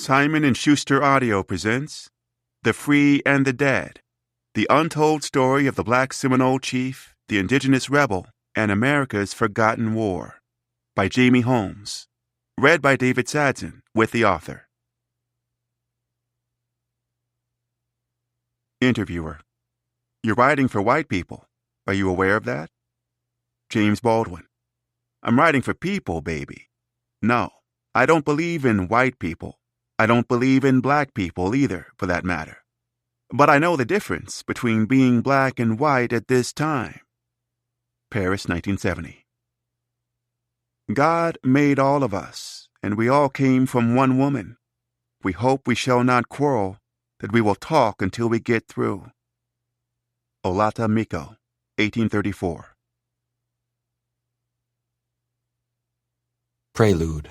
Simon & Schuster Audio presents The Free and the Dead, the untold story of the Black Seminole Chief, the Indigenous Rebel, and America's Forgotten War, by Jamie Holmes. Read by David Sadson, with the author. Interviewer: You're writing for white people. Are you aware of that? James Baldwin: I'm writing for people, baby. No, I don't believe in white people. I don't believe in black people either, for that matter. But I know the difference between being black and white at this time. Paris, 1970. God made all of us, and we all came from one woman. We hope we shall not quarrel, that we will talk until we get through. Olata Miko, 1834. Prelude.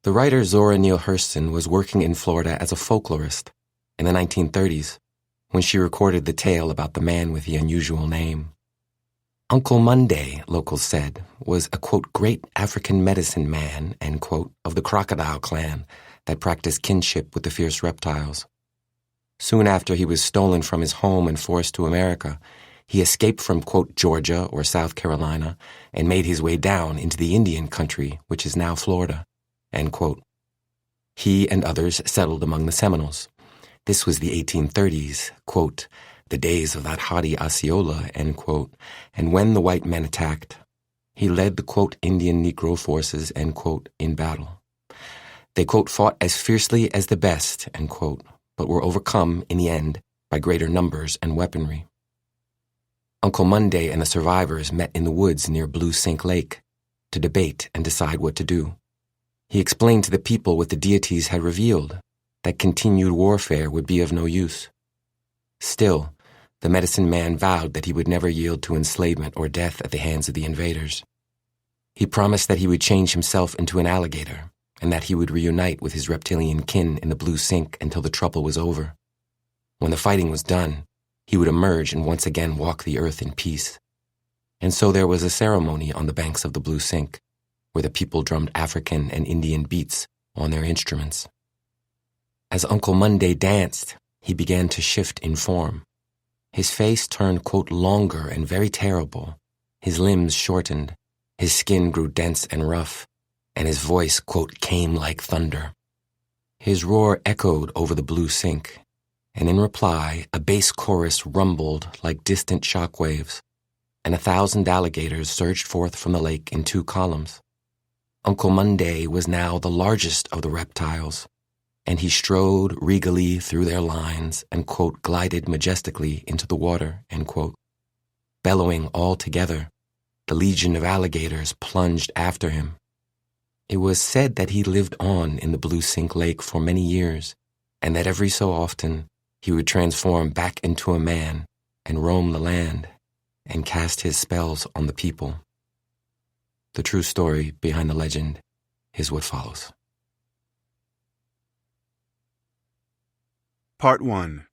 The writer Zora Neale Hurston was working in Florida as a folklorist in the 1930s when she recorded the tale about the man with the unusual name. Uncle Monday, locals said, was a, quote, great African medicine man, end quote, of the crocodile clan that practiced kinship with the fierce reptiles. Soon after he was stolen from his home and forced to America, he escaped from, quote, Georgia or South Carolina and made his way down into the Indian country, which is now Florida. End quote. He and others settled among the Seminoles. This was the 1830s, quote, the days of that haughty Osceola, end quote, and when the white men attacked, he led the, quote, Indian Negro forces, end quote, in battle. They, quote, fought as fiercely as the best, end quote, but were overcome in the end by greater numbers and weaponry. Uncle Monday and the survivors met in the woods near Blue Sink Lake to debate and decide what to do. He explained to the people what the deities had revealed, that continued warfare would be of no use. Still, the medicine man vowed that he would never yield to enslavement or death at the hands of the invaders. He promised that he would change himself into an alligator and that he would reunite with his reptilian kin in the Blue Sink until the trouble was over. When the fighting was done, he would emerge and once again walk the earth in peace. And so there was a ceremony on the banks of the Blue Sink, where the people drummed African and Indian beats on their instruments. As Uncle Monday danced, he began to shift in form. His face turned, quote, longer and very terrible. His limbs shortened. His skin grew dense and rough, and his voice, quote, came like thunder. His roar echoed over the Blue Sink, and in reply, a bass chorus rumbled like distant shock waves, and 1,000 alligators surged forth from the lake in 2 columns. Uncle Monday was now the largest of the reptiles, and he strode regally through their lines and, quote, glided majestically into the water, end quote. Bellowing all together, the legion of alligators plunged after him. It was said that he lived on in the Blue Sink Lake for many years, and that every so often he would transform back into a man and roam the land and cast his spells on the people. The true story behind the legend is what follows. Part 1.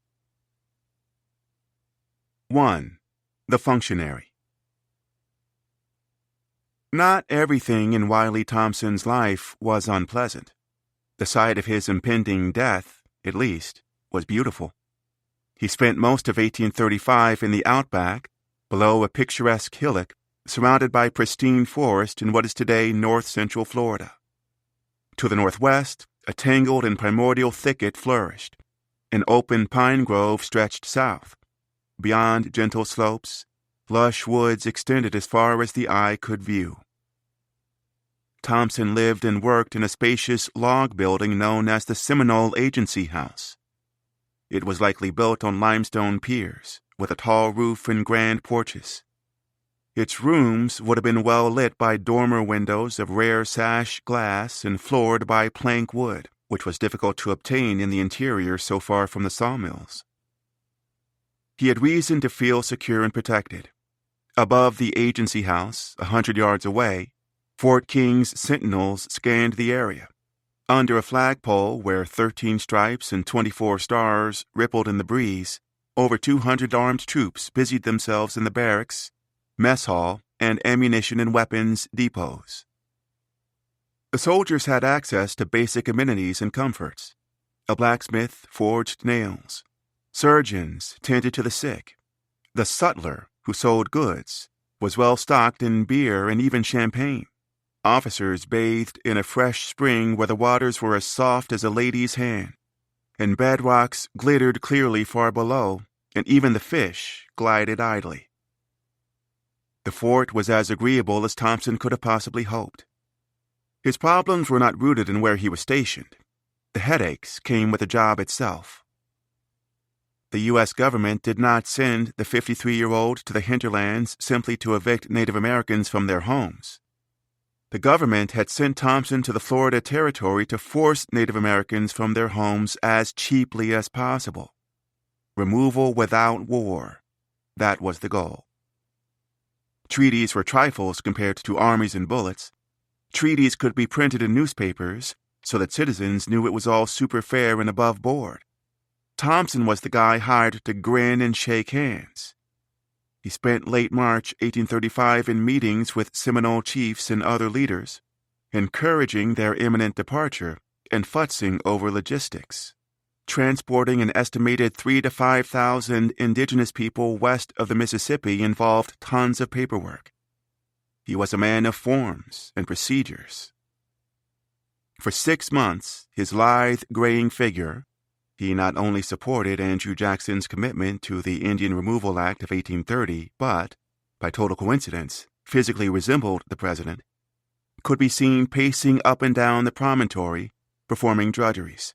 1. The Functionary. Not everything in Wiley Thompson's life was unpleasant. The sight of his impending death, at least, was beautiful. He spent most of 1835 in the outback, below a picturesque hillock, surrounded by pristine forest in what is today north-central Florida. To the northwest, a tangled and primordial thicket flourished. An open pine grove stretched south. Beyond gentle slopes, lush woods extended as far as the eye could view. Thompson lived and worked in a spacious log building known as the Seminole Agency House. It was likely built on limestone piers, with a tall roof and grand porches. Its rooms would have been well lit by dormer windows of rare sash glass and floored by plank wood, which was difficult to obtain in the interior so far from the sawmills. He had reason to feel secure and protected. Above the agency house, 100 yards away, Fort King's sentinels scanned the area. Under a flagpole where 13 stripes and 24 stars rippled in the breeze, over 200 armed troops busied themselves in the barracks, mess hall, and ammunition and weapons depots. The soldiers had access to basic amenities and comforts. A blacksmith forged nails. Surgeons tended to the sick. The sutler, who sold goods, was well stocked in beer and even champagne. Officers bathed in a fresh spring where the waters were as soft as a lady's hand, and bedrocks glittered clearly far below, and even the fish glided idly. The fort was as agreeable as Thompson could have possibly hoped. His problems were not rooted in where he was stationed. The headaches came with the job itself. The U.S. government did not send the 53-year-old to the hinterlands simply to evict Native Americans from their homes. The government had sent Thompson to the Florida Territory to force Native Americans from their homes as cheaply as possible. Removal without war. That was the goal. Treaties were trifles compared to armies and bullets. Treaties could be printed in newspapers so that citizens knew it was all super fair and above board. Thompson was the guy hired to grin and shake hands. He spent late March 1835 in meetings with Seminole chiefs and other leaders, encouraging their imminent departure and futzing over logistics. Transporting an estimated 3,000 to 5,000 indigenous people west of the Mississippi involved tons of paperwork. He was a man of forms and procedures. For 6 months, his lithe, graying figure, he not only supported Andrew Jackson's commitment to the Indian Removal Act of 1830, but, by total coincidence, physically resembled the president, could be seen pacing up and down the promontory, performing drudgeries.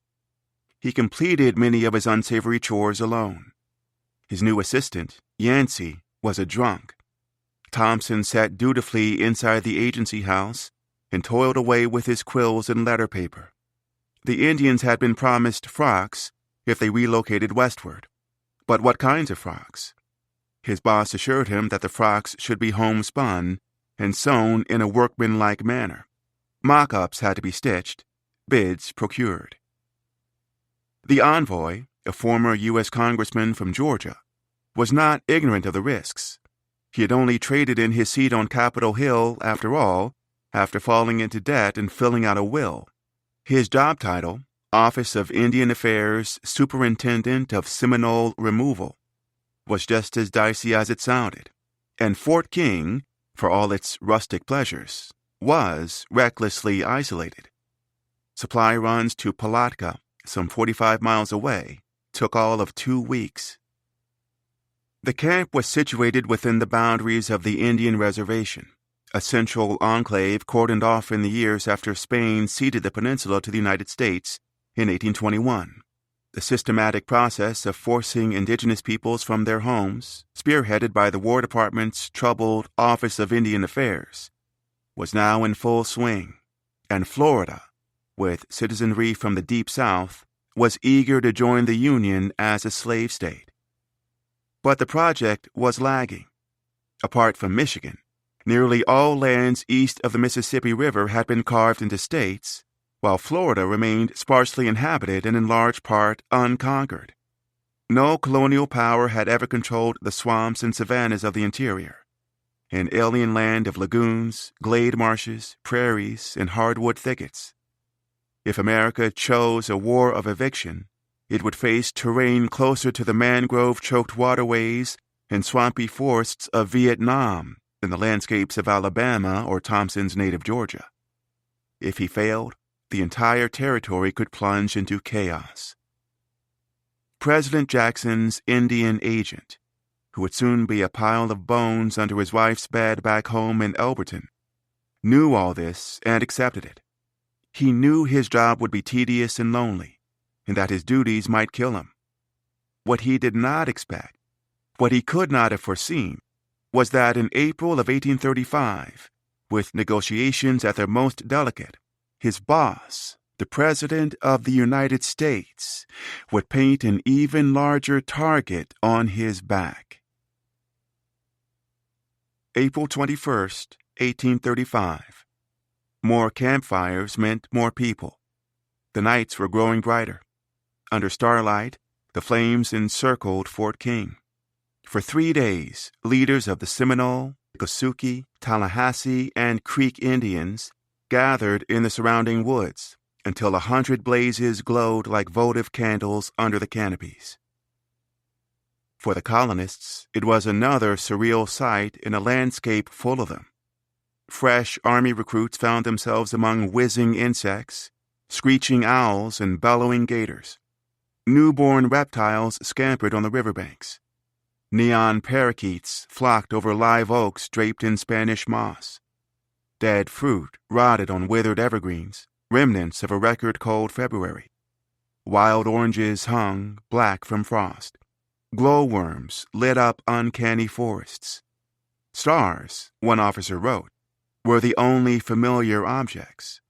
He completed many of his unsavory chores alone. His new assistant, Yancey, was a drunk. Thompson sat dutifully inside the agency house and toiled away with his quills and letter paper. The Indians had been promised frocks if they relocated westward. But what kinds of frocks? His boss assured him that the frocks should be homespun and sewn in a workmanlike manner. Mock-ups had to be stitched, bids procured. The envoy, a former U.S. congressman from Georgia, was not ignorant of the risks. He had only traded in his seat on Capitol Hill, after all, after falling into debt and filling out a will. His job title, Office of Indian Affairs Superintendent of Seminole Removal, was just as dicey as it sounded, and Fort King, for all its rustic pleasures, was recklessly isolated. Supply runs to Palatka, some 45 miles away, took all of 2 weeks. The camp was situated within the boundaries of the Indian Reservation, a central enclave cordoned off in the years after Spain ceded the peninsula to the United States in 1821. The systematic process of forcing indigenous peoples from their homes, spearheaded by the War Department's troubled Office of Indian Affairs, was now in full swing, and Florida, with citizenry from the Deep South, was eager to join the Union as a slave state. But the project was lagging. Apart from Michigan, nearly all lands east of the Mississippi River had been carved into states, while Florida remained sparsely inhabited and in large part unconquered. No colonial power had ever controlled the swamps and savannas of the interior, an alien land of lagoons, glade marshes, prairies, and hardwood thickets. If America chose a war of eviction, it would face terrain closer to the mangrove-choked waterways and swampy forests of Vietnam than the landscapes of Alabama or Thompson's native Georgia. If he failed, the entire territory could plunge into chaos. President Jackson's Indian agent, who would soon be a pile of bones under his wife's bed back home in Elberton, knew all this and accepted it. He knew his job would be tedious and lonely, and that his duties might kill him. What he did not expect, what he could not have foreseen, was that in April of 1835, with negotiations at their most delicate, his boss, the President of the United States, would paint an even larger target on his back. April 21st, 1835. More campfires meant more people. The nights were growing brighter. Under starlight, the flames encircled Fort King. For 3 days, leaders of the Seminole, Kosuke, Tallahassee, and Creek Indians gathered in the surrounding woods until 100 blazes glowed like votive candles under the canopies. For the colonists, it was another surreal sight in a landscape full of them. Fresh army recruits found themselves among whizzing insects, screeching owls, and bellowing gators. Newborn reptiles scampered on the riverbanks. Neon parakeets flocked over live oaks draped in Spanish moss. Dead fruit rotted on withered evergreens, remnants of a record-cold February. Wild oranges hung, black from frost. Glowworms lit up uncanny forests. Stars, one officer wrote, were the only familiar objects.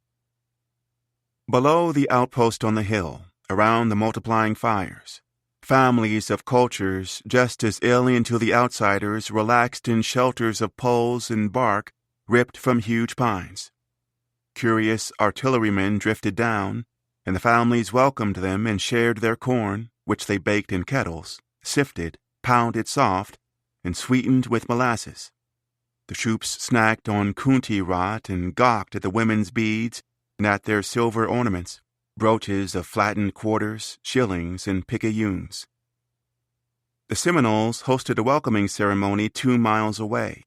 Below the outpost on the hill, around the multiplying fires, families of cultures just as alien to the outsiders relaxed in shelters of poles and bark ripped from huge pines. Curious artillerymen drifted down, and the families welcomed them and shared their corn, which they baked in kettles, sifted, pounded soft, and sweetened with molasses. The troops snacked on kunti rot and gawked at the women's beads and at their silver ornaments, brooches of flattened quarters, shillings, and picayunes. The Seminoles hosted a welcoming ceremony 2 miles away.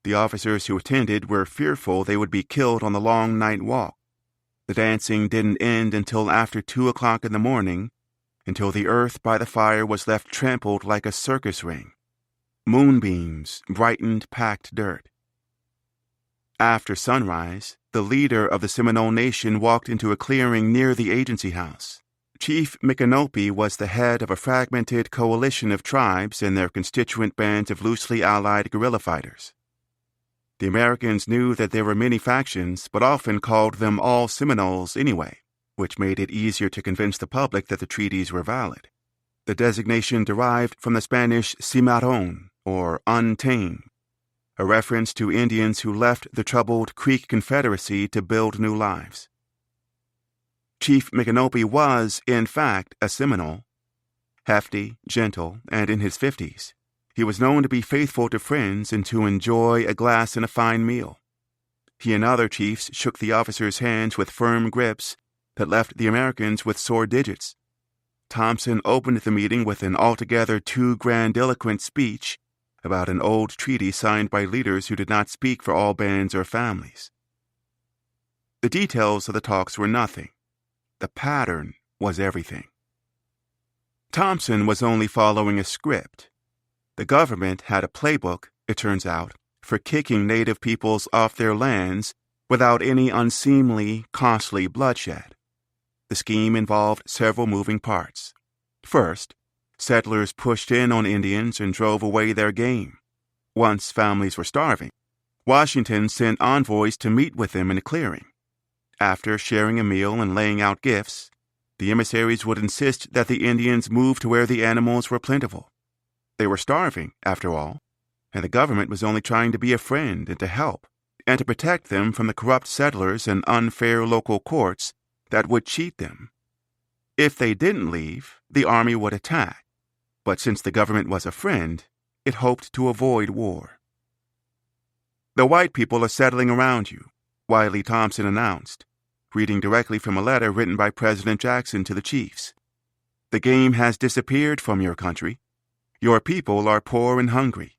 The officers who attended were fearful they would be killed on the long night walk. The dancing didn't end until after 2 o'clock in the morning, until the earth by the fire was left trampled like a circus ring. Moonbeams brightened packed dirt. After sunrise, the leader of the Seminole Nation walked into a clearing near the agency house. Chief Micanopy was the head of a fragmented coalition of tribes and their constituent bands of loosely allied guerrilla fighters. The Americans knew that there were many factions, but often called them all Seminoles anyway, which made it easier to convince the public that the treaties were valid. The designation derived from the Spanish cimarron, or untamed, a reference to Indians who left the troubled Creek Confederacy to build new lives. Chief Micanopy was, in fact, a Seminole. Hefty, gentle, and in his 50s, he was known to be faithful to friends and to enjoy a glass and a fine meal. He and other chiefs shook the officers' hands with firm grips that left the Americans with sore digits. Thompson opened the meeting with an altogether too grandiloquent speech about an old treaty signed by leaders who did not speak for all bands or families. The details of the talks were nothing. The pattern was everything. Thompson was only following a script. The government had a playbook, it turns out, for kicking native peoples off their lands without any unseemly, costly bloodshed. The scheme involved several moving parts. First, settlers pushed in on Indians and drove away their game. Once families were starving, Washington sent envoys to meet with them in a clearing. After sharing a meal and laying out gifts, the emissaries would insist that the Indians move to where the animals were plentiful. They were starving, after all, and the government was only trying to be a friend and to help, and to protect them from the corrupt settlers and unfair local courts that would cheat them. If they didn't leave, the army would attack. But since the government was a friend, it hoped to avoid war. "The white people are settling around you," Wiley Thompson announced, reading directly from a letter written by President Jackson to the chiefs. "The game has disappeared from your country. Your people are poor and hungry."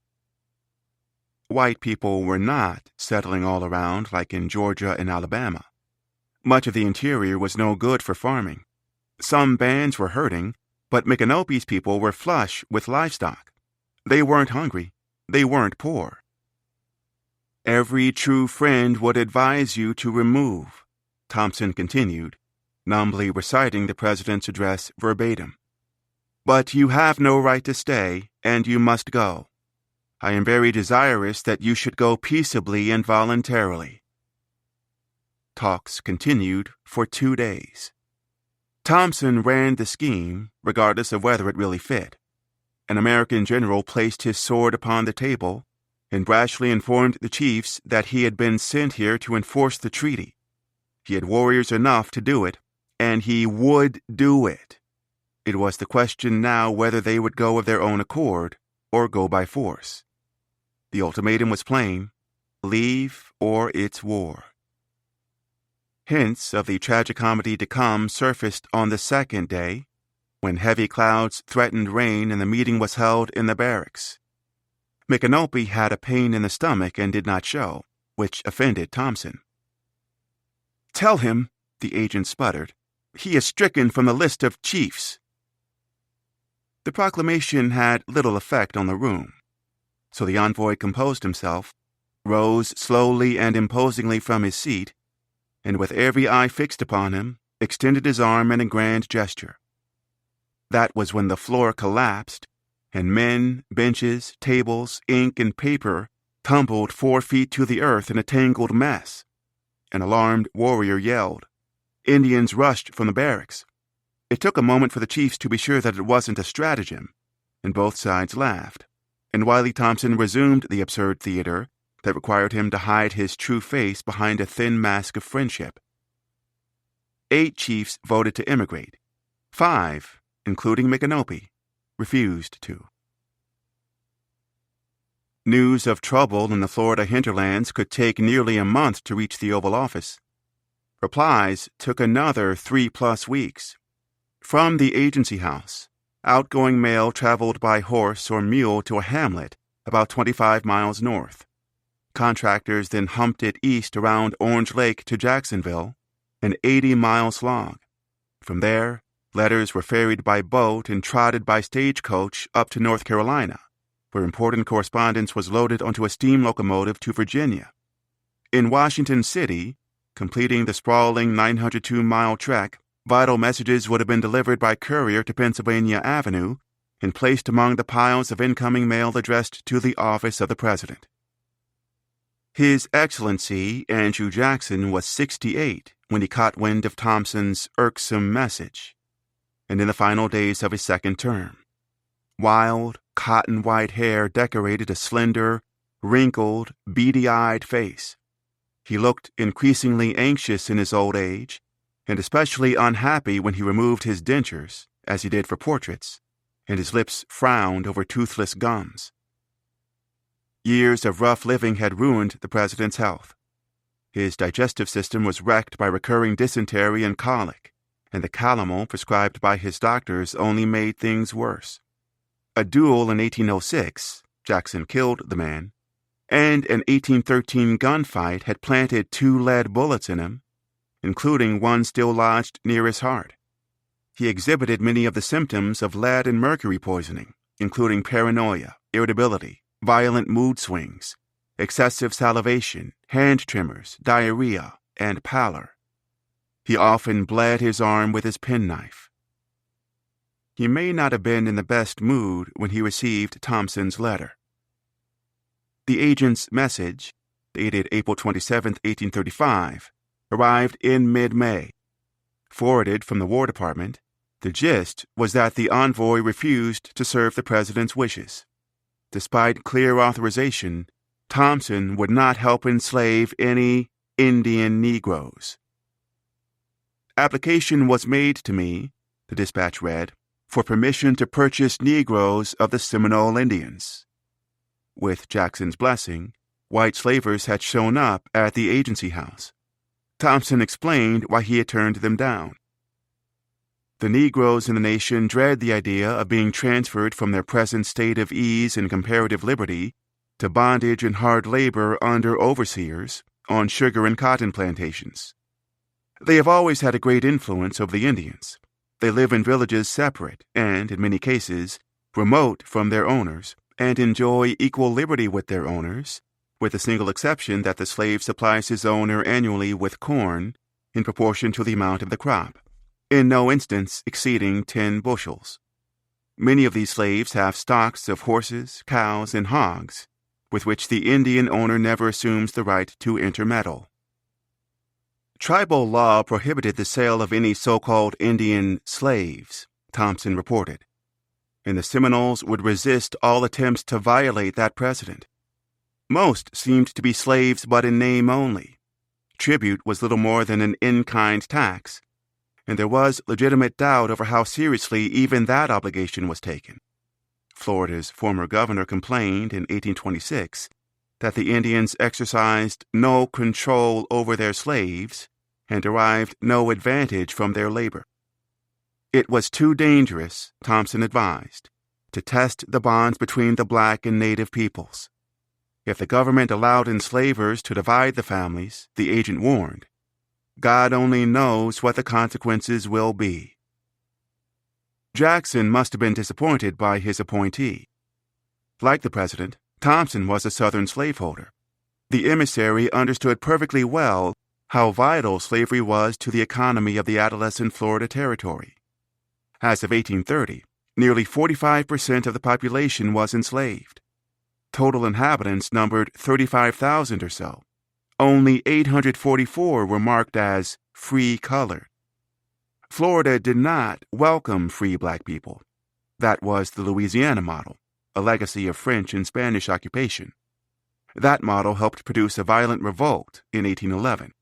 White people were not settling all around like in Georgia and Alabama. Much of the interior was no good for farming. Some bands were hurting, but Micanopy's people were flush with livestock. They weren't hungry. They weren't poor. "Every true friend would advise you to remove," Thompson continued, numbly reciting the president's address verbatim. "But you have no right to stay, and you must go. I am very desirous that you should go peaceably and voluntarily." Talks continued for 2 days. Thompson ran the scheme, regardless of whether it really fit. An American general placed his sword upon the table and brashly informed the chiefs that he had been sent here to enforce the treaty. He had warriors enough to do it, and he would do it. It was the question now whether they would go of their own accord or go by force. The ultimatum was plain: leave or it's war. Hints of the tragicomedy to come surfaced on the second day, when heavy clouds threatened rain and the meeting was held in the barracks. McAnopy had a pain in the stomach and did not show, which offended Thompson. "Tell him," the agent sputtered, "he is stricken from the list of chiefs." The proclamation had little effect on the room, so the envoy composed himself, rose slowly and imposingly from his seat, and with every eye fixed upon him, extended his arm in a grand gesture. That was when the floor collapsed, and men, benches, tables, ink, and paper tumbled 4 feet to the earth in a tangled mess. An alarmed warrior yelled. Indians rushed from the barracks. It took a moment for the chiefs to be sure that it wasn't a stratagem, and both sides laughed, and Wiley Thompson resumed the absurd theater that required him to hide his true face behind a thin mask of friendship. 8 chiefs voted to immigrate. 5, including McAnopy, refused to. News of trouble in the Florida hinterlands could take nearly a month to reach the Oval Office. Replies took another 3+ weeks. From the agency house, outgoing mail traveled by horse or mule to a hamlet about 25 miles north. Contractors then humped it east around Orange Lake to Jacksonville, an 80-mile slog. From there, letters were ferried by boat and trotted by stagecoach up to North Carolina, where important correspondence was loaded onto a steam locomotive to Virginia. In Washington City, completing the sprawling 902-mile trek, vital messages would have been delivered by courier to Pennsylvania Avenue and placed among the piles of incoming mail addressed to the office of the President. His Excellency Andrew Jackson was 68 when he caught wind of Thompson's irksome message, and in the final days of his second term. Wild, cotton-white hair decorated a slender, wrinkled, beady-eyed face. He looked increasingly anxious in his old age, and especially unhappy when he removed his dentures, as he did for portraits, and his lips frowned over toothless gums. Years of rough living had ruined the president's health. His digestive system was wrecked by recurring dysentery and colic, and the calomel prescribed by his doctors only made things worse. A duel in 1806, Jackson killed the man, and an 1813 gunfight had planted 2 lead bullets in him, including one still lodged near his heart. He exhibited many of the symptoms of lead and mercury poisoning, including paranoia, irritability, violent mood swings, excessive salivation, hand tremors, diarrhea, and pallor. He often bled his arm with his penknife. He may not have been in the best mood when he received Thompson's letter. The agent's message, dated April 27, 1835, arrived in mid-May. Forwarded from the War Department, the gist was that the envoy refused to serve the president's wishes. Despite clear authorization, Thompson would not help enslave any Indian Negroes. Application was made to me, the dispatch read, for permission to purchase Negroes of the Seminole Indians. With Jackson's blessing, white slavers had shown up at the agency house. Thompson explained why he had turned them down. The Negroes in the nation dread the idea of being transferred from their present state of ease and comparative liberty to bondage and hard labor under overseers on sugar and cotton plantations. They have always had a great influence over the Indians. They live in villages separate and, in many cases, remote from their owners, and enjoy equal liberty with their owners, with the single exception that the slave supplies his owner annually with corn in proportion to the amount of the crop, in no instance exceeding 10 bushels. Many of these slaves have stocks of horses, cows, and hogs, with which the Indian owner never assumes the right to intermeddle. Tribal law prohibited the sale of any so-called Indian slaves, Thompson reported, and the Seminoles would resist all attempts to violate that precedent. Most seemed to be slaves but in name only. Tribute was little more than an in-kind tax, and there was legitimate doubt over how seriously even that obligation was taken. Florida's former governor complained in 1826 that the Indians exercised no control over their slaves and derived no advantage from their labor. It was too dangerous, Thompson advised, to test the bonds between the black and native peoples. If the government allowed enslavers to divide the families, the agent warned, God only knows what the consequences will be. Jackson must have been disappointed by his appointee. Like the president, Thompson was a Southern slaveholder. The emissary understood perfectly well how vital slavery was to the economy of the adolescent Florida Territory. As of 1830, nearly 45% of the population was enslaved. Total inhabitants numbered 35,000 or so. Only 844 were marked as free colored. Florida did not welcome free black people. That was the Louisiana model, a legacy of French and Spanish occupation. That model helped produce a violent revolt in 1811.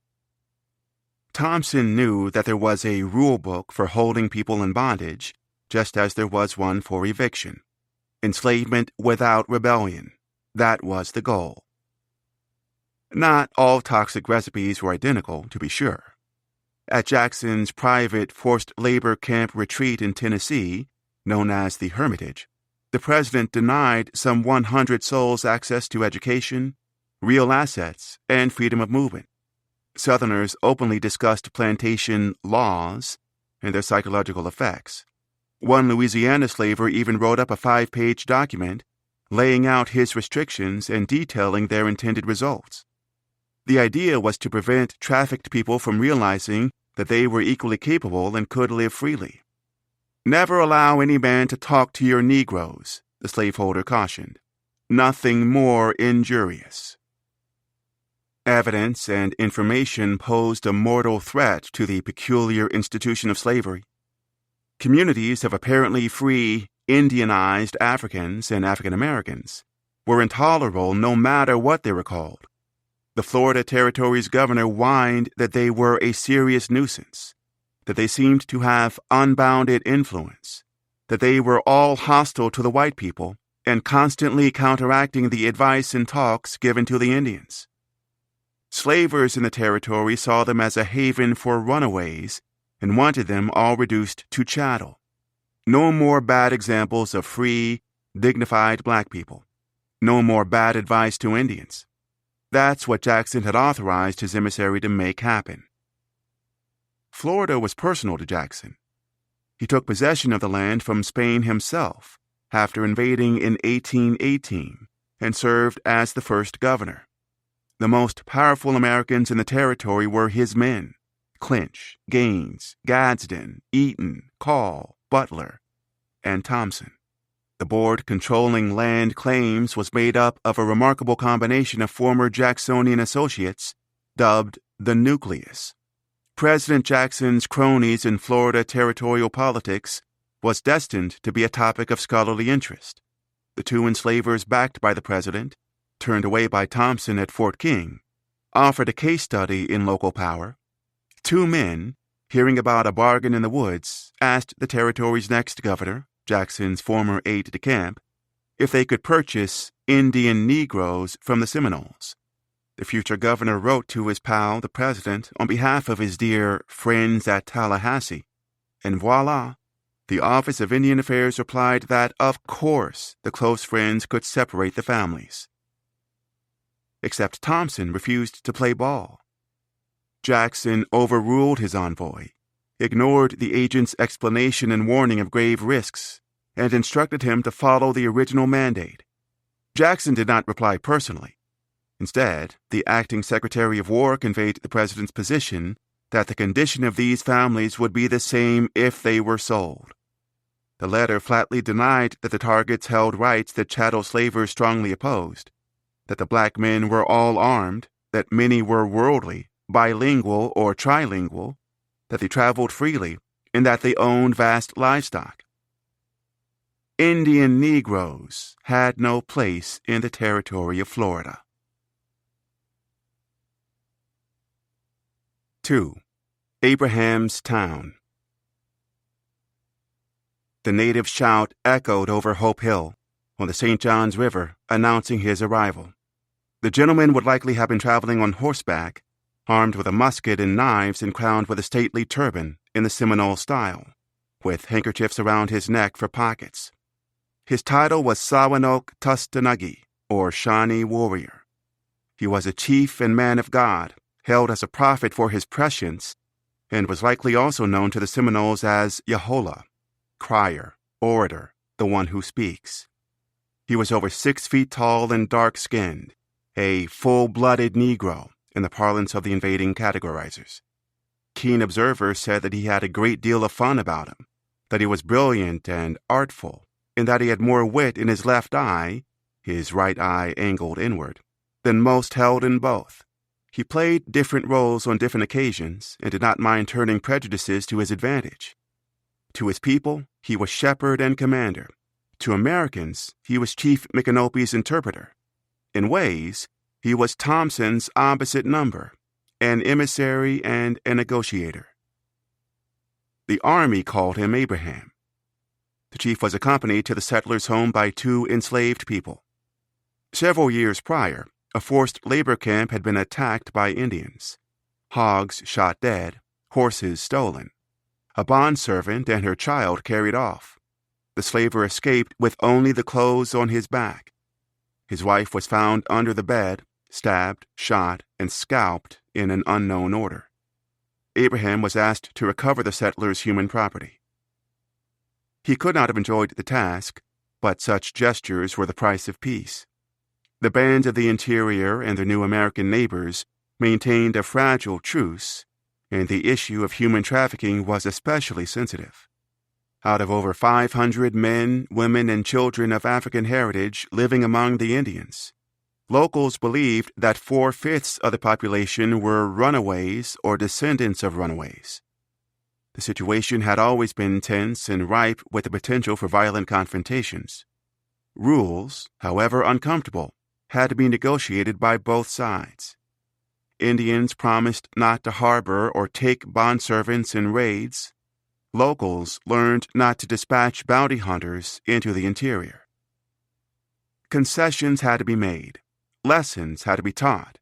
Thompson knew that there was a rule book for holding people in bondage, just as there was one for eviction. Enslavement without rebellion. That was the goal. Not all toxic recipes were identical, to be sure. At Jackson's private forced labor camp retreat in Tennessee, known as the Hermitage, the president denied some 100 souls access to education, real assets, and freedom of movement. Southerners openly discussed plantation laws and their psychological effects. One Louisiana slaver even wrote up a 5-page document laying out his restrictions and detailing their intended results. The idea was to prevent trafficked people from realizing that they were equally capable and could live freely. Never allow any man to talk to your Negroes, the slaveholder cautioned. Nothing more injurious. Evidence and information posed a mortal threat to the peculiar institution of slavery. Communities of apparently free, Indianized Africans and African Americans were intolerable no matter what they were called. The Florida Territory's governor whined that they were a serious nuisance, that they seemed to have unbounded influence, that they were all hostile to the white people and constantly counteracting the advice and talks given to the Indians. Slavers in the territory saw them as a haven for runaways and wanted them all reduced to chattel. No more bad examples of free, dignified black people. No more bad advice to Indians. That's what Jackson had authorized his emissary to make happen. Florida was personal to Jackson. He took possession of the land from Spain himself after invading in 1818 and served as the first governor. The most powerful Americans in the territory were his men: Clinch, Gaines, Gadsden, Eaton, Call, Butler, and Thompson. The board controlling land claims was made up of a remarkable combination of former Jacksonian associates, dubbed the Nucleus. President Jackson's cronies in Florida territorial politics was destined to be a topic of scholarly interest. The two enslavers backed by the president, turned away by Thompson at Fort King, offered a case study in local power. Two men, hearing about a bargain in the woods, asked the territory's next governor, Jackson's former aide-de-camp, if they could purchase Indian Negroes from the Seminoles. The future governor wrote to his pal, the president, on behalf of his dear friends at Tallahassee, and voila, the Office of Indian Affairs replied that, of course, the close friends could separate the families. Except Thompson refused to play ball. Jackson overruled his envoy, ignored the agent's explanation and warning of grave risks, and instructed him to follow the original mandate. Jackson did not reply personally. Instead, the acting Secretary of War conveyed the president's position that the condition of these families would be the same if they were sold. The letter flatly denied that the targets held rights that chattel slavers strongly opposed, that the black men were all armed, that many were worldly, bilingual or trilingual, that they traveled freely, and that they owned vast livestock. Indian Negroes had no place in the territory of Florida. 2. Abraham's Town. The native shout echoed over Hope Hill, on the St. Johns River, announcing his arrival. The gentleman would likely have been traveling on horseback, armed with a musket and knives and crowned with a stately turban in the Seminole style, with handkerchiefs around his neck for pockets. His title was Sawanok Tustanagi, or Shawnee Warrior. He was a chief and man of God, hailed as a prophet for his prescience, and was likely also known to the Seminoles as Yahola, crier, orator, the one who speaks. He was over 6 feet tall and dark-skinned, a full-blooded Negro, in the parlance of the invading categorizers. Keen observers said that he had a great deal of fun about him, that he was brilliant and artful, and that he had more wit in his left eye, his right eye angled inward, than most held in both. He played different roles on different occasions and did not mind turning prejudices to his advantage. To his people, he was shepherd and commander. To Americans, he was Chief Micanopy's interpreter. In ways, he was Thompson's opposite number, an emissary and a negotiator. The army called him Abraham. The chief was accompanied to the settler's home by 2 enslaved people. Several years prior, a forced labor camp had been attacked by Indians. Hogs shot dead, horses stolen. A bondservant and her child carried off. The slaver escaped with only the clothes on his back. His wife was found under the bed, stabbed, shot, and scalped in an unknown order. Abraham was asked to recover the settler's human property. He could not have enjoyed the task, but such gestures were the price of peace. The bands of the interior and their new American neighbors maintained a fragile truce, and the issue of human trafficking was especially sensitive. Out of over 500 men, women, and children of African heritage living among the Indians, locals believed that 4/5 of the population were runaways or descendants of runaways. The situation had always been tense and ripe with the potential for violent confrontations. Rules, however uncomfortable, had to be negotiated by both sides. Indians promised not to harbor or take bondservants in raids. Locals learned not to dispatch bounty hunters into the interior. Concessions had to be made. Lessons had to be taught.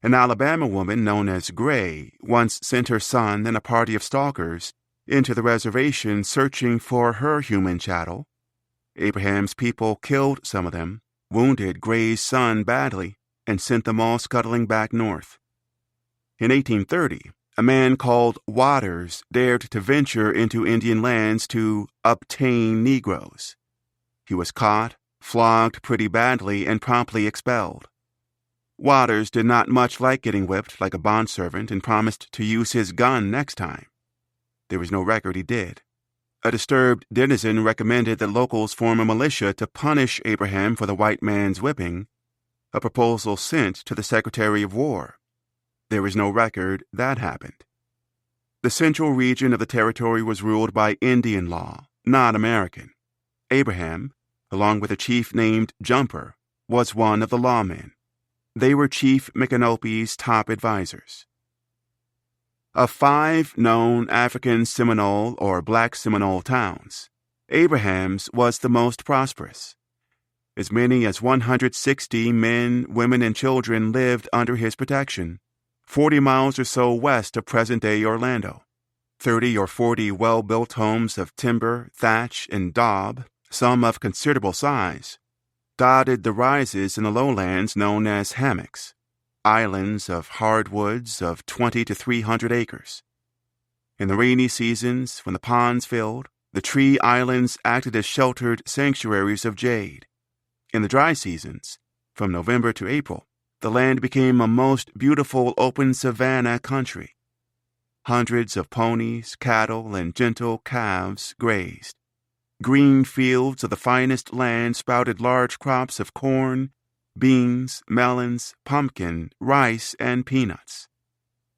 An Alabama woman known as Gray once sent her son and a party of stalkers into the reservation searching for her human chattel. Abraham's people killed some of them, wounded Gray's son badly, and sent them all scuttling back north. In 1830, a man called Waters dared to venture into Indian lands to obtain Negroes. He was caught, flogged pretty badly, and promptly expelled. Waters did not much like getting whipped like a bondservant and promised to use his gun next time. There was no record he did. A disturbed denizen recommended that locals form a militia to punish Abraham for the white man's whipping, a proposal sent to the Secretary of War. There is no record that happened. The central region of the territory was ruled by Indian law, not American. Abraham, along with a chief named Jumper, was one of the lawmen. They were Chief Micanopy's top advisors. Of 5 known African Seminole or Black Seminole towns, Abraham's was the most prosperous. As many as 160 men, women, and children lived under his protection, 40 miles or so west of present-day Orlando. 30 or 40 well-built homes of timber, thatch, and daub, some of considerable size, dotted the rises in the lowlands known as hammocks, islands of hardwoods of 20 to 300 acres. In the rainy seasons, when the ponds filled, the tree islands acted as sheltered sanctuaries of jade. In the dry seasons, from November to April, the land became a most beautiful open savanna country. Hundreds of ponies, cattle, and gentle calves grazed. Green fields of the finest land sprouted large crops of corn, beans, melons, pumpkin, rice, and peanuts.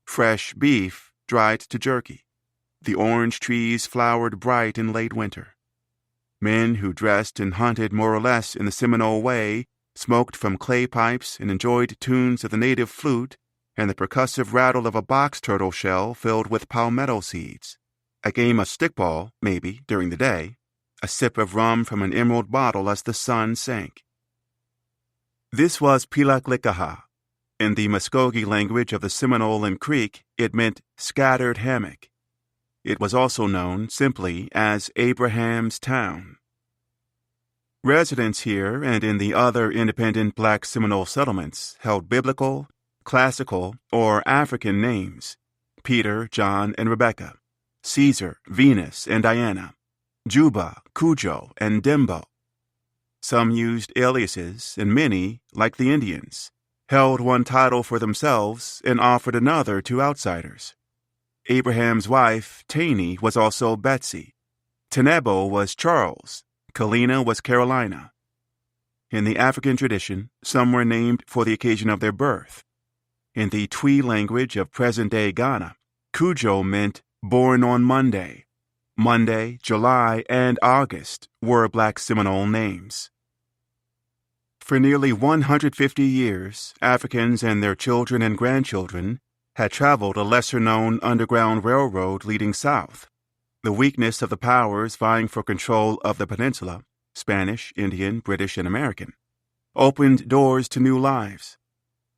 Fresh beef dried to jerky. The orange trees flowered bright in late winter. Men who dressed and hunted more or less in the Seminole way, smoked from clay pipes, and enjoyed tunes of the native flute and the percussive rattle of a box turtle shell filled with palmetto seeds. A game of stickball, maybe, during the day. A sip of rum from an emerald bottle as the sun sank. This was Pilaklikaha, In the Muskogee language of the Seminole and Creek, it meant scattered hammock. It was also known simply as Abraham's Town. Residents here and in the other independent Black Seminole settlements held biblical, classical, or African names: Peter, John, and Rebecca, Caesar, Venus, and Diana, Juba, Cujo, and Dembo. Some used aliases, and many, like the Indians, held one title for themselves and offered another to outsiders. Abraham's wife, Taney, was also Betsy. Tenebo was Charles. Kalina was Carolina. In the African tradition, some were named for the occasion of their birth. In the Twi language of present-day Ghana, Cujo meant born on Monday. Monday, July, and August were Black Seminole names. For nearly 150 years, Africans and their children and grandchildren had traveled a lesser-known underground railroad leading south. The weakness of the powers vying for control of the peninsula, Spanish, Indian, British, and American, opened doors to new lives.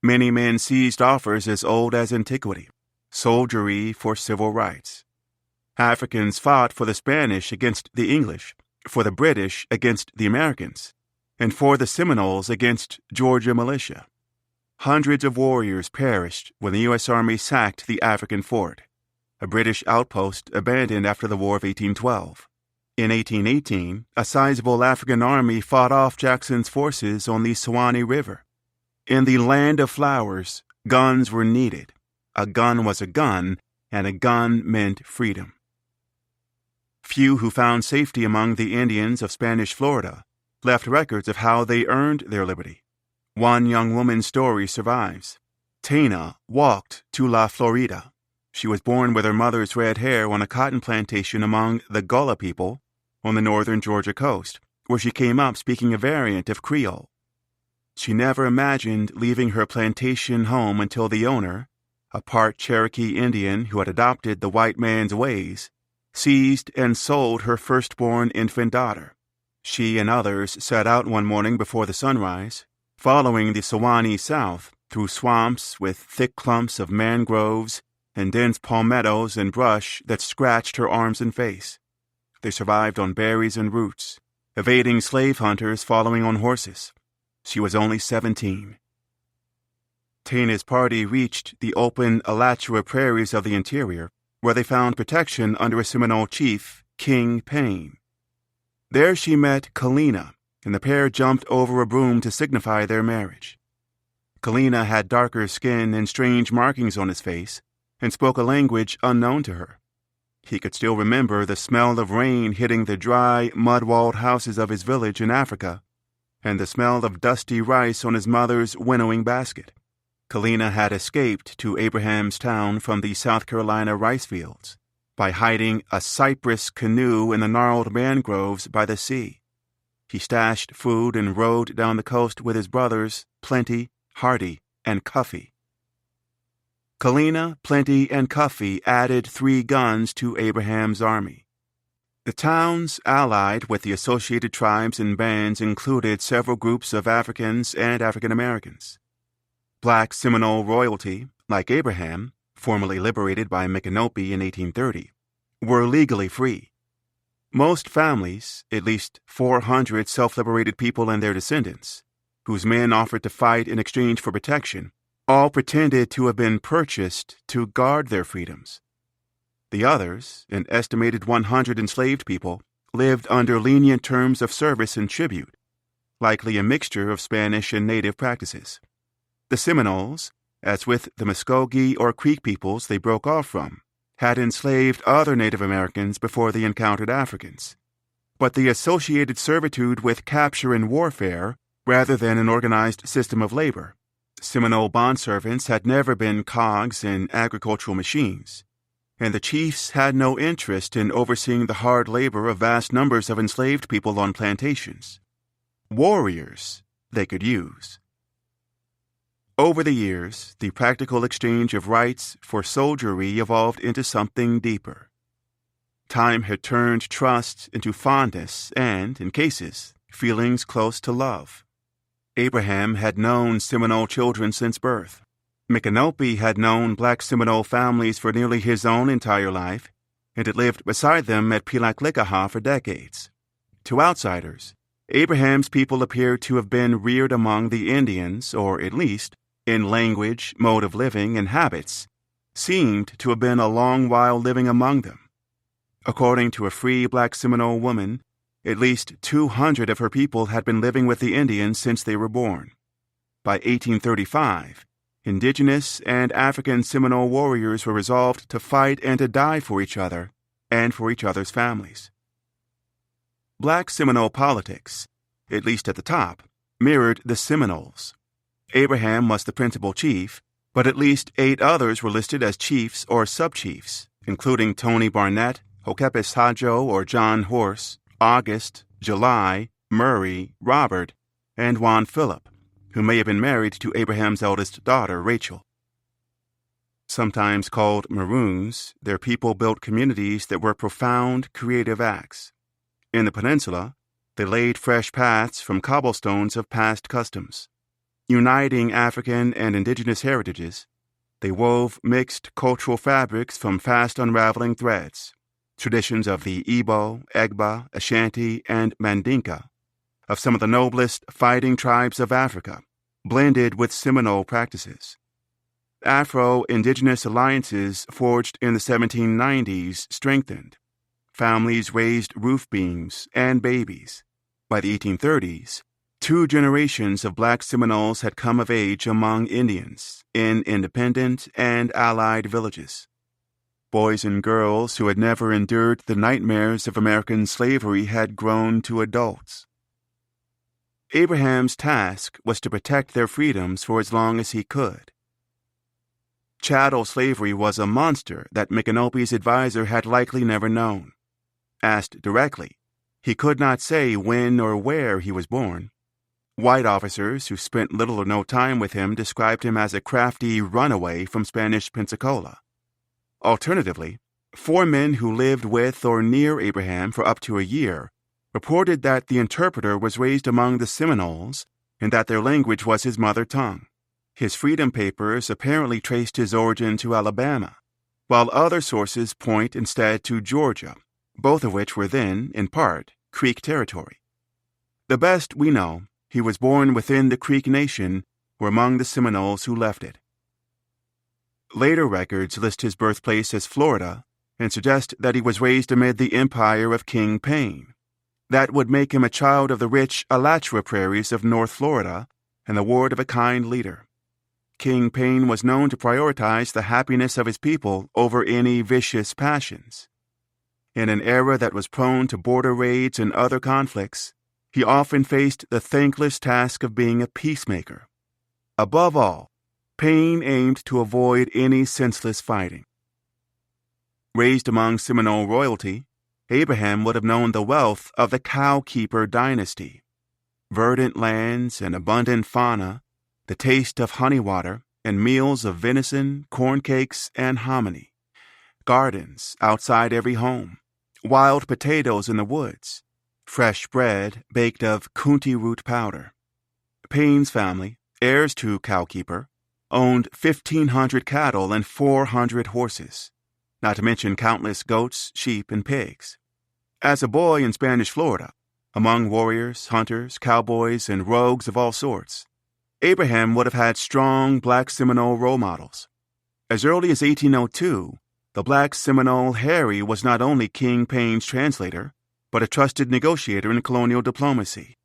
Many men seized offers as old as antiquity, soldiery for civil rights. Africans fought for the Spanish against the English, for the British against the Americans, and for the Seminoles against Georgia militia. Hundreds of warriors perished when the U.S. Army sacked the African fort, a British outpost abandoned after the War of 1812. In 1818, a sizable African army fought off Jackson's forces on the Suwannee River. In the land of flowers, guns were needed. A gun was a gun, and a gun meant freedom. Few who found safety among the Indians of Spanish Florida left records of how they earned their liberty. One young woman's story survives. Tana walked to La Florida. She was born with her mother's red hair on a cotton plantation among the Gullah people on the northern Georgia coast, where she came up speaking a variant of Creole. She never imagined leaving her plantation home until the owner, a part Cherokee Indian who had adopted the white man's ways, seized and sold her firstborn infant daughter. She and others set out one morning before the sunrise, following the Suwannee south through swamps with thick clumps of mangroves and dense palmettos and brush that scratched her arms and face. They survived on berries and roots, evading slave hunters following on horses. She was only 17. Tana's party reached the open Alachua prairies of the interior, where they found protection under a Seminole chief, King Payne. There she met Kalina, and the pair jumped over a broom to signify their marriage. Kalina had darker skin and strange markings on his face, and spoke a language unknown to her. He could still remember the smell of rain hitting the dry, mud-walled houses of his village in Africa, and the smell of dusty rice on his mother's winnowing basket. Kalina had escaped to Abraham's Town from the South Carolina rice fields by hiding a cypress canoe in the gnarled mangroves by the sea. He stashed food and rowed down the coast with his brothers, Plenty, Hardy, and Cuffy. Kalina, Plenty, and Cuffy added 3 guns to Abraham's army. The towns allied with the associated tribes and bands included several groups of Africans and African Americans. Black Seminole royalty, like Abraham, formerly liberated by Micanopy in 1830, were legally free. Most families, at least 400 self-liberated people and their descendants, whose men offered to fight in exchange for protection, all pretended to have been purchased to guard their freedoms. The others, an estimated 100 enslaved people, lived under lenient terms of service and tribute, likely a mixture of Spanish and native practices. The Seminoles, as with the Muskogee or Creek peoples they broke off from, had enslaved other Native Americans before they encountered Africans. But they associated servitude with capture and warfare rather than an organized system of labor. Seminole bondservants had never been cogs in agricultural machines, and the chiefs had no interest in overseeing the hard labor of vast numbers of enslaved people on plantations. Warriors they could use. Over the years, the practical exchange of rights for soldiery evolved into something deeper. Time had turned trust into fondness and, in cases, feelings close to love. Abraham had known Seminole children since birth. Micanopy had known black Seminole families for nearly his own entire life, and had lived beside them at Pilaclicaha for decades. To outsiders, Abraham's people appeared to have been reared among the Indians, or at least, in language, mode of living, and habits, seemed to have been a long while living among them. According to a free black Seminole woman, at least 200 of her people had been living with the Indians since they were born. By 1835, Indigenous and African Seminole warriors were resolved to fight and to die for each other and for each other's families. Black Seminole politics, at least at the top, mirrored the Seminoles. Abraham was the principal chief, but at least 8 others were listed as chiefs or sub-chiefs, including Tony Barnett, Hokepes Hadjo or John Horse, August, July, Murray, Robert, and Juan Philip, who may have been married to Abraham's eldest daughter, Rachel. Sometimes called Maroons, their people built communities that were profound, creative acts. In the peninsula, they laid fresh paths from cobblestones of past customs. Uniting African and indigenous heritages, they wove mixed cultural fabrics from fast unraveling threads, traditions of the Igbo, Egba, Ashanti, and Mandinka, of some of the noblest fighting tribes of Africa, blended with Seminole practices. Afro-Indigenous alliances forged in the 1790s strengthened. Families raised roof beams and babies. By the 1830s, 2 generations of black Seminoles had come of age among Indians in independent and allied villages. Boys and girls who had never endured the nightmares of American slavery had grown to adults. Abraham's task was to protect their freedoms for as long as he could. Chattel slavery was a monster that Micanopy's advisor had likely never known. Asked directly, he could not say when or where he was born. White officers who spent little or no time with him described him as a crafty runaway from Spanish Pensacola. Alternatively, 4 men who lived with or near Abraham for up to a year reported that the interpreter was raised among the Seminoles and that their language was his mother tongue. His freedom papers apparently traced his origin to Alabama, while other sources point instead to Georgia, both of which were then, in part, Creek territory. The best we know, he was born within the Creek Nation or among the Seminoles who left it. Later records list his birthplace as Florida and suggest that he was raised amid the empire of King Payne. That would make him a child of the rich Alachua prairies of North Florida and the ward of a kind leader. King Payne was known to prioritize the happiness of his people over any vicious passions. In an era that was prone to border raids and other conflicts, he often faced the thankless task of being a peacemaker. Above all, Payne aimed to avoid any senseless fighting. Raised among Seminole royalty, Abraham would have known the wealth of the Cowkeeper dynasty. Verdant lands and abundant fauna, the taste of honey water, and meals of venison, corn cakes, and hominy. Gardens outside every home, wild potatoes in the woods, fresh bread baked of kunti root powder. Payne's family, heirs to Cowkeeper, owned 1,500 cattle and 400 horses, not to mention countless goats, sheep, and pigs. As a boy in Spanish Florida, among warriors, hunters, cowboys, and rogues of all sorts, Abraham would have had strong black Seminole role models. As early as 1802, the black Seminole Harry was not only King Payne's translator, but a trusted negotiator in colonial diplomacy.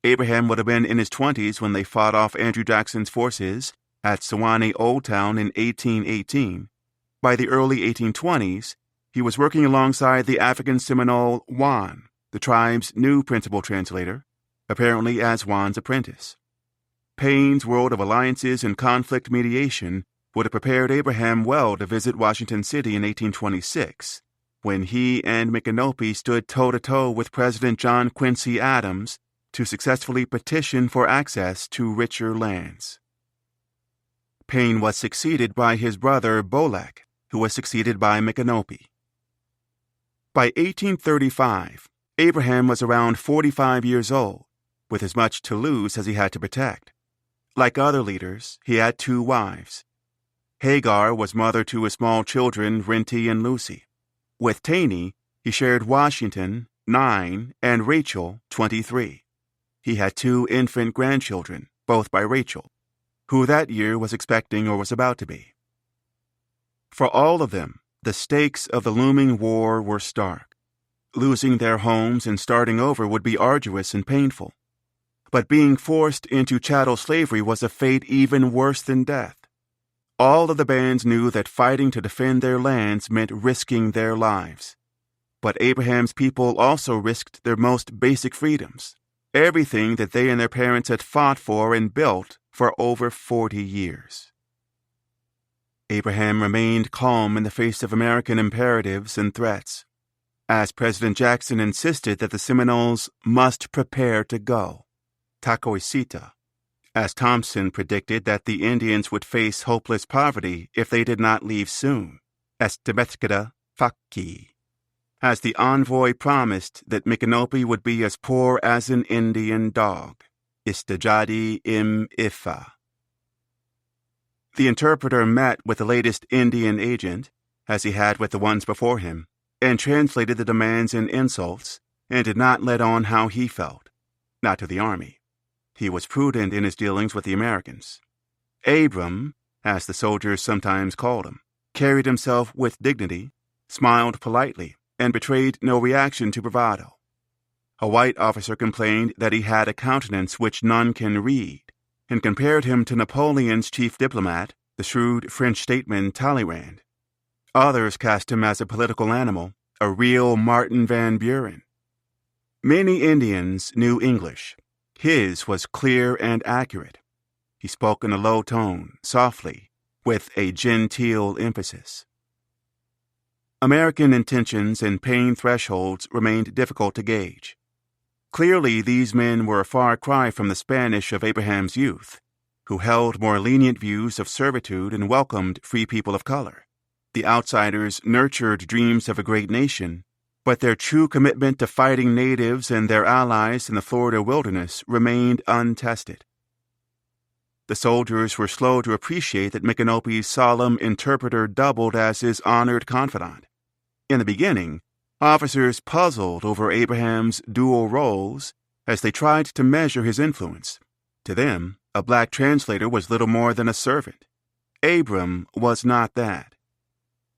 Abraham would have been in his 20s when they fought off Andrew Jackson's forces at Sewanee Old Town in 1818. By the early 1820s, he was working alongside the African Seminole Juan, the tribe's new principal translator, apparently as Juan's apprentice. Payne's world of alliances and conflict mediation would have prepared Abraham well to visit Washington City in 1826, when he and Micanopy stood toe-to-toe with President John Quincy Adams to successfully petition for access to richer lands. Payne was succeeded by his brother Bolek, who was succeeded by Micanopy. By 1835, Abraham was around 45 years old, with as much to lose as he had to protect. Like other leaders, he had 2 wives. Hagar was mother to his small children, Renty and Lucy. With Taney, he shared Washington, 9, and Rachel, 23. He had 2 infant grandchildren, both by Rachel, who that year was expecting or was about to be. For all of them, the stakes of the looming war were stark. Losing their homes and starting over would be arduous and painful. But being forced into chattel slavery was a fate even worse than death. All of the bands knew that fighting to defend their lands meant risking their lives. But Abraham's people also risked their most basic freedoms, everything that they and their parents had fought for and built for over 40 years. Abraham remained calm in the face of American imperatives and threats, as President Jackson insisted that the Seminoles must prepare to go, takoisita, as Thompson predicted that the Indians would face hopeless poverty if they did not leave soon, estimethkada faki, as the envoy promised that Micanopy would be as poor as an Indian dog, istajadi im ifa. The interpreter met with the latest Indian agent, as he had with the ones before him, and translated the demands and insults, and did not let on how he felt, not to the army. He was prudent in his dealings with the Americans. Abram, as the soldiers sometimes called him, carried himself with dignity, smiled politely, and betrayed no reaction to bravado. A white officer complained that he had a countenance which none can read, and compared him to Napoleon's chief diplomat, the shrewd French statesman Talleyrand. Others cast him as a political animal, a real Martin Van Buren. Many Indians knew English. His was clear and accurate. He spoke in a low tone, softly, with a genteel emphasis. American intentions and pain thresholds remained difficult to gauge. Clearly, these men were a far cry from the Spanish of Abraham's youth, who held more lenient views of servitude and welcomed free people of color. The outsiders nurtured dreams of a great nation, but their true commitment to fighting natives and their allies in the Florida wilderness remained untested. The soldiers were slow to appreciate that Micanopy's solemn interpreter doubled as his honored confidant. In the beginning, officers puzzled over Abraham's dual roles as they tried to measure his influence. To them, a black translator was little more than a servant. Abram was not that.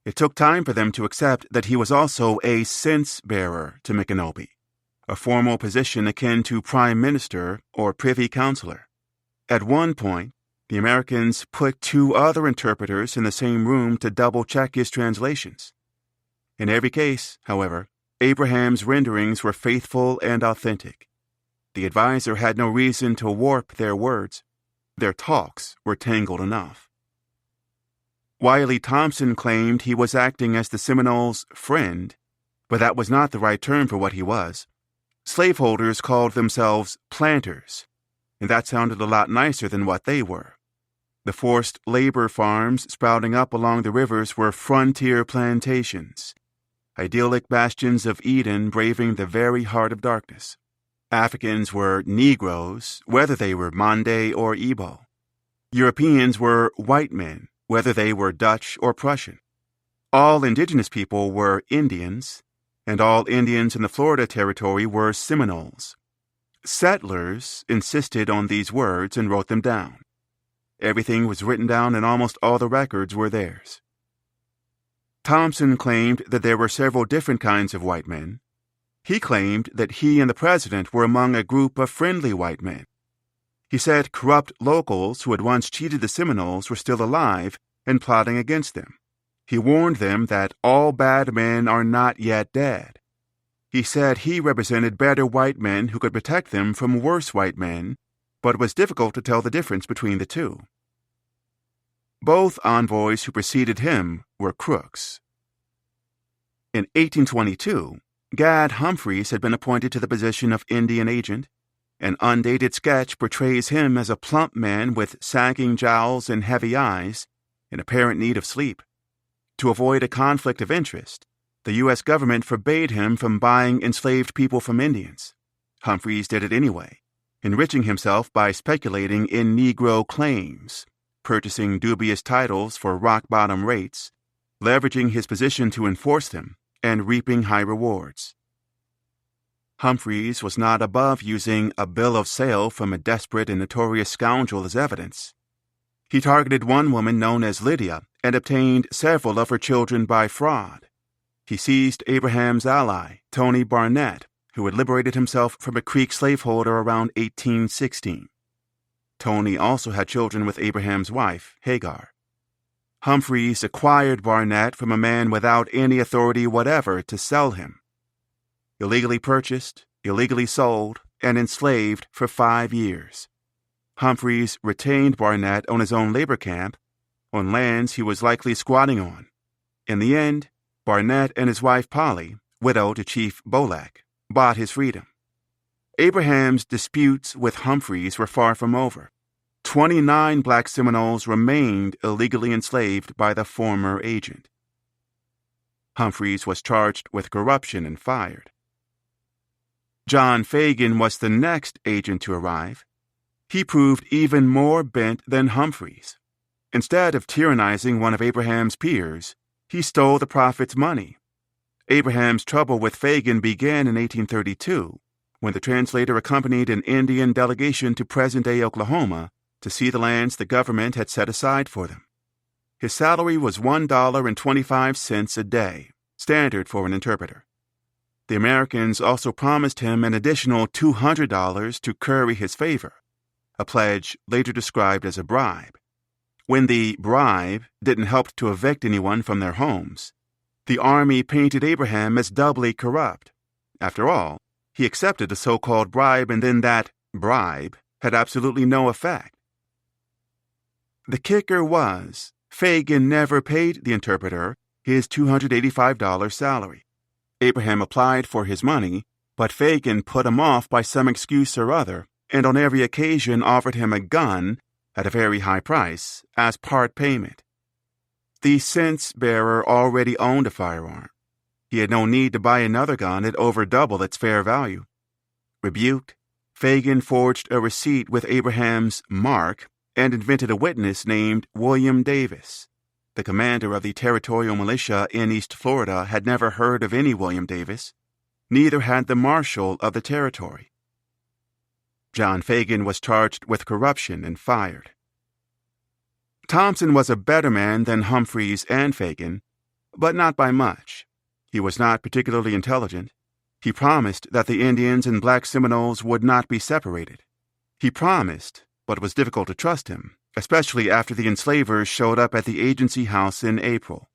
It took time for them to accept that he was also a sense-bearer to Micanopy, a formal position akin to prime minister or privy councilor. At one point, the Americans put 2 other interpreters in the same room to double-check his translations. In every case, however, Abraham's renderings were faithful and authentic. The advisor had no reason to warp their words. Their talks were tangled enough. Wiley Thompson claimed he was acting as the Seminoles' friend, but that was not the right term for what he was. Slaveholders called themselves planters, and that sounded a lot nicer than what they were. The forced labor farms sprouting up along the rivers were frontier plantations, idyllic bastions of Eden braving the very heart of darkness. Africans were Negroes, whether they were Mande or Igbo. Europeans were white men, whether they were Dutch or Prussian. All indigenous people were Indians, and all Indians in the Florida Territory were Seminoles. Settlers insisted on these words and wrote them down. Everything was written down and almost all the records were theirs. Thompson claimed that there were several different kinds of white men. He claimed that he and the president were among a group of friendly white men. He said corrupt locals who had once cheated the Seminoles were still alive and plotting against them. He warned them that all bad men are not yet dead. He said he represented better white men who could protect them from worse white men, but it was difficult to tell the difference between the two. Both envoys who preceded him were crooks. In 1822, Gad Humphreys had been appointed to the position of Indian agent. An undated sketch portrays him as a plump man with sagging jowls and heavy eyes, in apparent need of sleep. To avoid a conflict of interest, the U.S. government forbade him from buying enslaved people from Indians. Humphreys did it anyway, enriching himself by speculating in Negro claims, purchasing dubious titles for rock-bottom rates, leveraging his position to enforce them, and reaping high rewards. Humphreys was not above using a bill of sale from a desperate and notorious scoundrel as evidence. He targeted one woman known as Lydia and obtained several of her children by fraud. He seized Abraham's ally, Tony Barnett, who had liberated himself from a Creek slaveholder around 1816. Tony also had children with Abraham's wife, Hagar. Humphreys acquired Barnett from a man without any authority whatever to sell him. Illegally purchased, illegally sold, and enslaved for 5 years. Humphreys retained Barnett on his own labor camp, on lands he was likely squatting on. In the end, Barnett and his wife Polly, widow to Chief Bolek, bought his freedom. Abraham's disputes with Humphreys were far from over. 29 black Seminoles remained illegally enslaved by the former agent. Humphreys was charged with corruption and fired. John Fagan was the next agent to arrive. He proved even more bent than Humphreys. Instead of tyrannizing one of Abraham's peers, he stole the prophet's money. Abraham's trouble with Fagan began in 1832, when the translator accompanied an Indian delegation to present-day Oklahoma to see the lands the government had set aside for them. His salary was $1.25 a day, standard for an interpreter. The Americans also promised him an additional $200 to curry his favor, a pledge later described as a bribe. When the bribe didn't help to evict anyone from their homes, the army painted Abraham as doubly corrupt. After all, he accepted a so-called bribe, and then that bribe had absolutely no effect. The kicker was, Fagan never paid the interpreter his $285 salary. Abraham applied for his money, but Fagan put him off by some excuse or other, and on every occasion offered him a gun at a very high price as part payment. The cense-bearer already owned a firearm. He had no need to buy another gun at over double its fair value. Rebuked, Fagan forged a receipt with Abraham's mark and invented a witness named William Davis. The commander of the territorial militia in East Florida had never heard of any William Davis. Neither had the marshal of the territory. John Fagan was charged with corruption and fired. Thompson was a better man than Humphreys and Fagan, but not by much. He was not particularly intelligent. He promised that the Indians and black Seminoles would not be separated. He promised, but it was difficult to trust him, especially after the enslavers showed up at the agency house in April.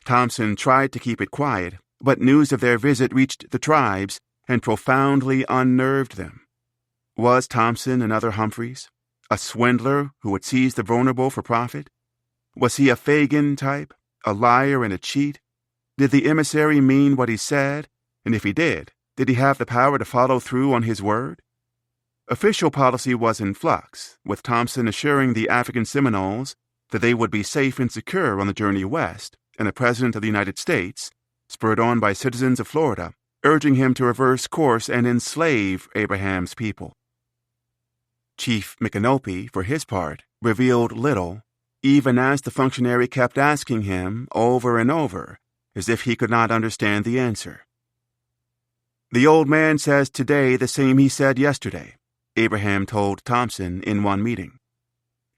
Thompson tried to keep it quiet, but news of their visit reached the tribes and profoundly unnerved them. Was Thompson another Humphreys? A swindler who would seize the vulnerable for profit? Was he a Fagan type, a liar and a cheat? Did the emissary mean what he said? And if he did he have the power to follow through on his word? Official policy was in flux, with Thompson assuring the African Seminoles that they would be safe and secure on the journey west, and the President of the United States, spurred on by citizens of Florida, urging him to reverse course and enslave Abraham's people. Chief Micanopy, for his part, revealed little, even as the functionary kept asking him over and over, as if he could not understand the answer. "The old man says today the same he said yesterday," Abraham told Thompson in one meeting.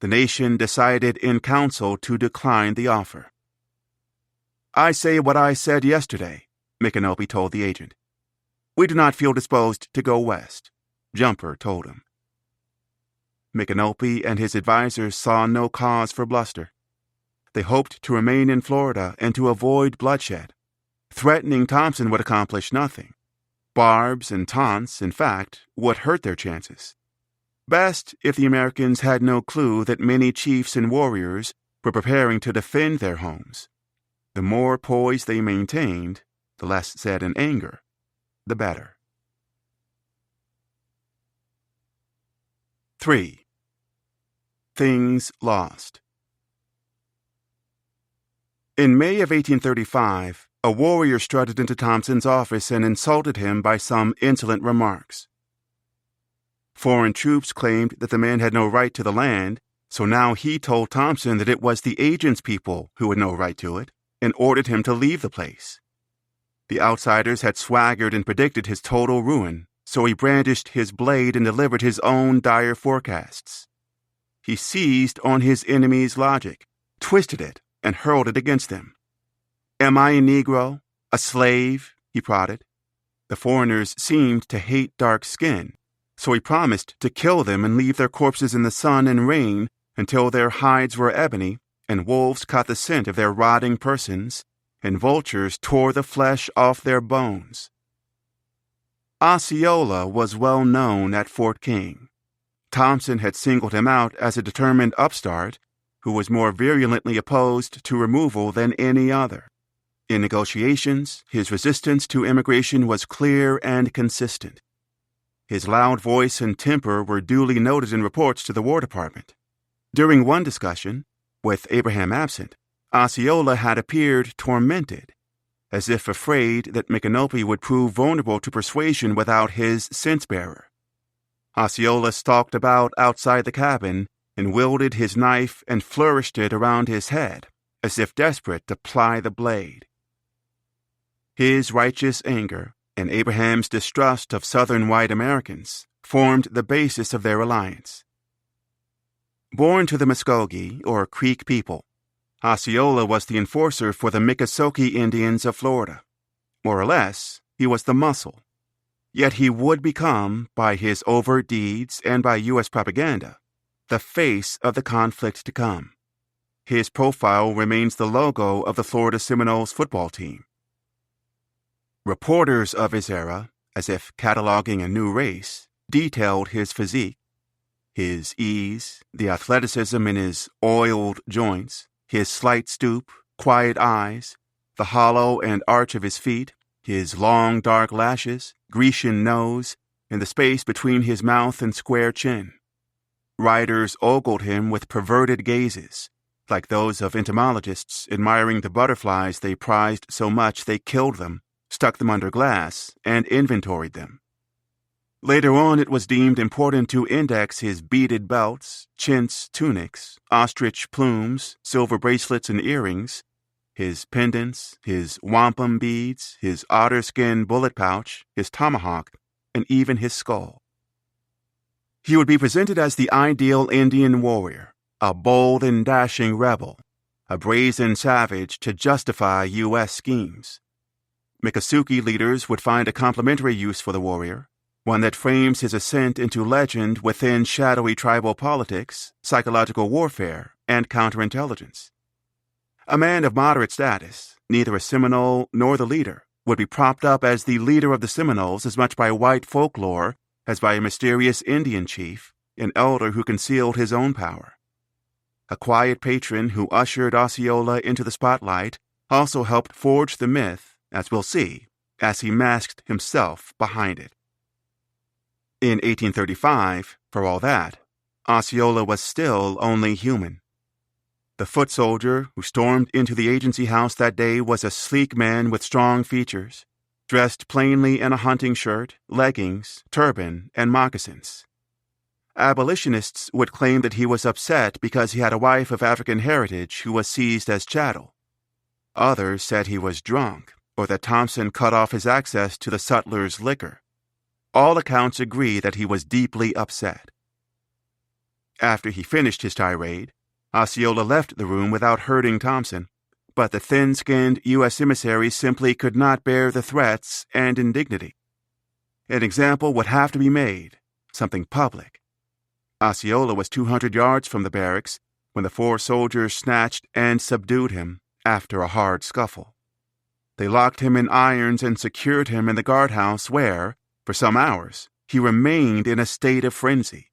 The nation decided in council to decline the offer. "I say what I said yesterday," Micanopy told the agent. "We do not feel disposed to go west," Jumper told him. Micanopy and his advisers saw no cause for bluster. They hoped to remain in Florida and to avoid bloodshed. Threatening Thompson would accomplish nothing. Barbs and taunts, in fact, would hurt their chances. Best if the Americans had no clue that many chiefs and warriors were preparing to defend their homes. The more poise they maintained, the less said in anger, the better. 3. Things lost. In May of 1835, a warrior strutted into Thompson's office and insulted him by some insolent remarks. Foreign troops claimed that the man had no right to the land So now he told Thompson that it was the agent's people who had no right to it, and ordered him to leave the place. The outsiders had swaggered and predicted his total ruin, so he brandished his blade and delivered his own dire forecasts. He seized on his enemy's logic, twisted it, and hurled it against them. "Am I a Negro? A slave?" he prodded. The foreigners seemed to hate dark skin, so he promised to kill them and leave their corpses in the sun and rain until their hides were ebony, and wolves caught the scent of their rotting persons, and vultures tore the flesh off their bones. Osceola was well known at Fort King. Thompson had singled him out as a determined upstart who was more virulently opposed to removal than any other. In negotiations, his resistance to immigration was clear and consistent. His loud voice and temper were duly noted in reports to the War Department. During one discussion, with Abraham absent, Osceola had appeared tormented, as if afraid that Micanopy would prove vulnerable to persuasion without his sense-bearer. Osceola stalked about outside the cabin and wielded his knife and flourished it around his head, as if desperate to ply the blade. His righteous anger and Abraham's distrust of Southern white Americans formed the basis of their alliance. Born to the Muskogee, or Creek people, Osceola was the enforcer for the Miccosukee Indians of Florida. More or less, he was the muscle. Yet he would become, by his overt deeds and by U.S. propaganda, the face of the conflict to come. His profile remains the logo of the Florida Seminoles football team. Reporters of his era, as if cataloging a new race, detailed his physique, his ease, the athleticism in his oiled joints, his slight stoop, quiet eyes, the hollow and arch of his feet, his long dark lashes, Grecian nose, and the space between his mouth and square chin. Writers ogled him with perverted gazes, like those of entomologists admiring the butterflies they prized so much they killed them, stuck them under glass, and inventoried them. Later on, it was deemed important to index his beaded belts, chintz tunics, ostrich plumes, silver bracelets and earrings, his pendants, his wampum beads, his otter-skin bullet pouch, his tomahawk, and even his skull. He would be presented as the ideal Indian warrior, a bold and dashing rebel, a brazen savage to justify U.S. schemes. Miccosukee leaders would find a complementary use for the warrior, one that frames his ascent into legend within shadowy tribal politics, psychological warfare, and counterintelligence. A man of moderate status, neither a Seminole nor the leader, would be propped up as the leader of the Seminoles as much by white folklore as by a mysterious Indian chief, an elder who concealed his own power. A quiet patron who ushered Osceola into the spotlight also helped forge the myth, as we'll see, as he masked himself behind it. In 1835, for all that, Osceola was still only human. The foot soldier who stormed into the agency house that day was a sleek man with strong features, dressed plainly in a hunting shirt, leggings, turban, and moccasins. Abolitionists would claim that he was upset because he had a wife of African heritage who was seized as chattel. Others said he was drunk, or that Thompson cut off his access to the sutler's liquor. All accounts agree that he was deeply upset. After he finished his tirade, Osceola left the room without hurting Thompson, but the thin-skinned U.S. emissary simply could not bear the threats and indignity. An example would have to be made, something public. Osceola was 200 yards from the barracks when the 4 soldiers snatched and subdued him after a hard scuffle. They locked him in irons and secured him in the guardhouse where, for some hours, he remained in a state of frenzy.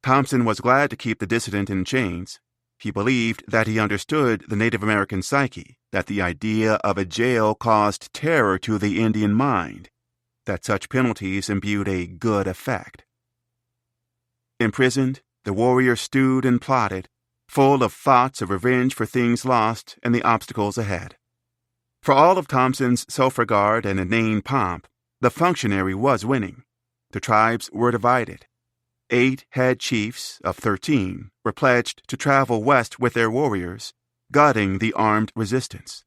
Thompson was glad to keep the dissident in chains. He believed that he understood the Native American psyche, that the idea of a jail caused terror to the Indian mind, that such penalties imbued a good effect. Imprisoned, the warrior stewed and plotted, full of thoughts of revenge for things lost and the obstacles ahead. For all of Thompson's self-regard and inane pomp, the functionary was winning. The tribes were divided. 8 head chiefs of 13 were pledged to travel west with their warriors, gutting the armed resistance.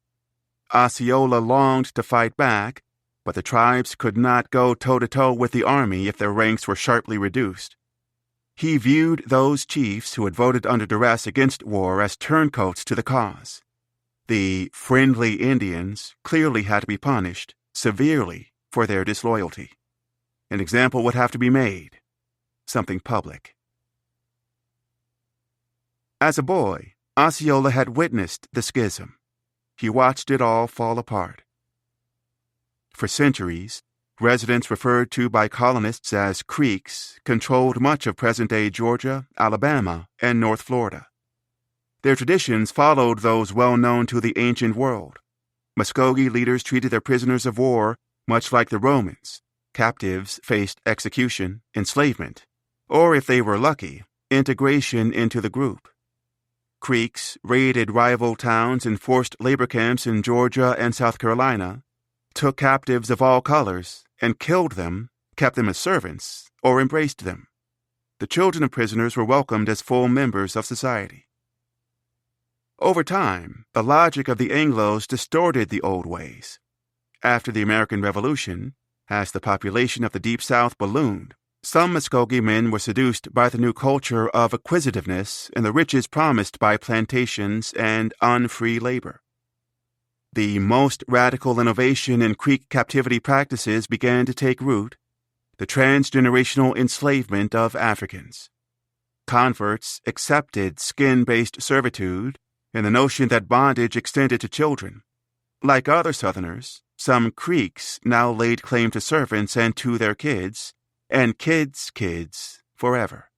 Osceola longed to fight back, but the tribes could not go toe-to-toe with the army if their ranks were sharply reduced. He viewed those chiefs who had voted under duress against war as turncoats to the cause. The friendly Indians clearly had to be punished severely for their disloyalty. An example would have to be made, something public. As a boy, Osceola had witnessed the schism. He watched it all fall apart. For centuries, residents referred to by colonists as Creeks controlled much of present-day Georgia, Alabama, and North Florida. Their traditions followed those well known to the ancient world. Muskogee leaders treated their prisoners of war much like the Romans. Captives faced execution, enslavement, or if they were lucky, integration into the group. Creeks raided rival towns and forced labor camps in Georgia and South Carolina, took captives of all colors, and killed them, kept them as servants, or embraced them. The children of prisoners were welcomed as full members of society. Over time, the logic of the Anglos distorted the old ways. After the American Revolution, as the population of the Deep South ballooned, some Muskogee men were seduced by the new culture of acquisitiveness and the riches promised by plantations and unfree labor. The most radical innovation in Creek captivity practices began to take root: the transgenerational enslavement of Africans. Converts accepted skin-based servitude and the notion that bondage extended to children. Like other Southerners, some Creeks now laid claim to servants and to their kids, and kids' kids forever.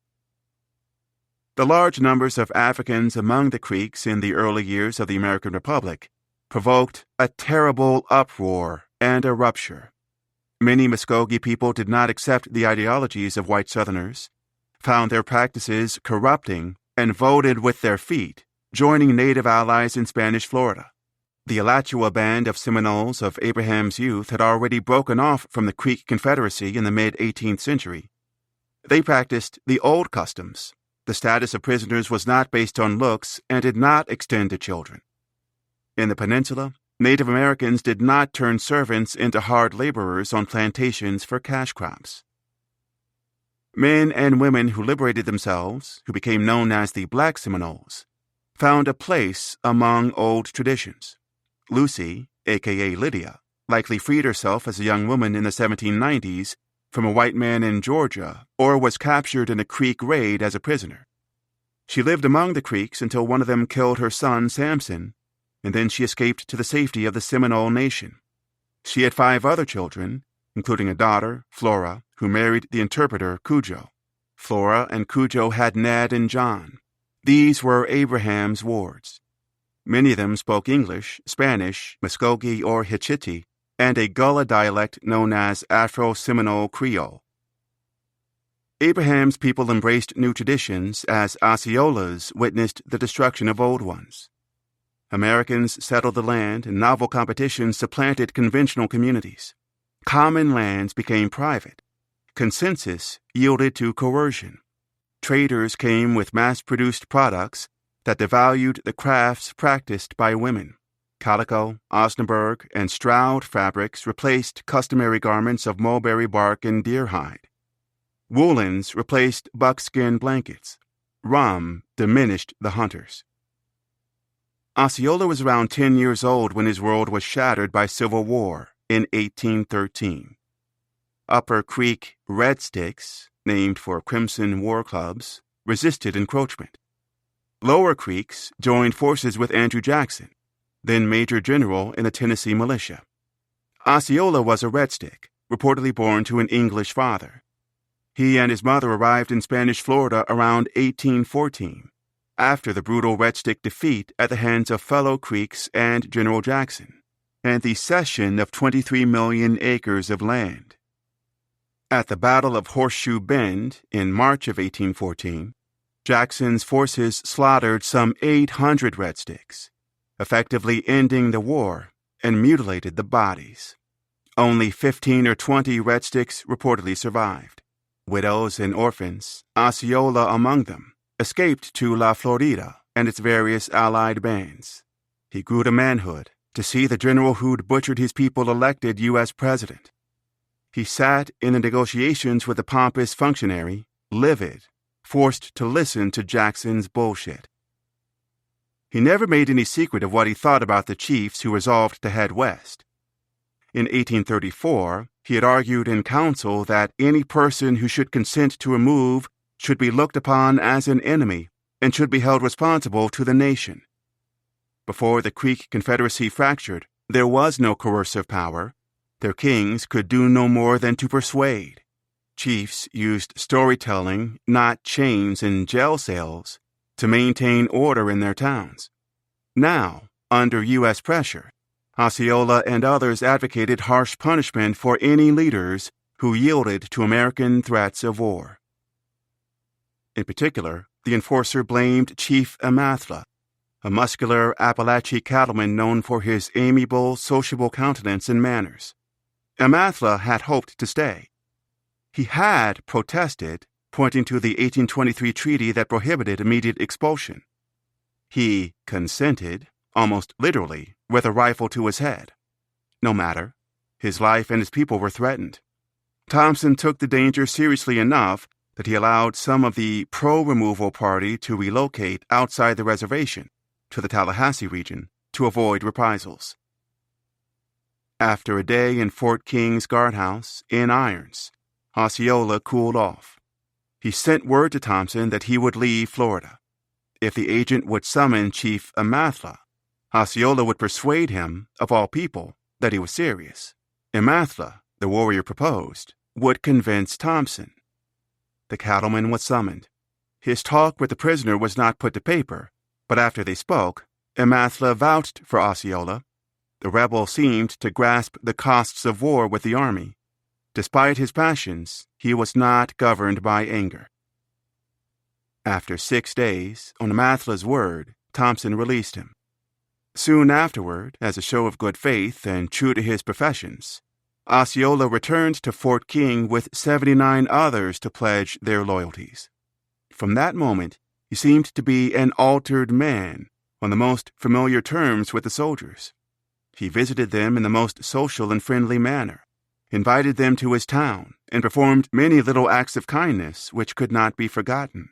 The large numbers of Africans among the Creeks in the early years of the American Republic provoked a terrible uproar and a rupture. Many Muskogee people did not accept the ideologies of white Southerners, found their practices corrupting, and voted with their feet, joining Native allies in Spanish Florida. The Alachua band of Seminoles of Abraham's youth had already broken off from the Creek Confederacy in the mid-18th century. They practiced the old customs. The status of prisoners was not based on looks and did not extend to children. In the peninsula, Native Americans did not turn servants into hard laborers on plantations for cash crops. Men and women who liberated themselves, who became known as the Black Seminoles, found a place among old traditions. Lucy, a.k.a. Lydia, likely freed herself as a young woman in the 1790s from a white man in Georgia or was captured in a Creek raid as a prisoner. She lived among the Creeks until one of them killed her son, Samson, and then she escaped to the safety of the Seminole Nation. She had 5 other children, including a daughter, Flora, who married the interpreter, Cujo. Flora and Cujo had Ned and John. These were Abraham's wards. Many of them spoke English, Spanish, Muskogee or Hitchiti, and a Gullah dialect known as Afro-Seminole Creole. Abraham's people embraced new traditions as Osceola's witnessed the destruction of old ones. Americans settled the land and novel competitions supplanted conventional communities. Common lands became private. Consensus yielded to coercion. Traders came with mass-produced products that devalued the crafts practiced by women. Calico, Osnaburg, and Stroud fabrics replaced customary garments of mulberry bark and deer hide. Woolens replaced buckskin blankets. Rum diminished the hunters. Osceola was around 10 years old when his world was shattered by civil war in 1813. Upper Creek Red Sticks, named for Crimson War Clubs, resisted encroachment. Lower Creeks joined forces with Andrew Jackson, then Major General in the Tennessee militia. Osceola was a Red Stick, reportedly born to an English father. He and his mother arrived in Spanish Florida around 1814, after the brutal Red Stick defeat at the hands of fellow Creeks and General Jackson, and the cession of 23 million acres of land. At the Battle of Horseshoe Bend in March of 1814, Jackson's forces slaughtered some 800 Red Sticks, effectively ending the war, and mutilated the bodies. Only 15 or 20 Red Sticks reportedly survived. Widows and orphans, Osceola among them, escaped to La Florida and its various allied bands. He grew to manhood to see the general who'd butchered his people elected U.S. president. He sat in the negotiations with the pompous functionary, livid, forced to listen to Jackson's bullshit. He never made any secret of what he thought about the chiefs who resolved to head west. In 1834, he had argued in council that any person who should consent to a move should be looked upon as an enemy and should be held responsible to the nation. Before the Creek Confederacy fractured, there was no coercive power. Their kings could do no more than to persuade. Chiefs used storytelling, not chains and jail cells, to maintain order in their towns. Now, under U.S. pressure, Osceola and others advocated harsh punishment for any leaders who yielded to American threats of war. In particular, the enforcer blamed Chief Amathla, a muscular Appalachian cattleman known for his amiable, sociable countenance and manners. Amathla had hoped to stay. He had protested, pointing to the 1823 treaty that prohibited immediate expulsion. He consented, almost literally, with a rifle to his head. No matter. His life and his people were threatened. Thompson took the danger seriously enough that he allowed some of the pro-removal party to relocate outside the reservation to the Tallahassee region to avoid reprisals. After a day in Fort King's guardhouse in irons, Osceola cooled off. He sent word to Thompson that he would leave Florida. If the agent would summon Chief Amathla, Osceola would persuade him, of all people, that he was serious. Amathla, the warrior proposed, would convince Thompson. The cattleman was summoned. His talk with the prisoner was not put to paper, but after they spoke, Amathla vouched for Osceola. The rebel seemed to grasp the costs of war with the army. Despite his passions, he was not governed by anger. After 6 days, on Amathla's word, Thompson released him. Soon afterward, as a show of good faith and true to his professions, Osceola returned to Fort King with 79 others to pledge their loyalties. From that moment, he seemed to be an altered man, on the most familiar terms with the soldiers. He visited them in the most social and friendly manner, invited them to his town, and performed many little acts of kindness which could not be forgotten.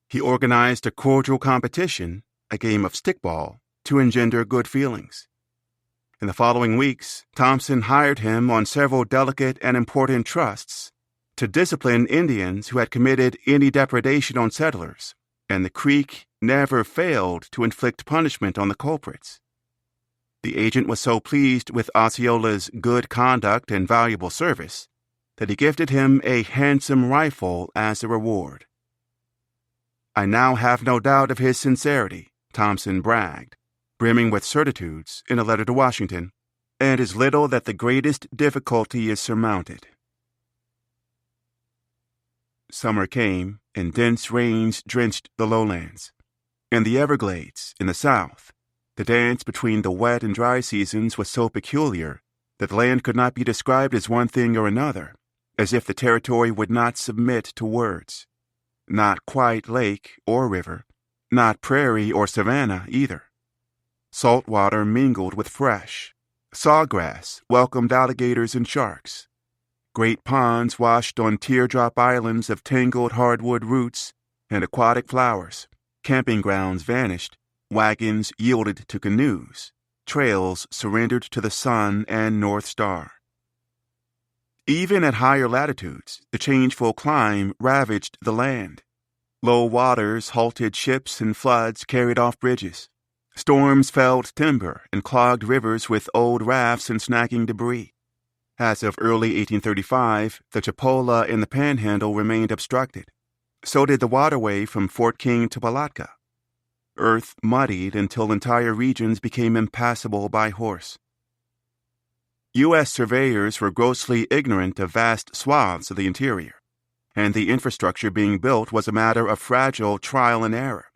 He organized a cordial competition, a game of stickball, to engender good feelings. In the following weeks, Thompson hired him on several delicate and important trusts to discipline Indians who had committed any depredation on settlers, and the Creek never failed to inflict punishment on the culprits. The agent was so pleased with Osceola's good conduct and valuable service that he gifted him a handsome rifle as a reward. "I now have no doubt of his sincerity," Thompson bragged, brimming with certitudes in a letter to Washington, "and is little that the greatest difficulty is surmounted." Summer came, and dense rains drenched the lowlands. In the Everglades, in the south, the dance between the wet and dry seasons was so peculiar that the land could not be described as one thing or another, as if the territory would not submit to words. Not quite lake or river, not prairie or savanna either. Salt water mingled with fresh. Sawgrass welcomed alligators and sharks. Great ponds washed on teardrop islands of tangled hardwood roots and aquatic flowers. Camping grounds vanished. Wagons yielded to canoes. Trails surrendered to the sun and North Star. Even at higher latitudes, the changeful clime ravaged the land. Low waters halted ships and floods carried off bridges. Storms felled timber and clogged rivers with old rafts and snagging debris. As of early 1835, the Chipola in the Panhandle remained obstructed. So did the waterway from Fort King to Palatka. Earth muddied until entire regions became impassable by horse. U.S. surveyors were grossly ignorant of vast swaths of the interior, and the infrastructure being built was a matter of fragile trial and error.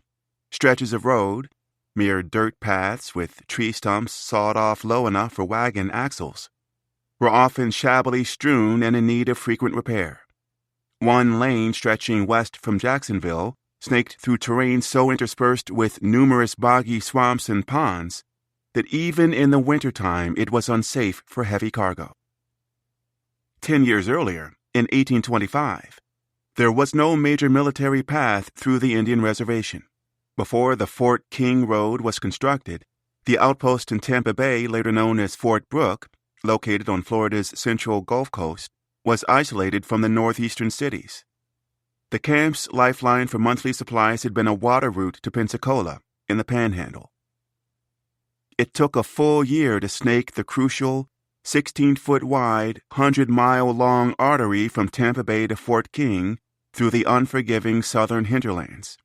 Stretches of road, mere dirt paths with tree stumps sawed off low enough for wagon axles, were often shabbily strewn and in need of frequent repair. One lane stretching west from Jacksonville snaked through terrain so interspersed with numerous boggy swamps and ponds that even in the wintertime it was unsafe for heavy cargo. 10 years earlier, in 1825, there was no major military path through the Indian reservation. Before the Fort King Road was constructed, the outpost in Tampa Bay, later known as Fort Brooke, located on Florida's central Gulf Coast, was isolated from the northeastern cities. The camp's lifeline for monthly supplies had been a water route to Pensacola in the Panhandle. It took a full year to snake the crucial 16-foot-wide, 100-mile-long artery from Tampa Bay to Fort King through the unforgiving southern hinterlands.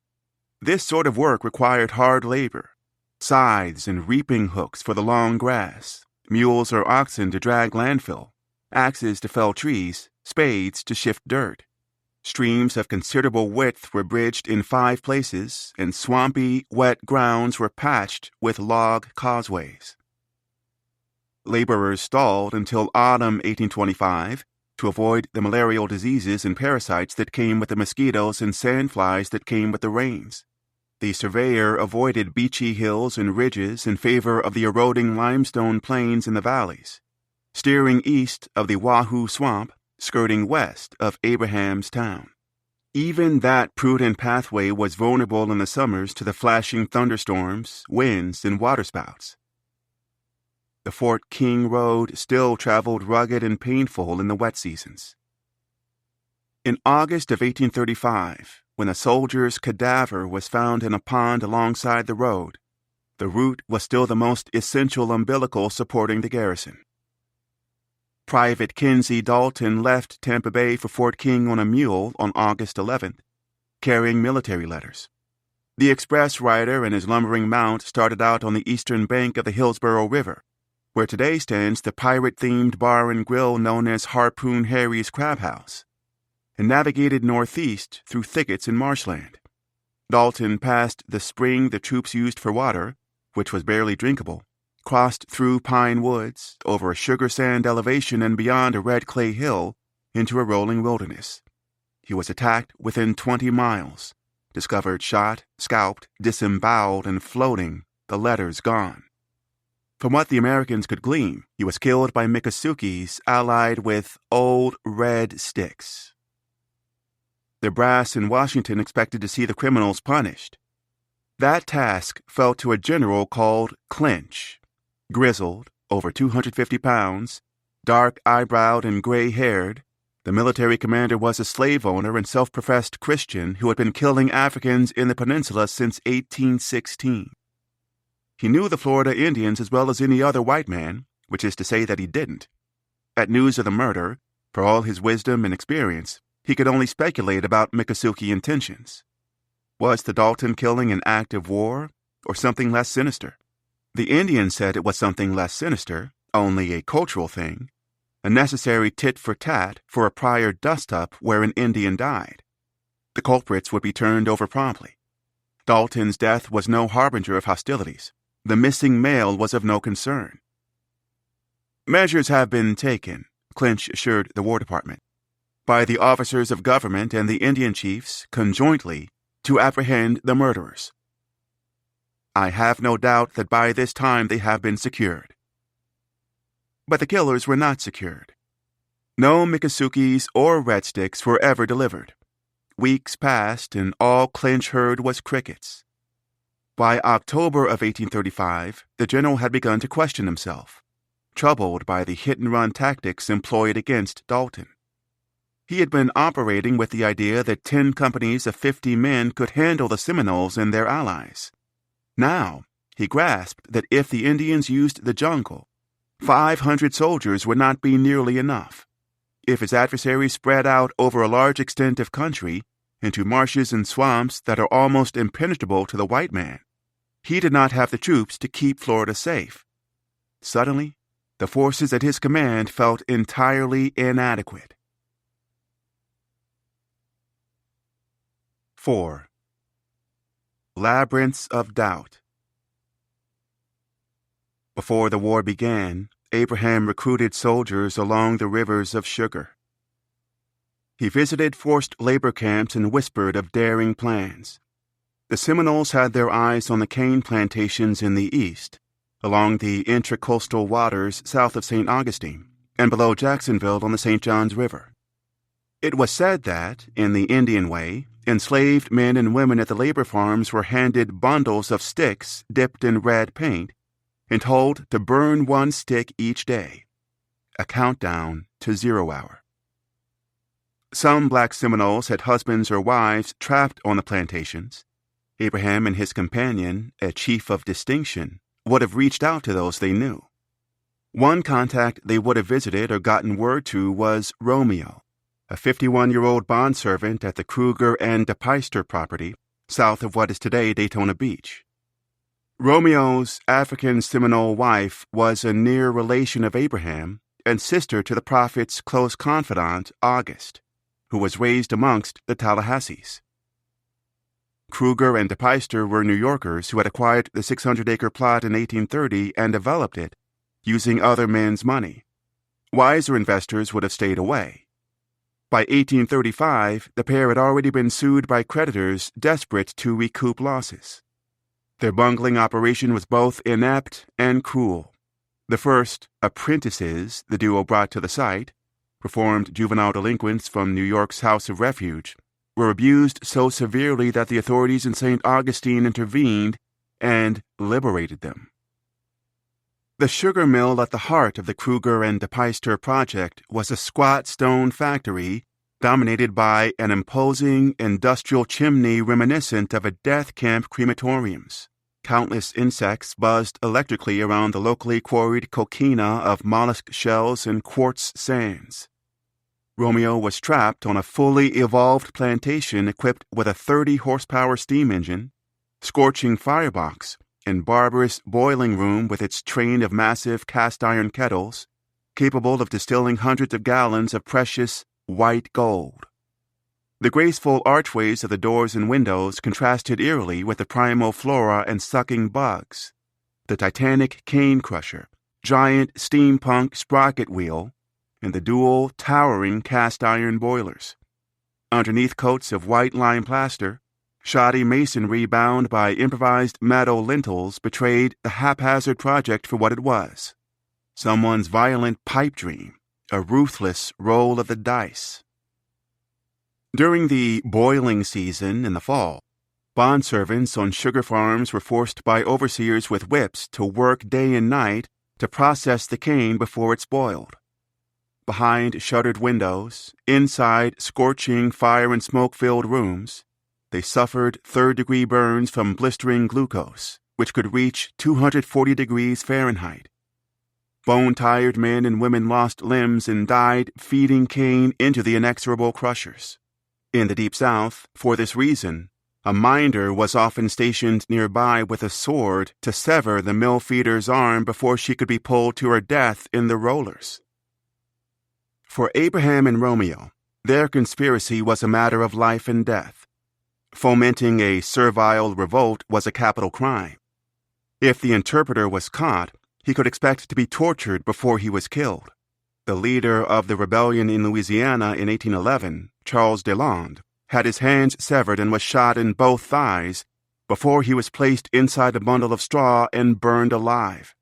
This sort of work required hard labor, scythes and reaping hooks for the long grass, mules or oxen to drag landfill, axes to fell trees, spades to shift dirt. Streams of considerable width were bridged in 5 places, and swampy, wet grounds were patched with log causeways. Laborers stalled until autumn 1825 to avoid the malarial diseases and parasites that came with the mosquitoes and sandflies that came with the rains. The surveyor avoided beachy hills and ridges in favor of the eroding limestone plains in the valleys, steering east of the Wahoo Swamp, skirting west of Abraham's Town. Even that prudent pathway was vulnerable in the summers to the flashing thunderstorms, winds, and waterspouts. The Fort King Road still traveled rugged and painful in the wet seasons. In August of 1835, when a soldier's cadaver was found in a pond alongside the road, the route was still the most essential umbilical supporting the garrison. Private Kinsey Dalton left Tampa Bay for Fort King on a mule on August 11th, carrying military letters. The express rider and his lumbering mount started out on the eastern bank of the Hillsborough River, where today stands the pirate-themed bar and grill known as Harpoon Harry's Crab House, and navigated northeast through thickets and marshland. Dalton passed the spring the troops used for water, which was barely drinkable, crossed through pine woods, over a sugar sand elevation and beyond a red clay hill into a rolling wilderness. He was attacked within 20 miles, discovered shot, scalped, disemboweled, and floating, the letters gone. From what the Americans could glean, he was killed by Miccosukes allied with old red sticks. The brass in Washington expected to see the criminals punished. That task fell to a general called Clinch, grizzled, over 250 pounds, dark-eyebrowed and gray-haired. The military commander was a slave owner and self-professed Christian who had been killing Africans in the peninsula since 1816. He knew the Florida Indians as well as any other white man, which is to say that he didn't. At news of the murder, for all his wisdom and experience, he could only speculate about Miccosukee intentions. Was the Dalton killing an act of war, or something less sinister? The Indians said it was something less sinister, only a cultural thing, a necessary tit-for-tat for a prior dust-up where an Indian died. The culprits would be turned over promptly. Dalton's death was no harbinger of hostilities. The missing male was of no concern. Measures have been taken, Clinch assured the War Department, by the officers of government and the Indian chiefs conjointly to apprehend the murderers. I have no doubt that by this time they have been secured. But the killers were not secured. No Miccosukes or Red Sticks were ever delivered. Weeks passed and all Clinch heard was crickets. By October of 1835, the general had begun to question himself, troubled by the hit-and-run tactics employed against Dalton. He had been operating with the idea that 10 companies of 50 men could handle the Seminoles and their allies. Now, he grasped that if the Indians used the jungle, 500 soldiers would not be nearly enough. If his adversaries spread out over a large extent of country, into marshes and swamps that are almost impenetrable to the white man, he did not have the troops to keep Florida safe. Suddenly, the forces at his command felt entirely inadequate. 4. Labyrinths of Doubt. Before the war began, Abraham recruited soldiers along the rivers of sugar. He visited forced labor camps and whispered of daring plans. The Seminoles had their eyes on the cane plantations in the east, along the intracoastal waters south of St. Augustine, and below Jacksonville on the St. Johns River. It was said that, in the Indian way, enslaved men and women at the labor farms were handed bundles of sticks dipped in red paint and told to burn one stick each day, a countdown to 0 hour. Some black Seminoles had husbands or wives trapped on the plantations. Abraham and his companion, a chief of distinction, would have reached out to those they knew. One contact they would have visited or gotten word to was Romeo, a 51-year-old bondservant at the Kruger and DePeyster property, south of what is today Daytona Beach. Romeo's African Seminole wife was a near relation of Abraham and sister to the prophet's close confidant, August, who was raised amongst the Tallahassees. Kruger and DePeyster were New Yorkers who had acquired the 600-acre plot in 1830 and developed it using other men's money. Wiser investors would have stayed away. By 1835, the pair had already been sued by creditors desperate to recoup losses. Their bungling operation was both inept and cruel. The first, apprentices, the duo brought to the site, reformed juvenile delinquents from New York's House of Refuge, were abused so severely that the authorities in St. Augustine intervened and liberated them. The sugar mill at the heart of the Kruger and DePeyster project was a squat stone factory dominated by an imposing industrial chimney reminiscent of a death camp crematorium's. Countless insects buzzed electrically around the locally quarried coquina of mollusk shells and quartz sands. Romeo was trapped on a fully evolved plantation equipped with a 30-horsepower steam engine, scorching firebox, and barbarous boiling room with its train of massive cast-iron kettles, capable of distilling hundreds of gallons of precious white gold. The graceful archways of the doors and windows contrasted eerily with the primal flora and sucking bugs. The Titanic cane crusher, giant steampunk sprocket wheel, and the dual towering cast-iron boilers. Underneath coats of white lime plaster, shoddy masonry bound by improvised metal lintels betrayed the haphazard project for what it was. Someone's violent pipe dream, a ruthless roll of the dice. During the boiling season in the fall, bondservants on sugar farms were forced by overseers with whips to work day and night to process the cane before it's boiled. Behind shuttered windows, inside scorching fire and smoke-filled rooms, they suffered third-degree burns from blistering glucose, which could reach 240 degrees Fahrenheit. Bone-tired men and women lost limbs and died feeding cane into the inexorable crushers. In the Deep South, for this reason, a minder was often stationed nearby with a sword to sever the mill feeder's arm before she could be pulled to her death in the rollers. For Abraham and Romeo, their conspiracy was a matter of life and death. Fomenting a servile revolt was a capital crime. If the interpreter was caught, he could expect to be tortured before he was killed. The leader of the rebellion in Louisiana in 1811, Charles Deland, had his hands severed and was shot in both thighs before he was placed inside a bundle of straw and burned alive.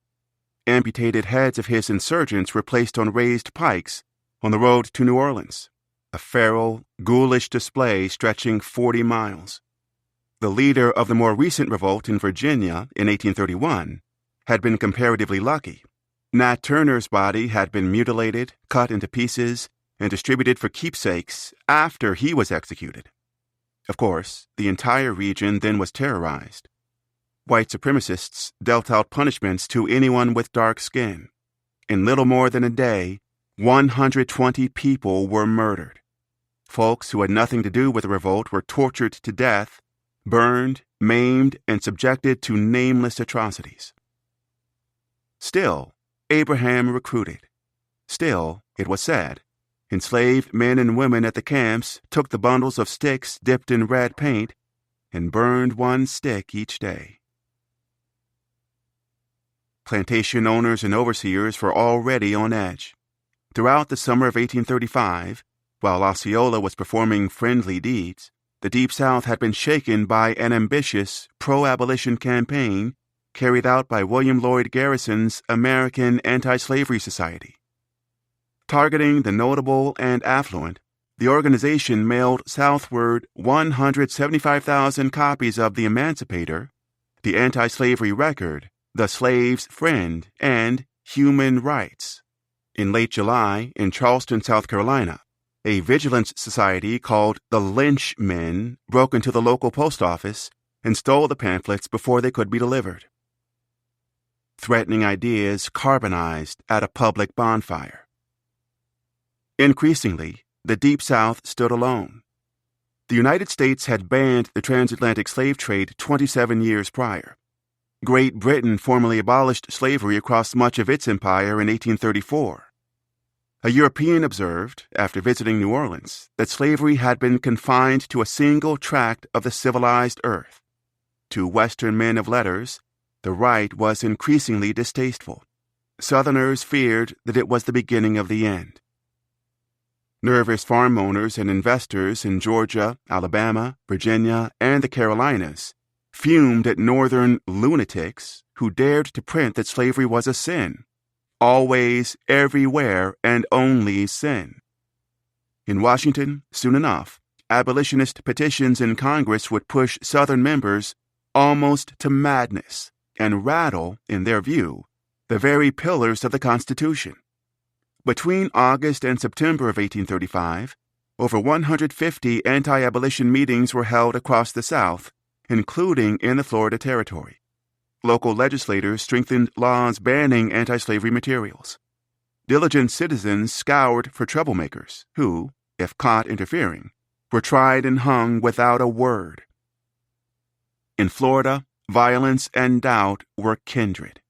Amputated heads of his insurgents were placed on raised pikes on the road to New Orleans, a feral, ghoulish display stretching 40 miles. The leader of the more recent revolt in Virginia in 1831 had been comparatively lucky. Nat Turner's body had been mutilated, cut into pieces, and distributed for keepsakes after he was executed. Of course, the entire region then was terrorized. White supremacists dealt out punishments to anyone with dark skin. In little more than a day, 120 people were murdered. Folks who had nothing to do with the revolt were tortured to death, burned, maimed, and subjected to nameless atrocities. Still, Abraham recruited. Still, it was said, enslaved men and women at the camps took the bundles of sticks dipped in red paint and burned one stick each day. Plantation owners and overseers were already on edge. Throughout the summer of 1835, While Osceola was performing friendly deeds, the Deep South had been shaken by an ambitious pro-abolition campaign carried out by William Lloyd Garrison's American Anti-Slavery Society. Targeting the notable and affluent, the organization mailed southward 175,000 copies of The Emancipator, The Anti-Slavery Record, The Slave's Friend, and Human Rights. In late July, in Charleston, South Carolina, a vigilance society called the Lynch Men broke into the local post office and stole the pamphlets before they could be delivered. Threatening ideas carbonized at a public bonfire. Increasingly, the Deep South stood alone. The United States had banned the transatlantic slave trade 27 years prior. Great Britain formally abolished slavery across much of its empire in 1834. A European observed, after visiting New Orleans, that slavery had been confined to a single tract of the civilized earth. To Western men of letters, the right was increasingly distasteful. Southerners feared that it was the beginning of the end. Nervous farm owners and investors in Georgia, Alabama, Virginia, and the Carolinas fumed at Northern lunatics who dared to print that slavery was a sin. Always, everywhere, and only sin. In Washington, soon enough, abolitionist petitions in Congress would push Southern members almost to madness and rattle, in their view, the very pillars of the Constitution. Between August and September of 1835, over 150 anti-abolition meetings were held across the South, including in the Florida Territory. Local legislators strengthened laws banning anti-slavery materials. Diligent citizens scoured for troublemakers who, if caught interfering, were tried and hung without a word. In Florida, violence and doubt were kindred.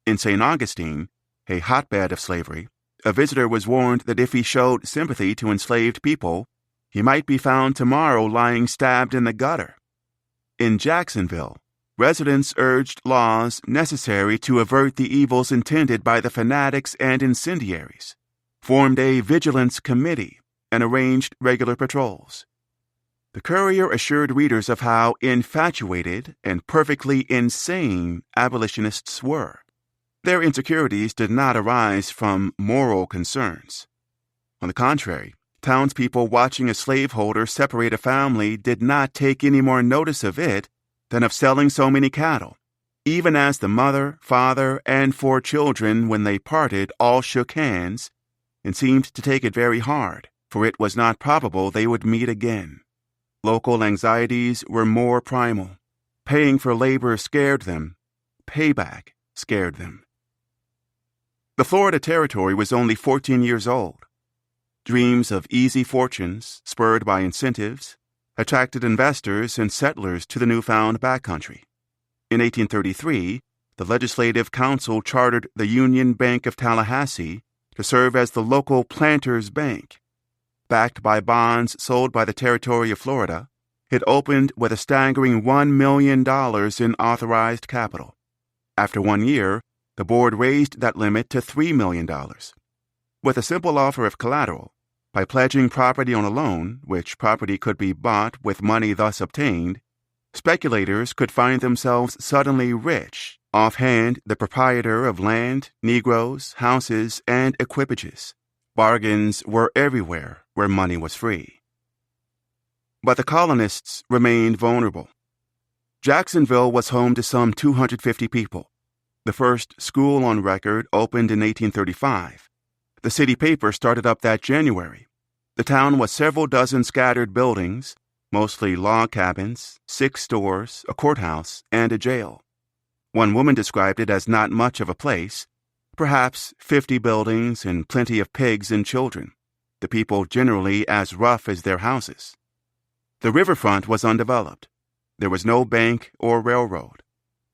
In St. Augustine, a hotbed of slavery, a visitor was warned that if he showed sympathy to enslaved people, he might be found tomorrow lying stabbed in the gutter. In Jacksonville, residents urged laws necessary to avert the evils intended by the fanatics and incendiaries, formed a vigilance committee, and arranged regular patrols. The Courier assured readers of how infatuated and perfectly insane abolitionists were. Their insecurities did not arise from moral concerns. On the contrary, townspeople watching a slaveholder separate a family did not take any more notice of it than of selling so many cattle, even as the mother, father, and 4 children, when they parted, all shook hands and seemed to take it very hard, for it was not probable they would meet again. Local anxieties were more primal. Paying for labor scared them. Payback scared them. The Florida Territory was only 14 years old. Dreams of easy fortunes, spurred by incentives, attracted investors and settlers to the newfound backcountry. In 1833, the Legislative Council chartered the Union Bank of Tallahassee to serve as the local planters' bank. Backed by bonds sold by the Territory of Florida, it opened with a staggering $1 million in authorized capital. After 1 year, the board raised that limit to $3 million. With a simple offer of collateral, by pledging property on a loan, which property could be bought with money thus obtained, speculators could find themselves suddenly rich, offhand the proprietor of land, Negroes, houses, and equipages. Bargains were everywhere where money was free. But the colonists remained vulnerable. Jacksonville was home to some 250 people. The first school on record opened in 1835. The city paper started up that January. The town was several dozen scattered buildings, mostly log cabins, 6 stores, a courthouse, and a jail. One woman described it as not much of a place, perhaps 50 buildings and plenty of pigs and children, the people generally as rough as their houses. The riverfront was undeveloped. There was no bank or railroad.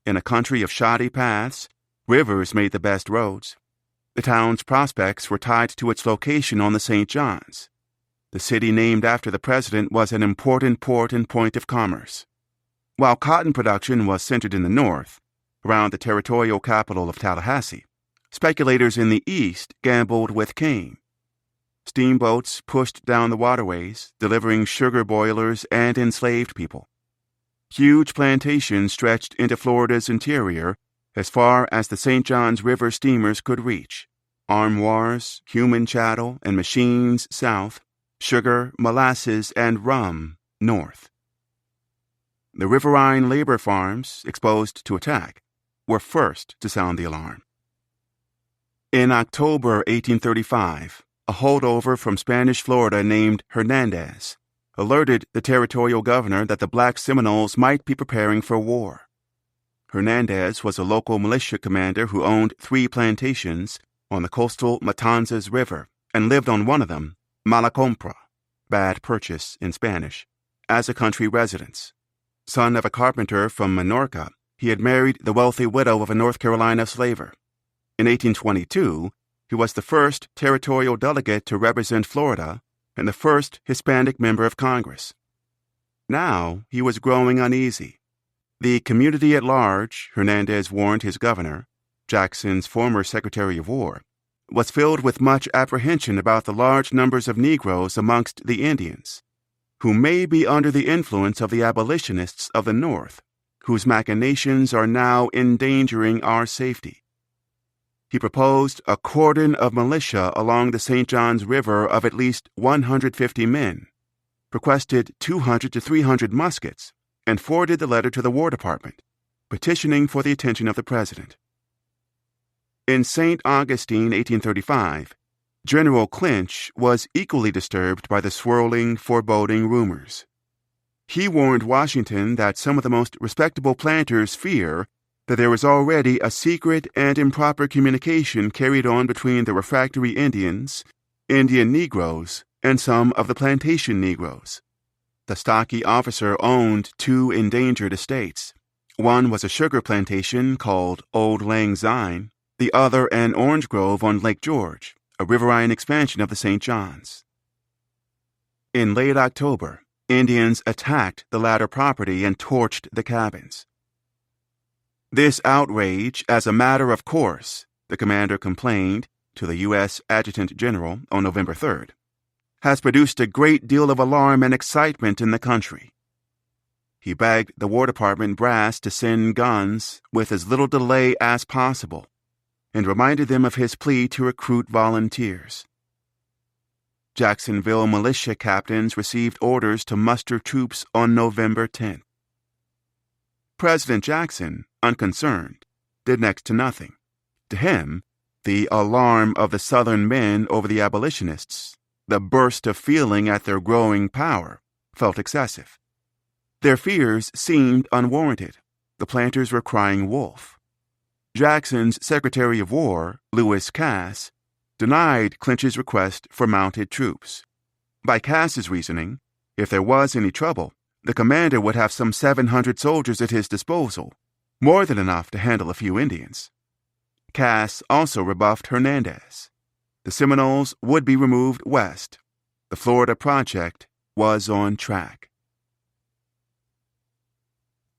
In a country of shoddy paths, rivers made the best roads. The town's prospects were tied to its location on the St. Johns. The city named after the president was an important port and point of commerce. While cotton production was centered in the north, around the territorial capital of Tallahassee, speculators in the east gambled with cane. steamboats pushed down the waterways, delivering sugar boilers and enslaved people. Huge plantations stretched into Florida's interior as far as the St. Johns River steamers could reach. Armoires, human chattel, and machines south, sugar, molasses, and rum north. The riverine labor farms, exposed to attack, were first to sound the alarm. In October 1835, a holdover from Spanish Florida named Hernandez alerted the territorial governor that the black Seminoles might be preparing for war. Hernandez was a local militia commander who owned 3 plantations on the coastal Matanzas River and lived on one of them, mala compra, bad purchase in Spanish, as a country residence. Son of a carpenter from Minorca, he had married the wealthy widow of a North Carolina slaver. In 1822, he was the first territorial delegate to represent Florida and the first Hispanic member of Congress. Now he was growing uneasy. The community at large, Hernandez warned his governor, Jackson's former Secretary of War, was filled with much apprehension about the large numbers of Negroes amongst the Indians, who may be under the influence of the abolitionists of the North, whose machinations are now endangering our safety. He proposed a cordon of militia along the St. Johns River of at least 150 men, requested 200 to 300 muskets, and forwarded the letter to the War Department, petitioning for the attention of the President. In St. Augustine, 1835, General Clinch was equally disturbed by the swirling, foreboding rumors. He warned Washington that some of the most respectable planters fear that there was already a secret and improper communication carried on between the refractory Indians, Indian Negroes, and some of the plantation Negroes. The stocky officer owned 2 endangered estates. One was a sugar plantation called Old Lang Syne, the other an orange grove on Lake George, a riverine expansion of the St. Johns. In late October, Indians attacked the latter property and torched the cabins. This outrage, as a matter of course, the commander complained to the U.S. Adjutant General on November 3rd, has produced a great deal of alarm and excitement in the country. He begged the War Department brass to send guns with as little delay as possible, and reminded them of his plea to recruit volunteers. Jacksonville militia captains received orders to muster troops on November 10th. President Jackson, unconcerned, did next to nothing. To him, the alarm of the Southern men over the abolitionists, the burst of feeling at their growing power, felt excessive. Their fears seemed unwarranted. The planters were crying wolf. Jackson's Secretary of War, Lewis Cass, denied Clinch's request for mounted troops. By Cass's reasoning, if there was any trouble, the commander would have some 700 soldiers at his disposal, more than enough to handle a few Indians. Cass also rebuffed Hernandez. The Seminoles would be removed west. The Florida Project was on track.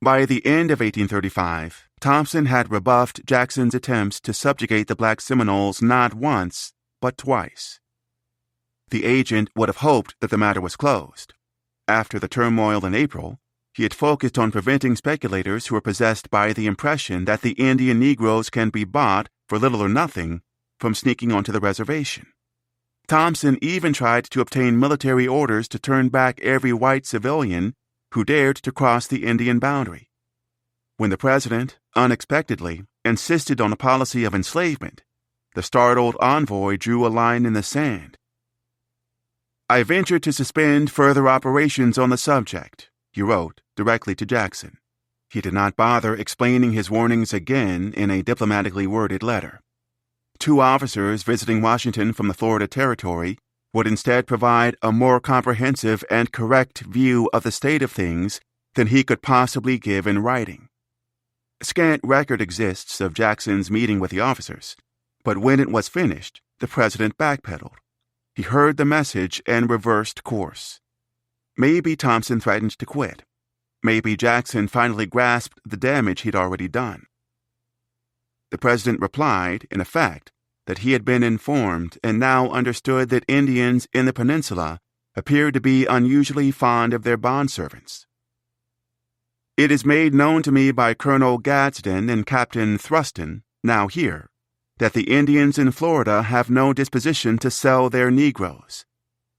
By the end of 1835, Thompson had rebuffed Jackson's attempts to subjugate the black Seminoles not once, but twice. The agent would have hoped that the matter was closed. After the turmoil in April, he had focused on preventing speculators who were possessed by the impression that the Indian Negroes can be bought for little or nothing from sneaking onto the reservation. Thompson even tried to obtain military orders to turn back every white civilian who dared to cross the Indian boundary. When the president, unexpectedly, insisted on a policy of enslavement, the startled envoy drew a line in the sand. "I venture to suspend further operations on the subject," he wrote directly to Jackson. He did not bother explaining his warnings again in a diplomatically worded letter. 2 officers visiting Washington from the Florida Territory would instead provide a more comprehensive and correct view of the state of things than he could possibly give in writing. Scant record exists of Jackson's meeting with the officers, but when it was finished, the president backpedaled. He heard the message and reversed course. Maybe Thompson threatened to quit. Maybe Jackson finally grasped the damage he'd already done. The president replied, in effect, that he had been informed and now understood that Indians in the peninsula appeared to be unusually fond of their bondservants. It is made known to me by Colonel Gadsden and Captain Thruston, now here, that the Indians in Florida have no disposition to sell their Negroes,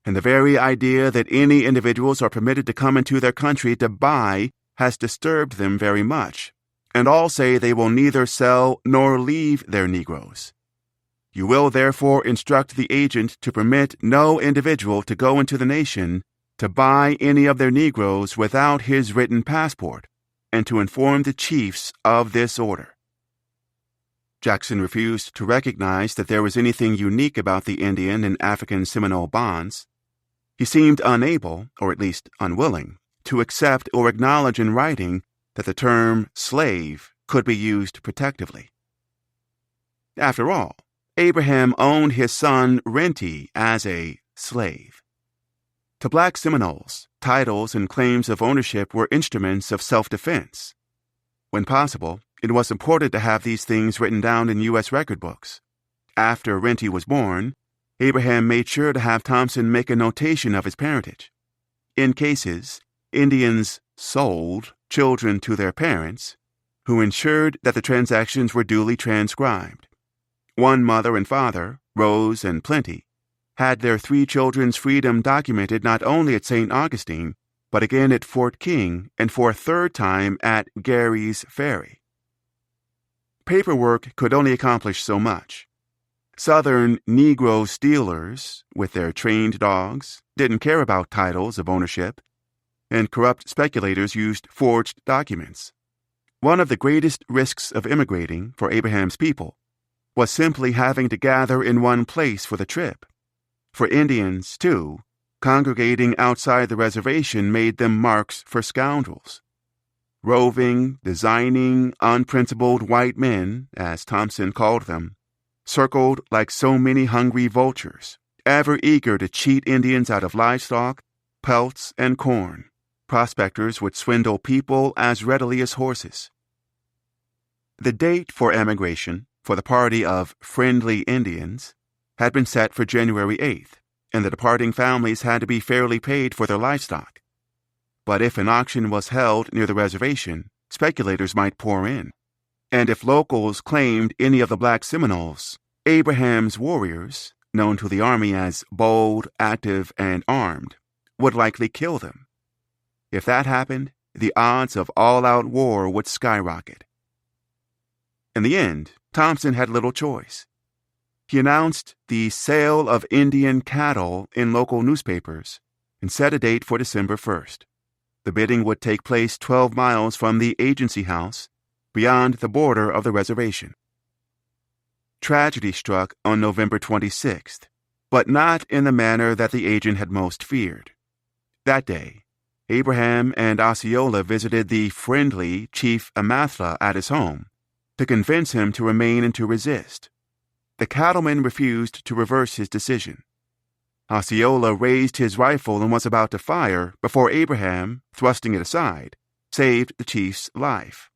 and the very idea that any individuals are permitted to come into their country to buy has disturbed them very much, and all say they will neither sell nor leave their Negroes. You will therefore instruct the agent to permit no individual to go into the nation to buy any of their Negroes without his written passport, and to inform the chiefs of this order. Jackson refused to recognize that there was anything unique about the Indian and African Seminole bonds. He seemed unable, or at least unwilling, to accept or acknowledge in writing that the term slave could be used protectively. After all, Abraham owned his son Renty as a slave. To black Seminoles, titles and claims of ownership were instruments of self-defense. When possible, it was important to have these things written down in U.S. record books. After Renty was born, Abraham made sure to have Thompson make a notation of his parentage. In cases, Indians sold children to their parents, who ensured that the transactions were duly transcribed. One mother and father, Rose and Plenty, had their 3 children's freedom documented not only at St. Augustine, but again at Fort King and for a third time at Gary's Ferry. Paperwork could only accomplish so much. Southern Negro stealers, with their trained dogs, didn't care about titles of ownership, and corrupt speculators used forged documents. One of the greatest risks of immigrating for Abraham's people was simply having to gather in one place for the trip. For Indians, too, congregating outside the reservation made them marks for scoundrels. Roving, designing, unprincipled white men, as Thompson called them, circled like so many hungry vultures, ever eager to cheat Indians out of livestock, pelts, and corn. Prospectors would swindle people as readily as horses. The date for emigration for the party of friendly Indians had been set for January 8th, and the departing families had to be fairly paid for their livestock. But if an auction was held near the reservation, speculators might pour in. And if locals claimed any of the black Seminoles, Abraham's warriors, known to the army as bold, active, and armed, would likely kill them. If that happened, the odds of all-out war would skyrocket. In the end, Thompson had little choice. He announced the sale of Indian cattle in local newspapers and set a date for December 1st. The bidding would take place 12 miles from the agency house, beyond the border of the reservation. Tragedy struck on November 26th, but not in the manner that the agent had most feared. That day, Abraham and Osceola visited the friendly Chief Amathla at his home to convince him to remain and to resist. The cattleman refused to reverse his decision. Osceola raised his rifle and was about to fire before Abraham, thrusting it aside, saved the chief's life.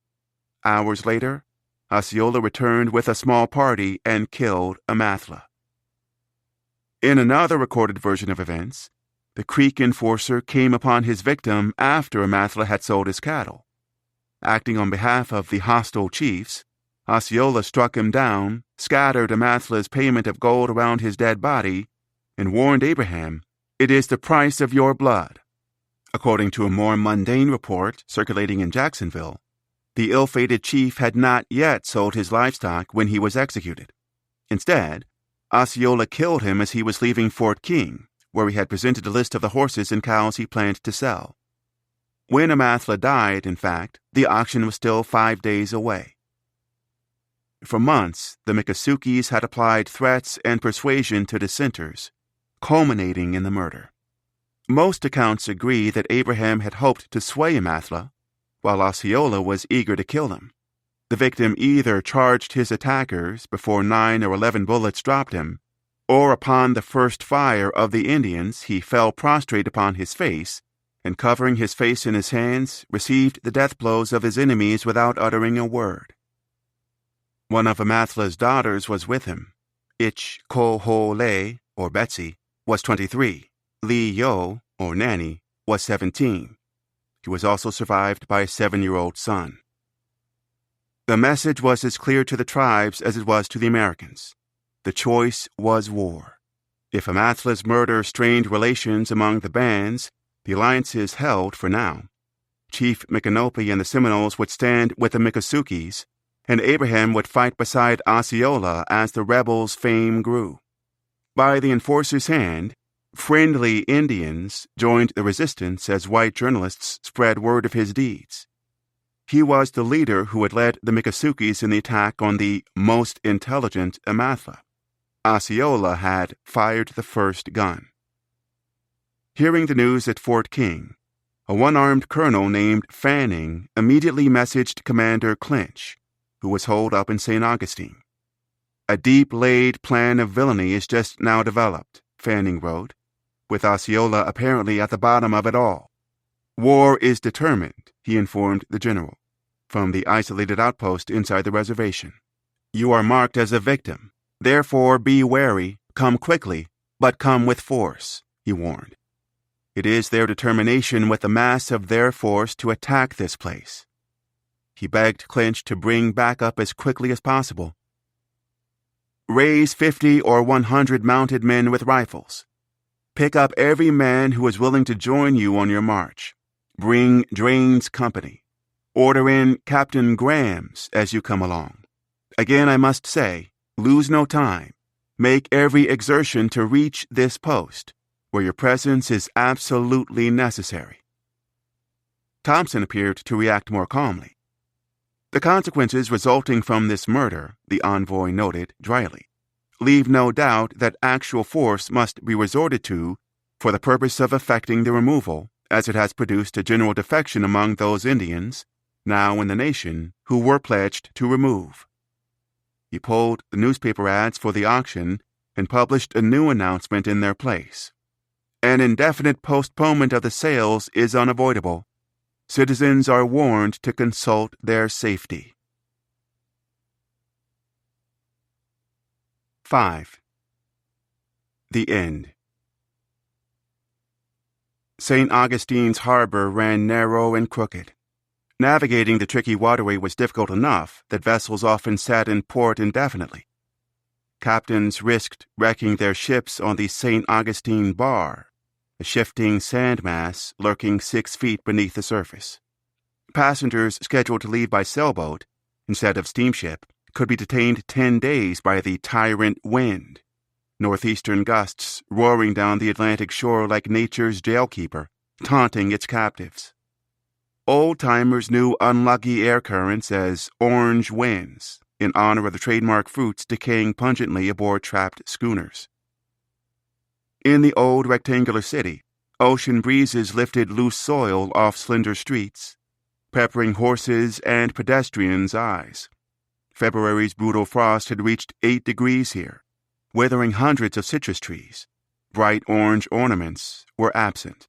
Hours later, Osceola returned with a small party and killed Amathla. In another recorded version of events, the Creek enforcer came upon his victim after Amathla had sold his cattle. Acting on behalf of the hostile chiefs, Osceola struck him down, scattered Amathla's payment of gold around his dead body, and warned Abraham, "It is the price of your blood." According to a more mundane report circulating in Jacksonville, the ill-fated chief had not yet sold his livestock when he was executed. Instead, Osceola killed him as he was leaving Fort King, where he had presented a list of the horses and cows he planned to sell. When Amathla died, in fact, the auction was still 5 days away. For months, the Miccosukes had applied threats and persuasion to dissenters, culminating in the murder. Most accounts agree that Abraham had hoped to sway Amathla, while Osceola was eager to kill him. The victim either charged his attackers before 9 or 11 bullets dropped him, or upon the first fire of the Indians he fell prostrate upon his face, and covering his face in his hands, received the death blows of his enemies without uttering a word. One of Amathla's daughters was with him, Ich Ko Ho Le, or Betsy, was 23. Li Yo, or Nanny, was 17. He was also survived by a 7-year-old son. The message was as clear to the tribes as it was to the Americans. The choice was war. If Amathla's murder strained relations among the bands, the alliances held for now. Chief Micanopy and the Seminoles would stand with the Miccosukes, and Abraham would fight beside Osceola as the rebels' fame grew. By the enforcer's hand, friendly Indians joined the resistance as white journalists spread word of his deeds. He was the leader who had led the Miccosukes in the attack on the most intelligent Amathla. Osceola had fired the first gun. Hearing the news at Fort King, a one-armed colonel named Fanning immediately messaged Commander Clinch, who was holed up in St. Augustine. A deep-laid plan of villainy is just now developed, Fanning wrote, with Osceola apparently at the bottom of it all. War is determined, he informed the general, from the isolated outpost inside the reservation. You are marked as a victim. Therefore be wary, come quickly, but come with force, he warned. It is their determination with the mass of their force to attack this place. He begged Clinch to bring backup as quickly as possible. Raise 50 or 100 mounted men with rifles. Pick up every man who is willing to join you on your march. Bring Drain's company. Order in Captain Graham's as you come along. Again, I must say, lose no time. Make every exertion to reach this post, where your presence is absolutely necessary. Thompson appeared to react more calmly. The consequences resulting from this murder, the envoy noted dryly, leave no doubt that actual force must be resorted to for the purpose of effecting the removal, as it has produced a general defection among those Indians, now in the nation, who were pledged to remove. He pulled the newspaper ads for the auction and published a new announcement in their place. An indefinite postponement of the sales is unavoidable. Citizens are warned to consult their safety. 5. The End. St. Augustine's harbor ran narrow and crooked. Navigating the tricky waterway was difficult enough that vessels often sat in port indefinitely. Captains risked wrecking their ships on the St. Augustine Bar, a shifting sandmass lurking 6 feet beneath the surface. Passengers scheduled to leave by sailboat, instead of steamship, could be detained 10 days by the tyrant wind, northeastern gusts roaring down the Atlantic shore like nature's jailkeeper, taunting its captives. Old-timers knew unlucky air currents as orange winds, in honor of the trademark fruits decaying pungently aboard trapped schooners. In the old rectangular city, ocean breezes lifted loose soil off slender streets, peppering horses' and pedestrians' eyes. February's brutal frost had reached 8 degrees here, withering hundreds of citrus trees. Bright orange ornaments were absent.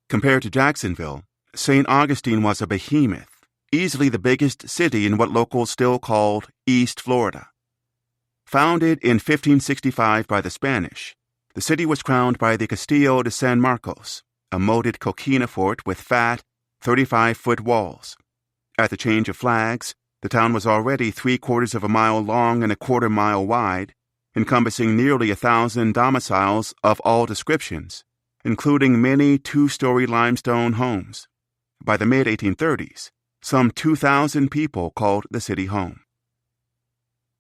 Compared to Jacksonville, St. Augustine was a behemoth, easily the biggest city in what locals still called East Florida. Founded in 1565 by the Spanish, the city was crowned by the Castillo de San Marcos, a moated coquina fort with fat, 35-foot walls. At the change of flags, the town was already 3/4 of a mile long and 1/4 mile wide, encompassing nearly 1,000 domiciles of all descriptions, including many 2-story limestone homes. By the mid-1830s, some 2,000 people called the city home.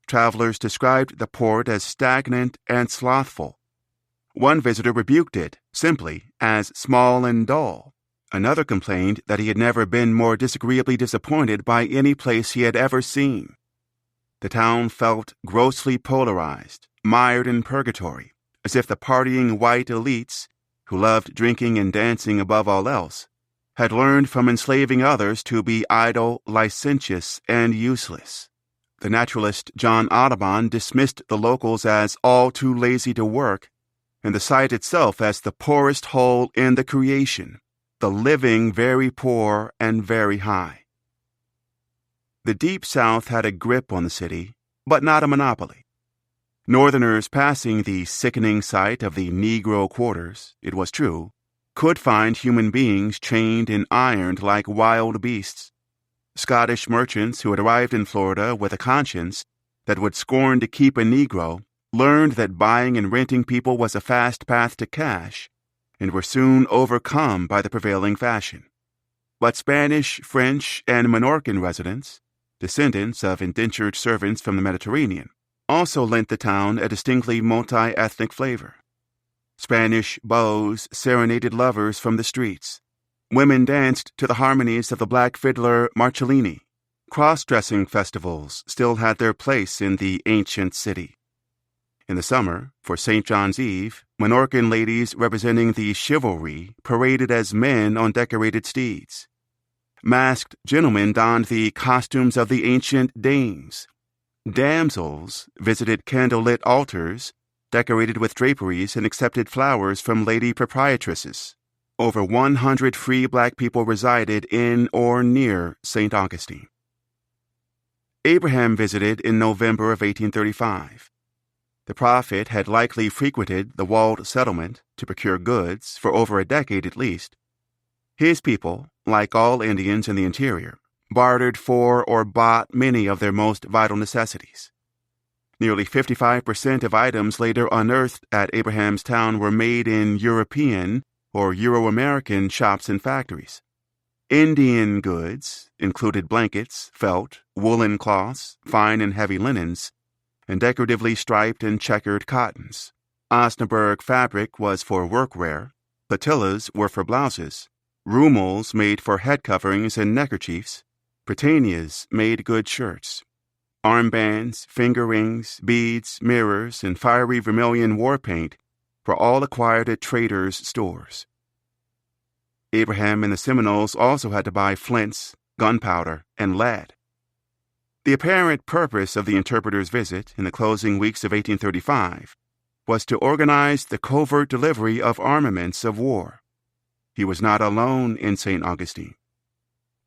Travelers described the port as stagnant and slothful. One visitor rebuked it, simply, as small and dull. Another complained that he had never been more disagreeably disappointed by any place he had ever seen. The town felt grossly polarized, mired in purgatory, as if the partying white elites, who loved drinking and dancing above all else, had learned from enslaving others to be idle, licentious, and useless. The naturalist John Audubon dismissed the locals as all too lazy to work, and the site itself as the poorest hole in the creation, the living very poor and very high. The Deep South had a grip on the city, but not a monopoly. Northerners passing the sickening sight of the Negro quarters, it was true, could find human beings chained and ironed like wild beasts. Scottish merchants who had arrived in Florida with a conscience that would scorn to keep a Negro learned that buying and renting people was a fast path to cash, and were soon overcome by the prevailing fashion. But Spanish, French, and Minorcan residents, descendants of indentured servants from the Mediterranean, also lent the town a distinctly multi-ethnic flavor. Spanish beaux serenaded lovers from the streets. Women danced to the harmonies of the black fiddler Marcellini. Cross-dressing festivals still had their place in the ancient city. In the summer, for St. John's Eve, Minorcan ladies representing the chivalry paraded as men on decorated steeds. Masked gentlemen donned the costumes of the ancient dames. Damsels visited candlelit altars, decorated with draperies, and accepted flowers from lady proprietresses. Over 100 free black people resided in or near St. Augustine. Abraham visited in November of 1835. The prophet had likely frequented the walled settlement to procure goods for over a decade at least. His people, like all Indians in the interior, bartered for or bought many of their most vital necessities. Nearly 55% of items later unearthed at Abraham's town were made in European or Euro-American shops and factories. Indian goods included blankets, felt, woolen cloths, fine and heavy linens, and decoratively striped and checkered cottons. Osnaburg fabric was for workwear, patillas were for blouses, rumels made for head coverings and neckerchiefs, Britannias made good shirts. Armbands, finger rings, beads, mirrors, and fiery vermilion war paint were all acquired at traders' stores. Abraham and the Seminoles also had to buy flints, gunpowder, and lead. The apparent purpose of the interpreter's visit in the closing weeks of 1835 was to organize the covert delivery of armaments of war. He was not alone in St. Augustine.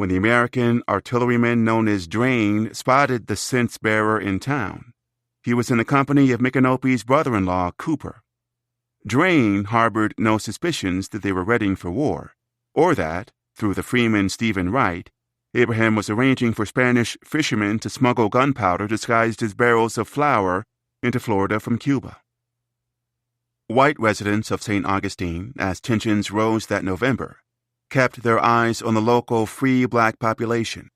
When the American artilleryman known as Drain spotted the cense-bearer in town, he was in the company of Micanopy's brother-in-law, Cooper. Drain harbored no suspicions that they were readying for war, or that, through the freeman Stephen Wright, Abraham was arranging for Spanish fishermen to smuggle gunpowder disguised as barrels of flour into Florida from Cuba. White residents of St. Augustine, as tensions rose that November, kept their eyes on the local free black population.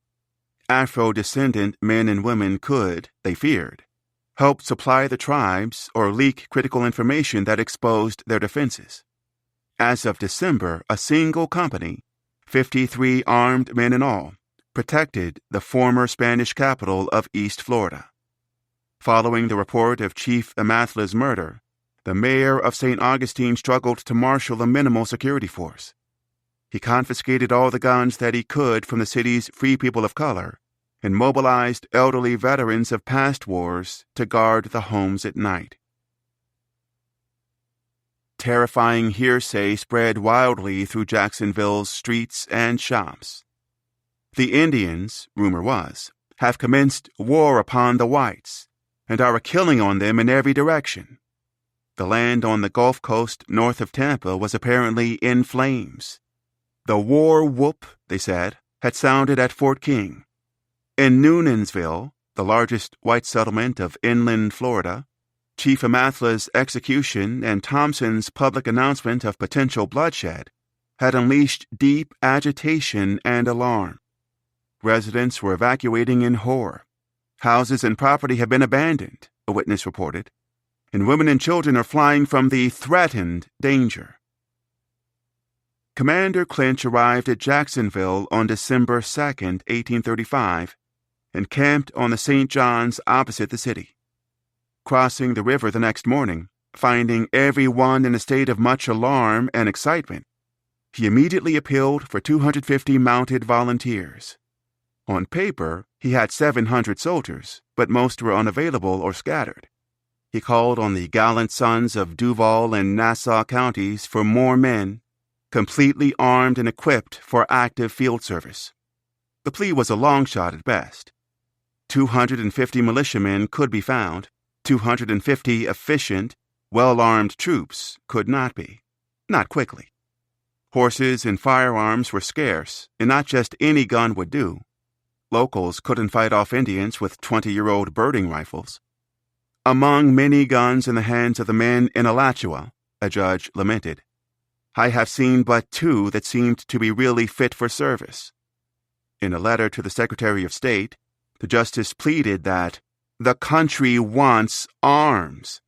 Afro-descendant men and women could, they feared, help supply the tribes or leak critical information that exposed their defenses. As of December, a single company, 53 armed men in all, protected the former Spanish capital of East Florida. Following the report of Chief Amathla's murder, the mayor of St. Augustine struggled to marshal a minimal security force. He confiscated all the guns that he could from the city's free people of color and mobilized elderly veterans of past wars to guard the homes at night. Terrifying hearsay spread wildly through Jacksonville's streets and shops. The Indians, rumor was, have commenced war upon the whites and are killing on them in every direction. The land on the Gulf Coast north of Tampa was apparently in flames. The war whoop, they said, had sounded at Fort King. In Noonensville, the largest white settlement of inland Florida, Chief Amathla's execution and Thompson's public announcement of potential bloodshed had unleashed deep agitation and alarm. Residents were evacuating in horror. Houses and property have been abandoned, a witness reported, and women and children are flying from the threatened danger. Commander Clinch arrived at Jacksonville on December 2, 1835, and camped on the St. John's opposite the city. Crossing the river the next morning, finding everyone in a state of much alarm and excitement, he immediately appealed for 250 mounted volunteers. On paper, he had 700 soldiers, but most were unavailable or scattered. He called on the gallant sons of Duval and Nassau counties for more men, completely armed and equipped for active field service. The plea was a long shot at best. 250 militiamen could be found, 250 efficient, well-armed troops could not be. Not quickly. Horses and firearms were scarce, and not just any gun would do. Locals couldn't fight off Indians with 20-year-old birding rifles. Among many guns in the hands of the men in Alachua, a judge lamented, I have seen but 2 that seemed to be really fit for service. In a letter to the Secretary of State, the justice pleaded that the country wants arms.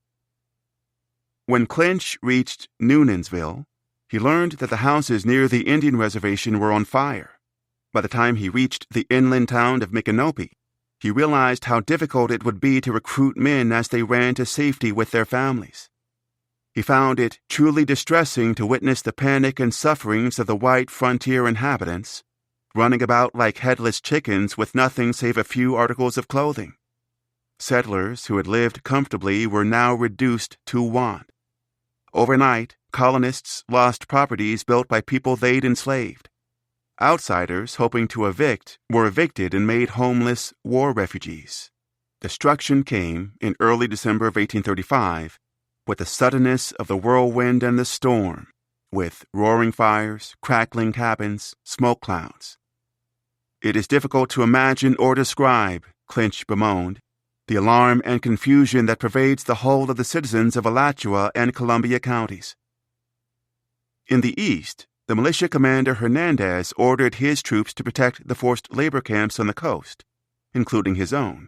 When Clinch reached Noonan'sville, he learned that the houses near the Indian reservation were on fire. By the time he reached the inland town of Micanopy, he realized how difficult it would be to recruit men as they ran to safety with their families. He found it truly distressing to witness the panic and sufferings of the white frontier inhabitants, running about like headless chickens with nothing save a few articles of clothing. Settlers who had lived comfortably were now reduced to want. Overnight, colonists lost properties built by people they'd enslaved. Outsiders hoping to evict were evicted and made homeless war refugees. Destruction came in early December of 1835 with the suddenness of the whirlwind and the storm, with roaring fires, crackling cabins, smoke clouds. It is difficult to imagine or describe, Clinch bemoaned, the alarm and confusion that pervades the whole of the citizens of Alachua and Columbia counties. In the east, the militia commander Hernandez ordered his troops to protect the forced labor camps on the coast, including his own.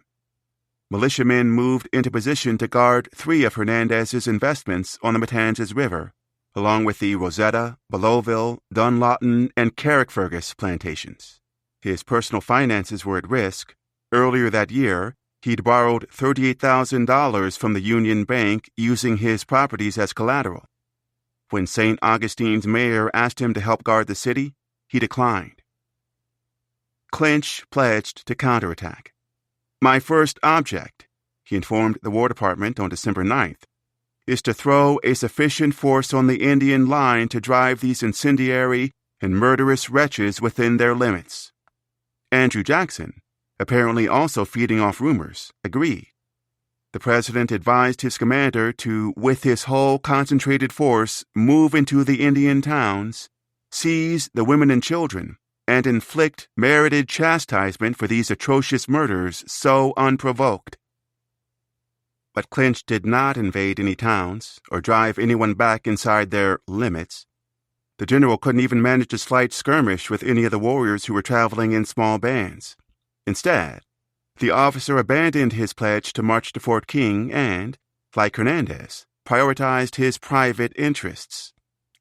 Militiamen moved into position to guard 3 of Hernandez's investments on the Matanzas River, along with the Rosetta, Belleville, Dunlawton, and Carrickfergus plantations. His personal finances were at risk. Earlier that year, he'd borrowed $38,000 from the Union Bank using his properties as collateral. When St. Augustine's mayor asked him to help guard the city, he declined. Clinch pledged to counterattack. My first object, he informed the War Department on December 9th, is to throw a sufficient force on the Indian line to drive these incendiary and murderous wretches within their limits. Andrew Jackson, apparently also feeding off rumors, agreed. The president advised his commander to, with his whole concentrated force, move into the Indian towns, seize the women and children, and inflict merited chastisement for these atrocious murders so unprovoked. But Clinch did not invade any towns or drive anyone back inside their limits. The general couldn't even manage a slight skirmish with any of the warriors who were traveling in small bands. Instead, the officer abandoned his pledge to march to Fort King and, like Hernandez, prioritized his private interests.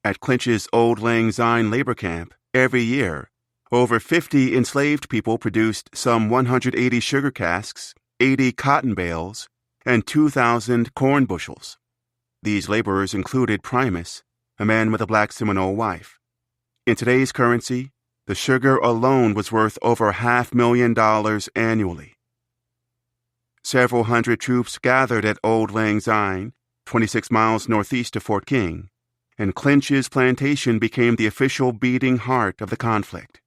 At Clinch's Old Lang Syne labor camp, every year, over 50 enslaved people produced some 180 sugar casks, 80 cotton bales, and 2,000 corn bushels. These laborers included Primus, a man with a black Seminole wife. In today's currency, the sugar alone was worth over $500,000 annually. Several hundred troops gathered at Old Lang Syne, 26 miles northeast of Fort King, and Clinch's plantation became the official beating heart of the conflict.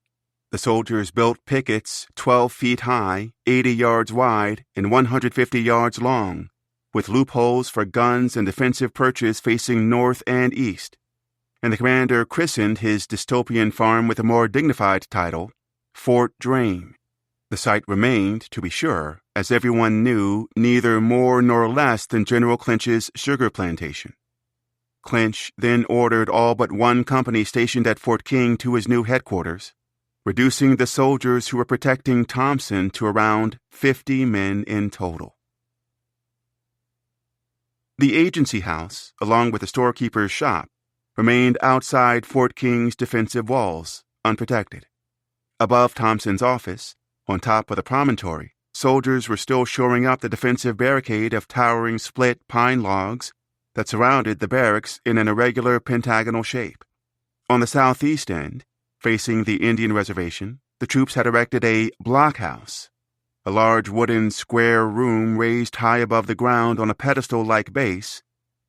The soldiers built pickets 12 feet high, 80 yards wide, and 150 yards long, with loopholes for guns and defensive perches facing north and east, and the commander christened his dystopian farm with a more dignified title, Fort Drane. The site remained, to be sure, as everyone knew, neither more nor less than General Clinch's sugar plantation. Clinch then ordered all but one company stationed at Fort King to his new headquarters, reducing the soldiers who were protecting Thompson to around 50 men in total. The agency house, along with the storekeeper's shop, remained outside Fort King's defensive walls, unprotected. Above Thompson's office, on top of the promontory, soldiers were still shoring up the defensive barricade of towering split pine logs that surrounded the barracks in an irregular pentagonal shape. On the southeast end, facing the Indian reservation, the troops had erected a blockhouse, a large wooden square room raised high above the ground on a pedestal-like base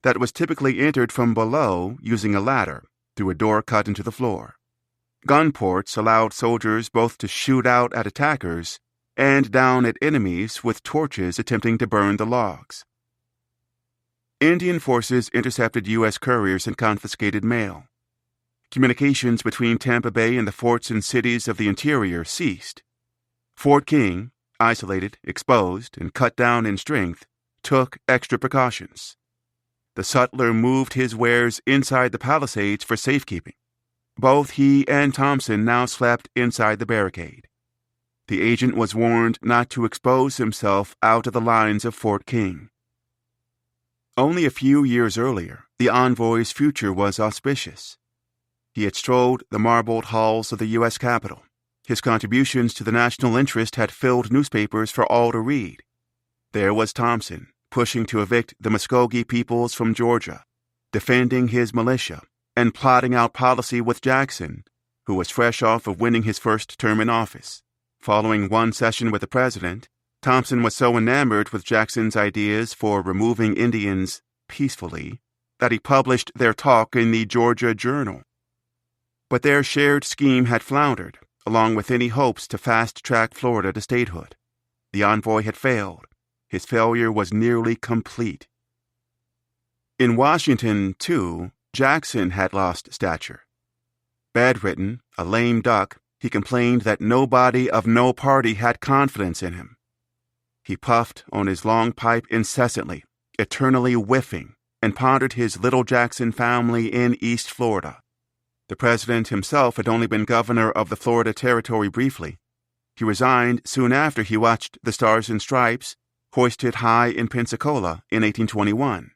that was typically entered from below using a ladder through a door cut into the floor. Gun ports allowed soldiers both to shoot out at attackers and down at enemies with torches attempting to burn the logs. Indian forces intercepted U.S. couriers and confiscated mail. Communications between Tampa Bay and the forts and cities of the interior ceased. Fort King, isolated, exposed, and cut down in strength, took extra precautions. The sutler moved his wares inside the palisades for safekeeping. Both he and Thompson now slept inside the barricade. The agent was warned not to expose himself out of the lines of Fort King. Only a few years earlier, the envoy's future was auspicious. He had strolled the marbled halls of the U.S. Capitol. His contributions to the national interest had filled newspapers for all to read. There was Thompson, pushing to evict the Muskogee peoples from Georgia, defending his militia, and plotting out policy with Jackson, who was fresh off of winning his first term in office. Following one session with the president, Thompson was so enamored with Jackson's ideas for removing Indians peacefully that he published their talk in the Georgia Journal. But their shared scheme had floundered, along with any hopes to fast-track Florida to statehood. The envoy had failed. His failure was nearly complete. In Washington, too, Jackson had lost stature. Bedridden, a lame duck, he complained that nobody of no party had confidence in him. He puffed on his long pipe incessantly, eternally whiffing, and pondered his little Jackson family in East Florida. The president himself had only been governor of the Florida Territory briefly. He resigned soon after he watched the Stars and Stripes hoisted high in Pensacola in 1821.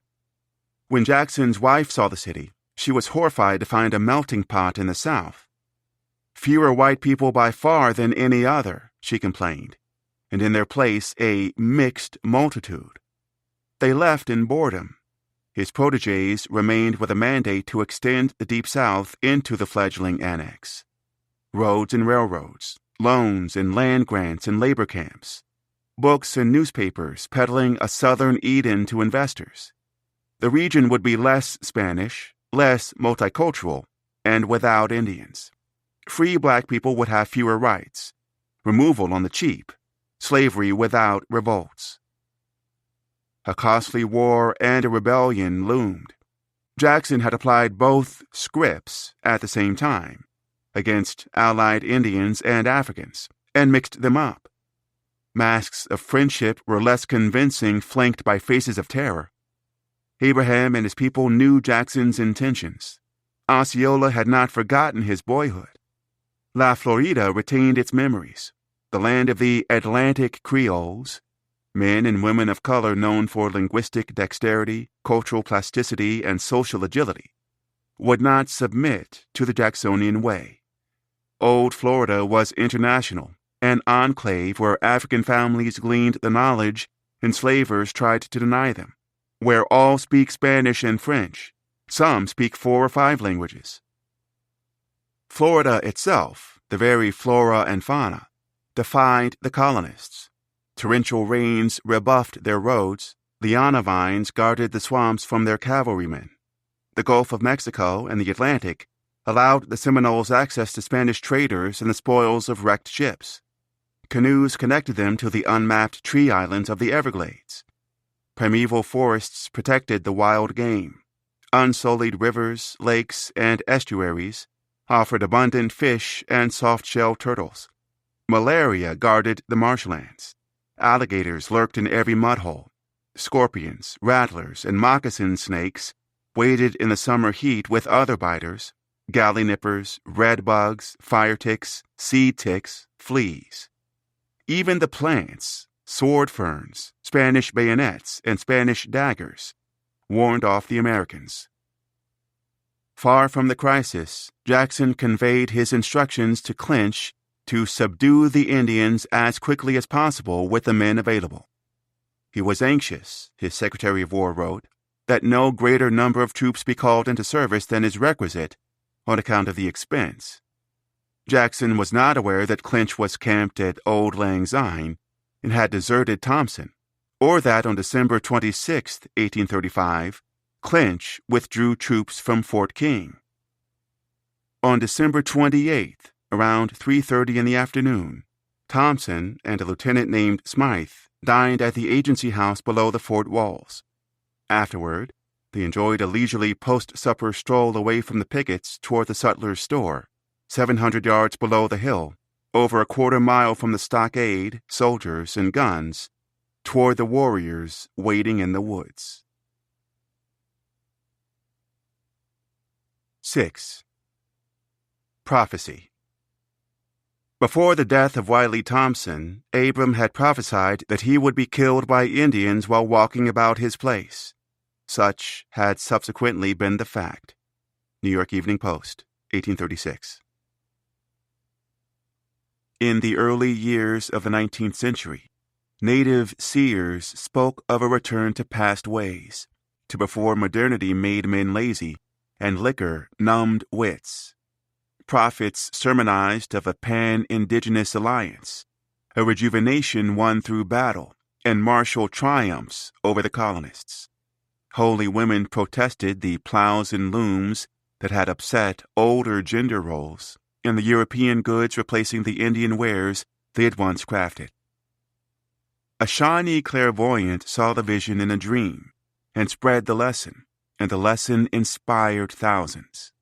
When Jackson's wife saw the city, she was horrified to find a melting pot in the South. Fewer white people by far than any other, she complained, and in their place a mixed multitude. They left in boredom. His protégés remained with a mandate to extend the Deep South into the fledgling annex. Roads and railroads, loans and land grants and labor camps, books and newspapers peddling a Southern Eden to investors. The region would be less Spanish, less multicultural, and without Indians. Free black people would have fewer rights, removal on the cheap, slavery without revolts. A costly war and a rebellion loomed. Jackson had applied both scripts at the same time, against allied Indians and Africans, and mixed them up. Masks of friendship were less convincing, flanked by faces of terror. Abraham and his people knew Jackson's intentions. Osceola had not forgotten his boyhood. La Florida retained its memories, the land of the Atlantic Creoles, men and women of color known for linguistic dexterity, cultural plasticity, and social agility, would not submit to the Jacksonian way. Old Florida was international, an enclave where African families gleaned the knowledge enslavers tried to deny them, where all speak Spanish and French, some speak 4 or 5 languages. Florida itself, the very flora and fauna, defied the colonists. Torrential rains rebuffed their roads. Liana vines guarded the swamps from their cavalrymen. The Gulf of Mexico and the Atlantic allowed the Seminoles access to Spanish traders and the spoils of wrecked ships. Canoes connected them to the unmapped tree islands of the Everglades. Primeval forests protected the wild game. Unsullied rivers, lakes, and estuaries offered abundant fish and soft-shell turtles. Malaria guarded the marshlands. Alligators lurked in every mudhole. Scorpions, rattlers, and moccasin snakes waited in the summer heat with other biters, galley nippers, red bugs, fire ticks, seed ticks, fleas. Even the plants, sword ferns, Spanish bayonets, and Spanish daggers, warned off the Americans. Far from the crisis, Jackson conveyed his instructions to Clinch to subdue the Indians as quickly as possible with the men available. He was anxious, his Secretary of War wrote, that no greater number of troops be called into service than is requisite on account of the expense. Jackson was not aware that Clinch was camped at Old Lang Syne and had deserted Thompson, or that on December 26, 1835, Clinch withdrew troops from Fort King. On December 28th, around 3:30 in the afternoon, Thompson and a lieutenant named Smythe dined at the agency house below the fort walls. Afterward, they enjoyed a leisurely post-supper stroll away from the pickets toward the sutler's store, 700 yards below the hill, over a quarter-mile from the stockade, soldiers, and guns, toward the warriors waiting in the woods. 6. Prophecy. Before the death of Wiley Thompson, Abram had prophesied that he would be killed by Indians while walking about his place. Such had subsequently been the fact. New York Evening Post, 1836. In the early years of the 19th century, native seers spoke of a return to past ways, to before modernity made men lazy and liquor numbed wits. Prophets sermonized of a pan-indigenous alliance, a rejuvenation won through battle, and martial triumphs over the colonists. Holy women protested the plows and looms that had upset older gender roles, and the European goods replacing the Indian wares they had once crafted. A Shawnee clairvoyant saw the vision in a dream and spread the lesson, and the lesson inspired thousands.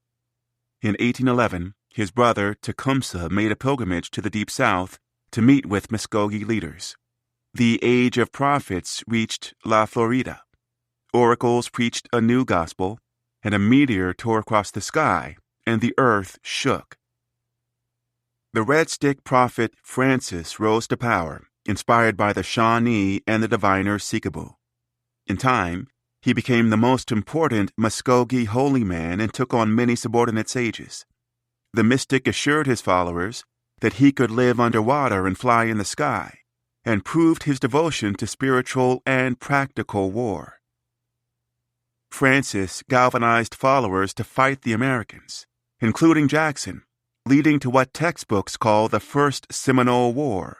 In 1811, his brother Tecumseh made a pilgrimage to the Deep South to meet with Muskogee leaders. The age of prophets reached La Florida. Oracles preached a new gospel, and a meteor tore across the sky, and the earth shook. The Red Stick prophet Francis rose to power, inspired by the Shawnee and the diviner Sikaboo. In time, he became the most important Muskogee holy man and took on many subordinate sages. The mystic assured his followers that he could live underwater and fly in the sky, and proved his devotion to spiritual and practical war. Francis galvanized followers to fight the Americans, including Jackson, leading to what textbooks call the First Seminole War,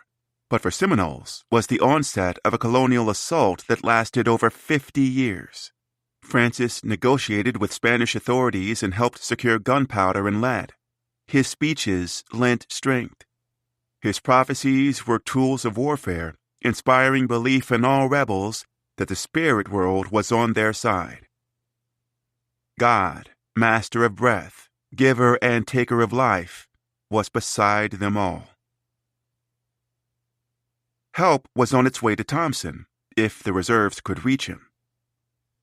but for Seminoles was the onset of a colonial assault that lasted over 50 years. Francis negotiated with Spanish authorities and helped secure gunpowder and lead. His speeches lent strength. His prophecies were tools of warfare, inspiring belief in all rebels that the spirit world was on their side. God, master of breath, giver and taker of life, was beside them all. Help was on its way to Thompson, if the reserves could reach him.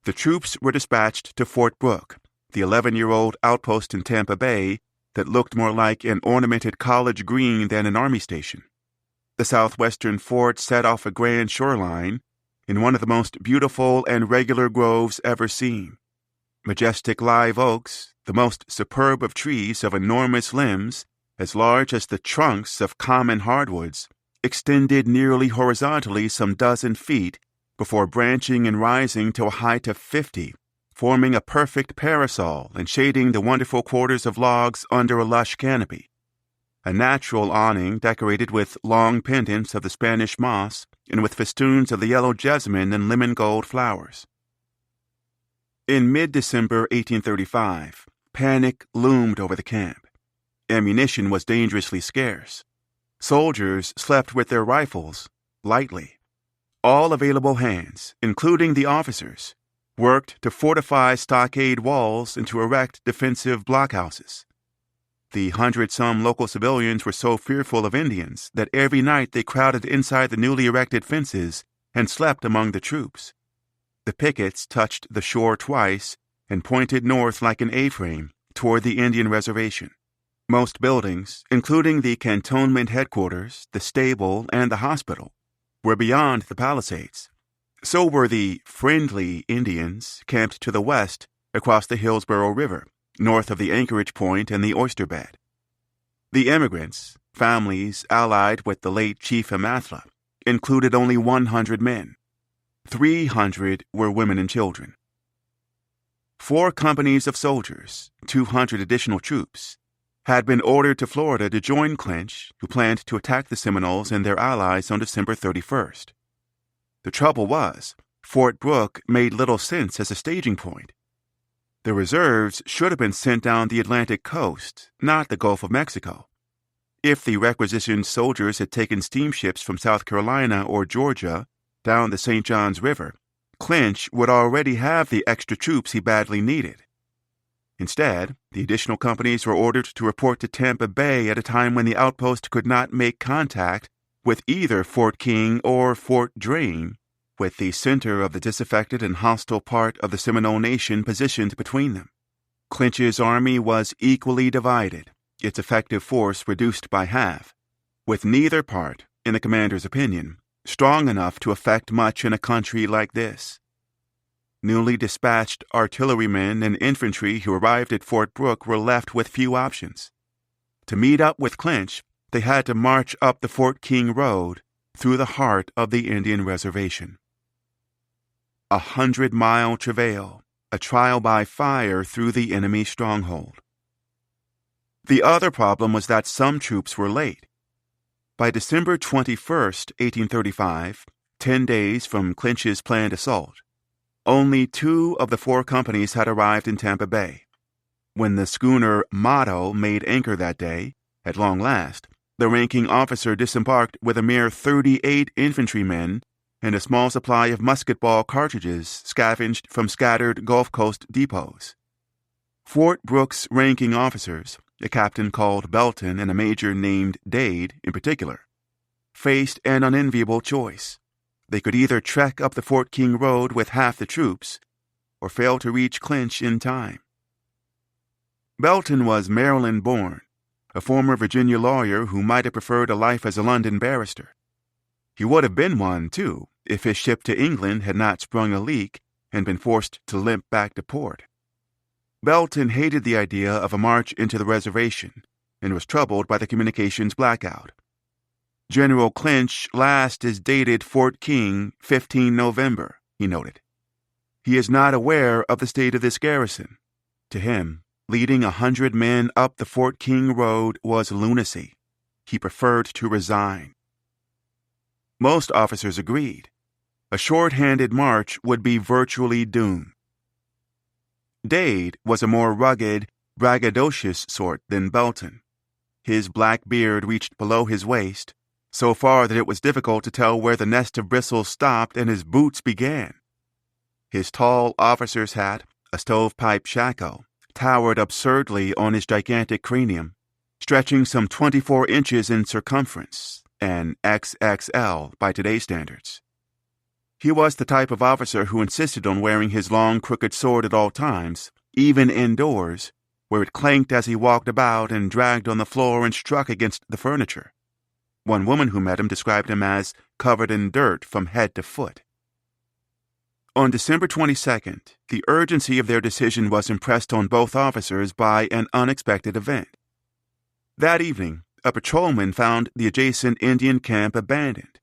The troops were dispatched to Fort Brooke, the 11-year-old outpost in Tampa Bay that looked more like an ornamented college green than an army station. The southwestern fort set off a grand shoreline in one of the most beautiful and regular groves ever seen. Majestic live oaks, the most superb of trees of enormous limbs, as large as the trunks of common hardwoods, extended nearly horizontally some dozen feet before branching and rising to a height of 50, forming a perfect parasol and shading the wonderful quarters of logs under a lush canopy. A natural awning decorated with long pendants of the Spanish moss and with festoons of the yellow jessamine and lemon gold flowers. In mid-December 1835, panic loomed over the camp. Ammunition was dangerously scarce. Soldiers slept with their rifles lightly. All available hands, including the officers, worked to fortify stockade walls and to erect defensive blockhouses. The 100-some local civilians were so fearful of Indians that every night they crowded inside the newly erected fences and slept among the troops. The pickets touched the shore twice and pointed north like an A-frame toward the Indian reservation. Most buildings, including the cantonment headquarters, the stable, and the hospital, were beyond the palisades. So were the friendly Indians camped to the west across the Hillsborough River, north of the anchorage point and the oyster bed. The immigrants, families allied with the late Chief Amathla, included only 100 men. 300 were women and children. 4 companies of soldiers, 200 additional troops, had been ordered to Florida to join Clinch, who planned to attack the Seminoles and their allies on December 31st. The trouble was, Fort Brooke made little sense as a staging point. The reserves should have been sent down the Atlantic coast, not the Gulf of Mexico. If the requisitioned soldiers had taken steamships from South Carolina or Georgia down the St. Johns River, Clinch would already have the extra troops he badly needed. Instead, the additional companies were ordered to report to Tampa Bay at a time when the outpost could not make contact with either Fort King or Fort Drane, with the center of the disaffected and hostile part of the Seminole Nation positioned between them. Clinch's army was equally divided, its effective force reduced by half, with neither part, in the commander's opinion, strong enough to effect much in a country like this. Newly dispatched artillerymen and infantry who arrived at Fort Brooke were left with few options. To meet up with Clinch, they had to march up the Fort King Road through the heart of the Indian reservation. 100-mile travail, a trial by fire through the enemy stronghold. The other problem was that some troops were late. By December 21, 1835, 10 days from Clinch's planned assault, only 2 of the 4 companies had arrived in Tampa Bay. When the schooner Motto made anchor that day, at long last, the ranking officer disembarked with a mere 38 infantrymen and a small supply of musket ball cartridges scavenged from scattered Gulf Coast depots. Fort Brooke's ranking officers, a captain called Belton and a major named Dade in particular, faced an unenviable choice. They could either trek up the Fort King Road with half the troops or fail to reach Clinch in time. Belton was Maryland-born, a former Virginia lawyer who might have preferred a life as a London barrister. He would have been one, too, if his ship to England had not sprung a leak and been forced to limp back to port. Belton hated the idea of a march into the reservation and was troubled by the communications blackout. General Clinch last is dated Fort King, 15 November, he noted. He is not aware of the state of this garrison. To him, leading 100 men up the Fort King Road was lunacy. He preferred to resign. Most officers agreed. A short-handed march would be virtually doomed. Dade was a more rugged, braggadocious sort than Belton. His black beard reached below his waist, so far that it was difficult to tell where the nest of bristles stopped and his boots began. His tall officer's hat, a stovepipe shako, towered absurdly on his gigantic cranium, stretching some 24 inches in circumference, an XXL by today's standards. He was the type of officer who insisted on wearing his long, crooked sword at all times, even indoors, where it clanked as he walked about and dragged on the floor and struck against the furniture. One woman who met him described him as covered in dirt from head to foot. On December 22nd, the urgency of their decision was impressed on both officers by an unexpected event. That evening, a patrolman found the adjacent Indian camp abandoned.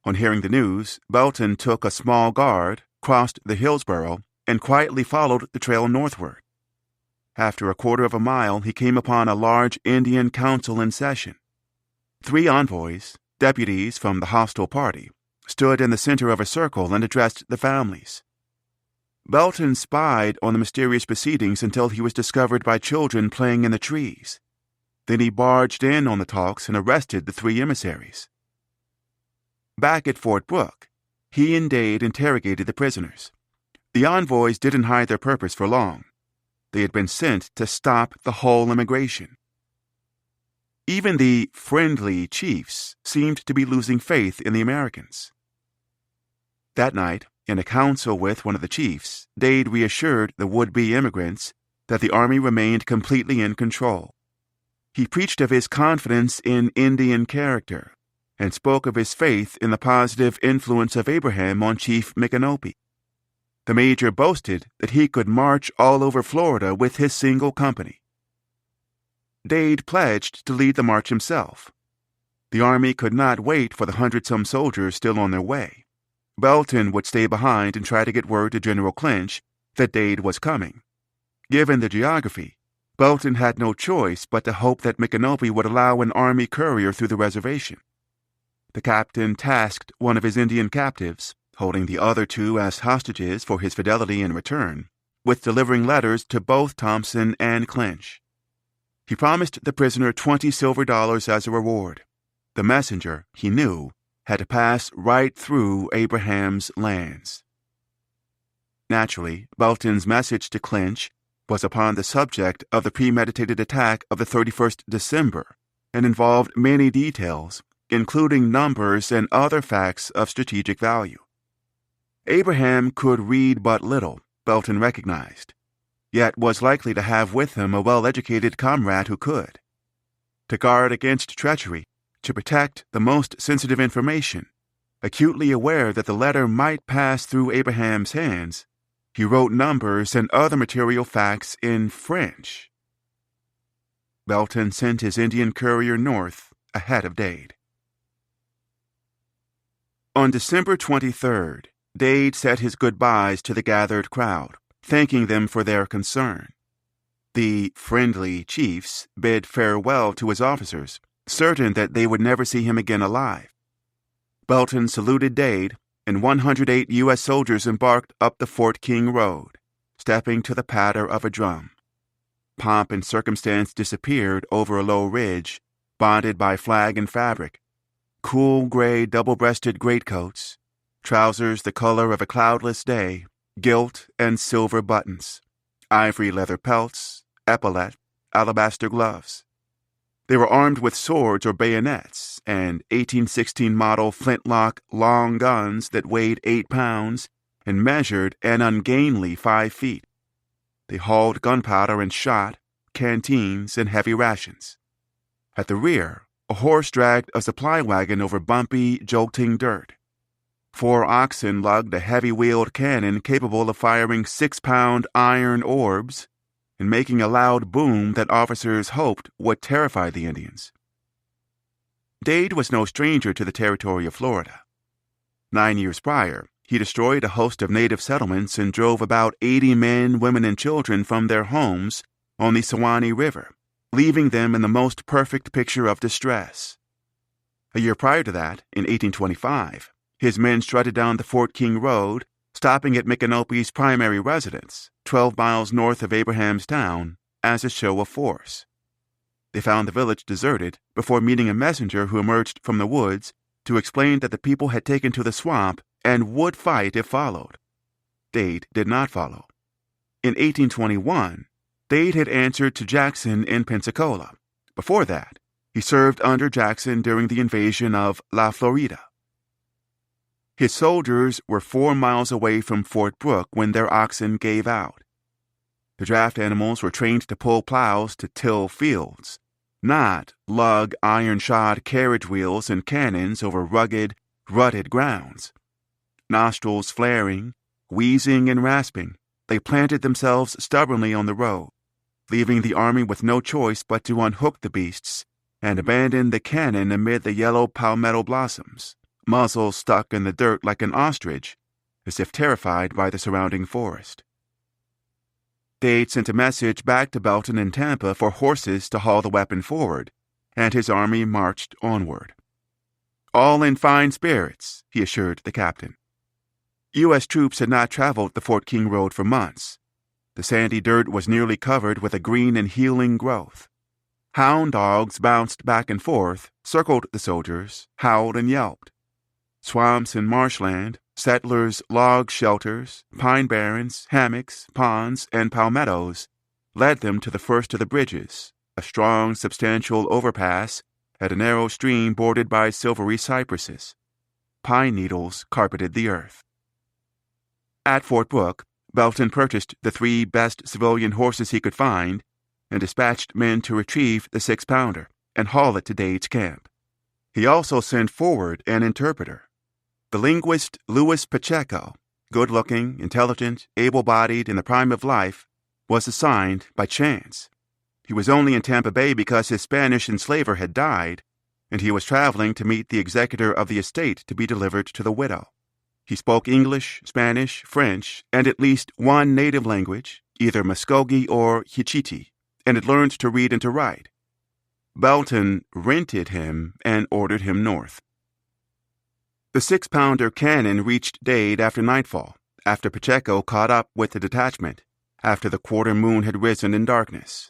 On hearing the news, Belton took a small guard, crossed the Hillsborough, and quietly followed the trail northward. After a quarter of a mile, he came upon a large Indian council in session. 3 envoys, deputies from the hostile party, stood in the center of a circle and addressed the families. Belton spied on the mysterious proceedings until he was discovered by children playing in the trees. Then he barged in on the talks and arrested the 3 emissaries. Back at Fort Brooke, he and Dade interrogated the prisoners. The envoys didn't hide their purpose for long. They had been sent to stop the whole immigration. Even the friendly chiefs seemed to be losing faith in the Americans. That night, in a council with one of the chiefs, Dade reassured the would-be immigrants that the army remained completely in control. He preached of his confidence in Indian character and spoke of his faith in the positive influence of Abraham on Chief Micanopy. The major boasted that he could march all over Florida with his single company. Dade pledged to lead the march himself. The army could not wait for the 100-some soldiers still on their way. Belton would stay behind and try to get word to General Clinch that Dade was coming. Given the geography, Belton had no choice but to hope that Micanopy would allow an army courier through the reservation. The captain tasked one of his Indian captives, holding the other 2 as hostages for his fidelity in return, with delivering letters to both Thompson and Clinch. He promised the prisoner $20 silver as a reward. The messenger, he knew, had to pass right through Abraham's lands. Naturally, Belton's message to Clinch was upon the subject of the premeditated attack of the 31st December and involved many details, including numbers and other facts of strategic value. Abraham could read but little, Belton recognized, yet was likely to have with him a well-educated comrade who could. To guard against treachery, to protect the most sensitive information, acutely aware that the letter might pass through Abraham's hands, he wrote numbers and other material facts in French. Belton sent his Indian courier north ahead of Dade. On December 23rd, Dade said his goodbyes to the gathered crowd, thanking them for their concern. The friendly chiefs bid farewell to his officers, certain that they would never see him again alive. Belton saluted Dade, and 108 U.S. soldiers embarked up the Fort King Road, stepping to the patter of a drum. Pomp and circumstance disappeared over a low ridge, bonded by flag and fabric. Cool gray double-breasted greatcoats, trousers the color of a cloudless day, gilt and silver buttons, ivory leather pelts, epaulette, alabaster gloves. They were armed with swords or bayonets and 1816 model flintlock long guns that weighed 8 pounds and measured an ungainly 5 feet. They hauled gunpowder and shot, canteens, and heavy rations. At the rear, a horse dragged a supply wagon over bumpy, jolting dirt. 4 oxen lugged a heavy-wheeled cannon capable of firing 6-pound iron orbs and making a loud boom that officers hoped would terrify the Indians. Dade was no stranger to the territory of Florida. 9 years prior, he destroyed a host of native settlements and drove about 80 men, women, and children from their homes on the Suwannee River, leaving them in the most perfect picture of distress. A year prior to that, in 1825, his men strutted down the Fort King Road, stopping at Micanopy's primary residence, 12 miles north of Abraham's town, as a show of force. They found the village deserted before meeting a messenger who emerged from the woods to explain that the people had taken to the swamp and would fight if followed. Dade did not follow. In 1821, Dade had answered to Jackson in Pensacola. Before that, he served under Jackson during the invasion of La Florida. His soldiers were 4 miles away from Fort Brooke when their oxen gave out. The draft animals were trained to pull plows to till fields, not lug iron-shod carriage wheels and cannons over rugged, rutted grounds. Nostrils flaring, wheezing and rasping, they planted themselves stubbornly on the road, leaving the army with no choice but to unhook the beasts and abandon the cannon amid the yellow palmetto blossoms, muzzle stuck in the dirt like an ostrich, as if terrified by the surrounding forest. Dade sent a message back to Belton in Tampa for horses to haul the weapon forward, and his army marched onward. All in fine spirits, he assured the captain. U.S. troops had not traveled the Fort King Road for months. The sandy dirt was nearly covered with a green and healing growth. Hound dogs bounced back and forth, circled the soldiers, howled and yelped. Swamps and marshland, settlers' log shelters, pine barrens, hammocks, ponds, and palmettos led them to the first of the bridges, a strong, substantial overpass at a narrow stream bordered by silvery cypresses. Pine needles carpeted the earth. At Fort Brooke, Belton purchased the 3 best civilian horses he could find and dispatched men to retrieve the 6-pounder and haul it to Dade's camp. He also sent forward an interpreter. The linguist Louis Pacheco, good-looking, intelligent, able-bodied, in the prime of life, was assigned by chance. He was only in Tampa Bay because his Spanish enslaver had died, and he was traveling to meet the executor of the estate to be delivered to the widow. He spoke English, Spanish, French, and at least one native language, either Muskogee or Hichiti, and had learned to read and to write. Belton rented him and ordered him north. The 6-pounder cannon reached Dade after nightfall, after Pacheco caught up with the detachment, after the quarter moon had risen in darkness.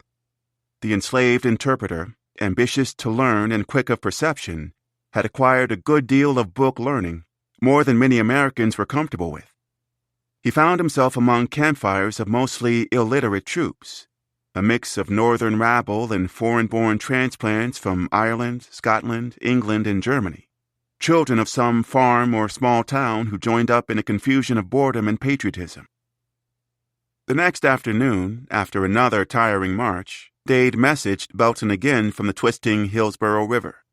The enslaved interpreter, ambitious to learn and quick of perception, had acquired a good deal of book learning, more than many Americans were comfortable with. He found himself among campfires of mostly illiterate troops, a mix of northern rabble and foreign-born transplants from Ireland, Scotland, England, and Germany, children of some farm or small town who joined up in a confusion of boredom and patriotism. The next afternoon, after another tiring march, Dade messaged Belton again from the twisting Hillsborough River.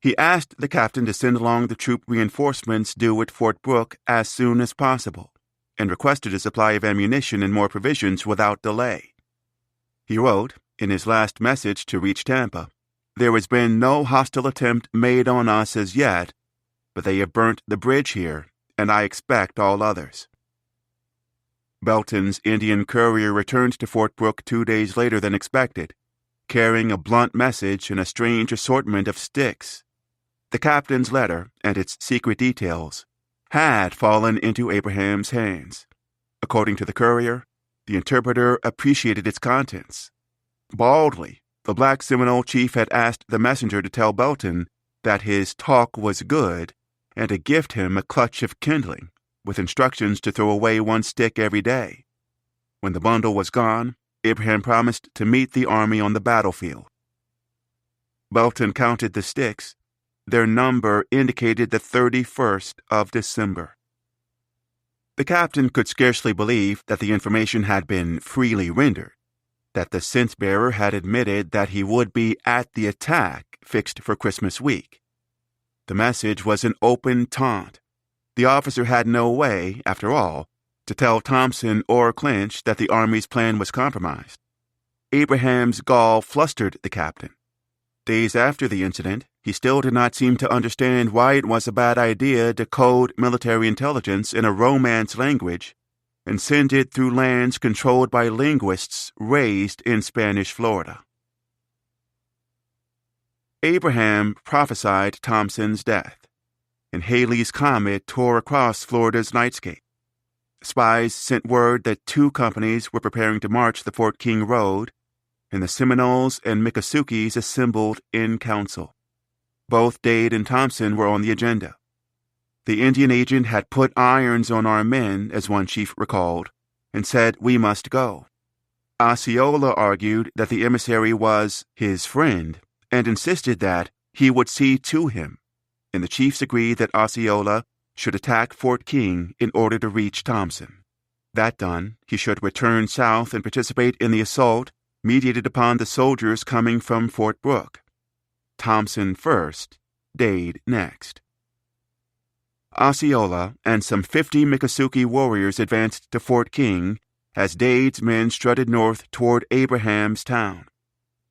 He asked the captain to send along the troop reinforcements due at Fort Brooke as soon as possible, and requested a supply of ammunition and more provisions without delay. He wrote, in his last message to reach Tampa, "There has been no hostile attempt made on us as yet, but they have burnt the bridge here, and I expect all others." Belton's Indian courier returned to Fort Brooke 2 days later than expected, carrying a blunt message and a strange assortment of sticks. The captain's letter and its secret details had fallen into Abraham's hands. According to the courier, the interpreter appreciated its contents. Baldly, the Black Seminole chief had asked the messenger to tell Belton that his talk was good and to gift him a clutch of kindling, with instructions to throw away 1 stick every day. When the bundle was gone, Abraham promised to meet the army on the battlefield. Belton counted the sticks. Their number indicated the 31st of December. The captain could scarcely believe that the information had been freely rendered, that the scent-bearer had admitted that he would be at the attack fixed for Christmas week. The message was an open taunt. The officer had no way, after all, to tell Thompson or Clinch that the Army's plan was compromised. Abraham's gall flustered the captain. Days after the incident, he still did not seem to understand why it was a bad idea to code military intelligence in a Romance language and send it through lands controlled by linguists raised in Spanish Florida. Abraham prophesied Thompson's death, and Halley's Comet tore across Florida's nightscape. Spies sent word that 2 companies were preparing to march the Fort King Road, and the Seminoles and Miccosukes assembled in council. Both Dade and Thompson were on the agenda. The Indian agent had put irons on our men, as one chief recalled, and said we must go. Osceola argued that the emissary was his friend and insisted that he would see to him, and the chiefs agreed that Osceola should attack Fort King in order to reach Thompson. That done, he should return south and participate in the assault mediated upon the soldiers coming from Fort Brooke. Thompson first, Dade next. Osceola and some 50 Miccosukee warriors advanced to Fort King as Dade's men strutted north toward Abraham's town.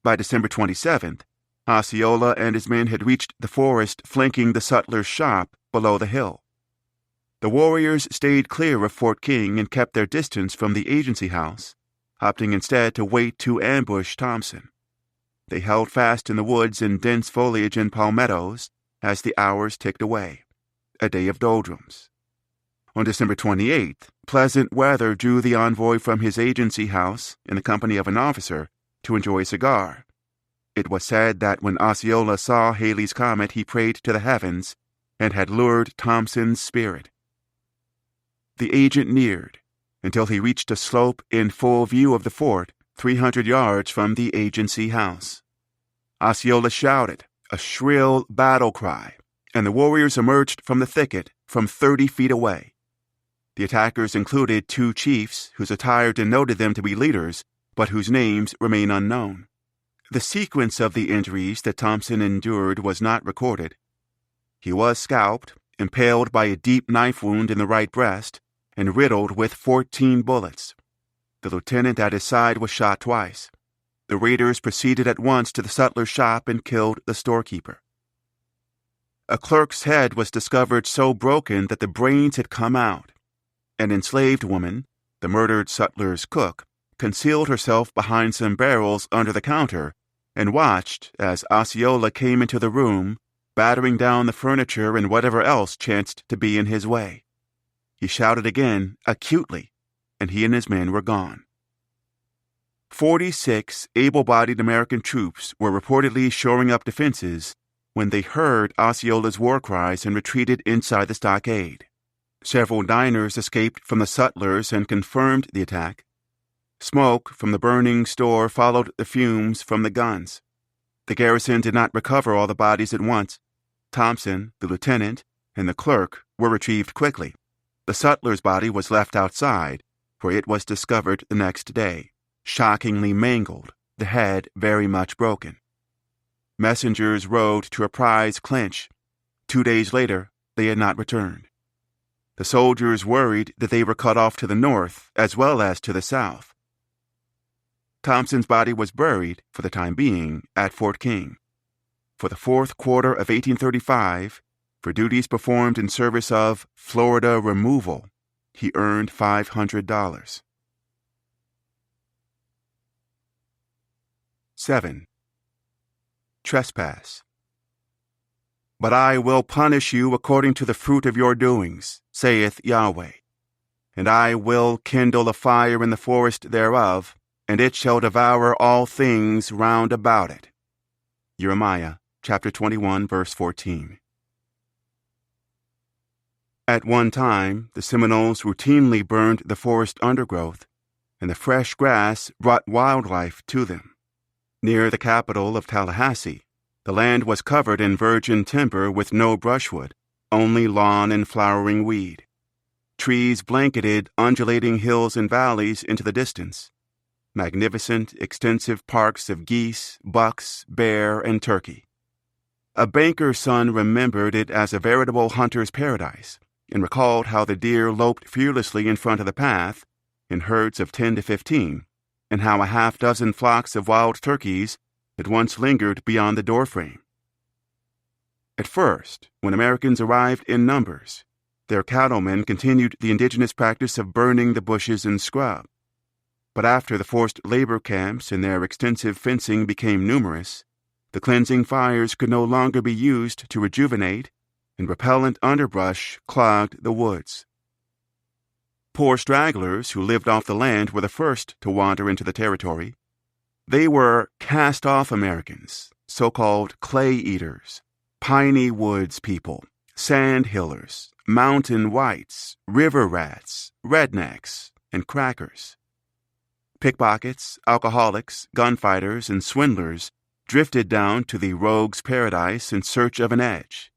By December 27th, Osceola and his men had reached the forest flanking the sutler's shop below the hill. The warriors stayed clear of Fort King and kept their distance from the agency house, opting instead to wait to ambush Thompson. They held fast in the woods and dense foliage and palmettos as the hours ticked away, a day of doldrums. On December 28th, pleasant weather drew the envoy from his agency house in the company of an officer to enjoy a cigar. It was said that when Osceola saw Halley's Comet, he prayed to the heavens and had lured Thompson's spirit. The agent neared until he reached a slope in full view of the fort 300 yards from the agency house. Osceola shouted a shrill battle cry, and the warriors emerged from the thicket from 30 feet away. The attackers included 2 chiefs whose attire denoted them to be leaders, but whose names remain unknown. The sequence of the injuries that Thompson endured was not recorded. He was scalped, impaled by a deep knife wound in the right breast, and riddled with 14 bullets. The lieutenant at his side was shot twice. The raiders proceeded at once to the sutler's shop and killed the storekeeper. A clerk's head was discovered so broken that the brains had come out. An enslaved woman, the murdered sutler's cook, concealed herself behind some barrels under the counter and watched as Osceola came into the room, battering down the furniture and whatever else chanced to be in his way. He shouted again, acutely, and he and his men were gone. 46 able-bodied American troops were reportedly shoring up defenses when they heard Osceola's war cries and retreated inside the stockade. Several diners escaped from the sutlers and confirmed the attack. Smoke from the burning store followed the fumes from the guns. The garrison did not recover all the bodies at once. Thompson, the lieutenant, and the clerk were retrieved quickly. The sutler's body was left outside, where it was discovered the next day, shockingly mangled, the head very much broken. Messengers rode to apprise Clinch. 2 days later, they had not returned. The soldiers worried that they were cut off to the north as well as to the south. Thompson's body was buried, for the time being, at Fort King. For the fourth quarter of 1835, for duties performed in service of Florida removal, he earned $500. 7. Trespass. But I will punish you according to the fruit of your doings, saith Yahweh. And I will kindle a fire in the forest thereof, and it shall devour all things round about it. Jeremiah chapter 21, verse 14. At one time, the Seminoles routinely burned the forest undergrowth, and the fresh grass brought wildlife to them. Near the capital of Tallahassee, the land was covered in virgin timber with no brushwood, only lawn and flowering weed. Trees blanketed undulating hills and valleys into the distance. Magnificent, extensive parks of geese, bucks, bear, and turkey. A banker's son remembered it as a veritable hunter's paradise, and recalled how the deer loped fearlessly in front of the path, in herds of 10 to 15, and how a half-dozen flocks of wild turkeys had once lingered beyond the doorframe. At first, when Americans arrived in numbers, their cattlemen continued the indigenous practice of burning the bushes and scrub. But after the forced labor camps and their extensive fencing became numerous, the cleansing fires could no longer be used to rejuvenate, and repellent underbrush clogged the woods. Poor stragglers who lived off the land were the first to wander into the territory. They were cast-off Americans, so-called clay-eaters, piney woods people, sand-hillers, mountain whites, river rats, rednecks, and crackers. Pickpockets, alcoholics, gunfighters, and swindlers drifted down to the rogue's paradise in search of an edge.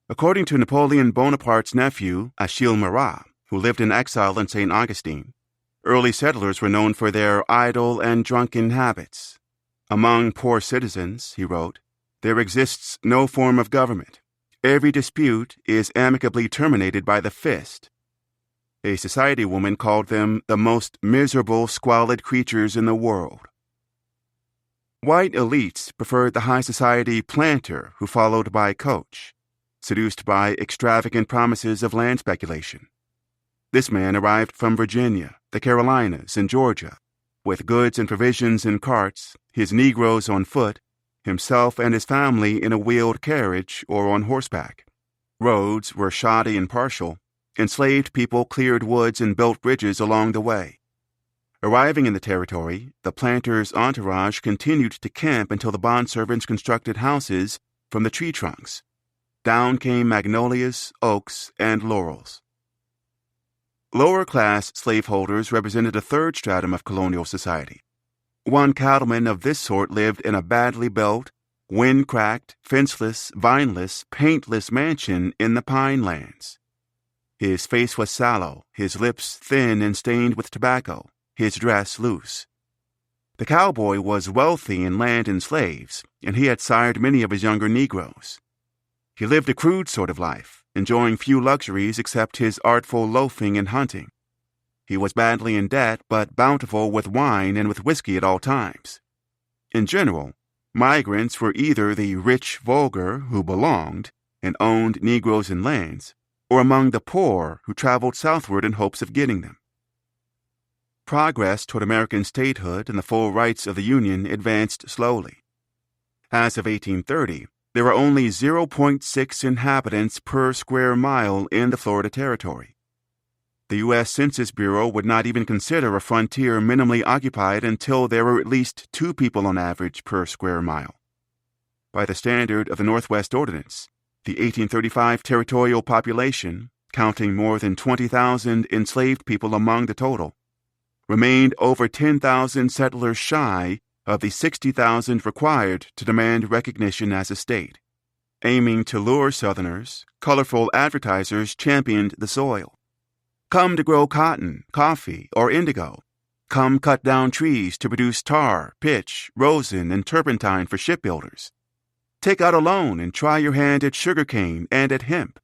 According to Napoleon Bonaparte's nephew, Achille Marat, who lived in exile in St. Augustine, early settlers were known for their idle and drunken habits. Among poor citizens, he wrote, there exists no form of government. Every dispute is amicably terminated by the fist. A society woman called them the most miserable, squalid creatures in the world. White elites preferred the high society planter who followed by coach, seduced by extravagant promises of land speculation. This man arrived from Virginia, the Carolinas, and Georgia, with goods and provisions in carts, his Negroes on foot, himself and his family in a wheeled carriage or on horseback. Roads were shoddy and partial. Enslaved people cleared woods and built bridges along the way. Arriving in the territory, the planter's entourage continued to camp until the bondservants constructed houses from the tree trunks. Down came magnolias, oaks, and laurels. Lower-class slaveholders represented a third stratum of colonial society. One cattleman of this sort lived in a badly built, wind-cracked, fenceless, vineless, paintless mansion in the pine lands. His face was sallow, his lips thin and stained with tobacco, his dress loose. The cowboy was wealthy in land and slaves, and he had sired many of his younger Negroes. He lived a crude sort of life, enjoying few luxuries except his artful loafing and hunting. He was badly in debt, but bountiful with wine and with whiskey at all times. In general, migrants were either the rich vulgar who belonged and owned Negroes and lands, or among the poor who traveled southward in hopes of getting them. Progress toward American statehood and the full rights of the Union advanced slowly. As of 1830, there were only 0.6 inhabitants per square mile in the Florida Territory. The U.S. Census Bureau would not even consider a frontier minimally occupied until there were at least 2 people on average per square mile. By the standard of the Northwest Ordinance, the 1835 territorial population, counting more than 20,000 enslaved people among the total, remained over 10,000 settlers shy of the 60,000 required to demand recognition as a state. Aiming to lure Southerners, colorful advertisers championed the soil. Come to grow cotton, coffee, or indigo. Come cut down trees to produce tar, pitch, rosin, and turpentine for shipbuilders. Take out a loan and try your hand at sugarcane and at hemp.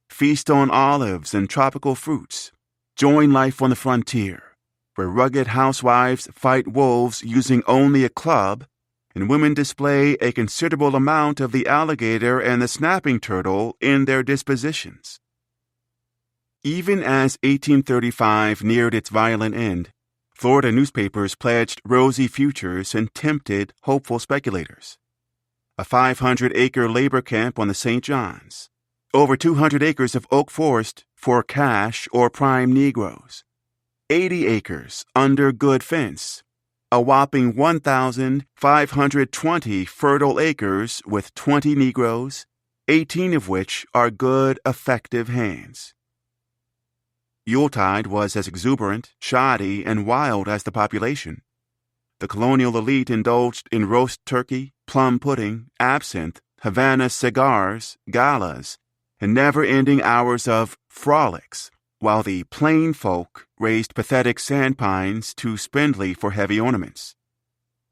Feast on olives and tropical fruits. Join life on the frontier, where rugged housewives fight wolves using only a club, and women display a considerable amount of the alligator and the snapping turtle in their dispositions. Even as 1835 neared its violent end, Florida newspapers pledged rosy futures and tempted hopeful speculators. A 500-acre labor camp on the St. Johns, over 200 acres of oak forest for cash or prime Negroes, 80 acres under good fence, a whopping 1,520 fertile acres with 20 Negroes, 18 of which are good, effective hands. Yuletide was as exuberant, shoddy, and wild as the population. The colonial elite indulged in roast turkey, plum pudding, absinthe, Havana cigars, galas, and never-ending hours of frolics, while the plain folk raised pathetic sandpines too spindly for heavy ornaments.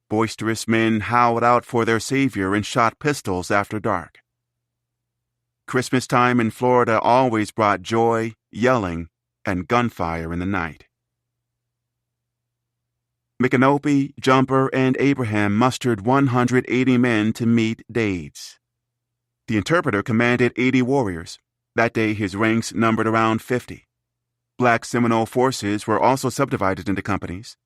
Boisterous men howled out for their savior and shot pistols after dark. Christmas time in Florida always brought joy, yelling, and gunfire in the night. Micanopy, Jumper, and Abraham mustered 180 men to meet Dades. The interpreter commanded 80 warriors. That day his ranks numbered around 50. Black Seminole forces were also subdivided into companies.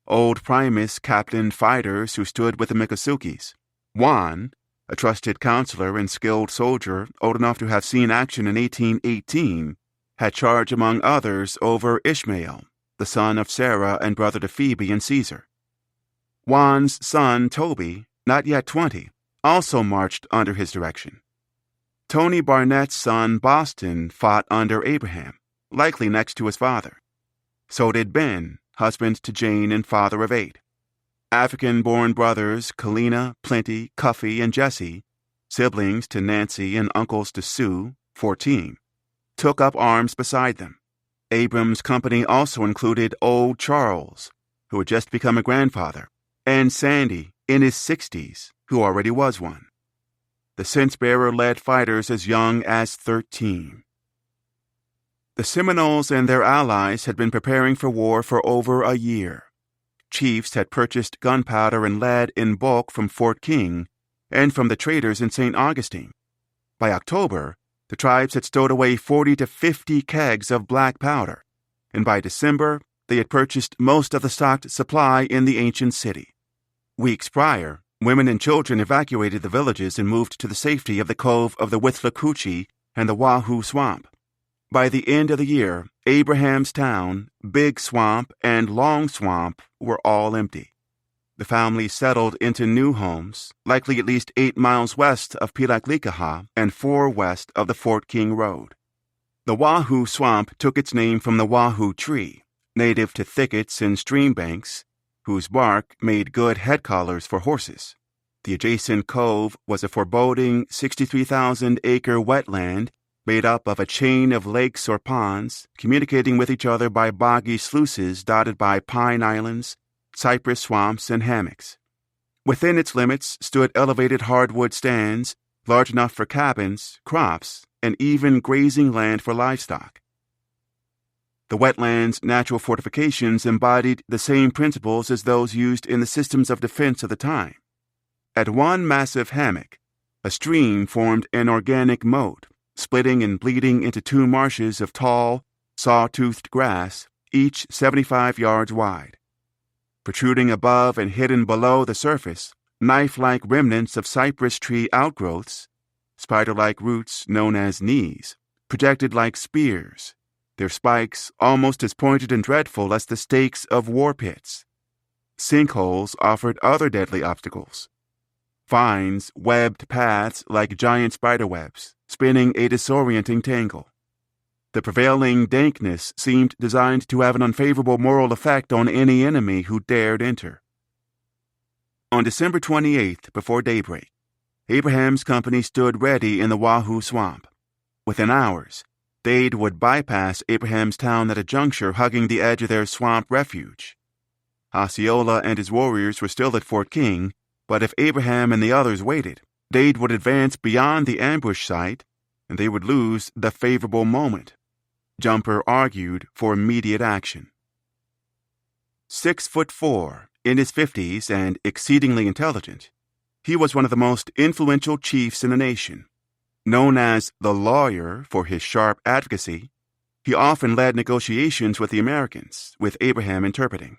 Old Primus captained fighters who stood with the Miccosukes. Juan, a trusted counselor and skilled soldier old enough to have seen action in 1818, had charge among others over Ishmael, the son of Sarah and brother to Phoebe and Caesar. Juan's son, Toby, not yet 20, also marched under his direction. Tony Barnett's son, Boston, fought under Abraham, likely next to his father. So did Ben, husband to Jane and father of 8. African-born brothers Kalina, Plenty, Cuffy, and Jesse, siblings to Nancy and uncles to Sue, 14, took up arms beside them. Abram's company also included Old Charles, who had just become a grandfather, and Sandy, in his 60s, who already was one. The cense-bearer led fighters as young as 13. The Seminoles and their allies had been preparing for war for over a year. Chiefs had purchased gunpowder and lead in bulk from Fort King and from the traders in St. Augustine. By October, the tribes had stowed away 40 to 50 kegs of black powder, and by December, they had purchased most of the stocked supply in the ancient city. Weeks prior, women and children evacuated the villages and moved to the safety of the cove of the Withlacoochee and the Wahoo Swamp. By the end of the year, Abraham's Town, Big Swamp, and Long Swamp were all empty. The family settled into new homes, likely at least 8 miles west of Pilaclicaha and 4 west of the Fort King Road. The Wahoo Swamp took its name from the wahoo tree, native to thickets and stream banks, whose bark made good head collars for horses. The adjacent cove was a foreboding 63,000-acre wetland made up of a chain of lakes or ponds, communicating with each other by boggy sluices dotted by pine islands, cypress swamps, and hammocks. Within its limits stood elevated hardwood stands, large enough for cabins, crops, and even grazing land for livestock. The wetland's natural fortifications embodied the same principles as those used in the systems of defense of the time. At one massive hammock, a stream formed an organic moat, splitting and bleeding into 2 marshes of tall, saw-toothed grass, each 75 yards wide. Protruding above and hidden below the surface, knife-like remnants of cypress tree outgrowths, spider-like roots known as knees, projected like spears, their spikes almost as pointed and dreadful as the stakes of war pits. Sinkholes offered other deadly obstacles. Vines webbed paths like giant spider webs, spinning a disorienting tangle. The prevailing dankness seemed designed to have an unfavorable moral effect on any enemy who dared enter. On December 28th, before daybreak, Abraham's company stood ready in the Wahoo Swamp. Within hours, Dade would bypass Abraham's town at a juncture hugging the edge of their swamp refuge. Osceola and his warriors were still at Fort King, but if Abraham and the others waited, Dade would advance beyond the ambush site, and they would lose the favorable moment. Jumper argued for immediate action. 6'4", in his 50s and exceedingly intelligent, he was one of the most influential chiefs in the nation. Known as the lawyer for his sharp advocacy, he often led negotiations with the Americans, with Abraham interpreting.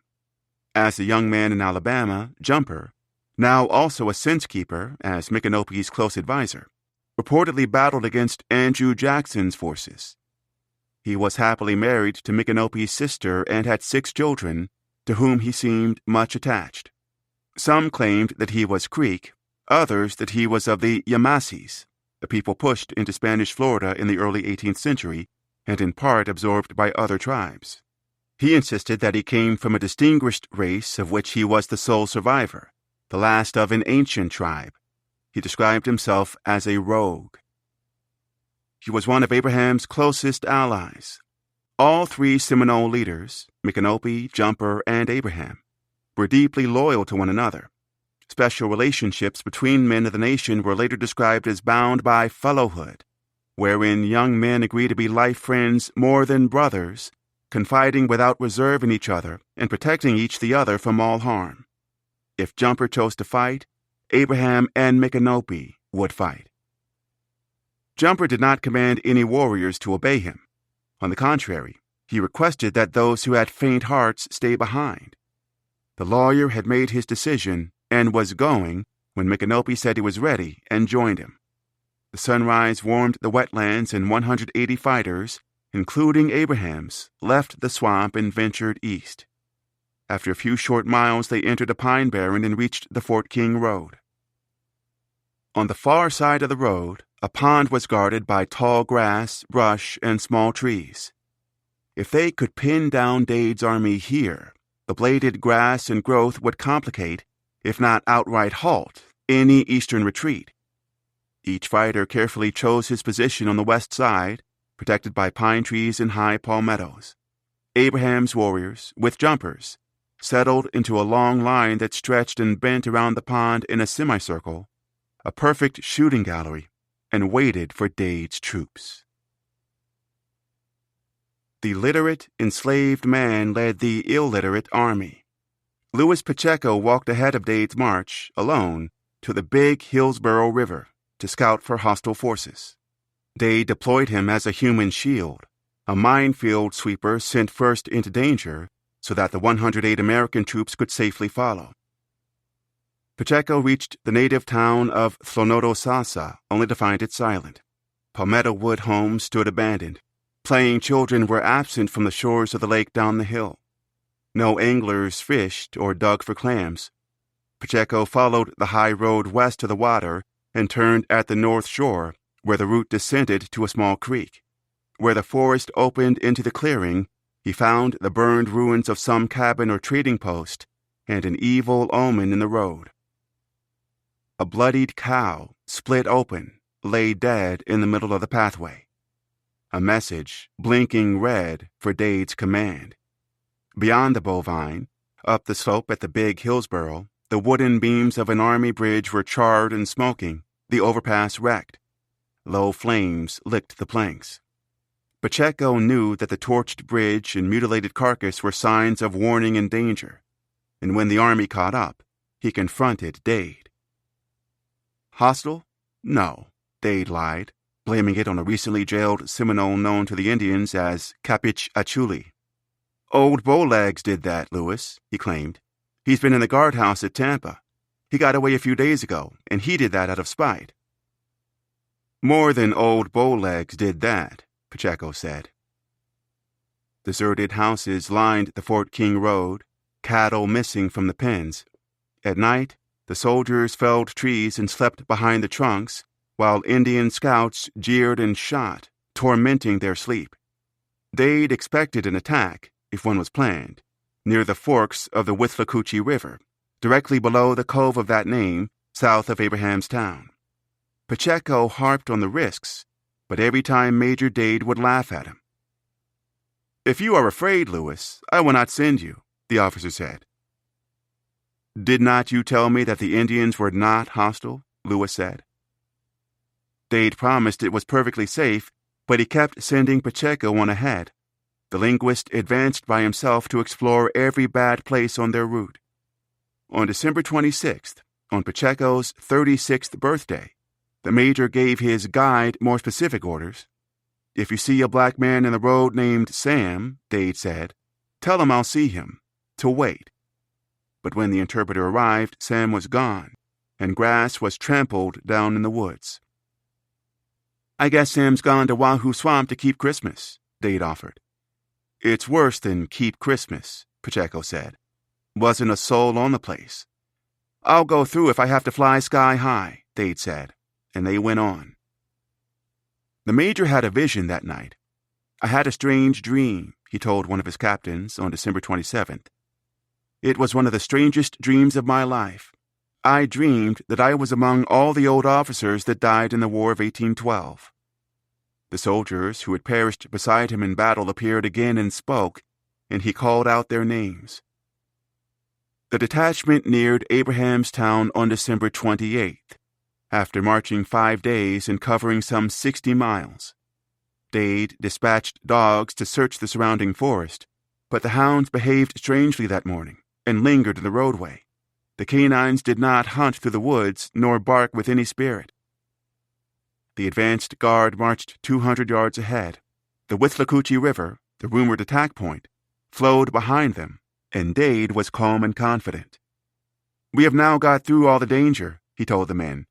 As a young man in Alabama, Jumper, now also a sense-keeper as Micanopy's close advisor, reportedly battled against Andrew Jackson's forces. He was happily married to Micanopy's sister and had 6 children, to whom he seemed much attached. Some claimed that he was Creek, others that he was of the immerses, a people pushed into Spanish Florida in the early 18th century and in part absorbed by other tribes. He insisted that he came from a distinguished race of which he was the sole survivor, the last of an ancient tribe. He described himself as a rogue. He was one of Abraham's closest allies. All 3 Seminole leaders, Micanopy, Jumper, and Abraham, were deeply loyal to one another. Special relationships between men of the nation were later described as bound by fellowhood, wherein young men agree to be life friends more than brothers, confiding without reserve in each other and protecting each the other from all harm. If Jumper chose to fight, Abraham and Micanopy would fight. Jumper did not command any warriors to obey him. On the contrary, he requested that those who had faint hearts stay behind. The lawyer had made his decision and was going when Micanopy said he was ready and joined him. The sunrise warmed the wetlands, and 180 fighters, including Abraham's, left the swamp and ventured east. After a few short miles, they entered a pine barren and reached the Fort King road. On the far side of the road, a pond was guarded by tall grass, brush, and small trees. If they could pin down Dade's army here, the bladed grass and growth would complicate, if not outright halt, any eastern retreat. Each fighter carefully chose his position on the west side, protected by pine trees and high palmettos. Abraham's warriors, with Jumper's, settled into a long line that stretched and bent around the pond in a semicircle, a perfect shooting gallery, and waited for Dade's troops. The literate, enslaved man led the illiterate army. Louis Pacheco walked ahead of Dade's march, alone, to the big Hillsborough River to scout for hostile forces. Dade deployed him as a human shield, a minefield sweeper sent first into danger so that the 108 American troops could safely follow. Pacheco reached the native town of Thonotosasa, only to find it silent. Palmetto Wood homes stood abandoned. Playing children were absent from the shores of the lake down the hill. No anglers fished or dug for clams. Pacheco followed the high road west to the water and turned at the north shore, where the route descended to a small creek. Where the forest opened into the clearing, he found the burned ruins of some cabin or trading post and an evil omen in the road. A bloodied cow, split open, lay dead in the middle of the pathway. A message, blinking red, for Dade's command. Beyond the bovine, up the slope at the big Hillsborough, the wooden beams of an army bridge were charred and smoking, the overpass wrecked. Low flames licked the planks. Pacheco knew that the torched bridge and mutilated carcass were signs of warning and danger, and when the army caught up, he confronted Dade. Hostile? No, Dade lied, blaming it on a recently jailed Seminole known to the Indians as Capich Achuli. Old Bowlegs did that, Louis, he claimed. He's been in the guardhouse at Tampa. He got away a few days ago, and he did that out of spite. More than Old Bowlegs did that, Pacheco said. Deserted houses lined the Fort King road, cattle missing from the pens. At night, the soldiers felled trees and slept behind the trunks, while Indian scouts jeered and shot, tormenting their sleep. They'd expected an attack, if one was planned, near the forks of the Withlacoochee River, directly below the cove of that name, south of Abrahamstown. Pacheco harped on the risks, but every time Major Dade would laugh at him. "If you are afraid, Lewis, I will not send you," the officer said. "Did not you tell me that the Indians were not hostile?" Lewis said. Dade promised it was perfectly safe, but he kept sending Pacheco on ahead. The linguist advanced by himself to explore every bad place on their route. On December 26th, on Pacheco's 36th birthday, the major gave his guide more specific orders. "If you see a black man in the road named Sam," Dade said, "tell him I'll see him, to wait." But when the interpreter arrived, Sam was gone, and grass was trampled down in the woods. "I guess Sam's gone to Wahoo Swamp to keep Christmas," Dade offered. "It's worse than keep Christmas," Pacheco said. "Wasn't a soul on the place." "I'll go through if I have to fly sky high," Dade said, and they went on. The major had a vision that night. "I had a strange dream," he told one of his captains on December 27th. "It was one of the strangest dreams of my life. I dreamed that I was among all the old officers that died in the War of 1812. The soldiers who had perished beside him in battle appeared again and spoke, and he called out their names. The detachment neared Abrahamstown on December 28th, after marching 5 days and covering some 60 miles. Dade dispatched dogs to search the surrounding forest, but the hounds behaved strangely that morning and lingered in the roadway. The canines did not hunt through the woods nor bark with any spirit. The advanced guard marched 200 yards ahead. The Withlacoochee River, the rumored attack point, flowed behind them, and Dade was calm and confident. "We have now got through all the danger," he told the men.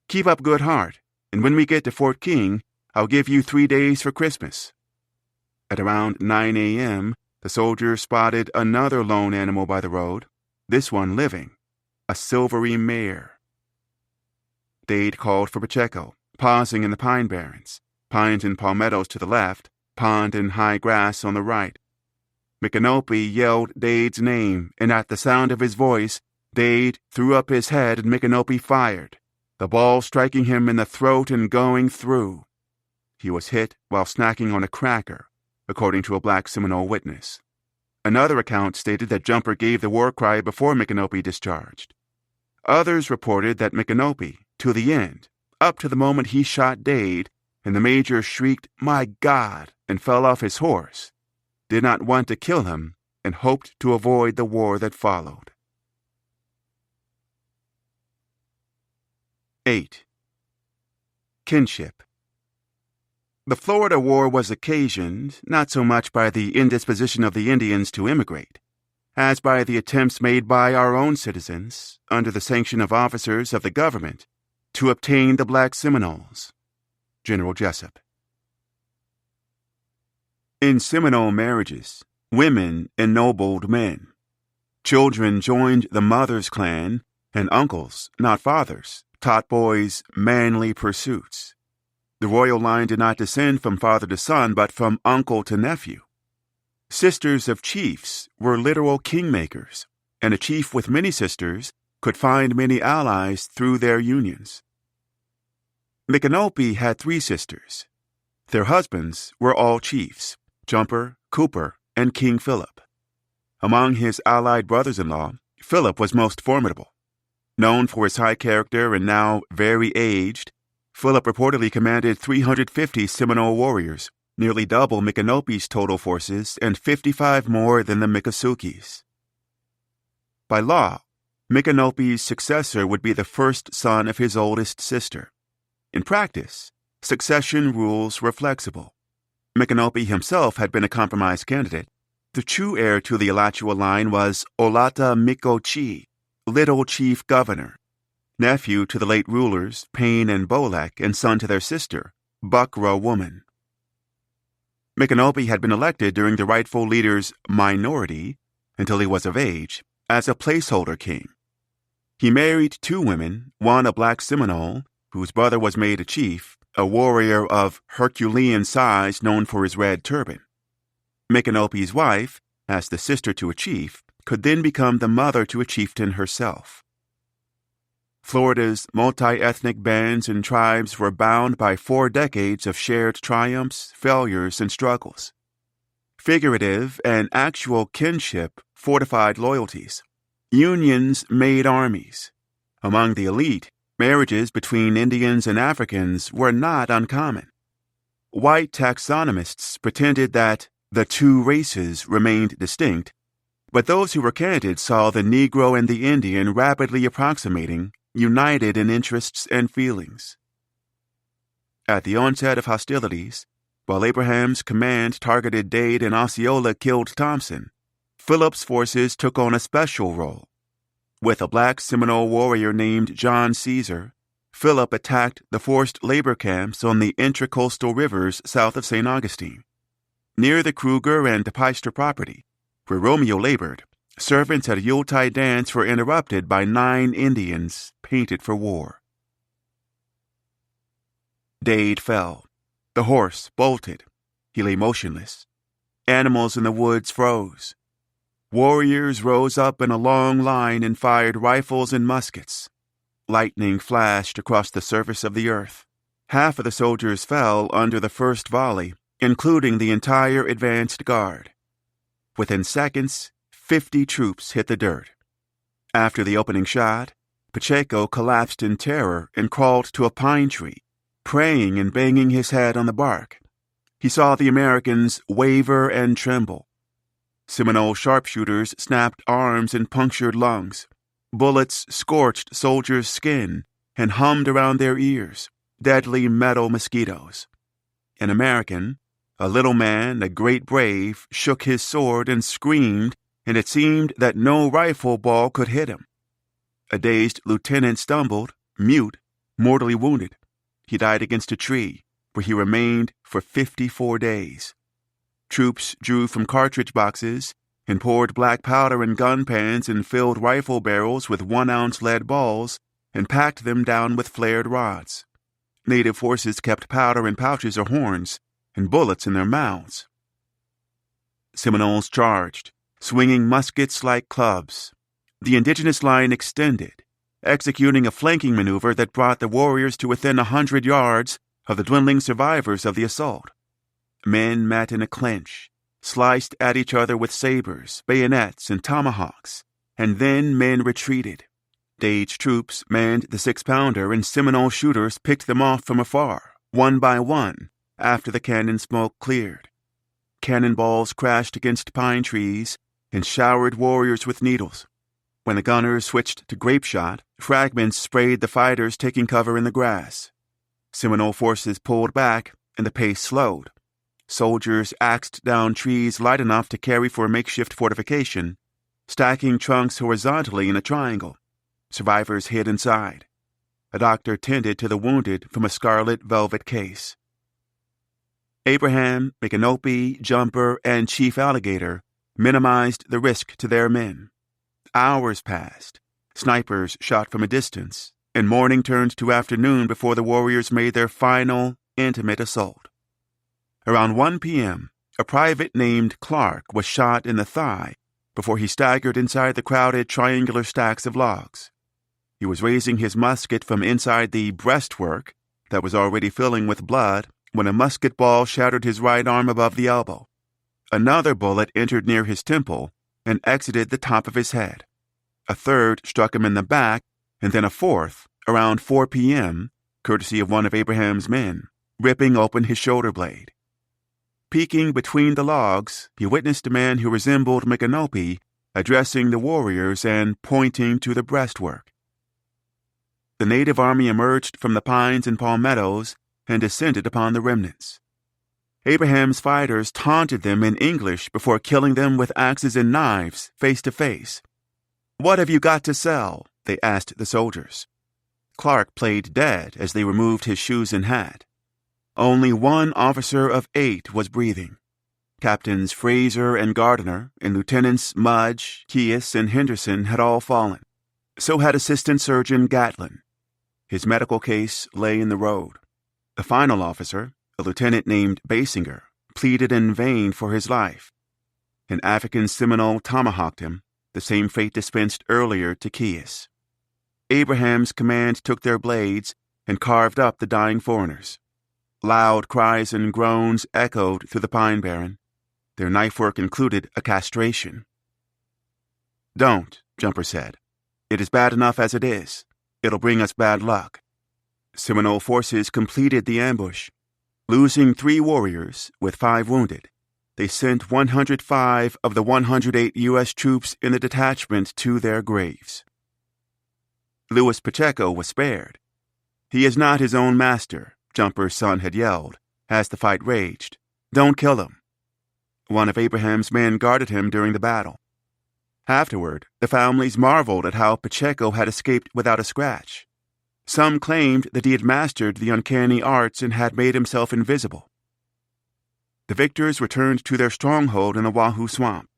"Keep up good heart, and when we get to Fort King, I'll give you 3 days for Christmas." At around 9 a.m., the soldiers spotted another lone animal by the road, this one living, a silvery mare. Dade called for Pacheco, pausing in the pine barrens, pines and palmettos to the left, pond and high grass on the right. Micanopy yelled Dade's name, and at the sound of his voice, Dade threw up his head and Micanopy fired, the ball striking him in the throat and going through. He was hit while snacking on a cracker, according to a Black Seminole witness. Another account stated that Jumper gave the war cry before Micanopy discharged. Others reported that Micanopy, to the end, up to the moment he shot Dade, and the major shrieked, "My God!" and fell off his horse, did not want to kill him and hoped to avoid the war that followed. 8. Kinship. The Florida War was occasioned not so much by the indisposition of the Indians to immigrate, as by the attempts made by our own citizens, under the sanction of officers of the government, to obtain the Black Seminoles. General Jessup. In Seminole marriages, women ennobled men. Children joined the mother's clan, and uncles, not fathers, taught boys manly pursuits. The royal line did not descend from father to son, but from uncle to nephew. Sisters of chiefs were literal kingmakers, and a chief with many sisters could find many allies through their unions. Micanopy had 3 sisters. Their husbands were all chiefs, Jumper, Cooper, and King Philip. Among his allied brothers-in-law, Philip was most formidable. Known for his high character and now very aged, Philip reportedly commanded 350 Seminole warriors, nearly double Micanopy's total forces and 55 more than the Miccosukes. By law, Micanopy's successor would be the first son of his oldest sister. In practice, succession rules were flexible. Micanopy himself had been a compromise candidate. The true heir to the Alachua line was Olata Mikochi, Little Chief Governor, nephew to the late rulers Payne and Bolek, and son to their sister, Buckra Woman. Micanopy had been elected during the rightful leader's minority, until he was of age, as a placeholder king. He married 2 women, one a Black Seminole, whose brother was made a chief, a warrior of Herculean size known for his red turban. Micanopy's wife, as the sister to a chief, could then become the mother to a chieftain herself. Florida's multi-ethnic bands and tribes were bound by 4 decades of shared triumphs, failures, and struggles. Figurative and actual kinship fortified loyalties. Unions made armies. Among the elite, marriages between Indians and Africans were not uncommon. White taxonomists pretended that the two races remained distinct, but those who were candid saw the Negro and the Indian rapidly approximating, united in interests and feelings. At the onset of hostilities, while Abraham's command targeted Dade and Osceola killed Thompson, Philip's forces took on a special role. With a black Seminole warrior named John Caesar, Philip attacked the forced labor camps on the intracoastal rivers south of St. Augustine. Near the Kruger and Peister property, where Romeo labored, servants at a Yuletide dance were interrupted by 9 Indians painted for war. Dade fell. The horse bolted. He lay motionless. Animals in the woods froze. Warriors rose up in a long line and fired rifles and muskets. Lightning flashed across the surface of the earth. Half of the soldiers fell under the first volley, including the entire advanced guard. Within seconds, 50 troops hit the dirt. After the opening shot, Pacheco collapsed in terror and crawled to a pine tree, praying and banging his head on the bark. He saw the Americans waver and tremble. Seminole sharpshooters snapped arms and punctured lungs. Bullets scorched soldiers' skin and hummed around their ears, deadly metal mosquitoes. An American, a little man, a great brave, shook his sword and screamed, and it seemed that no rifle ball could hit him. A dazed lieutenant stumbled, mute, mortally wounded. He died against a tree, where he remained for 54 days. Troops drew from cartridge boxes and poured black powder in gun pans and filled rifle barrels with 1-ounce lead balls and packed them down with flared rods. Native forces kept powder in pouches or horns and bullets in their mouths. Seminoles charged, swinging muskets like clubs. The indigenous line extended, executing a flanking maneuver that brought the warriors to within 100 yards of the dwindling survivors of the assault. Men met in a clinch, sliced at each other with sabers, bayonets, and tomahawks, and then men retreated. Dade's troops manned the 6-pounder, and Seminole shooters picked them off from afar, one by one, after the cannon smoke cleared. Cannonballs crashed against pine trees and showered warriors with needles. When the gunners switched to grape shot, fragments sprayed the fighters taking cover in the grass. Seminole forces pulled back, and the pace slowed. Soldiers axed down trees light enough to carry for a makeshift fortification, stacking trunks horizontally in a triangle. Survivors hid inside. A doctor tended to the wounded from a scarlet velvet case. Abraham, Micanopy, Jumper, and Chief Alligator minimized the risk to their men. Hours passed. Snipers shot from a distance, and morning turned to afternoon before the warriors made their final, intimate assault. Around 1 p.m., a private named Clark was shot in the thigh before he staggered inside the crowded triangular stacks of logs. He was raising his musket from inside the breastwork that was already filling with blood when a musket ball shattered his right arm above the elbow. Another bullet entered near his temple and exited the top of his head. A third struck him in the back, and then a fourth, around 4 p.m., courtesy of one of Abraham's men, ripping open his shoulder blade. Peeking between the logs, he witnessed a man who resembled Micanopy addressing the warriors and pointing to the breastwork. The native army emerged from the pines and palmettos and descended upon the remnants. Abraham's fighters taunted them in English before killing them with axes and knives face to face. "What have you got to sell?" they asked the soldiers. Clark played dead as they removed his shoes and hat. Only one officer of 8 was breathing. Captains Fraser and Gardiner and Lieutenants Mudge, Keyes, and Henderson had all fallen. So had Assistant Surgeon Gatlin. His medical case lay in the road. The final officer, a lieutenant named Basinger, pleaded in vain for his life, An African Seminole tomahawked him, the same fate dispensed earlier to Keyes. Abraham's command took their blades and carved up the dying foreigners. Loud cries and groans echoed through the pine barren. Their knife work included a castration. "Don't," Jumper said. "It is bad enough as it is. It'll bring us bad luck." Seminole forces completed the ambush. Losing 3 warriors, with 5 wounded, they sent 105 of the 108 U.S. troops in the detachment to their graves. Luis Pacheco was spared. "He is not his own master," Jumper's son had yelled, as the fight raged. "Don't kill him." One of Abraham's men guarded him during the battle. Afterward, the families marveled at how Pacheco had escaped without a scratch. Some claimed that he had mastered the uncanny arts and had made himself invisible. The victors returned to their stronghold in the Wahoo Swamp.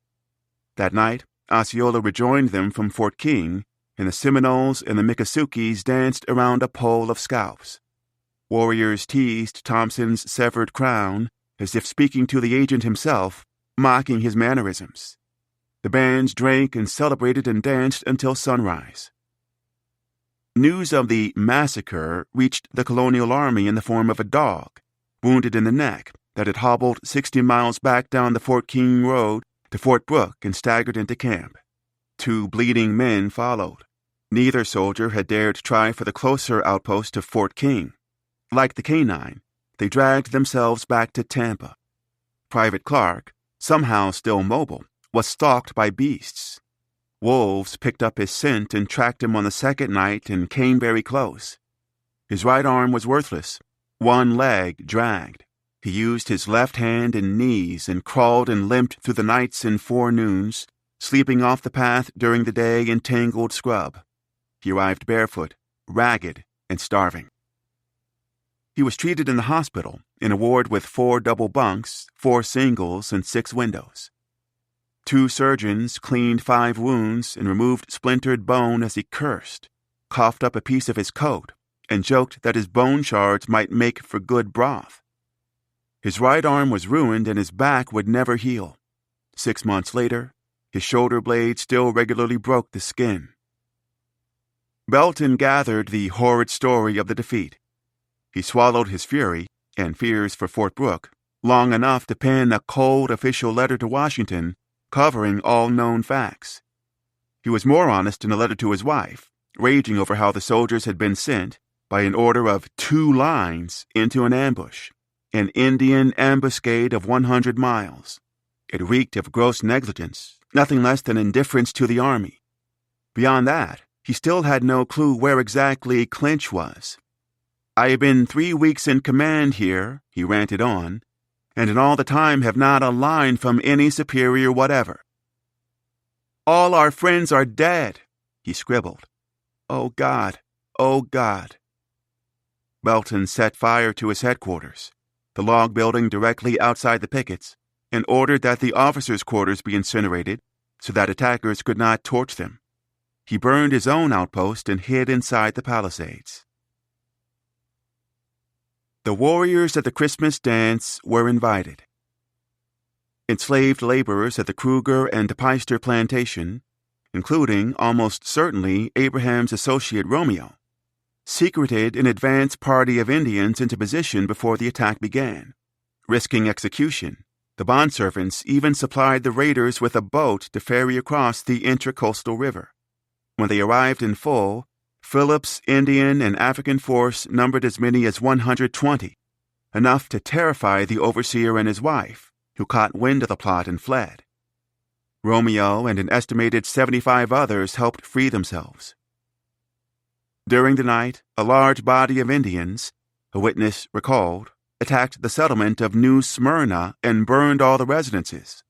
That night, Osceola rejoined them from Fort King, and the Seminoles and the Miccosukes danced around a pole of scalps. Warriors teased Thompson's severed crown, as if speaking to the agent himself, mocking his mannerisms. The bands drank and celebrated and danced until sunrise. News of the massacre reached the colonial army in the form of a dog, wounded in the neck, that had hobbled 60 miles back down the Fort King Road to Fort Brooke and staggered into camp. 2 bleeding men followed. Neither soldier had dared try for the closer outpost of Fort King. Like the canine, they dragged themselves back to Tampa. Private Clark, somehow still mobile, was stalked by beasts. Wolves picked up his scent and tracked him on the second night and came very close. His right arm was worthless. One leg dragged. He used his left hand and knees and crawled and limped through the nights and forenoons, sleeping off the path during the day in tangled scrub. He arrived barefoot, ragged, and starving. He was treated in the hospital, in a ward with 4 double bunks, 4 singles, and 6 windows. 2 surgeons cleaned 5 wounds and removed splintered bone as he cursed, coughed up a piece of his coat, and joked that his bone shards might make for good broth. His right arm was ruined and his back would never heal. 6 months later, his shoulder blade still regularly broke the skin. Belton gathered the horrid story of the defeat. He swallowed his fury, and fears for Fort Brooke, long enough to pen a cold official letter to Washington covering all known facts. He was more honest in a letter to his wife, raging over how the soldiers had been sent, by an order of 2 lines, into an ambush, an Indian ambuscade of 100 miles. It reeked of gross negligence, nothing less than indifference to the army. Beyond that, he still had no clue where exactly Clinch was. "I have been 3 weeks in command here," he ranted on, "and in all the time have not a line from any superior whatever." "All our friends are dead," he scribbled. "Oh God, oh God." Belton set fire to his headquarters, the log building directly outside the pickets, and ordered that the officers' quarters be incinerated so that attackers could not torch them. He burned his own outpost and hid inside the palisades. The warriors at the Christmas dance were invited. Enslaved laborers at the Kruger and DePeyster plantation, including, almost certainly, Abraham's associate Romeo, secreted an advance party of Indians into position before the attack began. Risking execution, the bondservants even supplied the raiders with a boat to ferry across the intracoastal river. When they arrived in full, Philip's Indian and African force numbered as many as 120, enough to terrify the overseer and his wife, who caught wind of the plot and fled. Romeo and an estimated 75 others helped free themselves. During the night, a large body of Indians, a witness recalled, attacked the settlement of New Smyrna and burned all the residences.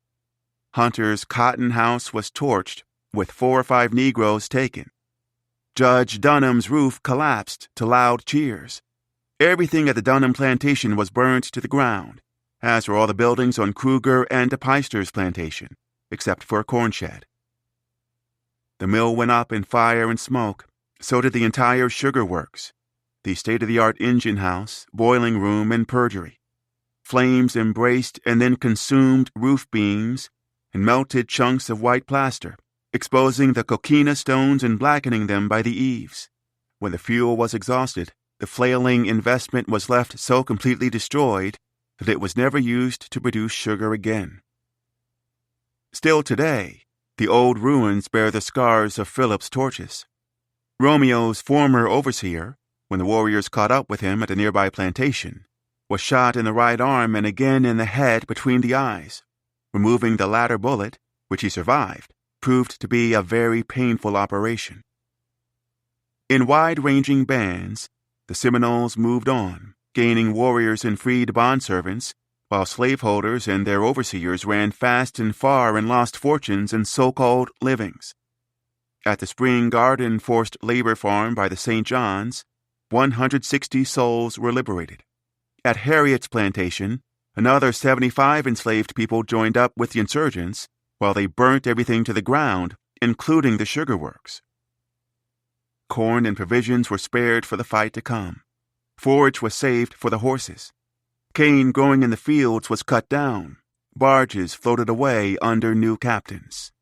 Hunter's cotton house was torched, with 4 or 5 Negroes taken. Judge Dunham's roof collapsed to loud cheers. Everything at the Dunham plantation was burned to the ground, as were all the buildings on Kruger and DePeyster's plantation, except for a corn shed. The mill went up in fire and smoke, so did the entire sugar works, the state-of-the-art engine house, boiling room, and purgery. Flames embraced and then consumed roof beams, and melted chunks of white plaster, exposing the coquina stones and blackening them by the eaves. When the fuel was exhausted, the flailing investment was left so completely destroyed that it was never used to produce sugar again. Still today, the old ruins bear the scars of Philip's torches. Romeo's former overseer, when the warriors caught up with him at a nearby plantation, was shot in the right arm and again in the head between the eyes. Removing the latter bullet, which he survived, proved to be a very painful operation. In wide-ranging bands, the Seminoles moved on, gaining warriors and freed bondservants, while slaveholders and their overseers ran fast and far and lost fortunes and so-called livings. At the Spring Garden forced labor farm by the St. John's, 160 souls were liberated. At Harriet's plantation, another 75 enslaved people joined up with the insurgents, while they burnt everything to the ground, including the sugar works. Corn and provisions were spared for the fight to come. Forage was saved for the horses. Cane growing in the fields was cut down. Barges floated away under new captains.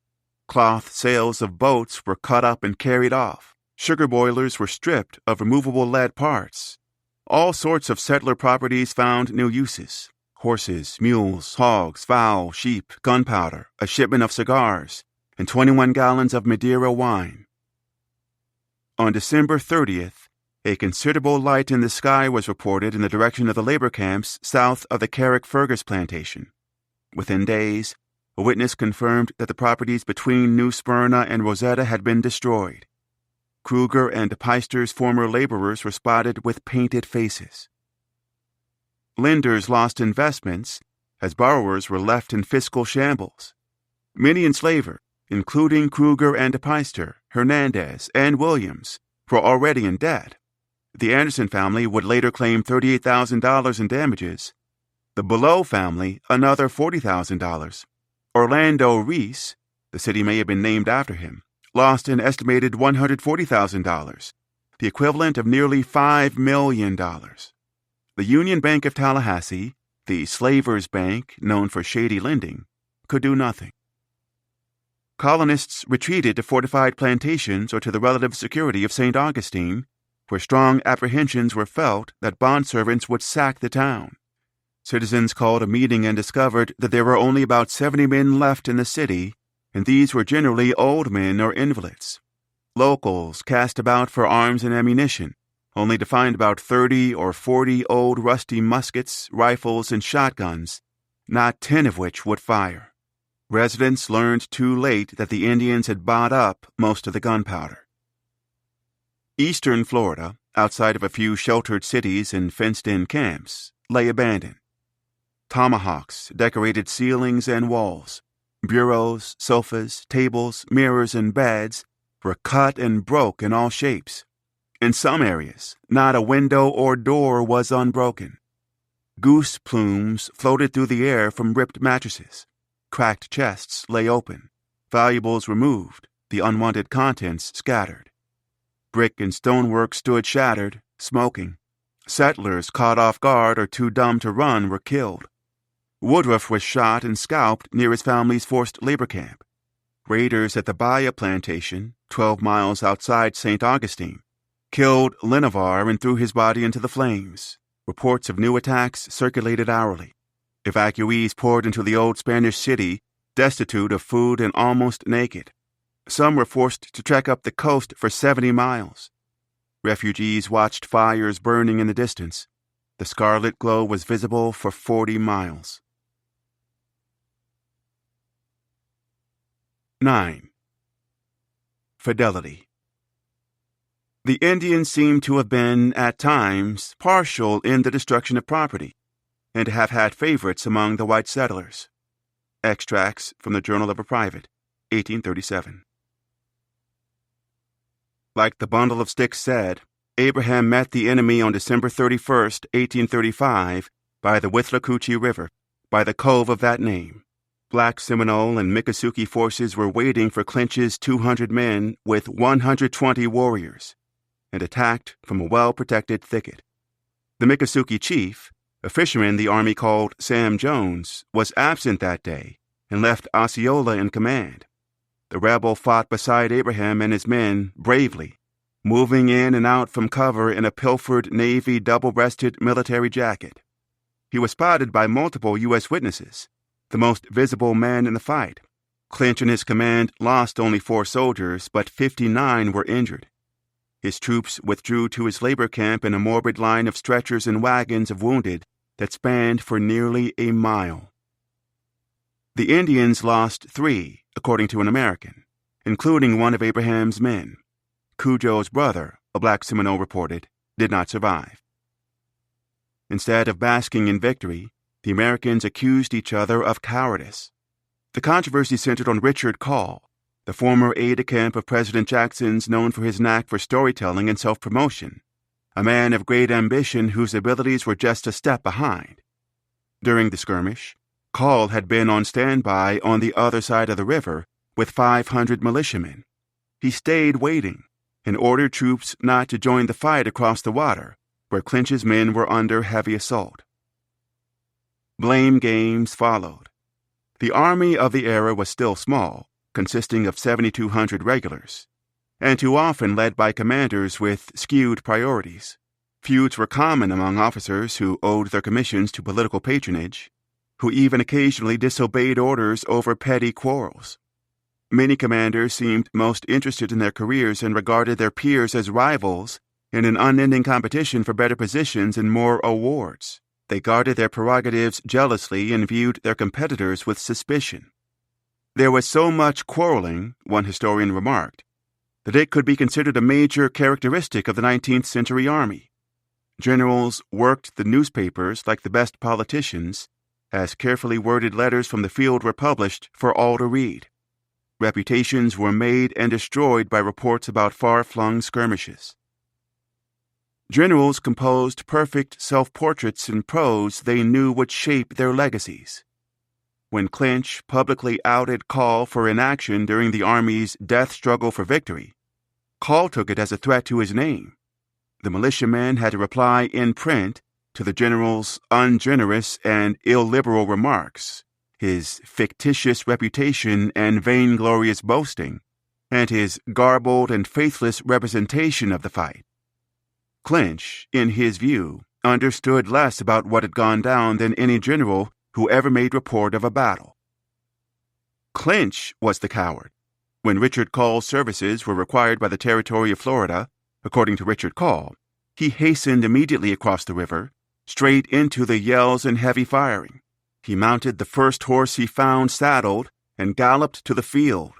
Cloth sails of boats were cut up and carried off. Sugar boilers were stripped of removable lead parts. All sorts of settler properties found new uses. Horses, mules, hogs, fowl, sheep, gunpowder, a shipment of cigars, and 21 gallons of Madeira wine. On December 30th, a considerable light in the sky was reported in the direction of the labor camps south of the Carrick-Fergus plantation. Within days, a witness confirmed that the properties between New Smyrna and Rosetta had been destroyed. Kruger and Peister's former laborers were spotted with painted faces. Lenders lost investments as borrowers were left in fiscal shambles. Many enslavers, including Kruger and Peister, Hernandez, and Williams, were already in debt. The Anderson family would later claim $38,000 in damages. The Below family, another $40,000. Orlando Reese, the city may have been named after him, lost an estimated $140,000, the equivalent of nearly $5 million. The Union Bank of Tallahassee, the Slavers' Bank known for shady lending, could do nothing. Colonists retreated to fortified plantations or to the relative security of St. Augustine, where strong apprehensions were felt that bondservants would sack the town. Citizens called a meeting and discovered that there were only about 70 men left in the city, and these were generally old men or invalids. Locals cast about for arms and ammunition, only to find about 30 or 40 old rusty muskets, rifles, and shotguns, not 10 of which would fire. Residents learned too late that the Indians had bought up most of the gunpowder. Eastern Florida, outside of a few sheltered cities and fenced-in camps, lay abandoned. Tomahawks decorated ceilings and walls. Bureaus, sofas, tables, mirrors, and beds were cut and broke in all shapes. In some areas, not a window or door was unbroken. Goose plumes floated through the air from ripped mattresses. Cracked chests lay open, valuables removed, the unwanted contents scattered. Brick and stonework stood shattered, smoking. Settlers caught off guard or too dumb to run were killed. Woodruff was shot and scalped near his family's forced labor camp. Raiders at the Bahia plantation, 12 miles outside St. Augustine, killed Linavar and threw his body into the flames. Reports of new attacks circulated hourly. Evacuees poured into the old Spanish city, destitute of food and almost naked. Some were forced to trek up the coast for 70 miles. Refugees watched fires burning in the distance. The scarlet glow was visible for 40 miles. 9. Fidelity. The Indians seem to have been, at times, partial in the destruction of property, and to have had favorites among the white settlers. Extracts from the Journal of a Private, 1837. Like the bundle of sticks said, Abraham met the enemy on December 31st, 1835, by the Withlacoochee River, by the cove of that name. Black Seminole and Miccosukee forces were waiting for Clinch's 200 men with 120 warriors, and attacked from a well-protected thicket. The Miccosukee chief, a fisherman the army called Sam Jones, was absent that day, and left Osceola in command. The rebel fought beside Abraham and his men bravely, moving in and out from cover in a pilfered Navy double-breasted military jacket. He was spotted by multiple U.S. witnesses, the most visible man in the fight. Clinch and his command lost only 4 soldiers, but 59 were injured. His troops withdrew to his labor camp in a morbid line of stretchers and wagons of wounded that spanned for nearly a mile. The Indians lost 3, according to an American, including one of Abraham's men. Cujo's brother, a black Seminole reported, did not survive. Instead of basking in victory, the Americans accused each other of cowardice. The controversy centered on Richard Call, the former aide-de-camp of President Jackson's, known for his knack for storytelling and self-promotion, a man of great ambition whose abilities were just a step behind. During the skirmish, Call had been on standby on the other side of the river with 500 militiamen. He stayed waiting and ordered troops not to join the fight across the water, where Clinch's men were under heavy assault. Blame games followed. The army of the era was still small, consisting of 7,200 regulars, and too often led by commanders with skewed priorities. Feuds were common among officers who owed their commissions to political patronage, who even occasionally disobeyed orders over petty quarrels. Many commanders seemed most interested in their careers and regarded their peers as rivals in an unending competition for better positions and more awards. They guarded their prerogatives jealously and viewed their competitors with suspicion. There was so much quarreling, one historian remarked, that it could be considered a major characteristic of the 19th century army. Generals worked the newspapers like the best politicians, as carefully worded letters from the field were published for all to read. Reputations were made and destroyed by reports about far-flung skirmishes. Generals composed perfect self-portraits in prose they knew would shape their legacies. When Clinch publicly outed Call for inaction during the Army's death struggle for victory, Call took it as a threat to his name. The militiamen had to reply in print to the general's ungenerous and illiberal remarks, his fictitious reputation and vainglorious boasting, and his garbled and faithless representation of the fight. Clinch, in his view, understood less about what had gone down than any general who ever made report of a battle. Clinch was the coward. When Richard Call's services were required by the territory of Florida, according to Richard Call, he hastened immediately across the river, straight into the yells and heavy firing. He mounted the first horse he found saddled and galloped to the field.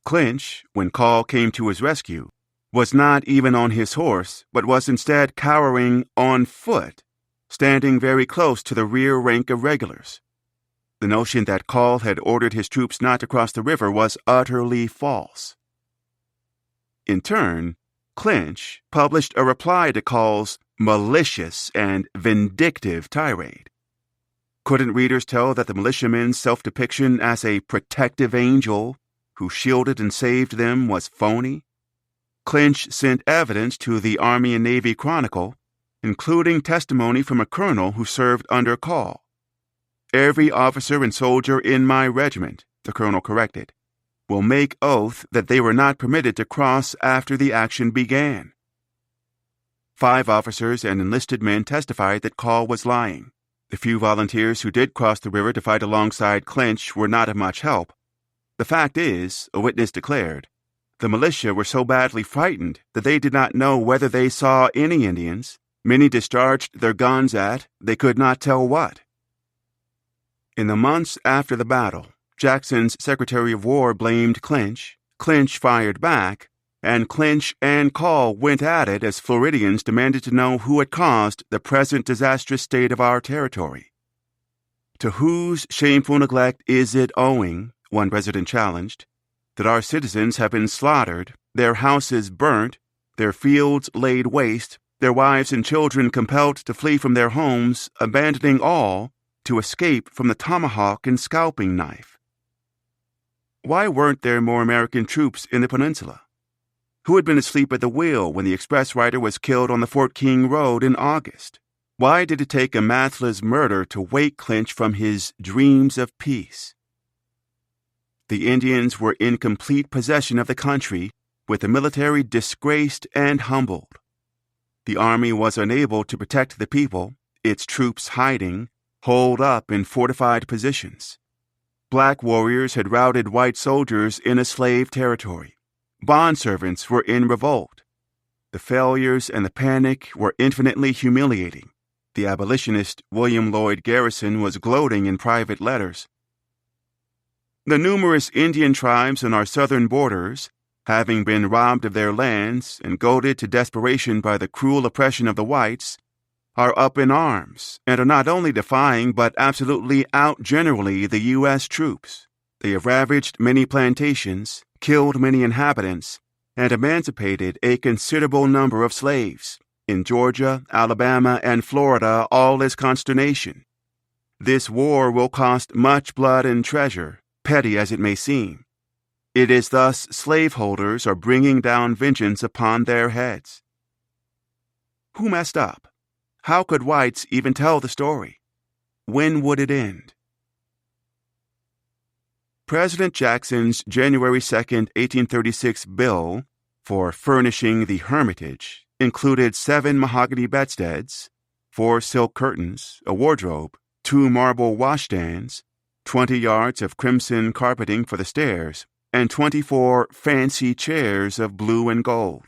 Clinch, when Call came to his rescue, was not even on his horse, but was instead cowering on foot, standing very close to the rear rank of regulars. The notion that Call had ordered his troops not to cross the river was utterly false. In turn, Clinch published a reply to Call's malicious and vindictive tirade. Couldn't readers tell that the militiamen's self-depiction as a protective angel who shielded and saved them was phony? Clinch sent evidence to the Army and Navy Chronicle, including testimony from a colonel who served under Call. "Every officer and soldier in my regiment," the colonel corrected, "will make oath that they were not permitted to cross after the action began." 5 officers and enlisted men testified that Call was lying. The few volunteers who did cross the river to fight alongside Clinch were not of much help. The fact is, a witness declared, the militia were so badly frightened that they did not know whether they saw any Indians. Many discharged their guns at they could not tell what. In the months after the battle, Jackson's Secretary of War blamed Clinch, Clinch fired back, and Clinch and Call went at it as Floridians demanded to know who had caused the present disastrous state of our territory. To whose shameful neglect is it owing, one resident challenged, that our citizens have been slaughtered, their houses burnt, their fields laid waste, their wives and children compelled to flee from their homes, abandoning all to escape from the tomahawk and scalping knife? Why weren't there more American troops in the peninsula? Who had been asleep at the wheel when the express rider was killed on the Fort King Road in August? Why did it take a mathless murder to wake Clinch from his dreams of peace? The Indians were in complete possession of the country, with the military disgraced and humbled. The army was unable to protect the people, its troops hiding, holed up in fortified positions. Black warriors had routed white soldiers in a slave territory. Bondservants were in revolt. The failures and the panic were infinitely humiliating. The abolitionist William Lloyd Garrison was gloating in private letters. The numerous Indian tribes on our southern borders, having been robbed of their lands and goaded to desperation by the cruel oppression of the whites, are up in arms and are not only defying but absolutely out-generally the U.S. troops. They have ravaged many plantations, killed many inhabitants, and emancipated a considerable number of slaves. In Georgia, Alabama, and Florida, all is consternation. This war will cost much blood and treasure, petty as it may seem. It is thus slaveholders are bringing down vengeance upon their heads. Who messed up? How could whites even tell the story? When would it end? President Jackson's January 2, 1836 bill for furnishing the Hermitage included 7 mahogany bedsteads, 4 silk curtains, a wardrobe, 2 marble washstands, 20 yards of crimson carpeting for the stairs, and 24 fancy chairs of blue and gold.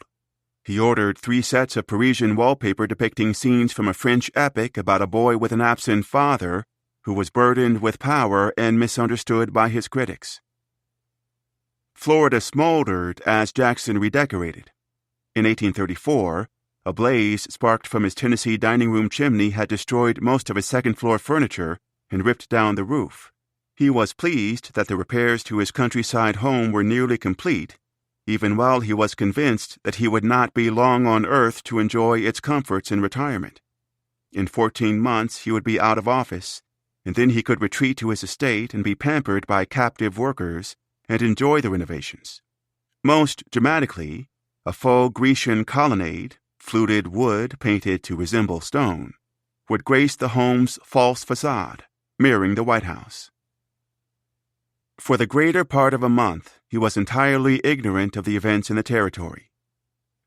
He ordered 3 sets of Parisian wallpaper depicting scenes from a French epic about a boy with an absent father who was burdened with power and misunderstood by his critics. Florida smoldered as Jackson redecorated. In 1834, a blaze sparked from his Tennessee dining room chimney had destroyed most of his second-floor furniture and ripped down the roof. He was pleased that the repairs to his countryside home were nearly complete, even while he was convinced that he would not be long on earth to enjoy its comforts in retirement. In 14 months he would be out of office, and then he could retreat to his estate and be pampered by captive workers and enjoy the renovations. Most dramatically, a faux Grecian colonnade, fluted wood painted to resemble stone, would grace the home's false facade, mirroring the White House. For the greater part of a month, he was entirely ignorant of the events in the territory.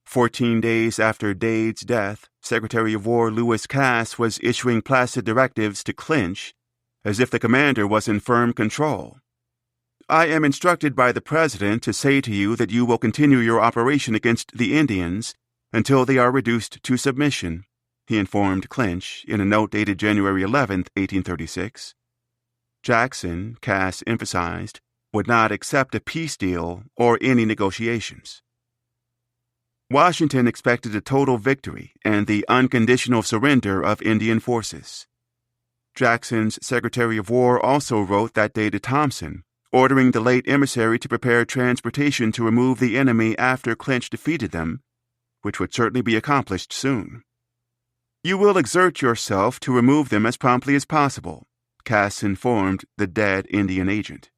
14 days after Dade's death, Secretary of War Lewis Cass was issuing placid directives to Clinch, as if the commander was in firm control. I am instructed by the President to say to you that you will continue your operation against the Indians until they are reduced to submission, he informed Clinch in a note dated January 11, 1836. Jackson, Cass emphasized, would not accept a peace deal or any negotiations. Washington expected a total victory and the unconditional surrender of Indian forces. Jackson's Secretary of War also wrote that day to Thompson, ordering the late emissary to prepare transportation to remove the enemy after Clinch defeated them, which would certainly be accomplished soon. You will exert yourself to remove them as promptly as possible, Cass informed the dead Indian agent.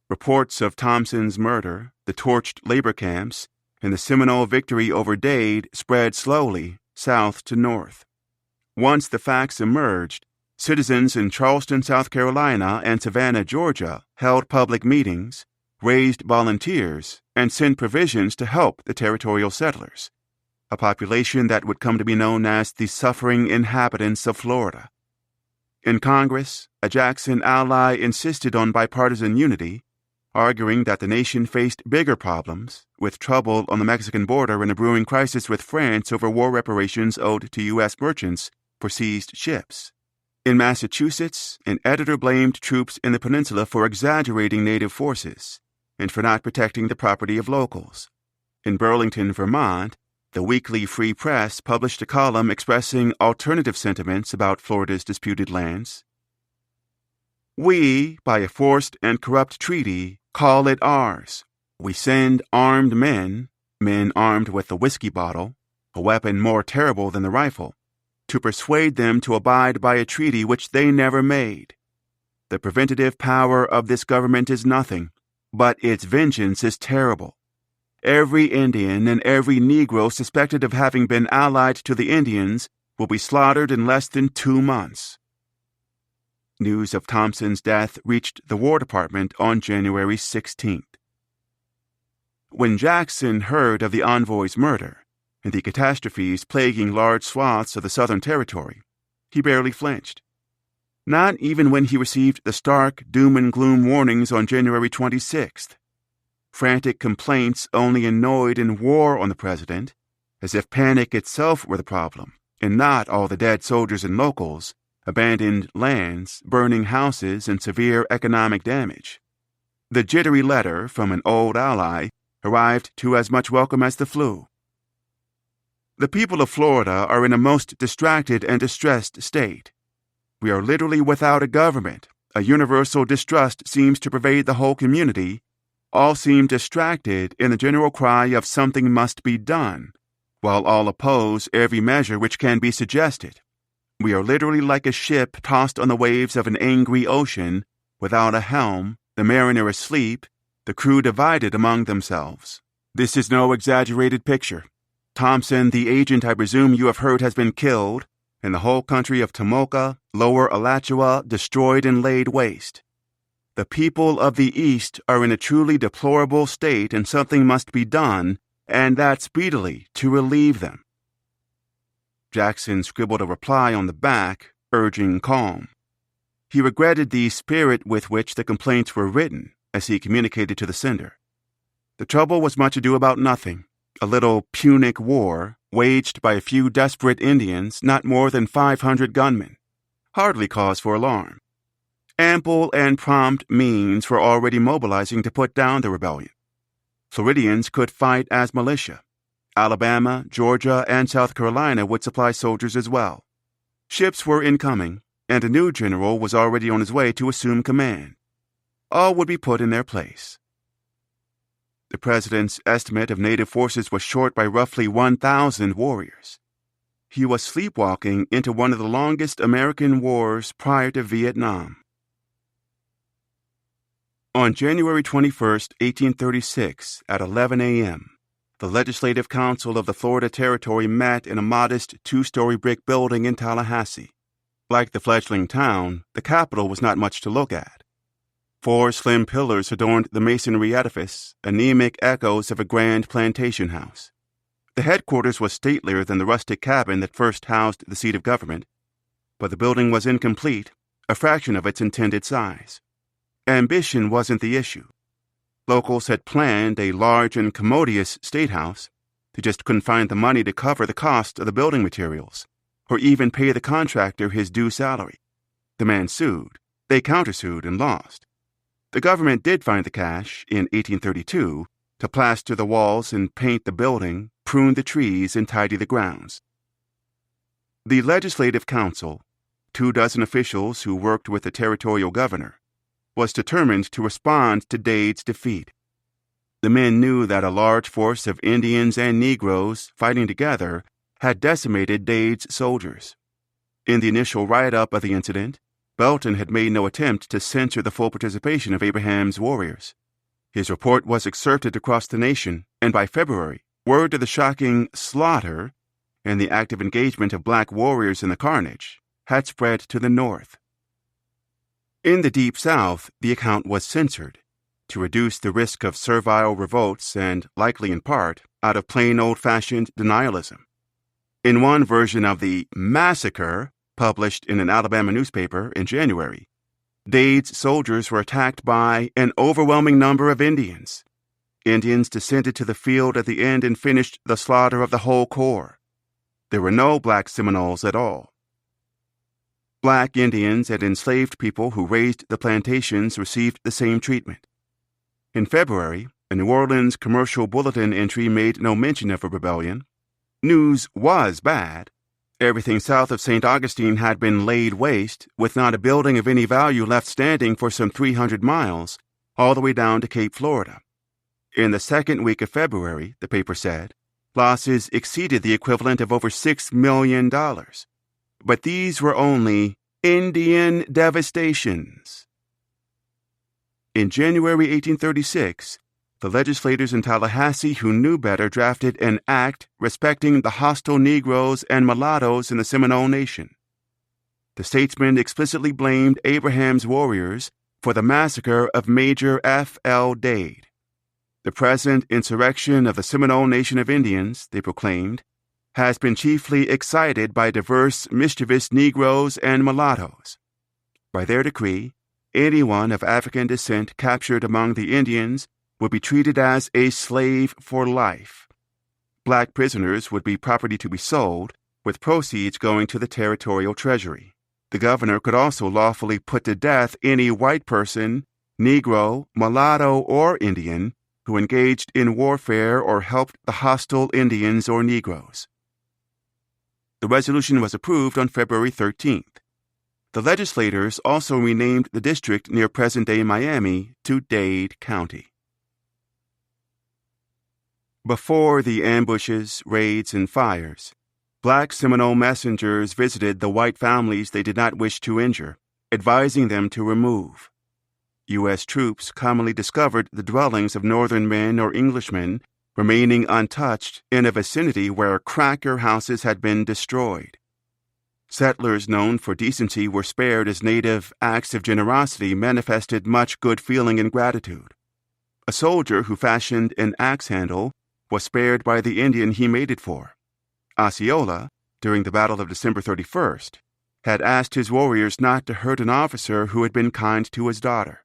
Reports of Thompson's murder, the torched labor camps, and the Seminole victory over Dade spread slowly south to north. Once the facts emerged, citizens in Charleston, South Carolina, and Savannah, Georgia, held public meetings, raised volunteers, and sent provisions to help the territorial settlers, a population that would come to be known as the suffering inhabitants of Florida. In Congress, a Jackson ally insisted on bipartisan unity, arguing that the nation faced bigger problems, with trouble on the Mexican border and a brewing crisis with France over war reparations owed to U.S. merchants for seized ships. In Massachusetts, an editor blamed troops in the peninsula for exaggerating native forces and for not protecting the property of locals. In Burlington, Vermont, the weekly Free Press published a column expressing alternative sentiments about Florida's disputed lands. We, by a forced and corrupt treaty, call it ours. We send armed men armed with the whiskey bottle, a weapon more terrible than the rifle, to persuade them to abide by a treaty which they never made. The preventative power of this government is nothing, but its vengeance is terrible. Every Indian and every Negro suspected of having been allied to the Indians will be slaughtered in less than 2 months. News of Thompson's death reached the War Department on January 16th. When Jackson heard of the envoy's murder and the catastrophes plaguing large swaths of the Southern Territory, he barely flinched. Not even when he received the stark doom and gloom warnings on January 26th. Frantic complaints only annoyed and wore on the president, as if panic itself were the problem, and not all the dead soldiers and locals, abandoned lands, burning houses, and severe economic damage. The jittery letter from an old ally arrived to as much welcome as the flu. The people of Florida are in a most distracted and distressed state. We are literally without a government. A universal distrust seems to pervade the whole community. All seem distracted in the general cry of something must be done, while all oppose every measure which can be suggested. We are literally like a ship tossed on the waves of an angry ocean, without a helm, the mariner asleep, the crew divided among themselves. This is no exaggerated picture. Thompson, the agent I presume you have heard has been killed, and the whole country of Tomoka, Lower Alachua, destroyed and laid waste. The people of the East are in a truly deplorable state, and something must be done, and that speedily, to relieve them. Jackson scribbled a reply on the back, urging calm. He regretted the spirit with which the complaints were written, as he communicated to the sender. The trouble was much ado about nothing, a little Punic war, waged by a few desperate Indians, not more than 500 gunmen. Hardly cause for alarm. Ample and prompt means were already mobilizing to put down the rebellion. Floridians could fight as militia. Alabama, Georgia, and South Carolina would supply soldiers as well. Ships were incoming, and a new general was already on his way to assume command. All would be put in their place. The president's estimate of native forces was short by roughly 1,000 warriors. He was sleepwalking into one of the longest American wars prior to Vietnam. On January 21, 1836, at 11 a.m., the Legislative Council of the Florida Territory met in a modest two-story brick building in Tallahassee. Like the fledgling town, the Capitol was not much to look at. 4 slim pillars adorned the masonry edifice, anemic echoes of a grand plantation house. The headquarters was statelier than the rustic cabin that first housed the seat of government, but the building was incomplete, a fraction of its intended size. Ambition wasn't the issue. Locals had planned a large and commodious statehouse. They just couldn't find the money to cover the cost of the building materials, or even pay the contractor his due salary. The man sued. They countersued and lost. The government did find the cash in 1832 to plaster the walls and paint the building, prune the trees, and tidy the grounds. The Legislative Council, 24 officials who worked with the territorial governor, was determined to respond to Dade's defeat. The men knew that a large force of Indians and Negroes fighting together had decimated Dade's soldiers. In the initial write-up of the incident, Belton had made no attempt to censor the full participation of Abraham's warriors. His report was excerpted across the nation, and by February, word of the shocking slaughter and the active engagement of black warriors in the carnage had spread to the north. In the Deep South, the account was censored to reduce the risk of servile revolts and, likely in part, out of plain old-fashioned denialism. In one version of the massacre, published in an Alabama newspaper in January, Dade's soldiers were attacked by an overwhelming number of Indians. Indians descended to the field at the end and finished the slaughter of the whole corps. There were no black Seminoles at all. Black Indians and enslaved people who raised the plantations received the same treatment. In February, a New Orleans commercial bulletin entry made no mention of a rebellion. News was bad. Everything south of St. Augustine had been laid waste, with not a building of any value left standing for some 300 miles, all the way down to Cape Florida. In the second week of February, the paper said, losses exceeded the equivalent of over $6 million. But these were only Indian devastations. In January 1836, the legislators in Tallahassee who knew better drafted an act respecting the hostile Negroes and mulattoes in the Seminole Nation. the statesman explicitly blamed Abraham's warriors for the massacre of Major F.L. Dade. The present insurrection of the Seminole Nation of Indians, they proclaimed, has been chiefly excited by diverse mischievous Negroes and mulattoes. By their decree, anyone of African descent captured among the Indians would be treated as a slave for life. Black prisoners would be property to be sold, with proceeds going to the territorial treasury. The governor could also lawfully put to death any white person, Negro, mulatto, or Indian who engaged in warfare or helped the hostile Indians or Negroes. The resolution was approved on February 13th. The legislators also renamed the district near present-day Miami to Dade County. Before the ambushes, raids, and fires, Black Seminole messengers visited the white families they did not wish to injure, advising them to remove. U.S. troops commonly discovered the dwellings of Northern men or Englishmen remaining untouched in a vicinity where cracker houses had been destroyed. Settlers known for decency were spared as native acts of generosity manifested much good feeling and gratitude. A soldier who fashioned an axe handle was spared by the Indian he made it for. Osceola, during the Battle of December 31st, had asked his warriors not to hurt an officer who had been kind to his daughter.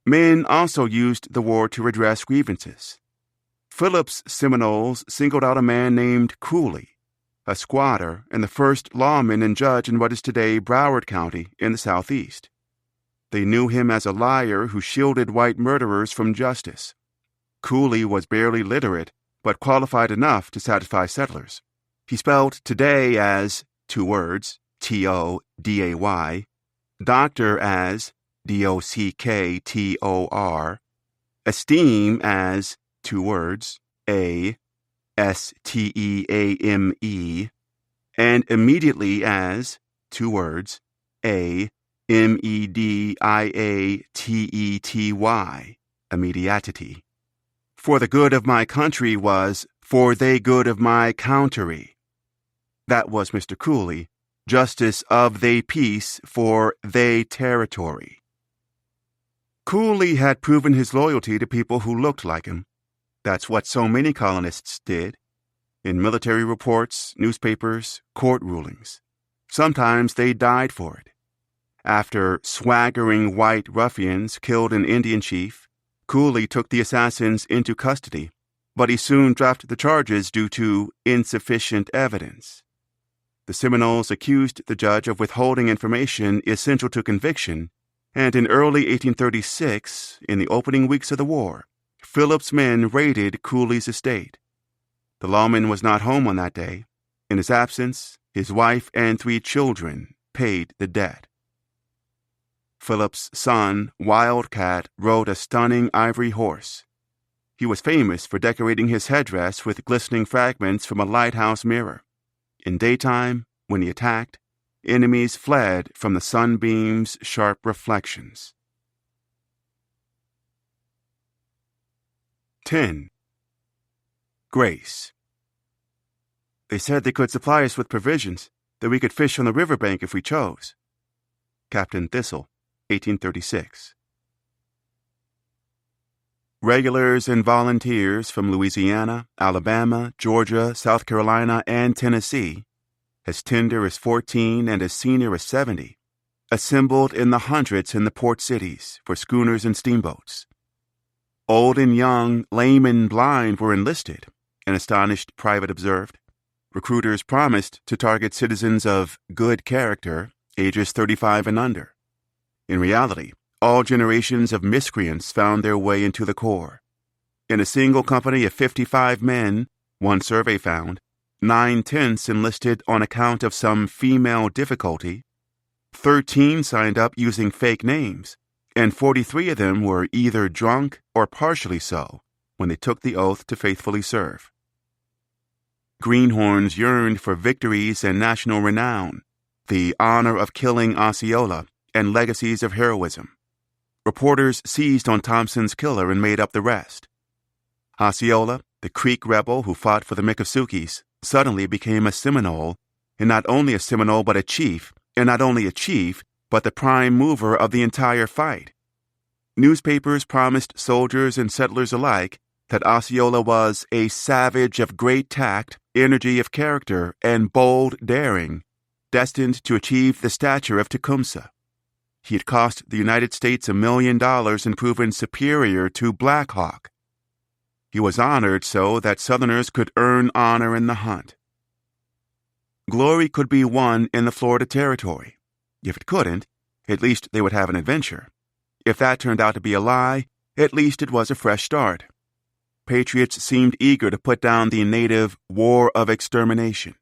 Men also used the war to redress grievances. Phillips Seminoles singled out a man named Cooley, a squatter and the first lawman and judge in what is today Broward County in the southeast. They knew him as a liar who shielded white murderers from justice. Cooley was barely literate, but qualified enough to satisfy settlers. He spelled today as, 2 words, T-O-D-A-Y, doctor as, D-O-C-K-T-O-R, esteem as, 2 words, A-S-T-E-A-M-E, and immediately as, 2 words, A-M-E-D-I-A-T-E-T-Y, immediatity. For the good of my country was, for they good of my countery. That was Mr. Cooley, justice of they peace for they territory. Cooley had proven his loyalty to people who looked like him. That's what so many colonists did. In military reports, newspapers, court rulings. Sometimes they died for it. After swaggering white ruffians killed an Indian chief, Cooley took the assassins into custody, but he soon dropped the charges due to insufficient evidence. The Seminoles accused the judge of withholding information essential to conviction, and in early 1836, in the opening weeks of the war, Phillips' men raided Cooley's estate. The lawman was not home on that day. In his absence, his wife and 3 children paid the debt. Phillips' son, Wildcat, rode a stunning ivory horse. He was famous for decorating his headdress with glistening fragments from a lighthouse mirror. In daytime, when he attacked, enemies fled from the sunbeam's sharp reflections. 10. Grace. They said they could supply us with provisions, that we could fish on the riverbank if we chose. Captain Thistle, 1836. Regulars and volunteers from Louisiana, Alabama, Georgia, South Carolina, and Tennessee, as tender as 14 and as senior as 70, assembled in the hundreds in the port cities for schooners and steamboats. Old and young, lame and blind were enlisted, an astonished private observed. Recruiters promised to target citizens of good character, ages 35 and under. In reality, all generations of miscreants found their way into the Corps. In a single company of 55 men, one survey found, 9/10 enlisted on account of some female difficulty, 13 signed up using fake names, and 43 of them were either drunk or partially so when they took the oath to faithfully serve. Greenhorns yearned for victories and national renown, the honor of killing Osceola, and legacies of heroism. Reporters seized on Thompson's killer and made up the rest. Osceola, the Creek rebel who fought for the Miccosukes, suddenly became a Seminole, and not only a Seminole but a chief, and not only a chief, but the prime mover of the entire fight. Newspapers promised soldiers and settlers alike that Osceola was a savage of great tact, energy of character, and bold daring, destined to achieve the stature of Tecumseh. He had cost the United States $1 million and proven superior to Black Hawk. He was honored so that Southerners could earn honor in the hunt. Glory could be won in the Florida Territory. If it couldn't, at least they would have an adventure. If that turned out to be a lie, at least it was a fresh start. Patriots seemed eager to put down the native war of extermination.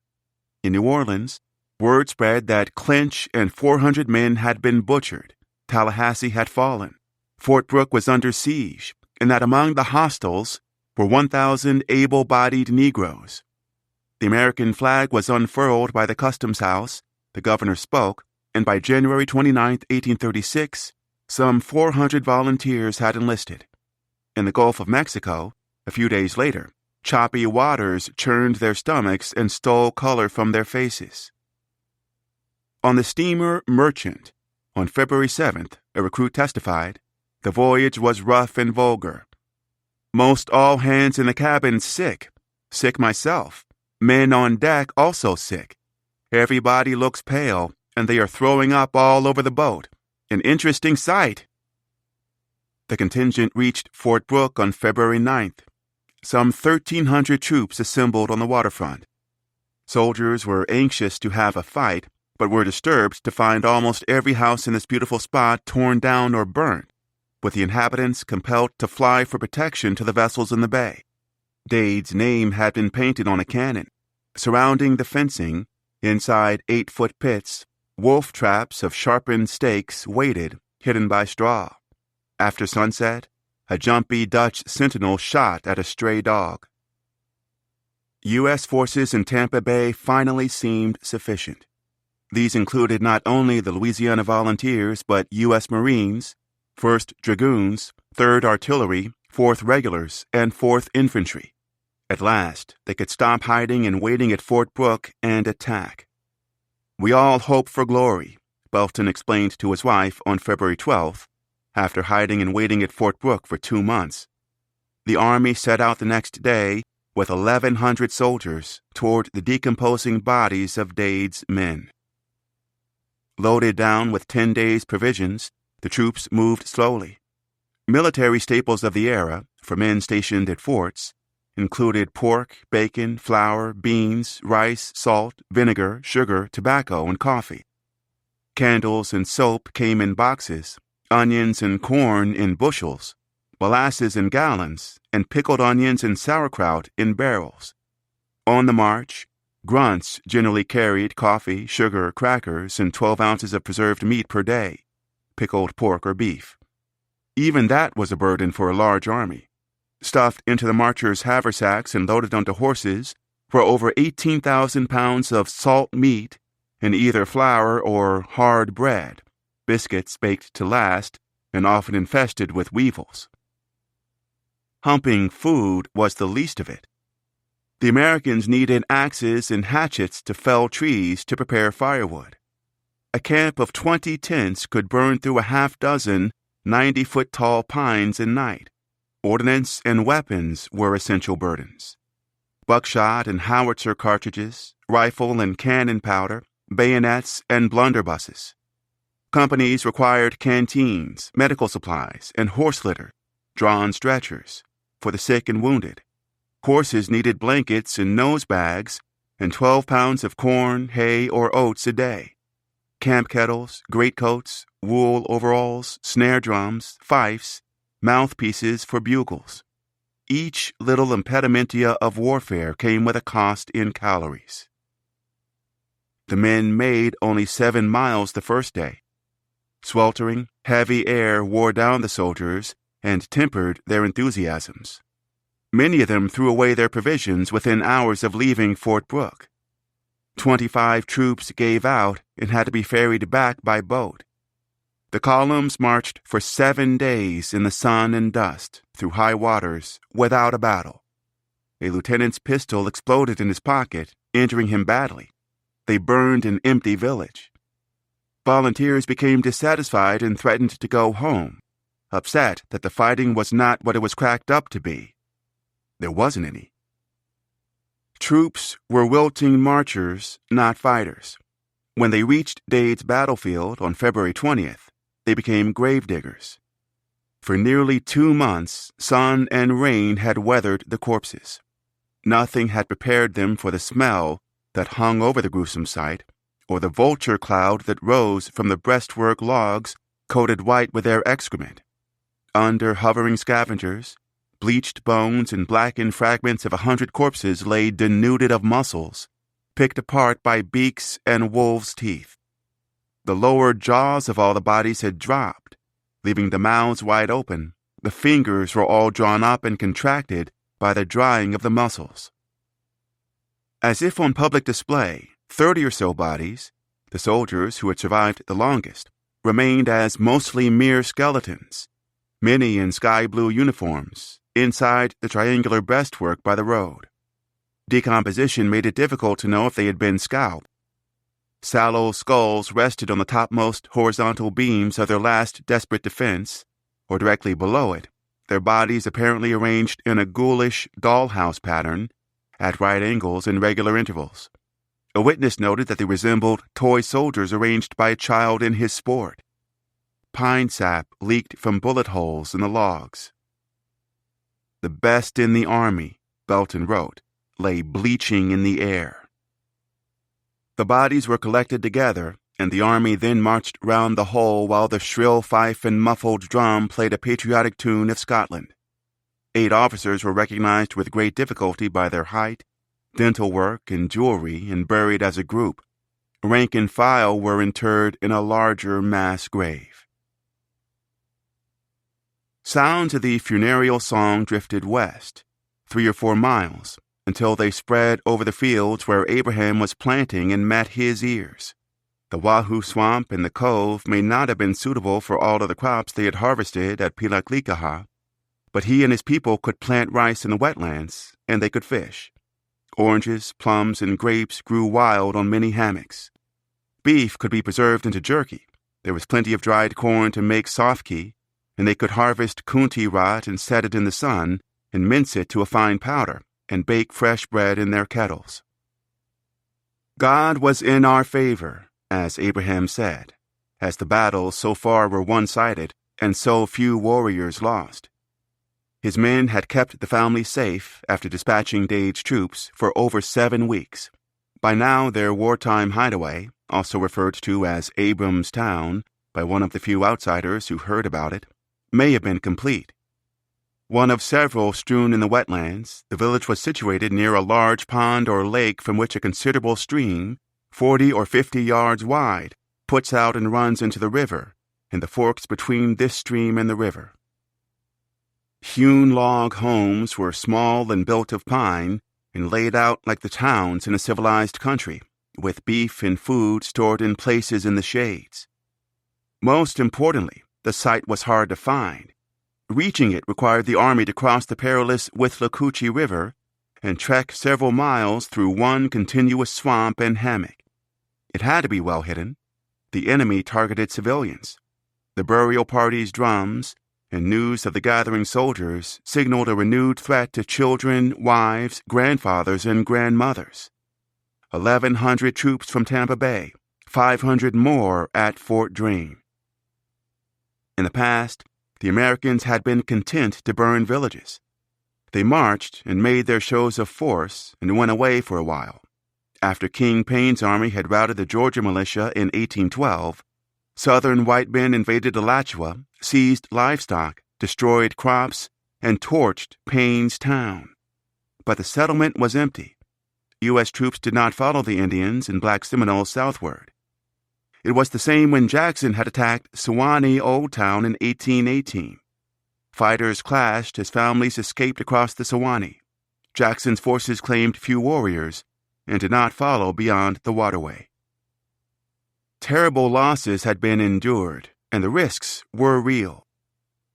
In New Orleans, word spread that Clinch and 400 men had been butchered, Tallahassee had fallen, Fort Brooke was under siege, and that among the hostiles were 1,000 able-bodied Negroes. The American flag was unfurled by the Customs House, the governor spoke, and by January 29, 1836, some 400 volunteers had enlisted. In the Gulf of Mexico, a few days later, choppy waters churned their stomachs and stole color from their faces. On the steamer Merchant, on February 7th, a recruit testified, the voyage was rough and vulgar. Most all hands in the cabin sick myself. Men on deck also sick. Everybody looks pale, and they are throwing up all over the boat. An interesting sight. The contingent reached Fort Brooke on February 9th. Some 1,300 troops assembled on the waterfront. Soldiers were anxious to have a fight, but were disturbed to find almost every house in this beautiful spot torn down or burnt, with the inhabitants compelled to fly for protection to the vessels in the bay. Dade's name had been painted on a cannon. Surrounding the fencing, inside 8-foot pits, wolf traps of sharpened stakes waited, hidden by straw. After sunset, a jumpy Dutch sentinel shot at a stray dog. U.S. forces in Tampa Bay finally seemed sufficient. These included not only the Louisiana Volunteers, but U.S. Marines, 1st Dragoons, 3rd Artillery, 4th Regulars, and 4th Infantry. At last, they could stop hiding and waiting at Fort Brooke and attack. We all hope for glory, Belton explained to his wife on February 12th, after hiding and waiting at Fort Brooke for 2 months. The Army set out the next day with 1,100 soldiers toward the decomposing bodies of Dade's men. Loaded down with 10 days' provisions, the troops moved slowly. Military staples of the era, for men stationed at forts, included pork, bacon, flour, beans, rice, salt, vinegar, sugar, tobacco, and coffee. Candles and soap came in boxes, onions and corn in bushels, molasses in gallons, and pickled onions and sauerkraut in barrels. On the march, grunts generally carried coffee, sugar, crackers, and 12 ounces of preserved meat per day, pickled pork or beef. Even that was a burden for a large army. Stuffed into the marchers' haversacks and loaded onto horses were over 18,000 pounds of salt meat and either flour or hard bread, biscuits baked to last and often infested with weevils. Humping food was the least of it. The Americans needed axes and hatchets to fell trees to prepare firewood. A camp of 20 tents could burn through a half-dozen 90-foot-tall pines in night. Ordnance and weapons were essential burdens. Buckshot and howitzer cartridges, rifle and cannon powder, bayonets and blunderbusses. Companies required canteens, medical supplies, and horse litter, drawn stretchers, for the sick and wounded. Horses needed blankets and nose bags and 12 pounds of corn, hay, or oats a day. Camp kettles, greatcoats, wool overalls, snare drums, fifes, mouthpieces for bugles. Each little impedimenta of warfare came with a cost in calories. The men made only 7 miles the first day. Sweltering, heavy air wore down the soldiers and tempered their enthusiasms. Many of them threw away their provisions within hours of leaving Fort Brooke. 25 troops gave out and had to be ferried back by boat. The columns marched for 7 days in the sun and dust, through high waters, without a battle. A lieutenant's pistol exploded in his pocket, injuring him badly. They burned an empty village. Volunteers became dissatisfied and threatened to go home, upset that the fighting was not what it was cracked up to be. There wasn't any. Troops were wilting marchers, not fighters. When they reached Dade's battlefield on February 20th, they became gravediggers. For nearly 2 months, sun and rain had weathered the corpses. Nothing had prepared them for the smell that hung over the gruesome sight, or the vulture cloud that rose from the breastwork logs coated white with their excrement. Under hovering scavengers, bleached bones and blackened fragments of 100 corpses lay denuded of muscles, picked apart by beaks and wolves' teeth. The lower jaws of all the bodies had dropped, leaving the mouths wide open. The fingers were all drawn up and contracted by the drying of the muscles. As if on public display, 30 or so bodies, the soldiers who had survived the longest, remained as mostly mere skeletons, many in sky blue uniforms, inside the triangular breastwork by the road. Decomposition made it difficult to know if they had been scalped. Sallow skulls rested on the topmost horizontal beams of their last desperate defense, or directly below it, their bodies apparently arranged in a ghoulish dollhouse pattern, at right angles and regular intervals. A witness noted that they resembled toy soldiers arranged by a child in his sport. Pine sap leaked from bullet holes in the logs. The best in the army, Belton wrote, lay bleaching in the air. The bodies were collected together, and the army then marched round the whole while the shrill fife and muffled drum played a patriotic tune of Scotland. 8 officers were recognized with great difficulty by their height, dental work, and jewelry, and buried as a group. Rank and file were interred in a larger mass grave. Sounds of the funereal song drifted west, 3 or 4 miles, until they spread over the fields where Abraham was planting and met his ears. The Wahoo swamp and the cove may not have been suitable for all of the crops they had harvested at Pilaklikaha, but he and his people could plant rice in the wetlands, and they could fish. Oranges, plums, and grapes grew wild on many hammocks. Beef could be preserved into jerky. There was plenty of dried corn to make sofki, and they could harvest kunti rot and set it in the sun, and mince it to a fine powder, and bake fresh bread in their kettles. God was in our favor, as Abraham said, as the battles so far were one-sided, and so few warriors lost. His men had kept the family safe after dispatching Dade's troops for over 7 weeks. By now, their wartime hideaway, also referred to as Abram's Town by one of the few outsiders who heard about it, may have been complete. One of several strewn in the wetlands, the village was situated near a large pond or lake from which a considerable stream, 40 or 50 yards wide, puts out and runs into the river, and the forks between this stream and the river. Hewn log homes were small and built of pine, and laid out like the towns in a civilized country, with beef and food stored in places in the shades. Most importantly, the site was hard to find. Reaching it required the army to cross the perilous Withlacoochee River and trek several miles through one continuous swamp and hammock. It had to be well hidden. The enemy targeted civilians. The burial party's drums and news of the gathering soldiers signaled a renewed threat to children, wives, grandfathers, and grandmothers. 1,100 troops from Tampa Bay, 500 more at Fort Drane. In the past, the Americans had been content to burn villages. They marched and made their shows of force and went away for a while. After King Payne's army had routed the Georgia militia in 1812, Southern white men invaded Alachua, seized livestock, destroyed crops, and torched Payne's town. But the settlement was empty. U.S. troops did not follow the Indians and Black Seminoles southward. It was the same when Jackson had attacked Sewanee Old Town in 1818. Fighters clashed as families escaped across the Sewanee. Jackson's forces claimed few warriors and did not follow beyond the waterway. Terrible losses had been endured, and the risks were real.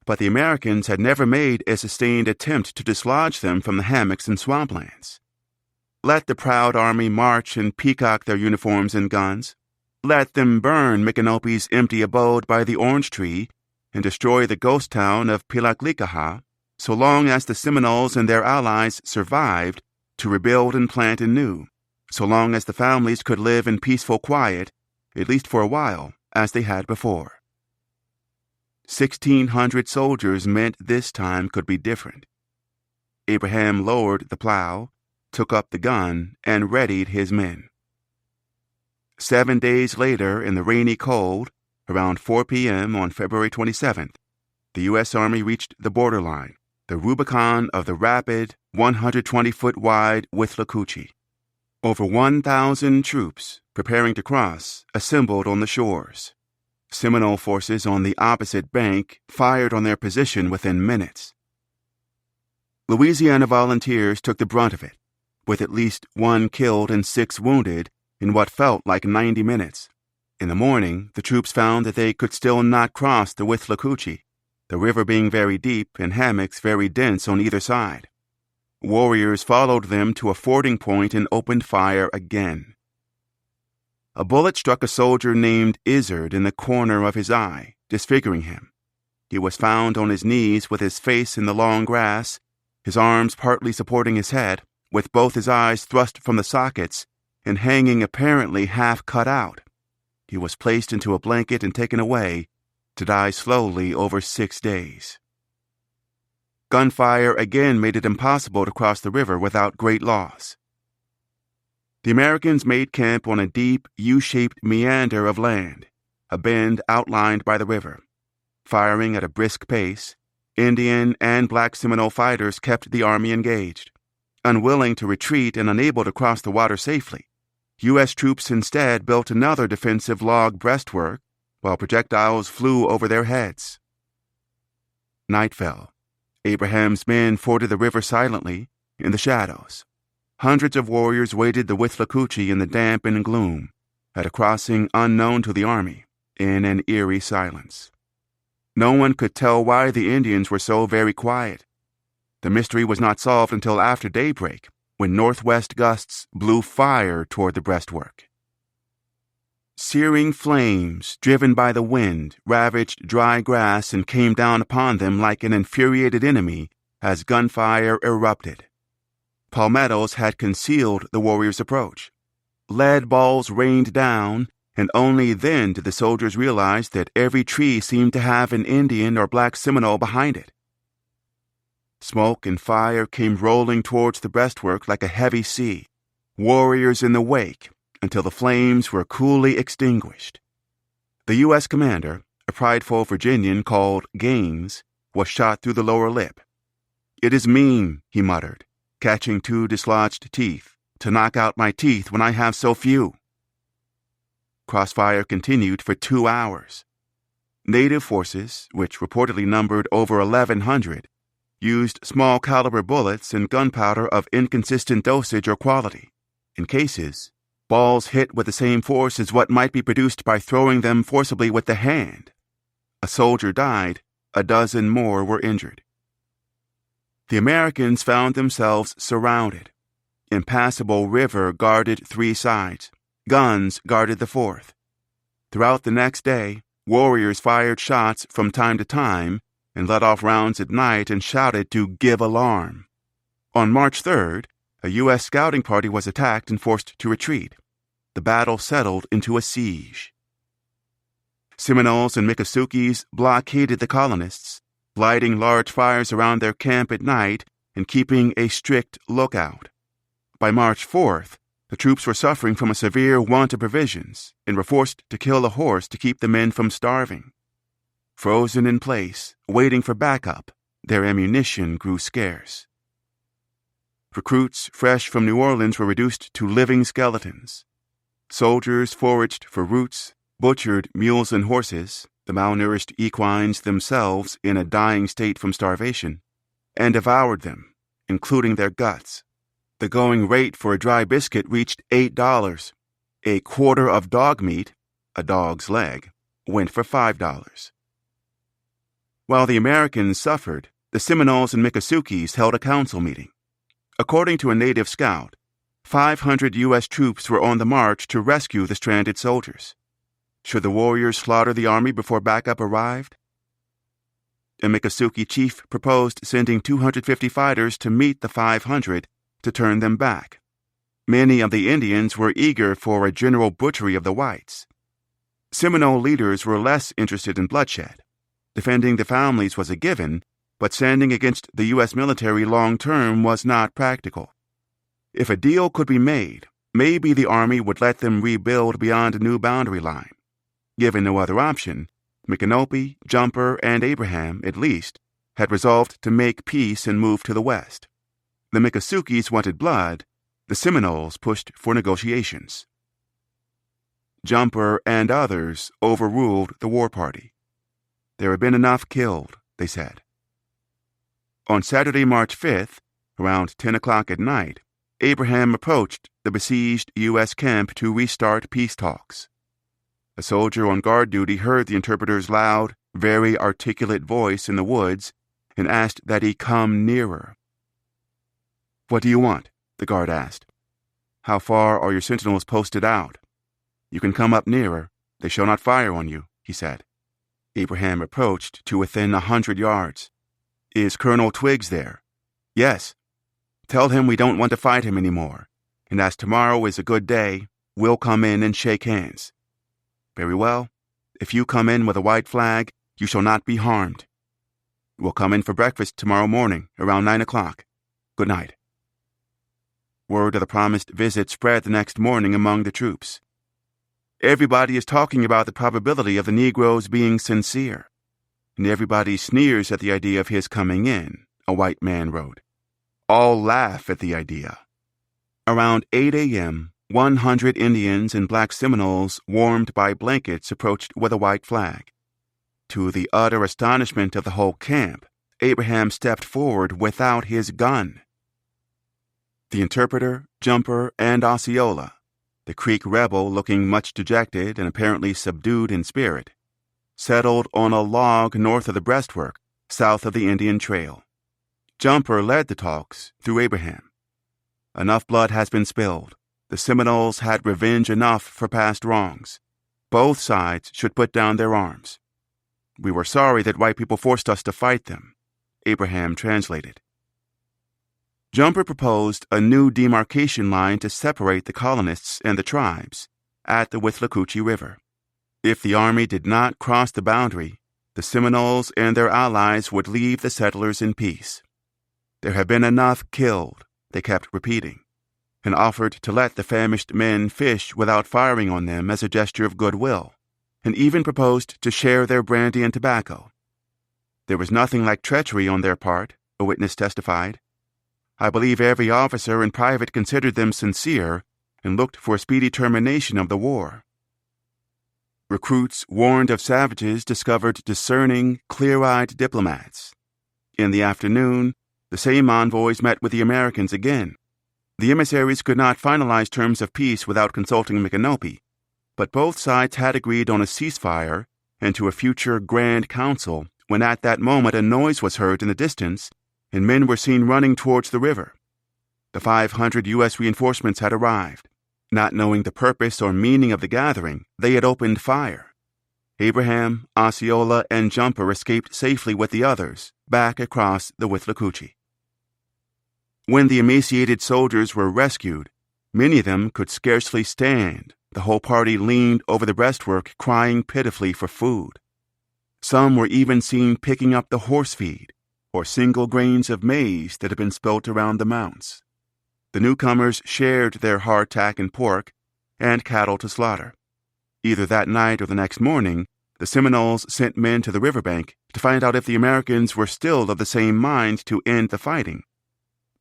But the Americans had never made a sustained attempt to dislodge them from the hammocks and swamplands. Let the proud army march and peacock their uniforms and guns. let them burn Micanopy's empty abode by the orange tree and destroy the ghost town of Pilaclicaha, so long as the Seminoles and their allies survived to rebuild and plant anew, so long as the families could live in peaceful quiet, at least for a while, as they had before. 1,600 soldiers meant this time could be different. Abraham lowered the plow, took up the gun, and readied his men. 7 days later, in the rainy cold, around 4 p.m. on February 27th, the U.S. Army reached the borderline, the Rubicon of the rapid, 120-foot wide Withlacoochee. Over 1,000 troops, preparing to cross, assembled on the shores. Seminole forces on the opposite bank fired on their position within minutes. Louisiana volunteers took the brunt of it, with at least 1 killed and 6 wounded in what felt like 90 minutes. In the morning, the troops found that they could still not cross the Withlacoochee, the river being very deep and hammocks very dense on either side. Warriors followed them to a fording point and opened fire again. A bullet struck a soldier named Izzard in the corner of his eye, disfiguring him. He was found on his knees with his face in the long grass, his arms partly supporting his head, with both his eyes thrust from the sockets and hanging apparently half cut out. He was placed into a blanket and taken away to die slowly over 6 days. Gunfire again made it impossible to cross the river without great loss. The Americans made camp on a deep, U-shaped meander of land, a bend outlined by the river. Firing at a brisk pace, Indian and Black Seminole fighters kept the army engaged. Unwilling to retreat and unable to cross the water safely, U.S. troops instead built another defensive log breastwork while projectiles flew over their heads. Night fell. Abraham's men forded the river silently, in the shadows. Hundreds of warriors waded the Withlacoochee in the damp and gloom, at a crossing unknown to the army, in an eerie silence. No one could tell why the Indians were so very quiet. The mystery was not solved until after daybreak, when northwest gusts blew fire toward the breastwork. Searing flames, driven by the wind, ravaged dry grass and came down upon them like an infuriated enemy as gunfire erupted. Palmettos had concealed the warriors' approach. Lead balls rained down, and only then did the soldiers realize that every tree seemed to have an Indian or Black Seminole behind it. Smoke and fire came rolling towards the breastwork like a heavy sea, warriors in the wake, until the flames were coolly extinguished. The U.S. commander, a prideful Virginian called Gaines, was shot through the lower lip. "It is mean," he muttered, catching 2 dislodged teeth, "to knock out my teeth when I have so few." Crossfire continued for 2 hours. Native forces, which reportedly numbered over 1,100, used small-caliber bullets and gunpowder of inconsistent dosage or quality. In cases, balls hit with the same force as what might be produced by throwing them forcibly with the hand. A soldier died, a dozen more were injured. The Americans found themselves surrounded. Impassable river guarded 3 sides. Guns guarded the 4th. Throughout the next day, warriors fired shots from time to time and let off rounds at night and shouted to give alarm. On March 3rd, a U.S. scouting party was attacked and forced to retreat. The battle settled into a siege. Seminoles and Miccosukee blockaded the colonists, lighting large fires around their camp at night and keeping a strict lookout. By March 4th, the troops were suffering from a severe want of provisions and were forced to kill a horse to keep the men from starving. Frozen in place, waiting for backup, their ammunition grew scarce. Recruits fresh from New Orleans were reduced to living skeletons. Soldiers foraged for roots, butchered mules and horses, the malnourished equines themselves in a dying state from starvation, and devoured them, including their guts. The going rate for a dry biscuit reached $8. A quarter of dog meat, a dog's leg, went for $5. While the Americans suffered, the Seminoles and Miccosukee held a council meeting. According to a native scout, 500 U.S. troops were on the march to rescue the stranded soldiers. Should the warriors slaughter the army before backup arrived? A Miccosukee chief proposed sending 250 fighters to meet the 500 to turn them back. Many of the Indians were eager for a general butchery of the whites. Seminole leaders were less interested in bloodshed. Defending the families was a given, but standing against the U.S. military long-term was not practical. If a deal could be made, maybe the Army would let them rebuild beyond a new boundary line. Given no other option, Micanopy, Jumper, and Abraham, at least, had resolved to make peace and move to the west. The Miccosukees wanted blood, the Seminoles pushed for negotiations. Jumper and others overruled the war party. There had been enough killed, they said. On Saturday, March 5th, around 10 o'clock at night, Abraham approached the besieged U.S. camp to restart peace talks. A soldier on guard duty heard the interpreter's loud, very articulate voice in the woods and asked that he come nearer. "What do you want?" the guard asked. "How far are your sentinels posted out?" "You can come up nearer. They shall not fire on you," he said. Abraham approached to within 100 yards. "Is Colonel Twiggs there?" "Yes." "Tell him we don't want to fight him anymore, and as tomorrow is a good day, we'll come in and shake hands." "Very well. If you come in with a white flag, you shall not be harmed." "We'll come in for breakfast tomorrow morning, around 9 o'clock. Good night." Word of the promised visit spread the next morning among the troops. "Everybody is talking about the probability of the Negroes being sincere, and everybody sneers at the idea of his coming in," a white man wrote. "All laugh at the idea." Around 8 a.m., 100 Indians and black Seminoles, warmed by blankets, approached with a white flag. To the utter astonishment of the whole camp, Abraham stepped forward without his gun. The interpreter, Jumper, and Osceola, the Creek rebel looking much dejected and apparently subdued in spirit, settled on a log north of the breastwork, south of the Indian Trail. Jumper led the talks through Abraham. "Enough blood has been spilled. The Seminoles had revenge enough for past wrongs. Both sides should put down their arms. We were sorry that white people forced us to fight them," Abraham translated. Jumper proposed a new demarcation line to separate the colonists and the tribes at the Withlacoochee River. If the army did not cross the boundary, the Seminoles and their allies would leave the settlers in peace. There had been enough killed, they kept repeating, and offered to let the famished men fish without firing on them as a gesture of goodwill, and even proposed to share their brandy and tobacco. There was nothing like treachery on their part, a witness testified. "I believe every officer and private considered them sincere and looked for a speedy termination of the war." Recruits warned of savages discovered discerning, clear-eyed diplomats. In the afternoon, the same envoys met with the Americans again. The emissaries could not finalize terms of peace without consulting Micanopy, but both sides had agreed on a ceasefire and to a future Grand Council when at that moment a noise was heard in the distance and men were seen running towards the river. The 500 U.S. reinforcements had arrived. Not knowing the purpose or meaning of the gathering, they had opened fire. Abraham, Osceola, and Jumper escaped safely with the others, back across the Withlacoochee. When the emaciated soldiers were rescued, many of them could scarcely stand. The whole party leaned over the breastwork, crying pitifully for food. Some were even seen picking up the horse feed, or single grains of maize that had been spilt around the mounts. The newcomers shared their hardtack and pork, and cattle to slaughter. Either that night or the next morning, the Seminoles sent men to the riverbank to find out if the Americans were still of the same mind to end the fighting.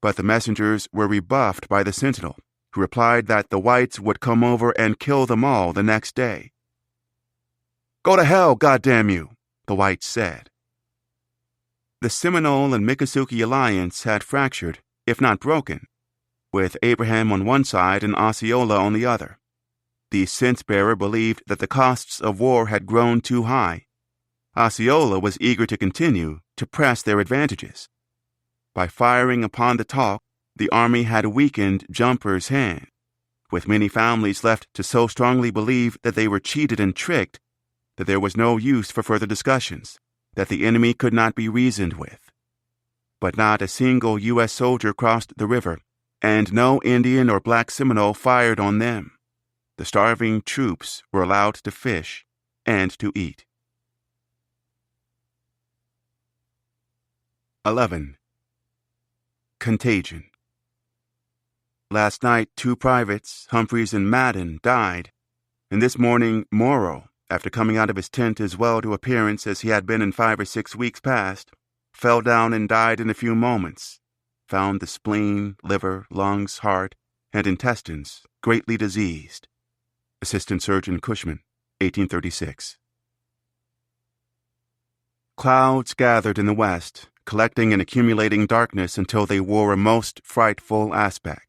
But the messengers were rebuffed by the sentinel, who replied that the whites would come over and kill them all the next day. "Go to hell, goddamn you," the whites said. The Seminole and Miccosukee alliance had fractured, if not broken, with Abraham on one side and Osceola on the other. The cense-bearer believed that the costs of war had grown too high. Osceola was eager to continue to press their advantages. By firing upon the talk, the army had weakened Jumper's hand. with many families left to so strongly believe that they were cheated and tricked that there was no use for further discussions, that the enemy could not be reasoned with. But not a single U.S. soldier crossed the river, and no Indian or black Seminole fired on them. The starving troops were allowed to fish and to eat. 11. Contagion. Last night, 2 privates, Humphreys and Madden, died, and this morning Morrow, after coming out of his tent as well to appearance as he had been in 5 or 6 weeks past, fell down and died in a few moments, found the spleen, liver, lungs, heart, and intestines greatly diseased. Assistant Surgeon Cushman, 1836. Clouds gathered in the west, collecting and accumulating darkness until they wore a most frightful aspect.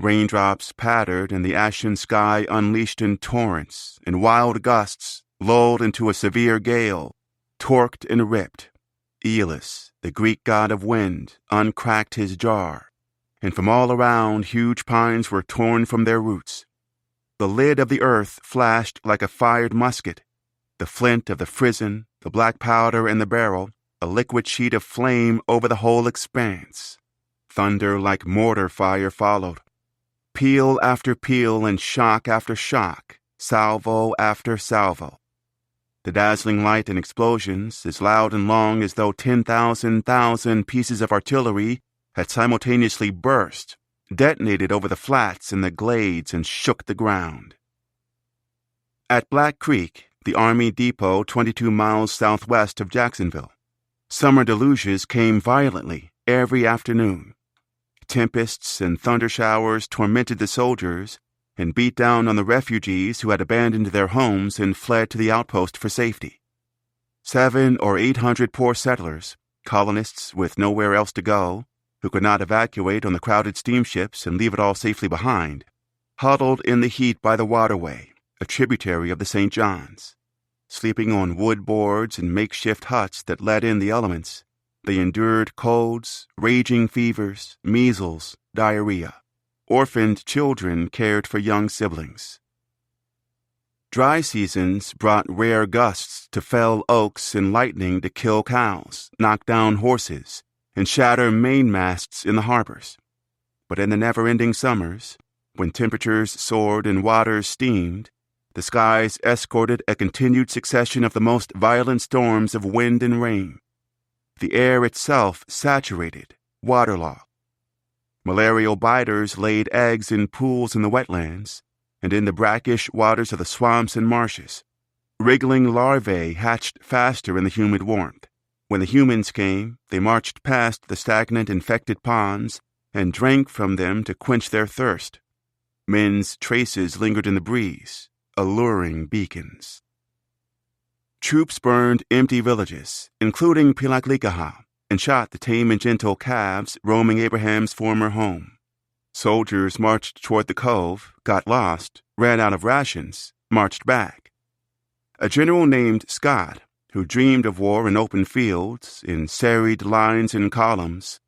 Raindrops pattered, and the ashen sky unleashed in torrents, and wild gusts lulled into a severe gale, torqued and ripped. Aeolus, the Greek god of wind, uncracked his jar, and from all around huge pines were torn from their roots. The lid of the earth flashed like a fired musket, the flint of the frizzen, the black powder in the barrel, a liquid sheet of flame over the whole expanse. Thunder like mortar fire followed. Peal after peal and shock after shock, salvo after salvo. The dazzling light and explosions, as loud and long as though 10,000 pieces of artillery had simultaneously burst, detonated over the flats and the glades and shook the ground. At Black Creek, the Army depot 22 miles southwest of Jacksonville, summer deluges came violently every afternoon. Tempests and thunder showers tormented the soldiers and beat down on the refugees who had abandoned their homes and fled to the outpost for safety. 700 or 800 poor settlers, colonists with nowhere else to go, who could not evacuate on the crowded steamships and leave it all safely behind, huddled in the heat by the waterway, a tributary of the St. John's. Sleeping on wood boards and makeshift huts that let in the elements, they endured colds, raging fevers, measles, diarrhea. Orphaned children cared for young siblings. Dry seasons brought rare gusts to fell oaks and lightning to kill cows, knock down horses, and shatter mainmasts in the harbors. But in the never-ending summers, when temperatures soared and waters steamed, the skies escorted a continued succession of the most violent storms of wind and rain. The air itself saturated, waterlogged. Malarial biters laid eggs in pools in the wetlands and in the brackish waters of the swamps and marshes. Wriggling larvae hatched faster in the humid warmth. When the humans came, they marched past the stagnant, infected ponds and drank from them to quench their thirst. Men's traces lingered in the breeze, alluring beacons. Troops burned empty villages, including Pilaklikahah, and shot the tame and gentle calves roaming Abraham's former home. Soldiers marched toward the cove, got lost, ran out of rations, marched back. A general named Scott, who dreamed of war in open fields, in serried lines and columns,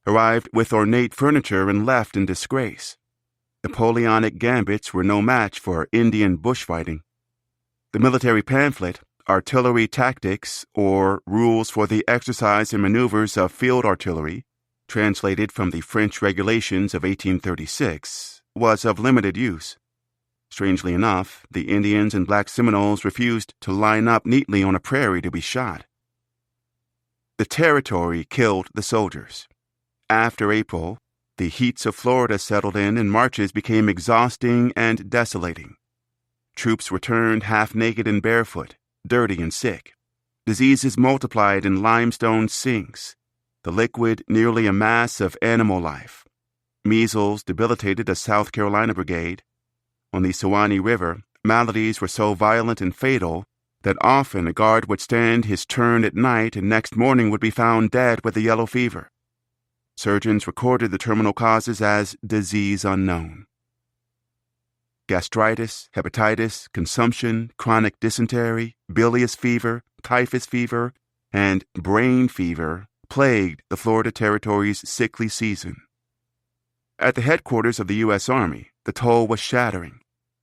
arrived with ornate furniture and left in disgrace. Napoleonic gambits were no match for Indian bushfighting. The military pamphlet, Artillery Tactics, or Rules for the Exercise and Maneuvers of Field Artillery, translated from the French regulations of 1836, was of limited use. Strangely enough, the Indians and black Seminoles refused to line up neatly on a prairie to be shot. The territory killed the soldiers. After April, the heats of Florida settled in and marches became exhausting and desolating. Troops returned half-naked and barefoot, dirty and sick. Diseases multiplied in limestone sinks, the liquid nearly a mass of animal life. Measles debilitated a South Carolina brigade. On the Suwannee River, maladies were so violent and fatal that often a guard would stand his turn at night and next morning would be found dead with the yellow fever. Surgeons recorded the terminal causes as disease unknown. Gastritis, hepatitis, consumption, chronic dysentery, bilious fever, typhus fever, and brain fever plagued the Florida Territory's sickly season. At the headquarters of the U.S. Army, The toll was shattering.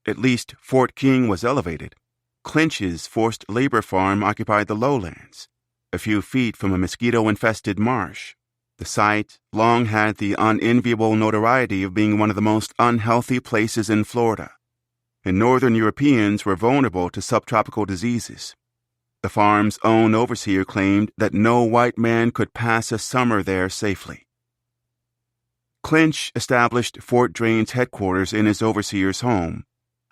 At least Fort King was elevated. Clinch's forced labor farm occupied the lowlands, a few feet from a mosquito-infested marsh. The site long had the unenviable notoriety of being one of the most unhealthy places in Florida, and northern Europeans were vulnerable to subtropical diseases. The farm's own overseer claimed that no white man could pass a summer there safely. Clinch established Fort Drane's headquarters in his overseer's home,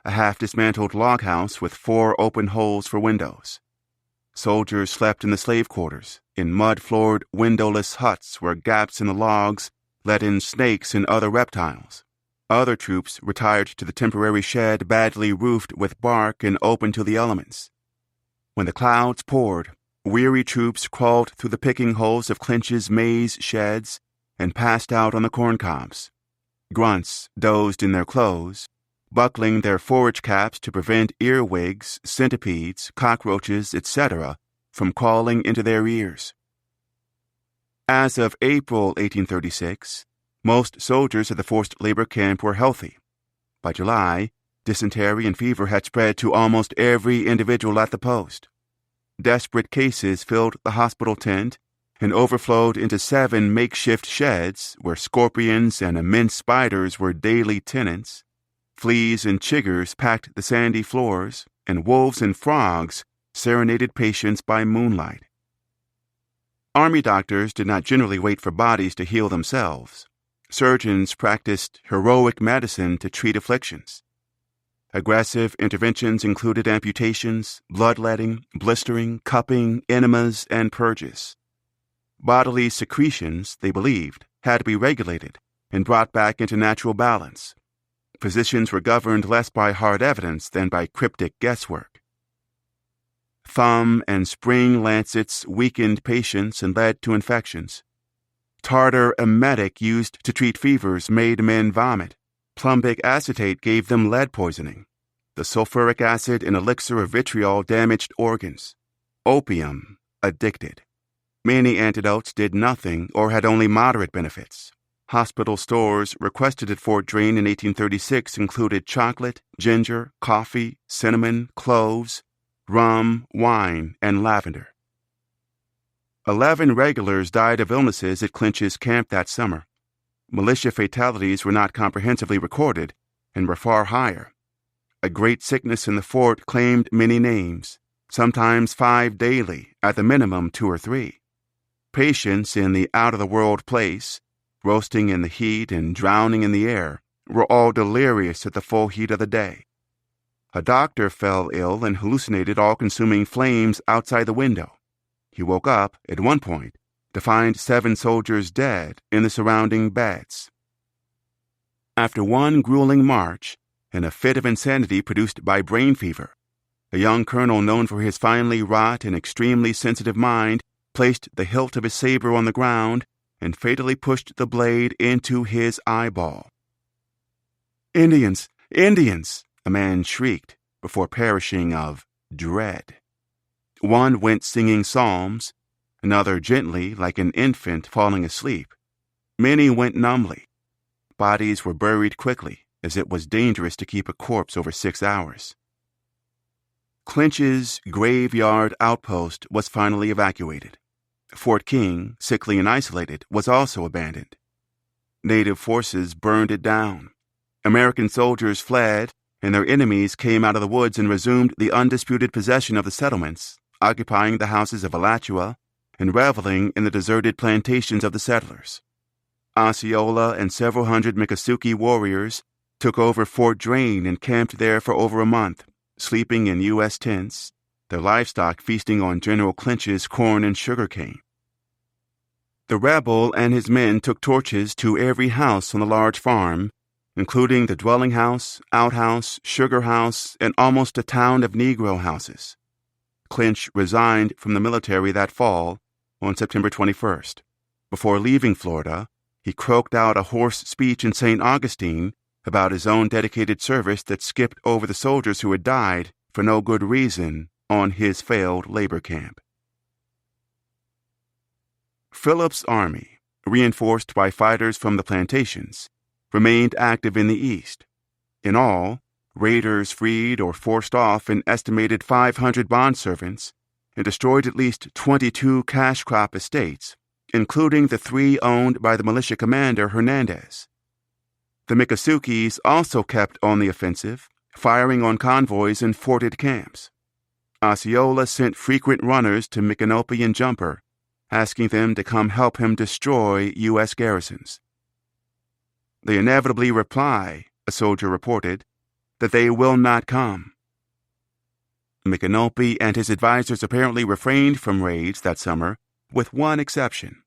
a half-dismantled log house with 4 open holes for windows. Soldiers slept in the slave quarters, in mud-floored, windowless huts where gaps in the logs let in snakes and other reptiles. Other troops retired to the temporary shed badly roofed with bark and open to the elements. When the clouds poured, weary troops crawled through the picking holes of Clinch's maize sheds and passed out on the corn cobs. Grunts dozed in their clothes, buckling their forage caps to prevent earwigs, centipedes, cockroaches, etc., from crawling into their ears. As of April 1836, most soldiers at the forced labor camp were healthy. By July, dysentery and fever had spread to almost every individual at the post. Desperate cases filled the hospital tent and overflowed into 7 makeshift sheds where scorpions and immense spiders were daily tenants. Fleas and chiggers packed the sandy floors, and wolves and frogs serenaded patients by moonlight. Army doctors did not generally wait for bodies to heal themselves. Surgeons practiced heroic medicine to treat afflictions. Aggressive interventions included amputations, bloodletting, blistering, cupping, enemas, and purges. Bodily secretions, they believed, had to be regulated and brought back into natural balance. Physicians were governed less by hard evidence than by cryptic guesswork. Thumb and spring lancets weakened patients and led to infections. Tartar emetic used to treat fevers made men vomit. Plumbic acetate gave them lead poisoning. The sulfuric acid and elixir of vitriol damaged organs. Opium addicted. Many antidotes did nothing or had only moderate benefits. Hospital stores requested at Fort Drane in 1836 included chocolate, ginger, coffee, cinnamon, cloves, rum, wine, and lavender. 11 regulars died of illnesses at Clinch's camp that summer. Militia fatalities were not comprehensively recorded and were far higher. A great sickness in the fort claimed many names, sometimes 5 daily, at the minimum 2 or 3. Patients in the out-of-the-world place, roasting in the heat and drowning in the air, were all delirious at the full heat of the day. A doctor fell ill and hallucinated all-consuming flames outside the window. He woke up, at one point, to find 7 soldiers dead in the surrounding beds. After one grueling march, and a fit of insanity produced by brain fever, a young colonel known for his finely wrought and extremely sensitive mind placed the hilt of his saber on the ground and fatally pushed the blade into his eyeball. "Indians! Indians!" a man shrieked before perishing of dread. One went singing psalms, another gently like an infant falling asleep. Many went numbly. Bodies were buried quickly, as it was dangerous to keep a corpse over 6 hours. Clinch's graveyard outpost was finally evacuated. Fort King, sickly and isolated, was also abandoned. Native forces burned it down. American soldiers fled, and their enemies came out of the woods and resumed the undisputed possession of the settlements, occupying the houses of Alachua and reveling in the deserted plantations of the settlers. Osceola and several hundred Miccosukee warriors took over Fort Drane and camped there for over a month, sleeping in U.S. tents, their livestock feasting on General Clinch's corn and sugar cane. The rebel and his men took torches to every house on the large farm, including the dwelling house, outhouse, sugar house, and almost a town of Negro houses. Clinch resigned from the military that fall, on September 21st. Before leaving Florida, he croaked out a hoarse speech in St. Augustine about his own dedicated service that skipped over the soldiers who had died for no good reason on his failed labor camp. Philip's army, reinforced by fighters from the plantations, remained active in the east. In all, raiders freed or forced off an estimated 500 bondservants and destroyed at least 22 cash crop estates, including the 3 owned by the militia commander Hernandez. The Micosukis also kept on the offensive, firing on convoys and forted camps. Osceola sent frequent runners to Micanopy and Jumper, asking them to come help him destroy U.S. garrisons. They inevitably reply, a soldier reported, that they will not come. Micanopy and his advisors apparently refrained from raids that summer, with one exception.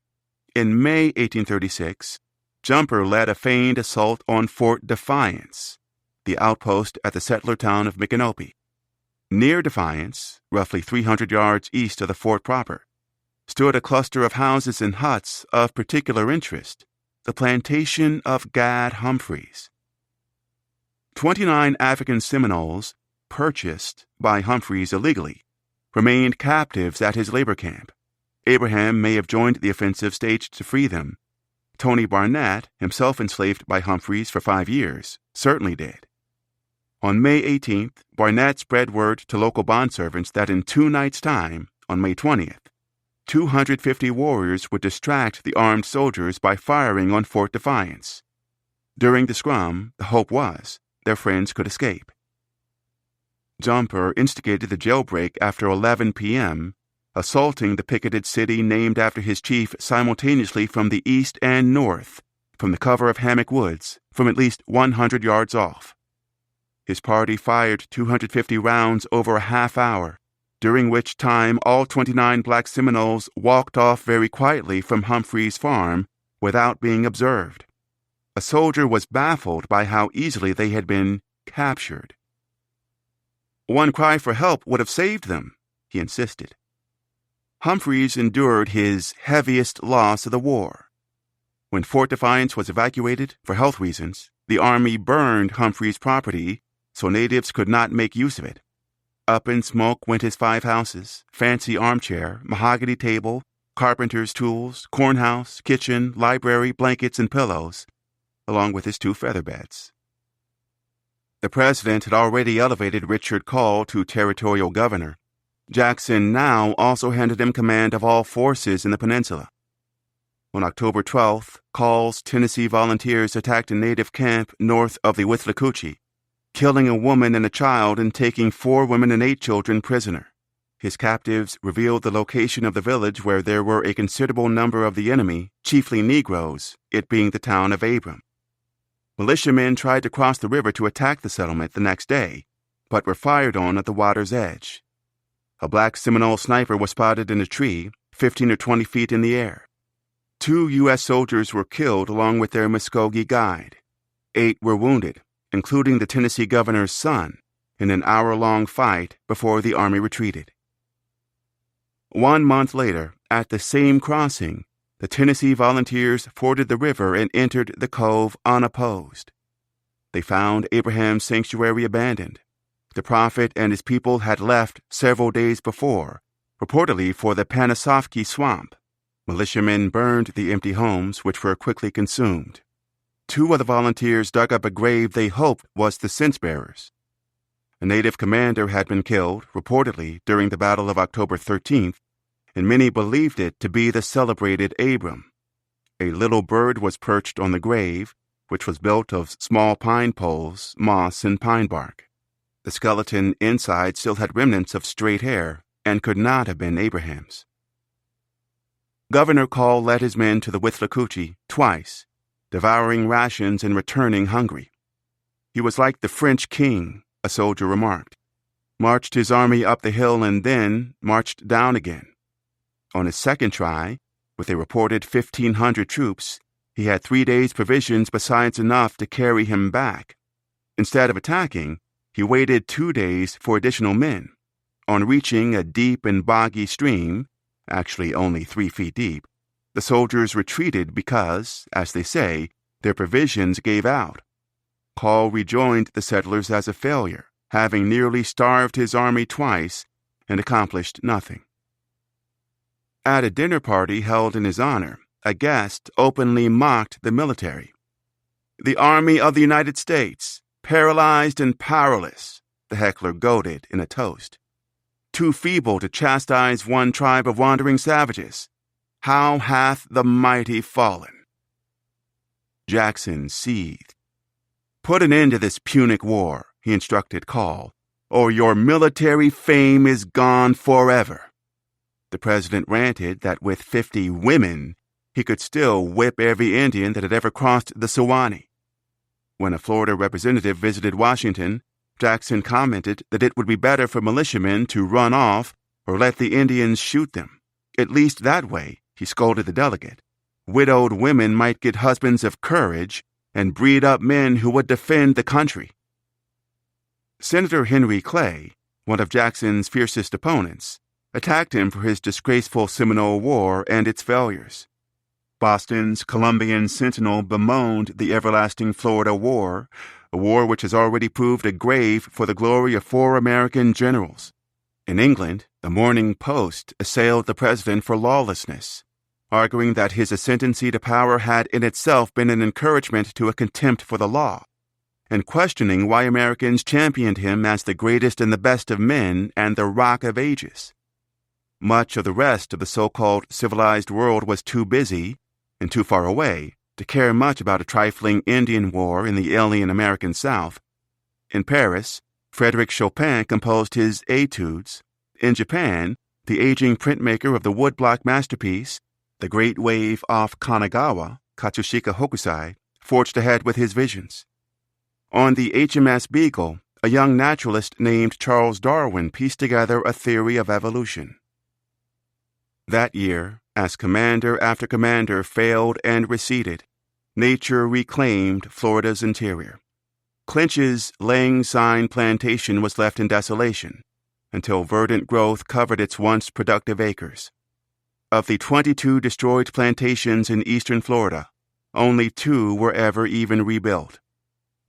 In May 1836, Jumper led a feigned assault on Fort Defiance, the outpost at the settler town of Micanopy. Near Defiance, roughly 300 yards east of the fort proper, stood a cluster of houses and huts of particular interest, the plantation of Gad Humphreys. 29 African Seminoles, purchased by Humphreys illegally, remained captives at his labor camp. Abraham may have joined the offensive staged to free them. Tony Barnett, himself enslaved by Humphreys for 5 years, certainly did. On May 18th, Barnett spread word to local bondservants that in 2 nights' time, on May 20th, 250 warriors would distract the armed soldiers by firing on Fort Defiance. During the scrum, the hope was their friends could escape. Jumper instigated the jailbreak after 11 p.m., assaulting the picketed city named after his chief simultaneously from the east and north, from the cover of Hammock Woods, from at least 100 yards off. His party fired 250 rounds over a half hour, during which time all 29 black Seminoles walked off very quietly from Humphrey's farm without being observed. A soldier was baffled by how easily they had been captured. One cry for help would have saved them, he insisted. Humphreys endured his heaviest loss of the war. When Fort Defiance was evacuated for health reasons, the Army burned Humphreys' property so natives could not make use of it. Up in smoke went his 5 houses, fancy armchair, mahogany table, carpenter's tools, cornhouse, kitchen, library, blankets, and pillows, along with his 2 feather beds. The president had already elevated Richard Call to territorial governor. Jackson now also handed him command of all forces in the peninsula. On October 12th, Call's Tennessee volunteers attacked a native camp north of the Withlacoochee, killing a woman and a child and taking 4 women and 8 children prisoner. His captives revealed the location of the village where there were a considerable number of the enemy, chiefly Negroes, it being the town of Abram. Militiamen tried to cross the river to attack the settlement the next day, but were fired on at the water's edge. A black Seminole sniper was spotted in a tree, 15 or 20 feet in the air. 2 U.S. soldiers were killed along with their Muskogee guide. 8 were wounded, including the Tennessee governor's son, in an hour-long fight before the Army retreated. 1 month later, at the same crossing, the Tennessee volunteers forded the river and entered the cove unopposed. They found Abraham's sanctuary abandoned. The prophet and his people had left several days before, reportedly for the Panisofkee swamp. Militiamen burned the empty homes, which were quickly consumed. 2 of the volunteers dug up a grave they hoped was the cense-bearers. A native commander had been killed, reportedly, during the Battle of October 13th, and many believed it to be the celebrated Abram. A little bird was perched on the grave, which was built of small pine poles, moss, and pine bark. The skeleton inside still had remnants of straight hair and could not have been Abraham's. Governor Call led his men to the Withlacoochee twice, devouring rations and returning hungry. He was like the French king, a soldier remarked, marched his army up the hill and then marched down again. On his second try, with a reported 1,500 troops, he had 3 days' provisions besides enough to carry him back. Instead of attacking, he waited 2 days for additional men. On reaching a deep and boggy stream, actually only 3 feet deep, the soldiers retreated because, as they say, their provisions gave out. Call rejoined the settlers as a failure, having nearly starved his army twice and accomplished nothing. At a dinner party held in his honor, a guest openly mocked the military. "The Army of the United States," paralyzed and powerless, the heckler goaded in a toast. Too feeble to chastise one tribe of wandering savages. How hath the mighty fallen? Jackson seethed. Put an end to this Punic War, he instructed Call, or your military fame is gone forever. The president ranted that with 50 women, he could still whip every Indian that had ever crossed the Suwannee. When a Florida representative visited Washington, Jackson commented that it would be better for militiamen to run off or let the Indians shoot them. At least that way, he scolded the delegate, widowed women might get husbands of courage and breed up men who would defend the country. Senator Henry Clay, one of Jackson's fiercest opponents, attacked him for his disgraceful Seminole War and its failures. Boston's Columbian Sentinel bemoaned the everlasting Florida War, a war which has already proved a grave for the glory of 4 American generals. In England, the Morning Post assailed the president for lawlessness, arguing that his ascendancy to power had in itself been an encouragement to a contempt for the law, and questioning why Americans championed him as the greatest and the best of men and the Rock of Ages. Much of the rest of the so-called civilized world was too busy and too far away to care much about a trifling Indian war in the alien American South. In Paris, Frédéric Chopin composed his Etudes. In Japan, the aging printmaker of the woodblock masterpiece, The Great Wave off Kanagawa, Katsushika Hokusai, forged ahead with his visions. On the HMS Beagle, a young naturalist named Charles Darwin pieced together a theory of evolution. That year, as commander after commander failed and receded, nature reclaimed Florida's interior. Clinch's Lang Syne plantation was left in desolation until verdant growth covered its once productive acres. Of the 22 destroyed plantations in eastern Florida, only 2 were ever even rebuilt.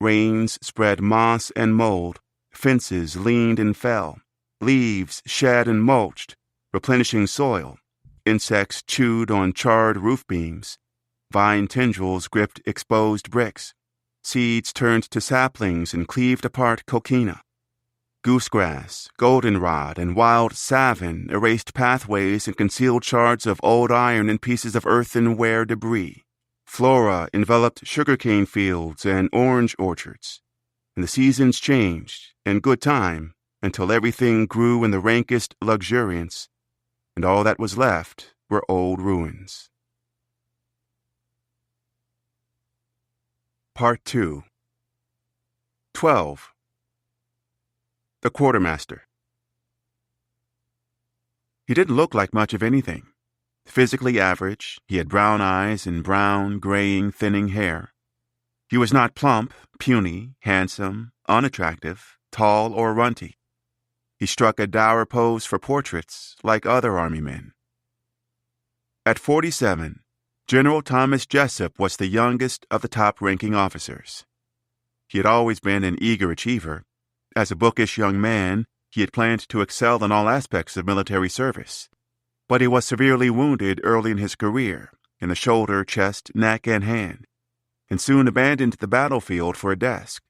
Rains spread moss and mold, fences leaned and fell, leaves shed and mulched, replenishing soil. Insects chewed on charred roof beams. Vine tendrils gripped exposed bricks. Seeds turned to saplings and cleaved apart coquina. Goosegrass, goldenrod, and wild savin erased pathways and concealed shards of old iron and pieces of earthenware debris. Flora enveloped sugarcane fields and orange orchards. And the seasons changed, in good time, until everything grew in the rankest luxuriance, and all that was left were old ruins. Part 2. 12. The Quartermaster. He didn't look like much of anything. Physically average, he had brown eyes and brown, graying, thinning hair. He was not plump, puny, handsome, unattractive, tall, or runty. He struck a dour pose for portraits, like other Army men. At 47, General Thomas Jessup was the youngest of the top-ranking officers. He had always been an eager achiever. As a bookish young man, he had planned to excel in all aspects of military service. But he was severely wounded early in his career, in the shoulder, chest, neck, and hand, and soon abandoned the battlefield for a desk.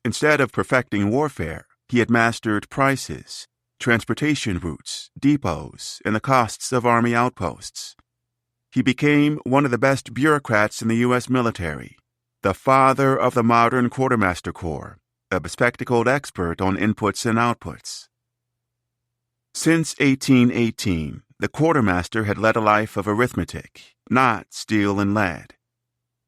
Instead of perfecting warfare, he had mastered prices, transportation routes, depots, and the costs of Army outposts. He became one of the best bureaucrats in the U.S. military, the father of the modern Quartermaster Corps, a bespectacled expert on inputs and outputs. Since 1818, the quartermaster had led a life of arithmetic, not steel and lead.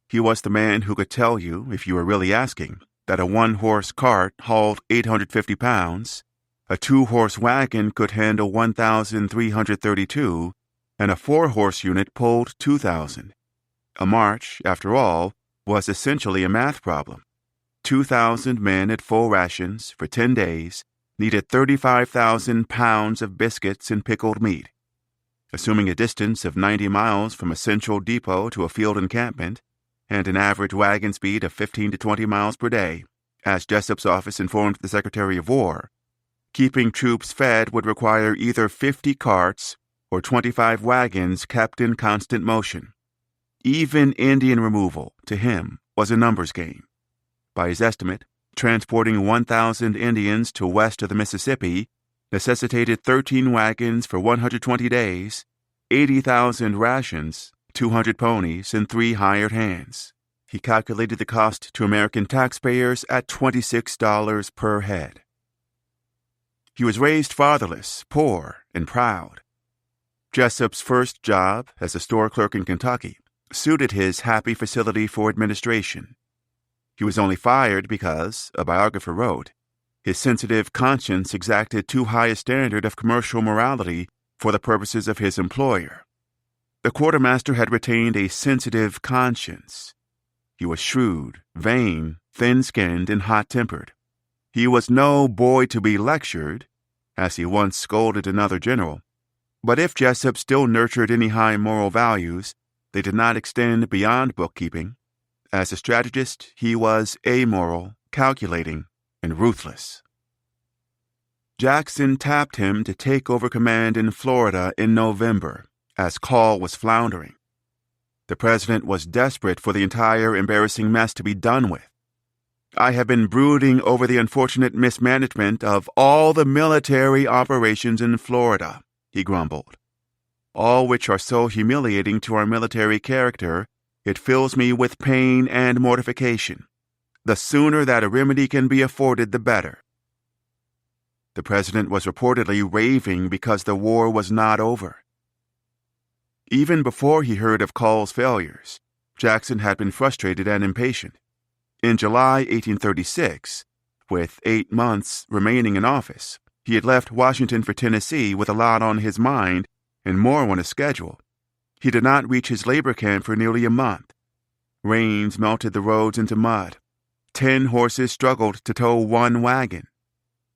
He was the man who could tell you, if you were really asking, that a 1-horse cart hauled 850 pounds, a 2-horse wagon could handle 1,332, and a 4-horse unit pulled 2,000. A march, after all, was essentially a math problem. 2,000 men at full rations for 10 days needed 35,000 pounds of biscuits and pickled meat. Assuming a distance of 90 miles from a central depot to a field encampment, and an average wagon speed of 15 to 20 miles per day, as Jessup's office informed the Secretary of War, keeping troops fed would require either 50 carts or 25 wagons kept in constant motion. Even Indian removal, to him, was a numbers game. By his estimate, Transporting 1,000 Indians to west of the Mississippi necessitated 13 wagons for 120 days, 80,000 rations, 200 ponies, and 3 hired hands. He calculated the cost to American taxpayers at $26 per head. He was raised fatherless, poor, and proud. Jessup's first job as a store clerk in Kentucky suited his happy facility for administration. He was only fired because, a biographer wrote, his sensitive conscience exacted too high a standard of commercial morality for the purposes of his employer. The quartermaster had retained a sensitive conscience. He was shrewd, vain, thin-skinned, and hot-tempered. He was no boy to be lectured, as he once scolded another general. But if Jessup still nurtured any high moral values, they did not extend beyond bookkeeping. As a strategist, he was amoral, calculating, and ruthless. Jackson tapped him to take over command in Florida in November, as Call was floundering. The president was desperate for the entire embarrassing mess to be done with. "I have been brooding over the unfortunate mismanagement of all the military operations in Florida," he grumbled. "All which are so humiliating to our military character, it fills me with pain and mortification. The sooner that a remedy can be afforded, the better." The president was reportedly raving because the war was not over. Even before he heard of Call's failures, Jackson had been frustrated and impatient. In July 1836, with 8 months remaining in office, he had left Washington for Tennessee with a lot on his mind and more on his schedule. He did not reach his labor camp for nearly a month. Rains melted the roads into mud. 10 horses struggled to tow 1 wagon.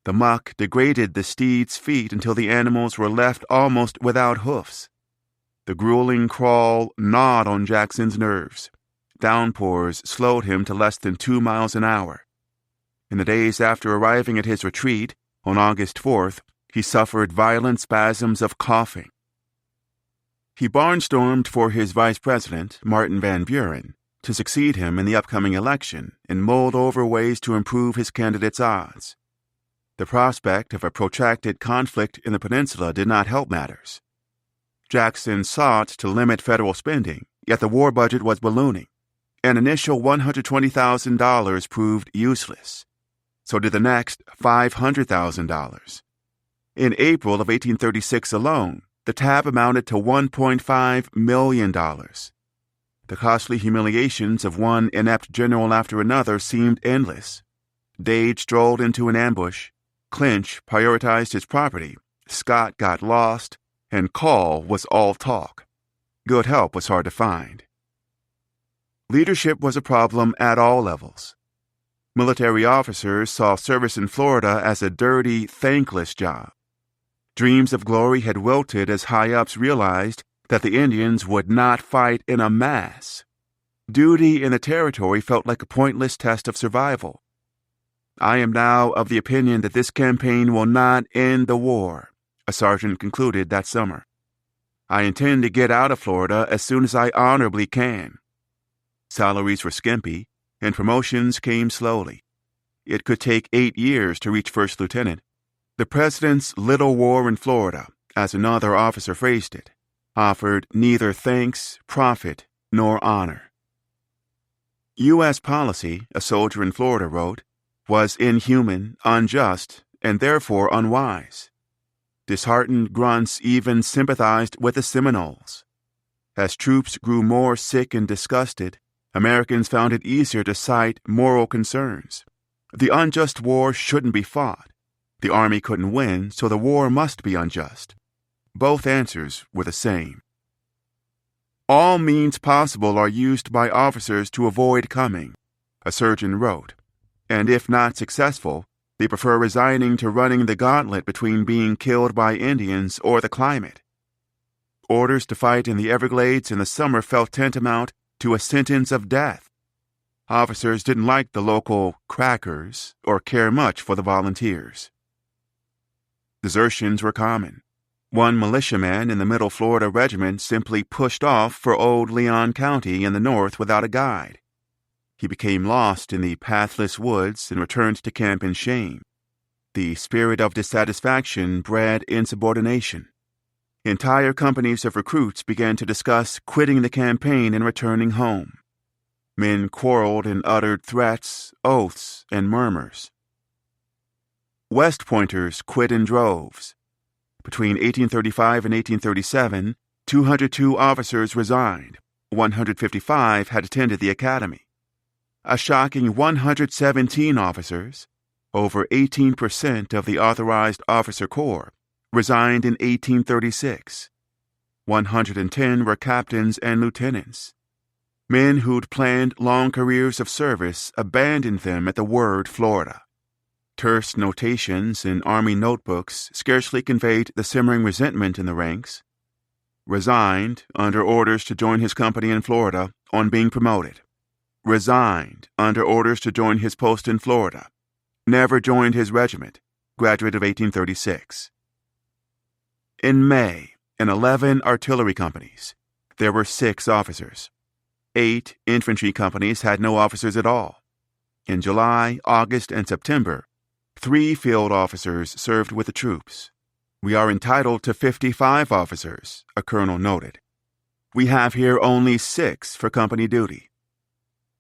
The muck degraded the steeds' feet until the animals were left almost without hoofs. The grueling crawl gnawed on Jackson's nerves. Downpours slowed him to less than 2 miles an hour. In the days after arriving at his retreat, on August 4th, he suffered violent spasms of coughing. He barnstormed for his vice president, Martin Van Buren, to succeed him in the upcoming election and mulled over ways to improve his candidate's odds. The prospect of a protracted conflict in the peninsula did not help matters. Jackson sought to limit federal spending, yet the war budget was ballooning. An initial $120,000 proved useless. So did the next $500,000. In April of 1836 alone, the tab amounted to $1.5 million. The costly humiliations of one inept general after another seemed endless. Dade strolled into an ambush. Clinch prioritized his property. Scott got lost. And Call was all talk. Good help was hard to find. Leadership was a problem at all levels. Military officers saw service in Florida as a dirty, thankless job. Dreams of glory had wilted as high-ups realized that the Indians would not fight in a mass. Duty in the territory felt like a pointless test of survival. "I am now of the opinion that this campaign will not end the war," a sergeant concluded that summer. "I intend to get out of Florida as soon as I honorably can." Salaries were skimpy, and promotions came slowly. It could take 8 years to reach first lieutenant. The president's little war in Florida, as another officer phrased it, offered neither thanks, profit, nor honor. U.S. policy, a soldier in Florida wrote, was inhuman, unjust, and therefore unwise. Disheartened grunts even sympathized with the Seminoles. As troops grew more sick and disgusted, Americans found it easier to cite moral concerns. The unjust war shouldn't be fought. The army couldn't win, so the war must be unjust. Both answers were the same. "All means possible are used by officers to avoid coming," a surgeon wrote, "and if not successful, they prefer resigning to running the gauntlet between being killed by Indians or the climate." Orders to fight in the Everglades in the summer felt tantamount to a sentence of death. Officers didn't like the local crackers or care much for the volunteers. Desertions were common. One militiaman in the Middle Florida Regiment simply pushed off for old Leon County in the north without a guide. He became lost in the pathless woods and returned to camp in shame. The spirit of dissatisfaction bred insubordination. Entire companies of recruits began to discuss quitting the campaign and returning home. Men quarreled and uttered threats, oaths, and murmurs. West Pointers quit in droves. Between 1835 and 1837, 202 officers resigned. 155 had attended the academy. A shocking 117 officers, over 18% of the authorized officer corps, resigned in 1836. 110 were captains and lieutenants. Men who'd planned long careers of service abandoned them at the word Florida. Terse notations in Army notebooks scarcely conveyed the simmering resentment in the ranks. Resigned under orders to join his company in Florida on being promoted. Resigned under orders to join his post in Florida. Never joined his regiment. Graduate of 1836. In May, in 11 artillery companies, there were 6 officers. 8 infantry companies had no officers at all. In July, August, and September, 3 field officers served with the troops. We are entitled to 55 officers, a colonel noted. We have here only 6 for company duty.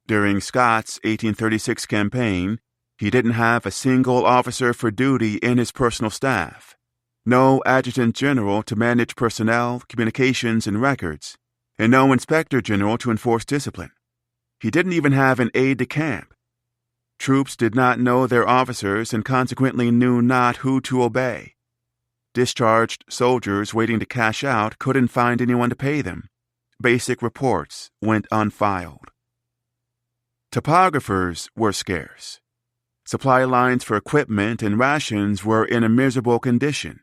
During Scott's 1836 campaign, he didn't have a single officer for duty in his personal staff, no adjutant general to manage personnel, communications, and records, and no inspector general to enforce discipline. He didn't even have an aide-de-camp. Troops did not know their officers and consequently knew not who to obey. Discharged soldiers waiting to cash out couldn't find anyone to pay them. Basic reports went unfiled. Topographers were scarce. Supply lines for equipment and rations were in a miserable condition.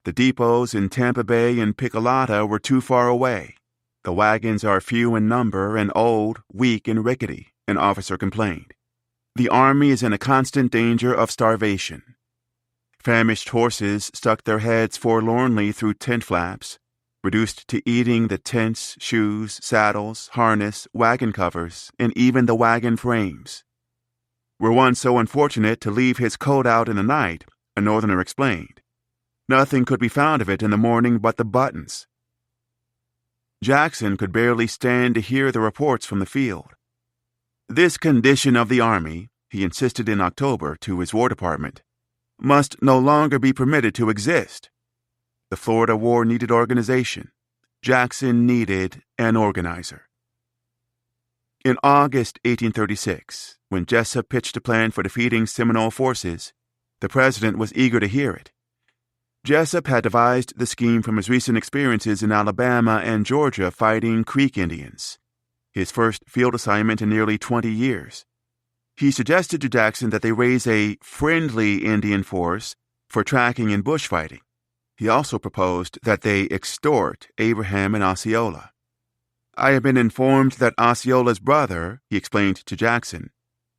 The depots in Tampa Bay and Picolata were too far away. The wagons are few in number and old, weak, and rickety, an officer complained. The Army is in a constant danger of starvation. Famished horses stuck their heads forlornly through tent flaps, reduced to eating the tents, shoes, saddles, harness, wagon covers, and even the wagon frames. Were one so unfortunate to leave his coat out in the night, a Northerner explained, nothing could be found of it in the morning but the buttons. Jackson could barely stand to hear the reports from the field. This condition of the Army, he insisted in October to his War Department, must no longer be permitted to exist. The Florida War needed organization. Jackson needed an organizer. In August 1836, when Jessup pitched a plan for defeating Seminole forces, the president was eager to hear it. Jessup had devised the scheme from his recent experiences in Alabama and Georgia fighting Creek Indians, his first field assignment in nearly 20 years. He suggested to Jackson that they raise a friendly Indian force for tracking and bushfighting. He also proposed that they extort Abraham and Osceola. I have been informed that Osceola's brother, he explained to Jackson,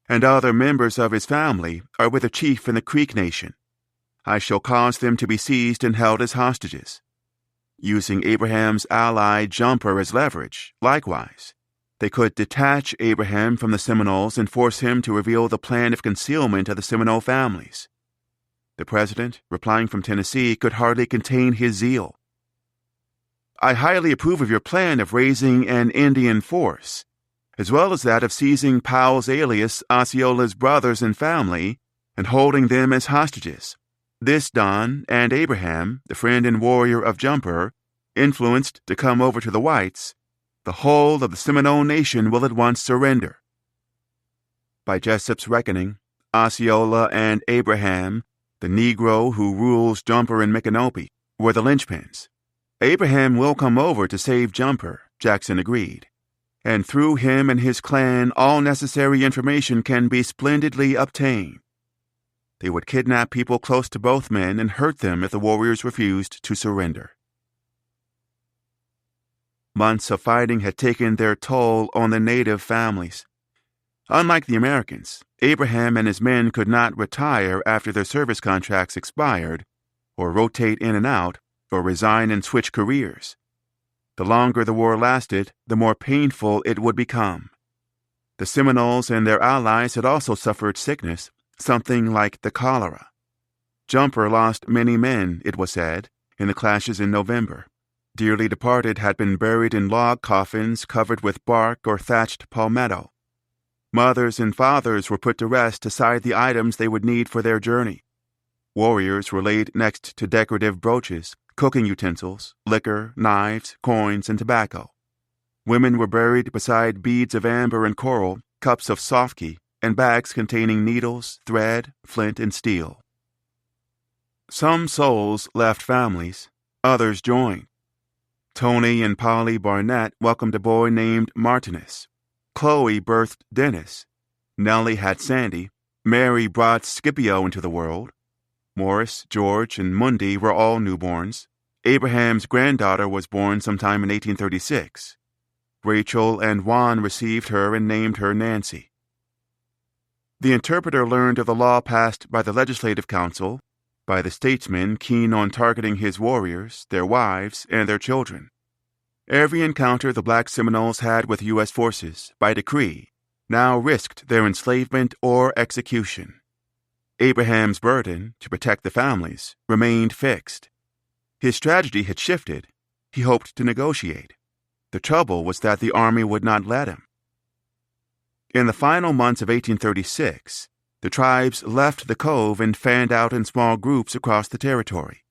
and other members of his family are with a chief in the Creek Nation. I shall cause them to be seized and held as hostages. Using Abraham's ally Jumper as leverage, likewise, they could detach Abraham from the Seminoles and force him to reveal the plan of concealment of the Seminole families. The president, replying from Tennessee, could hardly contain his zeal. I highly approve of your plan of raising an Indian force, as well as that of seizing Powell's alias Osceola's brothers and family and holding them as hostages. This done, and Abraham, the friend and warrior of Jumper, influenced to come over to the whites, the whole of the Seminole nation will at once surrender. By Jessup's reckoning, Osceola and Abraham, the Negro who rules Jumper and Micanopy, were the linchpins. Abraham will come over to save Jumper, Jackson agreed, and through him and his clan all necessary information can be splendidly obtained. They would kidnap people close to both men and hurt them if the warriors refused to surrender. Months of fighting had taken their toll on the native families. Unlike the Americans, Abraham and his men could not retire after their service contracts expired, or rotate in and out, or resign and switch careers. The longer the war lasted, the more painful it would become. The Seminoles and their allies had also suffered sickness, something like the cholera. Jumper lost many men, it was said, in the clashes in November. Dearly departed had been buried in log coffins covered with bark or thatched palmetto. Mothers and fathers were put to rest to side the items they would need for their journey. Warriors were laid next to decorative brooches, cooking utensils, liquor, knives, coins, and tobacco. Women were buried beside beads of amber and coral, cups of sofkey, and bags containing needles, thread, flint, and steel. Some souls left families, others joined. Tony and Polly Barnett welcomed a boy named Martinus. Chloe birthed Dennis. Nellie had Sandy. Mary brought Scipio into the world. Morris, George, and Mundy were all newborns. Abraham's granddaughter was born sometime in 1836. Rachel and Juan received her and named her Nancy. The interpreter learned of the law passed by the Legislative Council, by the statesmen keen on targeting his warriors, their wives, and their children. Every encounter the black Seminoles had with U.S. forces, by decree, now risked their enslavement or execution. Abraham's burden, to protect the families, remained fixed. His strategy had shifted. He hoped to negotiate. The trouble was that the army would not let him. In the final months of 1836, the tribes left the cove and fanned out in small groups across the territory.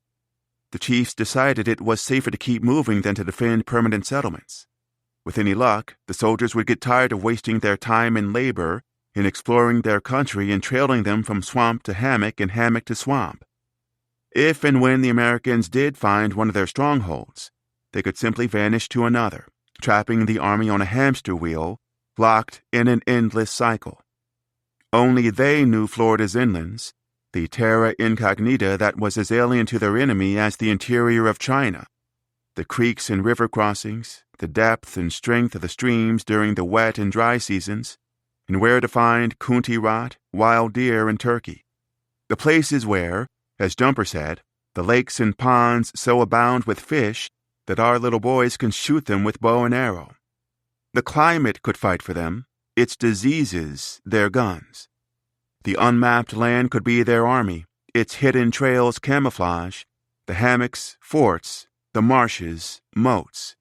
The chiefs decided it was safer to keep moving than to defend permanent settlements. With any luck, the soldiers would get tired of wasting their time and labor in exploring their country and trailing them from swamp to hammock and hammock to swamp. If and when the Americans did find one of their strongholds, they could simply vanish to another, trapping the army on a hamster wheel, locked in an endless cycle. Only they knew Florida's inlands, the terra incognita that was as alien to their enemy as the interior of China, the creeks and river crossings, the depth and strength of the streams during the wet and dry seasons, and where to find coontie rot, wild deer, and turkey. The places where, as Jumper said, the lakes and ponds so abound with fish that our little boys can shoot them with bow and arrow. The climate could fight for them, its diseases their guns. The unmapped land could be their army, its hidden trails camouflage, the hammocks, forts, the marshes, moats.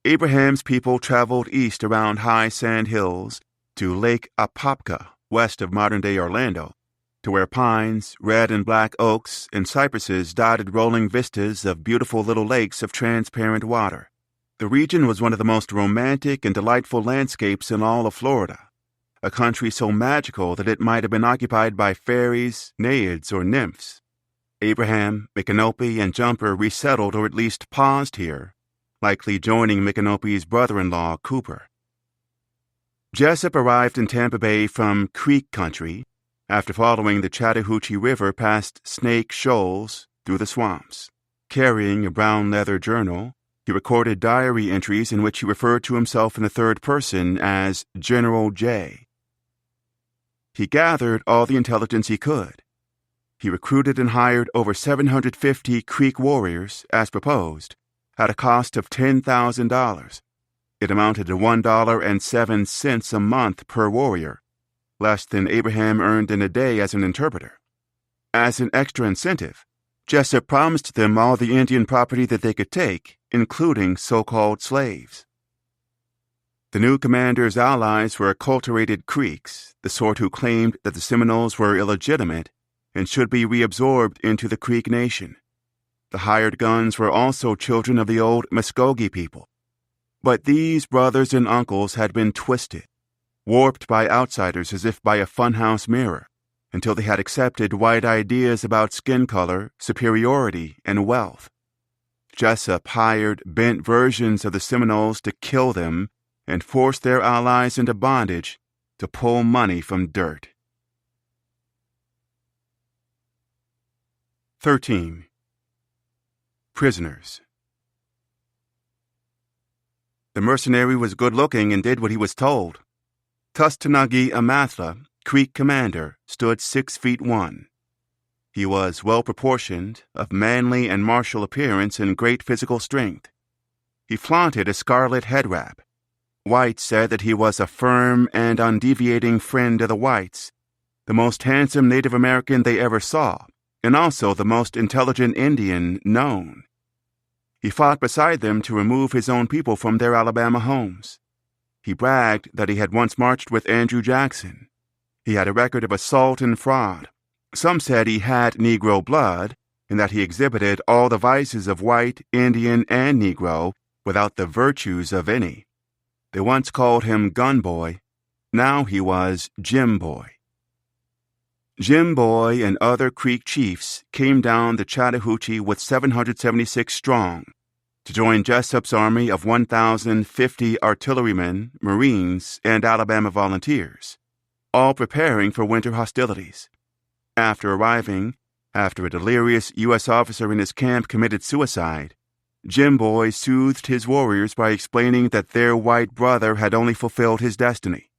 Abraham's people traveled east around high sand hills to Lake Apopka, west of modern-day Orlando, to where pines, red and black oaks, and cypresses dotted rolling vistas of beautiful little lakes of transparent water. The region was one of the most romantic and delightful landscapes in all of Florida, a country so magical that it might have been occupied by fairies, naiads, or nymphs. Abraham, Micanopy, and Jumper resettled or at least paused here, likely joining Micanopy's brother-in-law, Cooper. Jessup arrived in Tampa Bay from Creek Country, after following the Chattahoochee River past Snake Shoals through the swamps. Carrying a brown leather journal, he recorded diary entries in which he referred to himself in the third person as General J. He gathered all the intelligence he could. He recruited and hired over 750 Creek warriors, as proposed, at a cost of $10,000. It amounted to $1.07 a month per warrior, less than Abraham earned in a day as an interpreter. As an extra incentive, Jessup promised them all the Indian property that they could take, including so-called slaves. The new commander's allies were acculturated Creeks, the sort who claimed that the Seminoles were illegitimate and should be reabsorbed into the Creek nation. The hired guns were also children of the old Muskogee people. But these brothers and uncles had been twisted, warped by outsiders as if by a funhouse mirror, until they had accepted white ideas about skin color, superiority, and wealth. Jessup hired bent versions of the Seminoles to kill them and force their allies into bondage to pull money from dirt. 13. Prisoners. The mercenary was good-looking and did what he was told. Tustanagi Amathla, Creek commander, stood 6'1". He was well-proportioned, of manly and martial appearance and great physical strength. He flaunted a scarlet head wrap. White said that he was a firm and undeviating friend of the whites, the most handsome Native American they ever saw, and also the most intelligent Indian known. He fought beside them to remove his own people from their Alabama homes. He bragged that he had once marched with Andrew Jackson. He had a record of assault and fraud. Some said he had Negro blood, and that he exhibited all the vices of white, Indian, and Negro without the virtues of any. They once called him Gun Boy. Now he was Jim Boy. Jim Boy and other Creek chiefs came down the Chattahoochee with 776 strong to join Jessup's army of 1,050 artillerymen, Marines, and Alabama volunteers, all preparing for winter hostilities. After arriving, after a delirious U.S. officer in his camp committed suicide, Jim Boy soothed his warriors by explaining that their white brother had only fulfilled his destiny.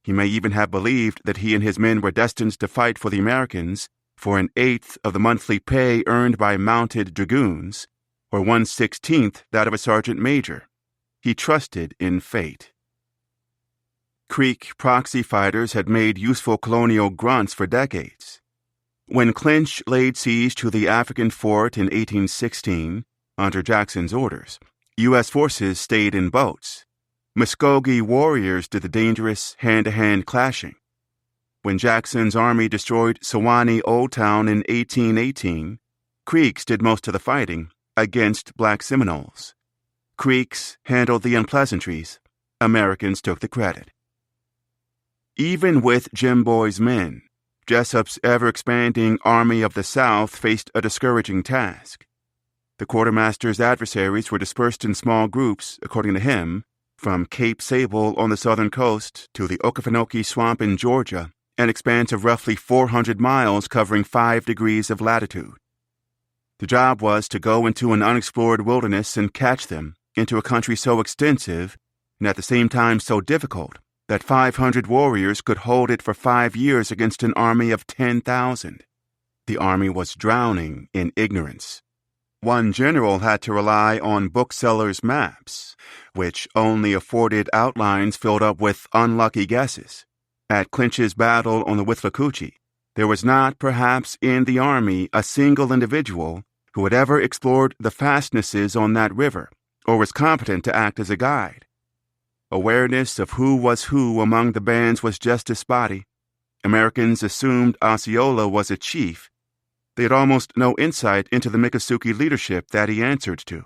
He may even have believed that he and his men were destined to fight for the Americans for an eighth of the monthly pay earned by mounted dragoons, or 1/16th that of a sergeant major. He trusted in fate. Creek proxy fighters had made useful colonial grunts for decades. When Clinch laid siege to the African fort in 1816, under Jackson's orders, U.S. forces stayed in boats. Muskogee warriors did the dangerous hand-to-hand clashing. When Jackson's army destroyed Sewanee Old Town in 1818, Creeks did most of the fighting against Black Seminoles. Creeks handled the unpleasantries. Americans took the credit. Even with Jim Boy's men, Jessup's ever-expanding Army of the South faced a discouraging task. The quartermaster's adversaries were dispersed in small groups, according to him, from Cape Sable on the southern coast to the Okefenokee Swamp in Georgia, an expanse of roughly 400 miles covering 5 degrees of latitude. The job was to go into an unexplored wilderness and catch them into a country so extensive and at the same time so difficult that 500 warriors could hold it for 5 years against an army of 10,000. The army was drowning in ignorance. One general had to rely on booksellers' maps, which only afforded outlines filled up with unlucky guesses. At Clinch's battle on the Withlacoochee, there was not, perhaps, in the army a single individual who had ever explored the fastnesses on that river or was competent to act as a guide. Awareness of who was who among the bands was just as spotty. Americans assumed Osceola was a chief. They had almost no insight into the Miccosukee leadership that he answered to.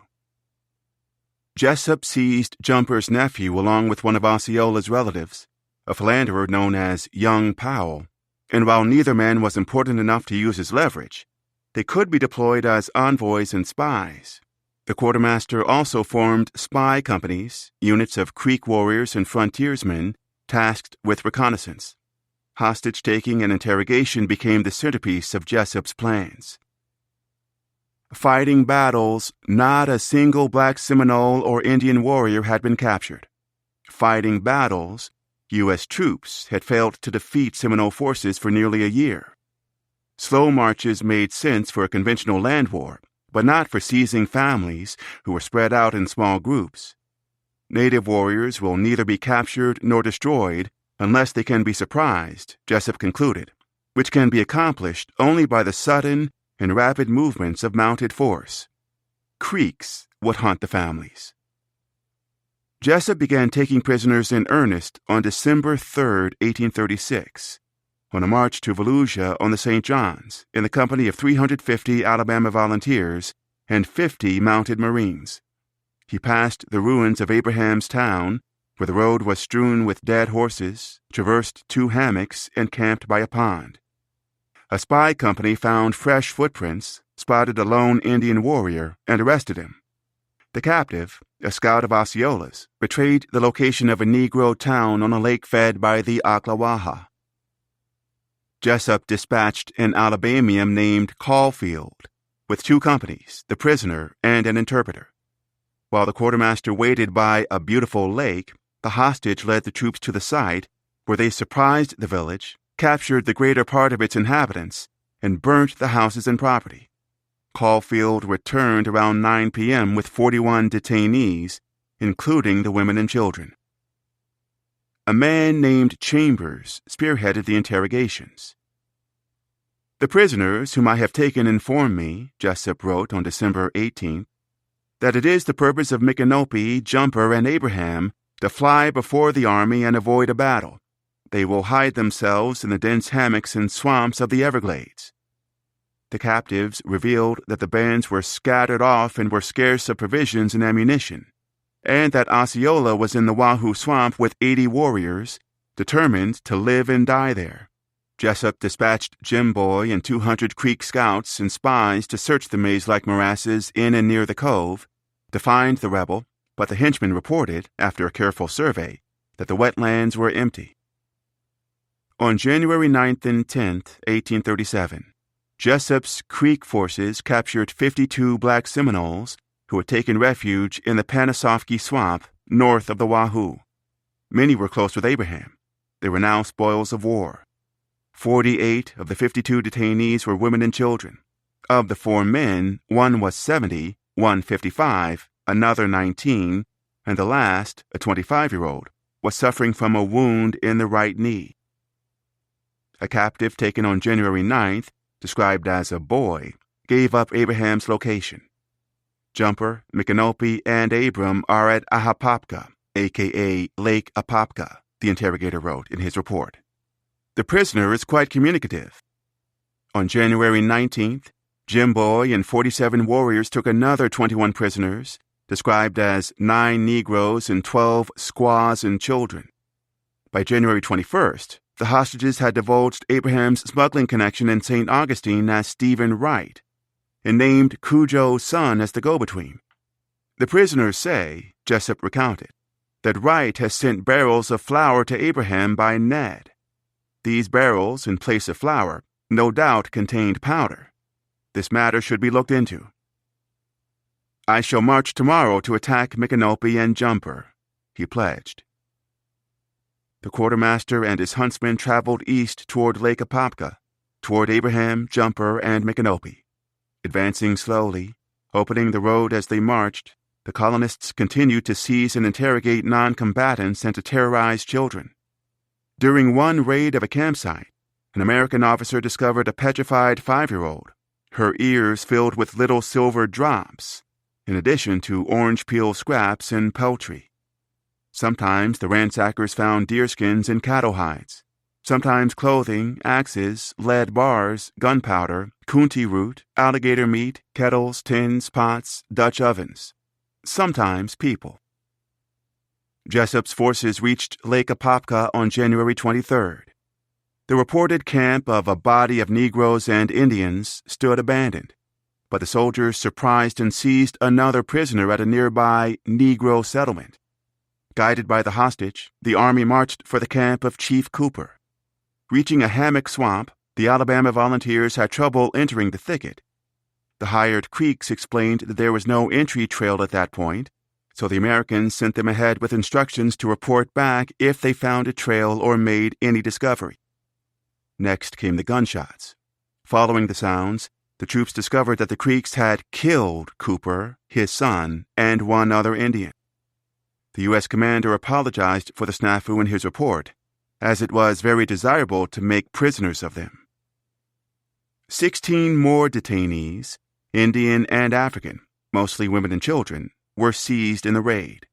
Jessup seized Jumper's nephew along with one of Osceola's relatives, a philanderer known as Young Powell, and while neither man was important enough to use his leverage, they could be deployed as envoys and spies. The quartermaster also formed spy companies, units of Creek warriors and frontiersmen tasked with reconnaissance. Hostage-taking and interrogation became the centerpiece of Jessup's plans. Fighting battles, not a single Black Seminole or Indian warrior had been captured. Fighting battles, U.S. troops had failed to defeat Seminole forces for nearly a year. Slow marches made sense for a conventional land war, but not for seizing families who were spread out in small groups. Native warriors will neither be captured nor destroyed unless they can be surprised, Jessup concluded, which can be accomplished only by the sudden and rapid movements of mounted force. Creeks would hunt the families. Jessup began taking prisoners in earnest on December 3, 1836, on a march to Volusia on the St. Johns in the company of 350 Alabama volunteers and 50 mounted Marines. He passed the ruins of Abraham's Town, where the road was strewn with dead horses, traversed 2 hammocks, and camped by a pond. A spy company found fresh footprints, spotted a lone Indian warrior, and arrested him. The captive, a scout of Osceola's, betrayed the location of a Negro town on a lake fed by the Ocklawaha. Jessup dispatched an Alabamian named Caulfield, with 2 companies, the prisoner and an interpreter. While the quartermaster waited by a beautiful lake, the hostage led the troops to the site, where they surprised the village, captured the greater part of its inhabitants, and burnt the houses and property. Caulfield returned around 9 p.m. with 41 detainees, including the women and children. a man named Chambers spearheaded the interrogations. The prisoners whom I have taken inform me, Jessup wrote on December 18th, that it is the purpose of Micanopy, Jumper, and Abraham to fly before the army and avoid a battle. They will hide themselves in the dense hammocks and swamps of the Everglades. The captives revealed that the bands were scattered off and were scarce of provisions and ammunition, and that Osceola was in the Wahoo Swamp with 80 warriors, determined to live and die there. Jessup dispatched Jim Boy and 200 Creek scouts and spies to search the maze-like morasses in and near the cove, to find the rebel, but the henchmen reported, after a careful survey, that the wetlands were empty. On January 9th and 10th, 1837, Jessup's Creek forces captured 52 black Seminoles who had taken refuge in the Panasoffkee Swamp north of the Wahoo. Many were close with Abraham. They were now spoils of war. 48 of the 52 detainees were women and children. Of the 4 men, one was 70, one 55, another 19, and the last, a 25-year-old, was suffering from a wound in the right knee. A captive taken on January 9th, described as a boy, gave up Abraham's location. Jumper, Micanopy, and Abram are at Ahapopka, a.k.a. Lake Apopka, the interrogator wrote in his report. The prisoner is quite communicative. On January 19th, Jim Boy and 47 warriors took another 21 prisoners, described as 9 Negroes and 12 squaws and children. By January 21st, the hostages had divulged Abraham's smuggling connection in St. Augustine as Stephen Wright, and named Cujo's son as the go-between. The prisoners say, Jessup recounted, that Wright has sent barrels of flour to Abraham by Ned. These barrels, in place of flour, no doubt contained powder. This matter should be looked into. I shall march tomorrow to attack Micanopy and Jumper, he pledged. The quartermaster and his huntsmen traveled east toward Lake Apopka, toward Abraham, Jumper, and Micanopy. Advancing slowly, opening the road as they marched, the colonists continued to seize and interrogate non-combatants and to terrorize children. During one raid of a campsite, an American officer discovered a petrified 5-year-old, her ears filled with little silver drops, in addition to orange peel scraps and peltry. Sometimes the ransackers found deerskins and cattle hides, sometimes clothing, axes, lead bars, gunpowder, coontie root, alligator meat, kettles, tins, pots, Dutch ovens, sometimes people. Jessup's forces reached Lake Apopka on January 23rd. The reported camp of a body of Negroes and Indians stood abandoned, but the soldiers surprised and seized another prisoner at a nearby Negro settlement. Guided by the hostage, the army marched for the camp of Chief Cooper. Reaching a hammock swamp, the Alabama volunteers had trouble entering the thicket. The hired Creeks explained that there was no entry trail at that point, so the Americans sent them ahead with instructions to report back if they found a trail or made any discovery. Next came the gunshots. Following the sounds, the troops discovered that the Creeks had killed Cooper, his son, and one other Indian. The U.S. commander apologized for the snafu in his report, as it was very desirable to make prisoners of them. 16 more detainees, Indian and African, mostly women and children, were seized in the raid.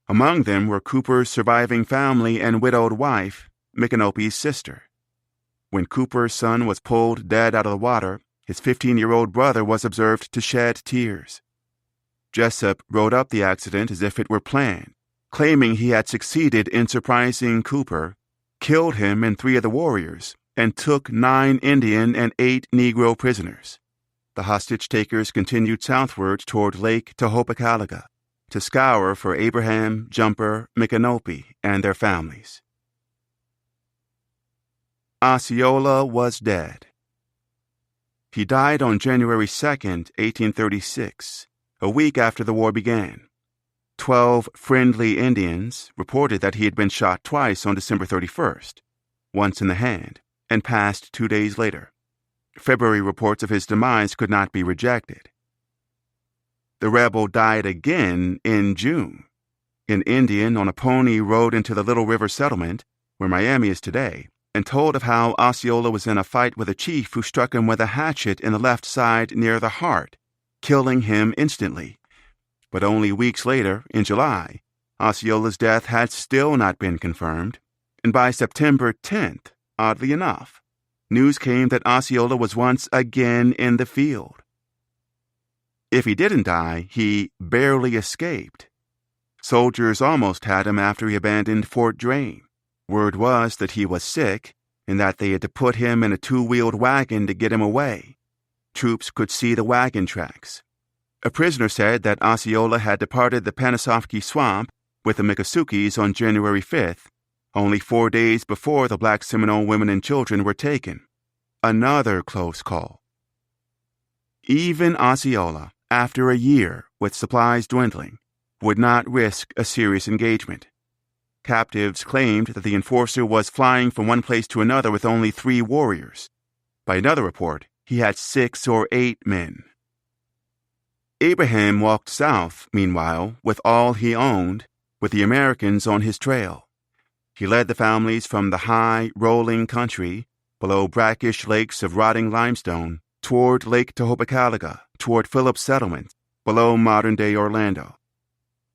Among them were Cooper's surviving family and widowed wife, Micanopy's sister. When Cooper's son was pulled dead out of the water, his 15-year-old brother was observed to shed tears. Jessup wrote up the accident as if it were planned, claiming he had succeeded in surprising Cooper, killed him and 3 of the warriors, and took 9 Indian and 8 Negro prisoners. The hostage-takers continued southward toward Lake Tehopekaliga to scour for Abraham, Jumper, Micanopy, and their families. Osceola was dead. He died on January 2, 1836, a week after the war began. 12 friendly Indians reported that he had been shot twice on December 31st, once in the hand, and passed 2 days later. February reports of his demise could not be rejected. The rebel died again in June. An Indian on a pony rode into the Little River settlement, where Miami is today, and told of how Osceola was in a fight with a chief who struck him with a hatchet in the left side near the heart, killing him instantly. But only weeks later, in July, Osceola's death had still not been confirmed, and by September 10th, oddly enough, news came that Osceola was once again in the field. If he didn't die, he barely escaped. Soldiers almost had him after he abandoned Fort Drane. Word was that he was sick and that they had to put him in a two-wheeled wagon to get him away. Troops could see the wagon tracks. A prisoner said that Osceola had departed the Panisofsky Swamp with the Miccosukes on January 5th, only 4 days before the Black Seminole women and children were taken. Another close call. Even Osceola, after a year with supplies dwindling, would not risk a serious engagement. Captives claimed that the enforcer was flying from one place to another with only 3 warriors. By another report, he had 6 or 8 men. Abraham walked south, meanwhile, with all he owned, with the Americans on his trail. He led the families from the high, rolling country, below brackish lakes of rotting limestone, toward Lake Tohopekaliga, toward Phillips Settlement, below modern-day Orlando.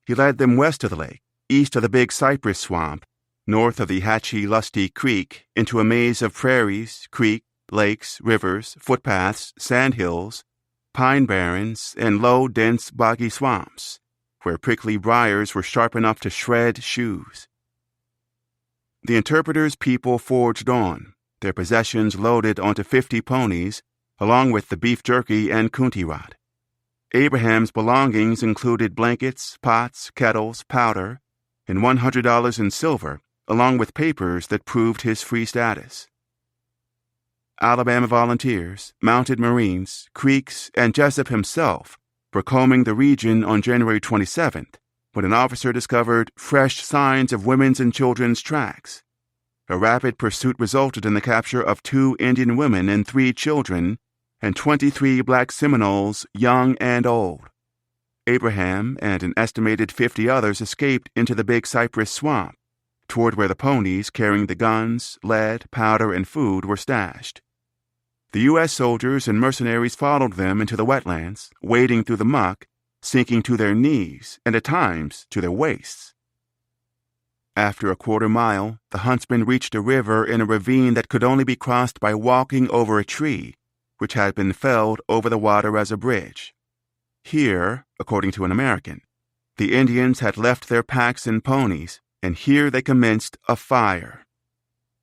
He led them west of the lake, east of the Big Cypress Swamp, north of the Hatchie-Lusty Creek, into a maze of prairies, creeks, lakes, rivers, footpaths, sandhills, pine barrens, and low, dense, boggy swamps, where prickly briars were sharp enough to shred shoes. The interpreter's people forged on, their possessions loaded onto 50 ponies, along with the beef jerky and coontie rod. Abraham's belongings included blankets, pots, kettles, powder, and $100 in silver, along with papers that proved his free status. Alabama volunteers, mounted Marines, Creeks, and Jessup himself were combing the region on January 27th when an officer discovered fresh signs of women's and children's tracks. A rapid pursuit resulted in the capture of 2 Indian women and 3 children and 23 Black Seminoles, young and old. Abraham and an estimated 50 others escaped into the Big Cypress Swamp, toward where the ponies carrying the guns, lead, powder, and food were stashed. The U.S. soldiers and mercenaries followed them into the wetlands, wading through the muck, sinking to their knees and at times to their waists. After a quarter mile, the huntsmen reached a river in a ravine that could only be crossed by walking over a tree, which had been felled over the water as a bridge. Here, according to an American, the Indians had left their packs and ponies, and here they commenced a fire.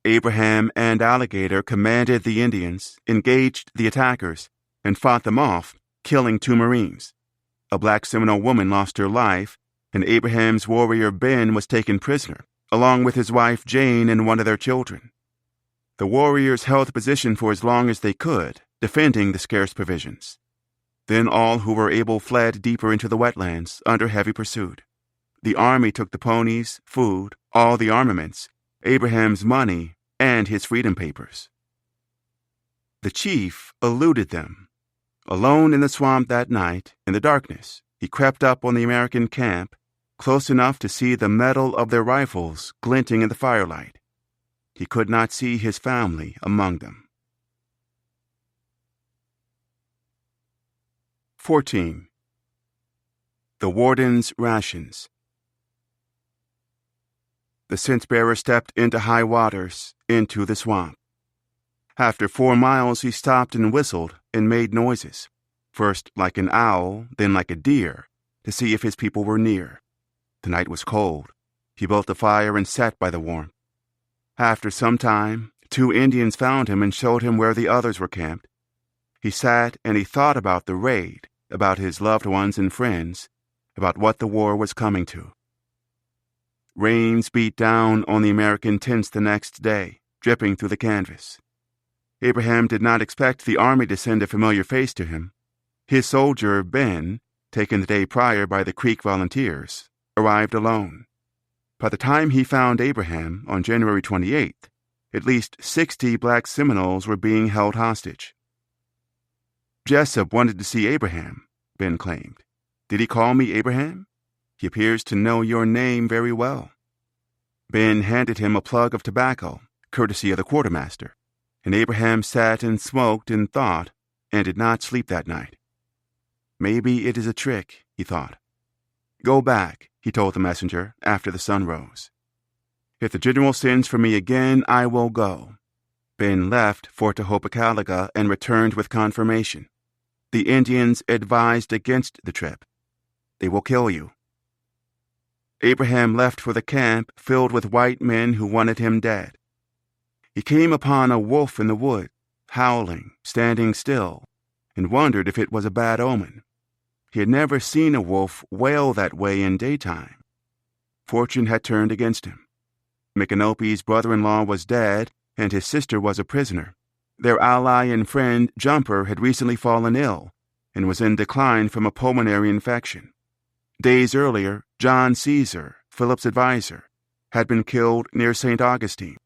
Abraham and Alligator commanded the Indians, engaged the attackers, and fought them off, killing 2 Marines. A Black Seminole woman lost her life, and Abraham's warrior Ben was taken prisoner, along with his wife Jane and one of their children. The warriors held the position for as long as they could, defending the scarce provisions. Then all who were able fled deeper into the wetlands under heavy pursuit. The army took the ponies, food, all the armaments, Abraham's money, and his freedom papers. The chief eluded them. Alone in the swamp that night, in the darkness, he crept up on the American camp, close enough to see the metal of their rifles glinting in the firelight. He could not see his family among them. 14. The Warden's Rations. The scent-bearer stepped into high waters, into the swamp. After 4 miles, he stopped and whistled and made noises, first like an owl, then like a deer, to see if his people were near. The night was cold. He built a fire and sat by the warmth. After some time, 2 Indians found him and showed him where the others were camped. He sat and he thought about the raid, about his loved ones and friends, about what the war was coming to. Rains beat down on the American tents the next day, dripping through the canvas. Abraham did not expect the army to send a familiar face to him. His soldier, Ben, taken the day prior by the Creek volunteers, arrived alone. By the time he found Abraham, on January 28th, at least 60 Black Seminoles were being held hostage. Jessup wanted to see Abraham, Ben claimed. Did he call me Abraham? He appears to know your name very well." Ben handed him a plug of tobacco, courtesy of the quartermaster, and Abraham sat and smoked and thought, and did not sleep that night. "Maybe it is a trick," he thought. "Go back," he told the messenger after the sun rose. "If the general sends for me again, I will go." Ben left for Tehopekaliga and returned with confirmation. The Indians advised against the trip. "They will kill you." Abraham left for the camp filled with white men who wanted him dead. He came upon a wolf in the wood, howling, standing still, and wondered if it was a bad omen. He had never seen a wolf wail that way in daytime. Fortune had turned against him. Micanopy's brother-in-law was dead, and his sister was a prisoner. Their ally and friend, Jumper, had recently fallen ill and was in decline from a pulmonary infection. Days earlier, John Caesar, Philip's advisor, had been killed near St. Augustine.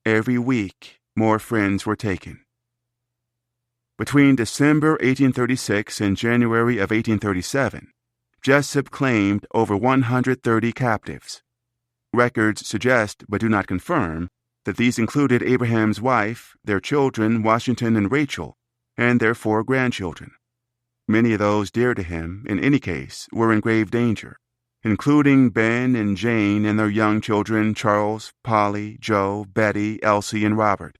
Every week, more friends were taken. Between December 1836 and January of 1837, Jessup claimed over 130 captives. Records suggest, but do not confirm, that these included Abraham's wife, their children, Washington and Rachel, and their 4 grandchildren. Many of those dear to him, in any case, were in grave danger, including Ben and Jane and their young children Charles, Polly, Joe, Betty, Elsie, and Robert.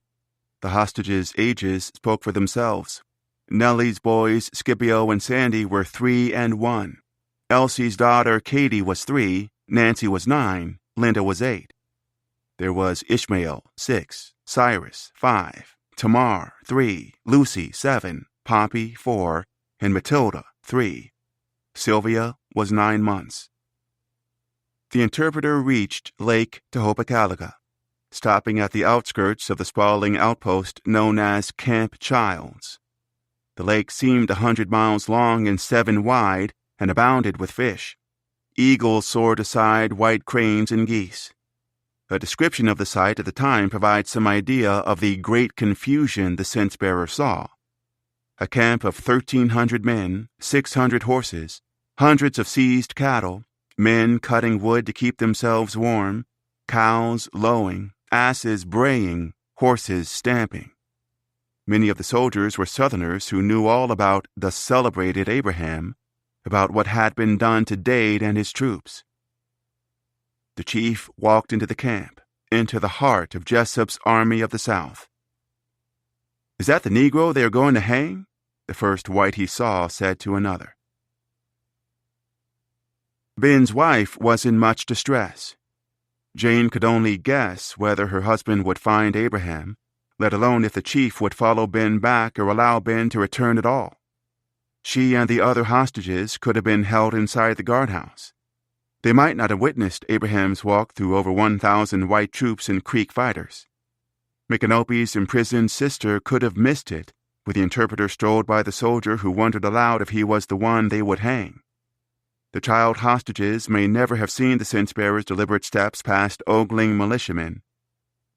The hostages' ages spoke for themselves. Nellie's boys, Scipio and Sandy, were 3 and 1. Elsie's daughter, Katie, was 3, Nancy was 9, Linda was 8. There was Ishmael, 6, Cyrus, 5, Tamar, 3, Lucy, 7, Poppy, 4, and Matilda, 3. Sylvia was 9 months. The interpreter reached Lake Tehopekaliga, stopping at the outskirts of the sprawling outpost known as Camp Childs. The lake seemed 100 miles long and 7 wide and abounded with fish. Eagles soared aside white cranes and geese. A description of the site at the time provides some idea of the great confusion the cense-bearer saw. A camp of 1,300 men, 600 horses, hundreds of seized cattle, men cutting wood to keep themselves warm, cows lowing, asses braying, horses stamping. Many of the soldiers were Southerners who knew all about the celebrated Abraham, about what had been done to Dade and his troops. The chief walked into the camp, into the heart of Jessup's Army of the South. "Is that the Negro they are going to hang?" the first white he saw said to another. Ben's wife was in much distress. Jane could only guess whether her husband would find Abraham, let alone if the chief would follow Ben back or allow Ben to return at all. She and the other hostages could have been held inside the guardhouse. They might not have witnessed Abraham's walk through over 1,000 white troops and Creek fighters. Micanopy's imprisoned sister could have missed it, when the interpreter strolled by the soldier who wondered aloud if he was the one they would hang. The child hostages may never have seen the cense-bearer's deliberate steps past ogling militiamen,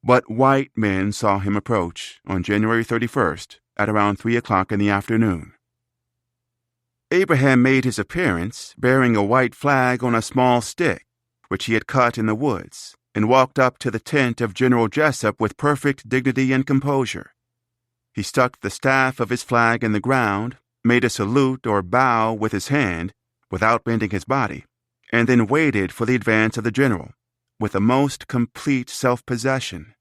but white men saw him approach on January 31st at around 3 o'clock in the afternoon. Abraham made his appearance bearing a white flag on a small stick, which he had cut in the woods, and walked up to the tent of General Jessup with perfect dignity and composure. He stuck the staff of his flag in the ground, made a salute or bow with his hand, without bending his body, and then waited for the advance of the general, with the most complete self-possession.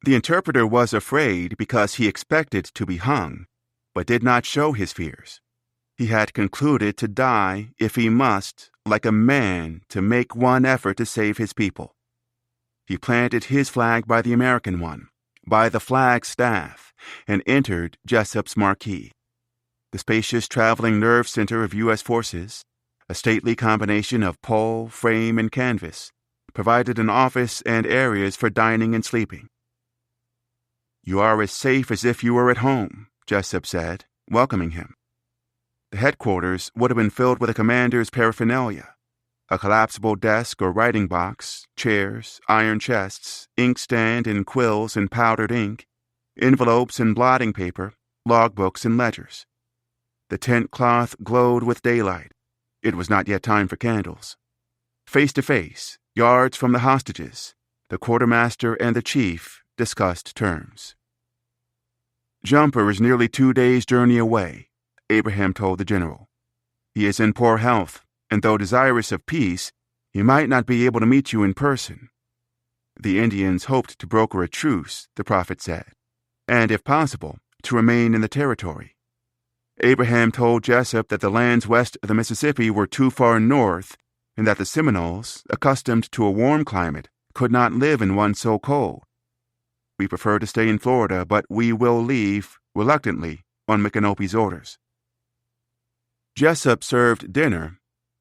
The interpreter was afraid because he expected to be hung, but did not show his fears. He had concluded to die, if he must, like a man, to make one effort to save his people. He planted his flag by the American one, by the flag staff, and entered Jessup's marquee. The spacious traveling nerve center of U.S. forces, a stately combination of pole, frame, and canvas, provided an office and areas for dining and sleeping. "You are as safe as if you were at home," Jessup said, welcoming him. The headquarters would have been filled with a commander's paraphernalia: a collapsible desk or writing box, chairs, iron chests, inkstand and quills and powdered ink, envelopes and blotting paper, logbooks and ledgers. The tent cloth glowed with daylight. It was not yet time for candles. Face to face, yards from the hostages, the quartermaster and the chief discussed terms. "Jumper is nearly 2 days' journey away," Abraham told the general. "He is in poor health, and though desirous of peace, he might not be able to meet you in person." The Indians hoped to broker a truce, the prophet said, and, if possible, to remain in the territory. Abraham told Jessup that the lands west of the Mississippi were too far north, and that the Seminoles, accustomed to a warm climate, could not live in one so cold. "We prefer to stay in Florida, but we will leave, reluctantly, on Micanopy's orders." Jessup served dinner.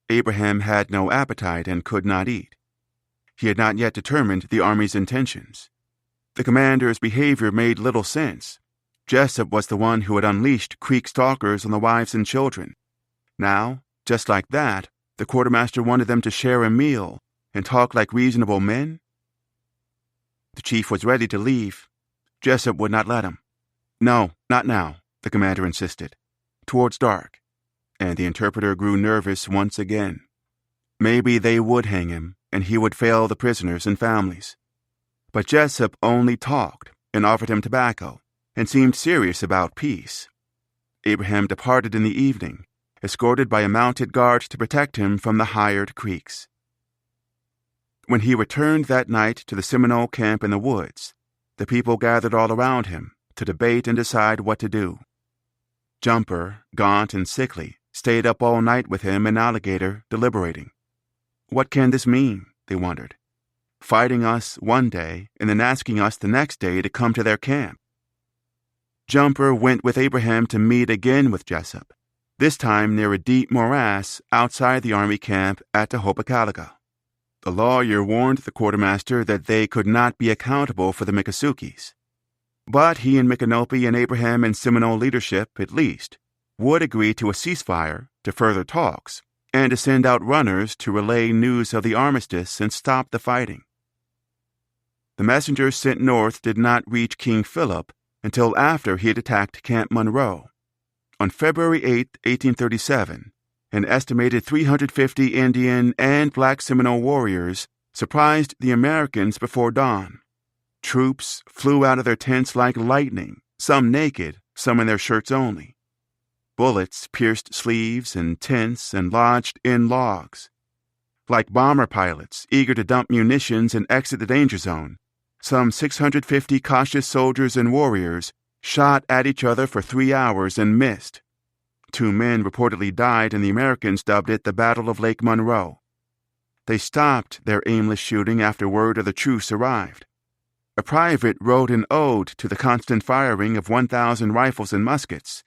Abraham had no appetite and could not eat. He had not yet determined the Army's intentions. The commander's behavior made little sense. Jessup was the one who had unleashed Creek stalkers on the wives and children. Now, just like that, the quartermaster wanted them to share a meal and talk like reasonable men? The chief was ready to leave. Jessup would not let him. "No, not now," the commander insisted. "Towards dark." And the interpreter grew nervous once again. Maybe they would hang him, and he would fail the prisoners and families. But Jessup only talked and offered him tobacco, and seemed serious about peace. Abraham departed in the evening, escorted by a mounted guard to protect him from the hired Creeks. When he returned that night to the Seminole camp in the woods, the people gathered all around him to debate and decide what to do. Jumper, gaunt and sickly, stayed up all night with him and Alligator, deliberating. What can this mean, they wondered. Fighting us one day and then asking us the next day to come to their camp. Jumper went with Abraham to meet again with Jessup, this time near a deep morass outside the Army camp at Tehopacaliga. The lawyer warned the quartermaster that they could not be accountable for the Miccosukes. But he and Micanopy and Abraham and Seminole leadership, at least, would agree to a ceasefire, to further talks, and to send out runners to relay news of the armistice and stop the fighting. The messengers sent north did not reach King Philip until after he had attacked Camp Monroe. On February 8, 1837, an estimated 350 Indian and Black Seminole warriors surprised the Americans before dawn. Troops flew out of their tents like lightning, some naked, some in their shirts only. Bullets pierced sleeves and tents and lodged in logs. Like bomber pilots eager to dump munitions and exit the danger zone, some 650 cautious soldiers and warriors shot at each other for 3 hours and missed. 2 men reportedly died, and the Americans dubbed it the Battle of Lake Monroe. They stopped their aimless shooting after word of the truce arrived. A private wrote an ode to the constant firing of 1,000 rifles and muskets,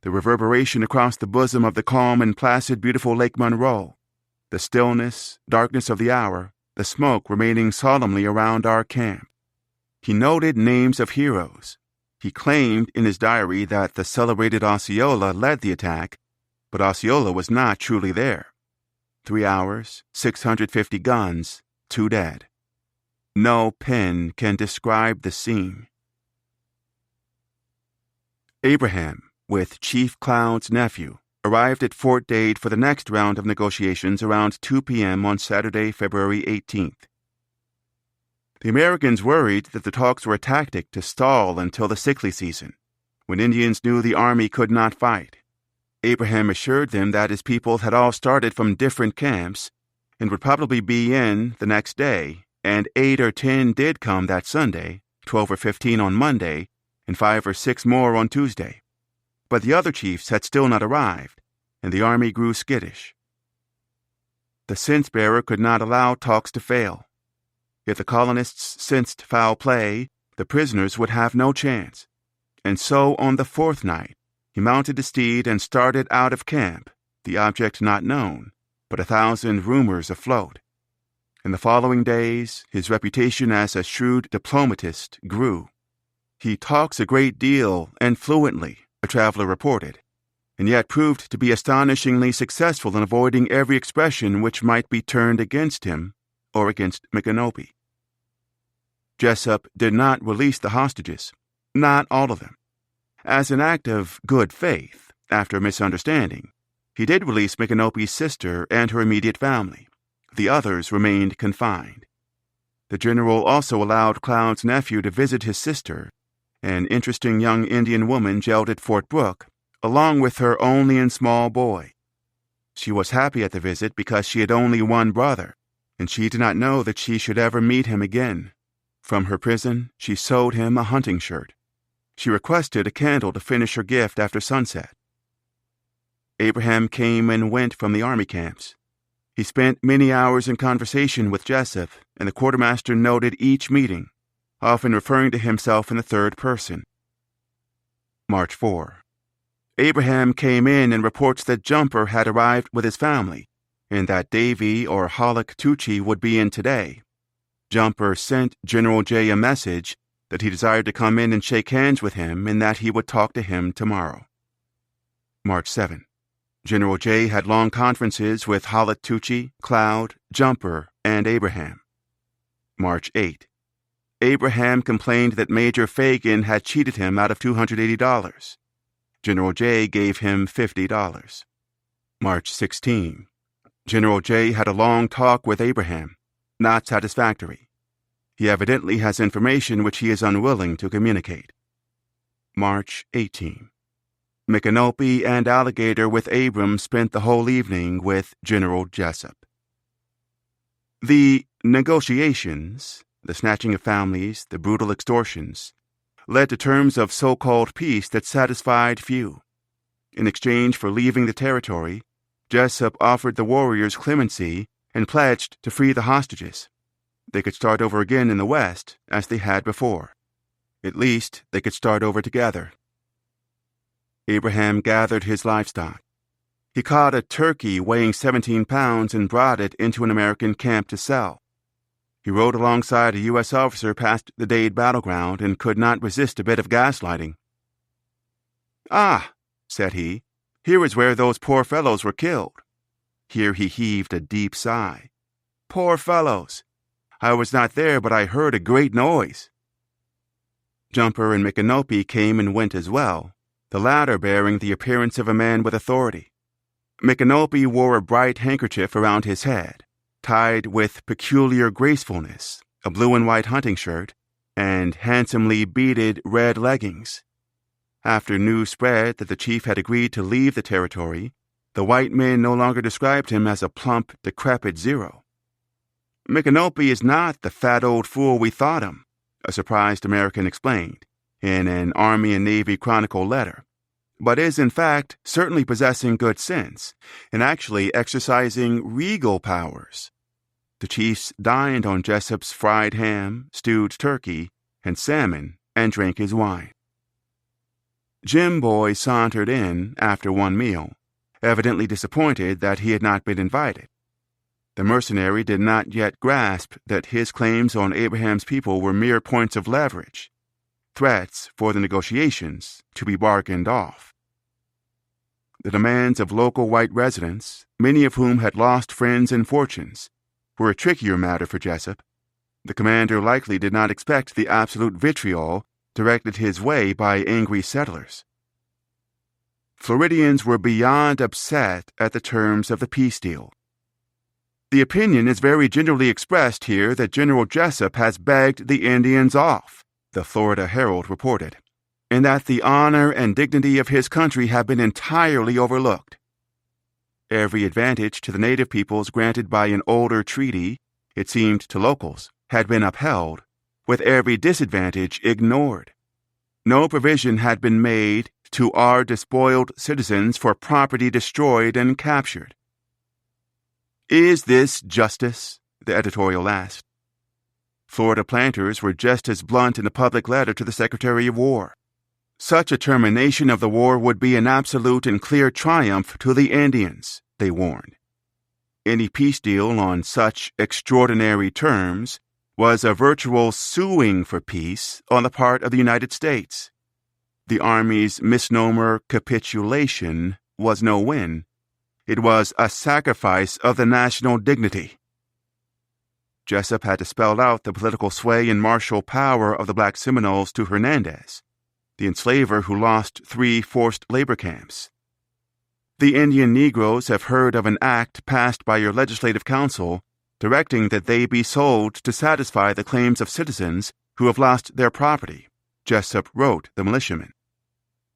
the reverberation across the bosom of the calm and placid beautiful Lake Monroe, the stillness, darkness of the hour, the smoke remaining solemnly around our camp. He noted names of heroes. He claimed in his diary that the celebrated Osceola led the attack, but Osceola was not truly there. 3 hours, 650 guns, 2 dead. No pen can describe the scene. Abraham, with Chief Cloud's nephew, arrived at Fort Dade for the next round of negotiations around 2 p.m. on Saturday, February 18th. The Americans worried that the talks were a tactic to stall until the sickly season, when Indians knew the Army could not fight. Abraham assured them that his people had all started from different camps and would probably be in the next day, and 8 or 10 did come that Sunday, 12 or 15 on Monday, and 5 or 6 more on Tuesday. But the other chiefs had still not arrived, and the Army grew skittish. The cense-bearer could not allow talks to fail. If the colonists sensed foul play, the prisoners would have no chance. And so on the 4th night, he mounted a steed and started out of camp, the object not known, but 1,000 rumors afloat. In the following days, his reputation as a shrewd diplomatist grew. He talks a great deal and fluently, a traveler reported, and yet proved to be astonishingly successful in avoiding every expression which might be turned against him or against Micanopy. Jessup did not release the hostages, not all of them. As an act of good faith, after a misunderstanding, He did release Micanopy's sister and her immediate family. The others remained confined. The general also allowed Cloud's nephew to visit his sister, an interesting young Indian woman jailed at Fort Brooke, along with her only and small boy. She was happy at the visit because she had only one brother, and she did not know that she should ever meet him again. From her prison, she sewed him a hunting shirt. She requested a candle to finish her gift after sunset. Abraham came and went from the army camps. He spent many hours in conversation with Jessup, and the quartermaster noted each meeting, often referring to himself in the third person. March 4. Abraham came in and reports that Jumper had arrived with his family, and that Davy or Hollick Tucci would be in today. Jumper sent General J a message that he desired to come in and shake hands with him and that he would talk to him tomorrow. March 7. General J had long conferences with Hollick Tucci, Cloud, Jumper, and Abraham. March 8. Abraham complained that Major Fagan had cheated him out of $280. General J gave him $50. March 16. General J had a long talk with Abraham, not satisfactory. He evidently has information which he is unwilling to communicate. March 18. Micanopy and Alligator with Abram spent the whole evening with General Jessup. The negotiations, the snatching of families, the brutal extortions, led to terms of so-called peace that satisfied few. In exchange for leaving the territory, Jessup offered the warriors clemency and pledged to free the hostages. They could start over again in the West, as they had before. At least, they could start over together. Abraham gathered his livestock. He caught a turkey weighing 17 pounds and brought it into an American camp to sell. He rode alongside a U.S. officer past the Dade battleground and could not resist a bit of gaslighting. "Ah," said he, "here is where those poor fellows were killed." Here he heaved a deep sigh. "Poor fellows! I was not there, but I heard a great noise." Jumper and Micanopy came and went as well, the latter bearing the appearance of a man with authority. Micanopy wore a bright handkerchief around his head, tied with peculiar gracefulness, a blue and white hunting shirt, and handsomely beaded red leggings. After news spread that the chief had agreed to leave the territory, the white men no longer described him as a plump, decrepit zero. "Micanopy is not the fat old fool we thought him," a surprised American explained, in an Army and Navy Chronicle letter, but is in fact certainly possessing good sense and actually exercising regal powers. The chiefs dined on Jessup's fried ham, stewed turkey, and salmon, and drank his wine. Jim Boy sauntered in after one meal, evidently disappointed that he had not been invited. The mercenary did not yet grasp that his claims on Abraham's people were mere points of leverage, threats for the negotiations to be bargained off. The demands of local white residents, many of whom had lost friends and fortunes, were a trickier matter for Jessup. The commander likely did not expect the absolute vitriol directed his way by angry settlers. Floridians were beyond upset at the terms of the peace deal. "The opinion is very generally expressed here that General Jessup has begged the Indians off," the Florida Herald reported, "and that the honor and dignity of his country have been entirely overlooked. Every advantage to the native peoples granted by an older treaty, it seemed to locals, had been upheld, with every disadvantage ignored. No provision had been made to our despoiled citizens for property destroyed and captured." "Is this justice?" the editorial asked. Florida planters were just as blunt in a public letter to the Secretary of War. Such a termination of the war would be an absolute and clear triumph to the Indians, they warned. Any peace deal on such extraordinary terms was a virtual suing for peace on the part of the United States. The Army's misnomer capitulation was no win. It was a sacrifice of the national dignity. Jessup had to spell out the political sway and martial power of the Black Seminoles to Hernandez, the enslaver who lost 3 forced labor camps. The Indian Negroes have heard of an act passed by your legislative council directing that they be sold to satisfy the claims of citizens who have lost their property, Jessup wrote the militiaman.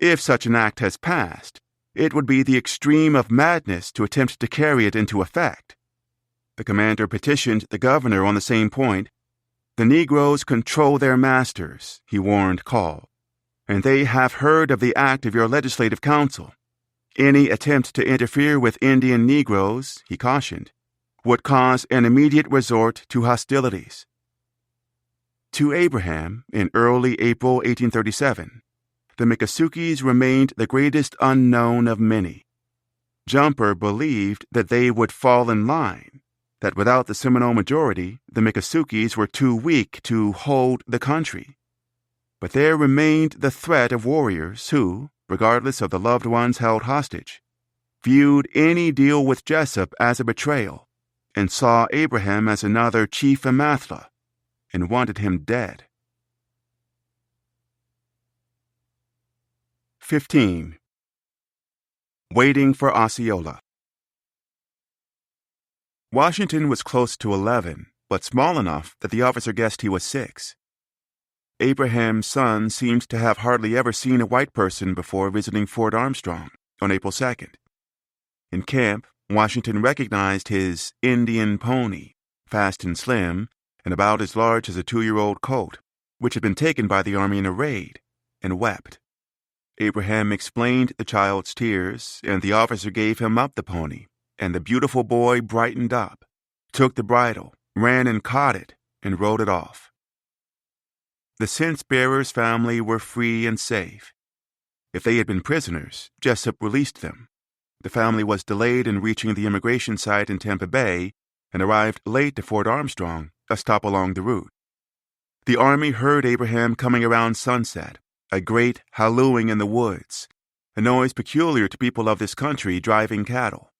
If such an act has passed, it would be the extreme of madness to attempt to carry it into effect. The commander petitioned the governor on the same point. The Negroes control their masters, he warned Call, and they have heard of the act of your legislative council. Any attempt to interfere with Indian Negroes, he cautioned, would cause an immediate resort to hostilities. To Abraham, in early April 1837, the Miccosukes remained the greatest unknown of many. Jumper believed that they would fall in line, that without the Seminole majority, the Miccosukes were too weak to hold the country. But there remained the threat of warriors who, regardless of the loved ones held hostage, viewed any deal with Jessup as a betrayal and saw Abraham as another Chief Amathla and wanted him dead. 15. Waiting for Osceola. Washington was close to 11, but small enough that the officer guessed he was 6. Abraham's son seemed to have hardly ever seen a white person before visiting Fort Armstrong on April 2nd. In camp, Washington recognized his Indian pony, fast and slim, and about as large as a 2-year-old colt, which had been taken by the army in a raid, and wept. Abraham explained the child's tears, and the officer gave him up the pony, and the beautiful boy brightened up, took the bridle, ran and caught it, and rode it off. The cense-bearer's family were free and safe. If they had been prisoners, Jessup released them. The family was delayed in reaching the immigration site in Tampa Bay and arrived late to Fort Armstrong, a stop along the route. The army heard Abraham coming around sunset, a great hallooing in the woods, a noise peculiar to people of this country driving cattle.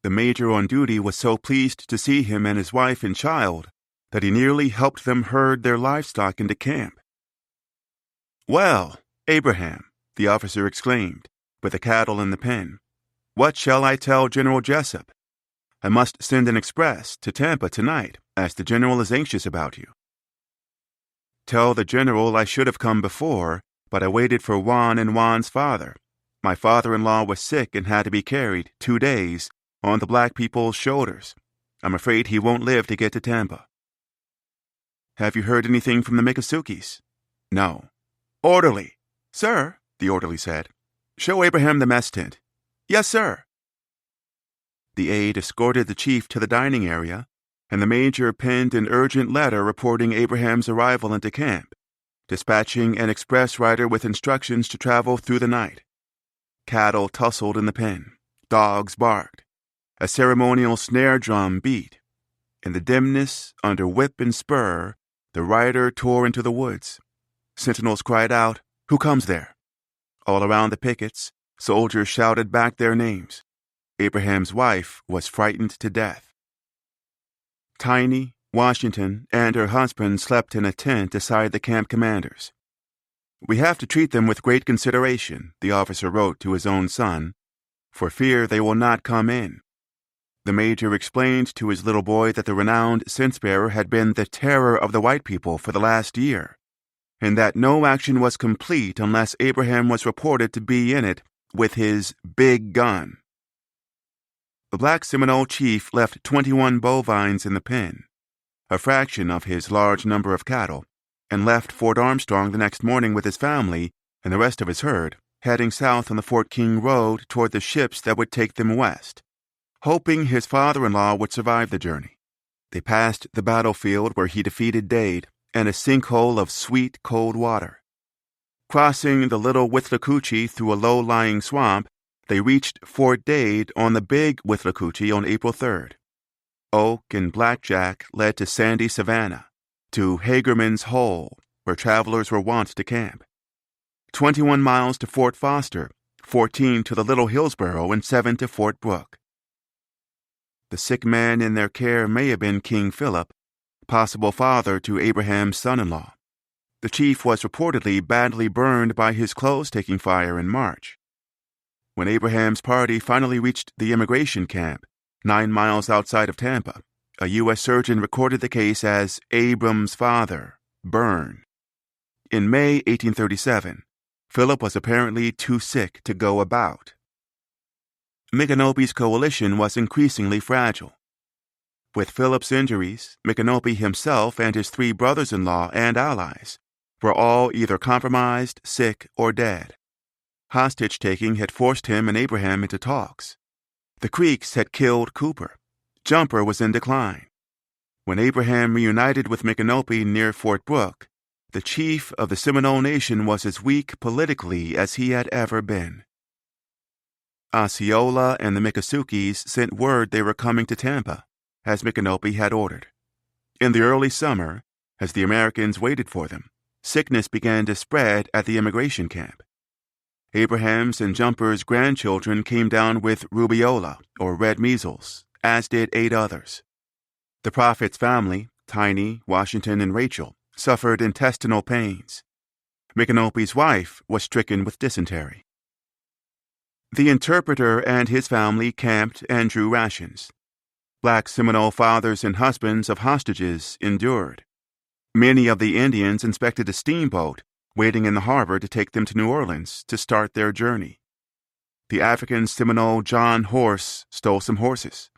The major on duty was so pleased to see him and his wife and child that he nearly helped them herd their livestock into camp. "Well, Abraham," the officer exclaimed, with the cattle in the pen, "what shall I tell General Jessup? I must send an express to Tampa tonight, as the general is anxious about you." "Tell the general I should have come before, but I waited for Juan and Juan's father. My father-in-law was sick and had to be carried 2 days on the black people's shoulders. I'm afraid he won't live to get to Tampa." "Have you heard anything from the Miccosukes?" "No." "Orderly." "Sir," the orderly said, "show Abraham the mess tent." "Yes, sir." The aide escorted the chief to the dining area, and the major penned an urgent letter reporting Abraham's arrival into camp, dispatching an express rider with instructions to travel through the night. Cattle tussled in the pen. Dogs barked. A ceremonial snare drum beat. In the dimness, under whip and spur, the rider tore into the woods. Sentinels cried out, "Who comes there?" All around the pickets, soldiers shouted back their names. Abraham's wife was frightened to death. Tiny, Washington, and her husband slept in a tent beside the camp commanders. "We have to treat them with great consideration," the officer wrote to his own son, "for fear they will not come in." The major explained to his little boy that the renowned cense-bearer had been the terror of the white people for the last year, and that no action was complete unless Abraham was reported to be in it with his big gun. The black Seminole chief left 21 bovines in the pen, a fraction of his large number of cattle, and left Fort Armstrong the next morning with his family and the rest of his herd, heading south on the Fort King Road toward the ships that would take them west, hoping his father-in-law would survive the journey. They passed the battlefield where he defeated Dade and a sinkhole of sweet, cold water. Crossing the Little Withlacoochee through a low-lying swamp, they reached Fort Dade on the Big Withlacoochee on April 3rd. Oak and Blackjack led to sandy savanna, to Hagerman's Hole, where travelers were wont to camp. 21 miles to Fort Foster, 14 to the Little Hillsborough, and 7 to Fort Brooke. The sick man in their care may have been King Philip, possible father to Abraham's son-in-law. The chief was reportedly badly burned by his clothes taking fire in March. When Abraham's party finally reached the immigration camp, 9 miles outside of Tampa, a U.S. surgeon recorded the case as Abram's father, Burn. In May 1837, Philip was apparently too sick to go about. Micanopy's coalition was increasingly fragile. With Philip's injuries, Micanopy himself and his 3 brothers-in-law and allies were all either compromised, sick, or dead. Hostage-taking had forced him and Abraham into talks. The Creeks had killed Cooper. Jumper was in decline. When Abraham reunited with Micanopy near Fort Brooke, the chief of the Seminole Nation was as weak politically as he had ever been. Osceola and the Miccosukes sent word they were coming to Tampa, as Micanopy had ordered. In the early summer, as the Americans waited for them, sickness began to spread at the immigration camp. Abraham's and Jumper's grandchildren came down with rubeola, or red measles, as did 8 others. The prophet's family, Tiny, Washington, and Rachel, suffered intestinal pains. Micanopy's wife was stricken with dysentery. The interpreter and his family camped and drew rations. Black Seminole fathers and husbands of hostages endured. Many of the Indians inspected a steamboat waiting in the harbor to take them to New Orleans to start their journey. The African Seminole John Horse stole some horses.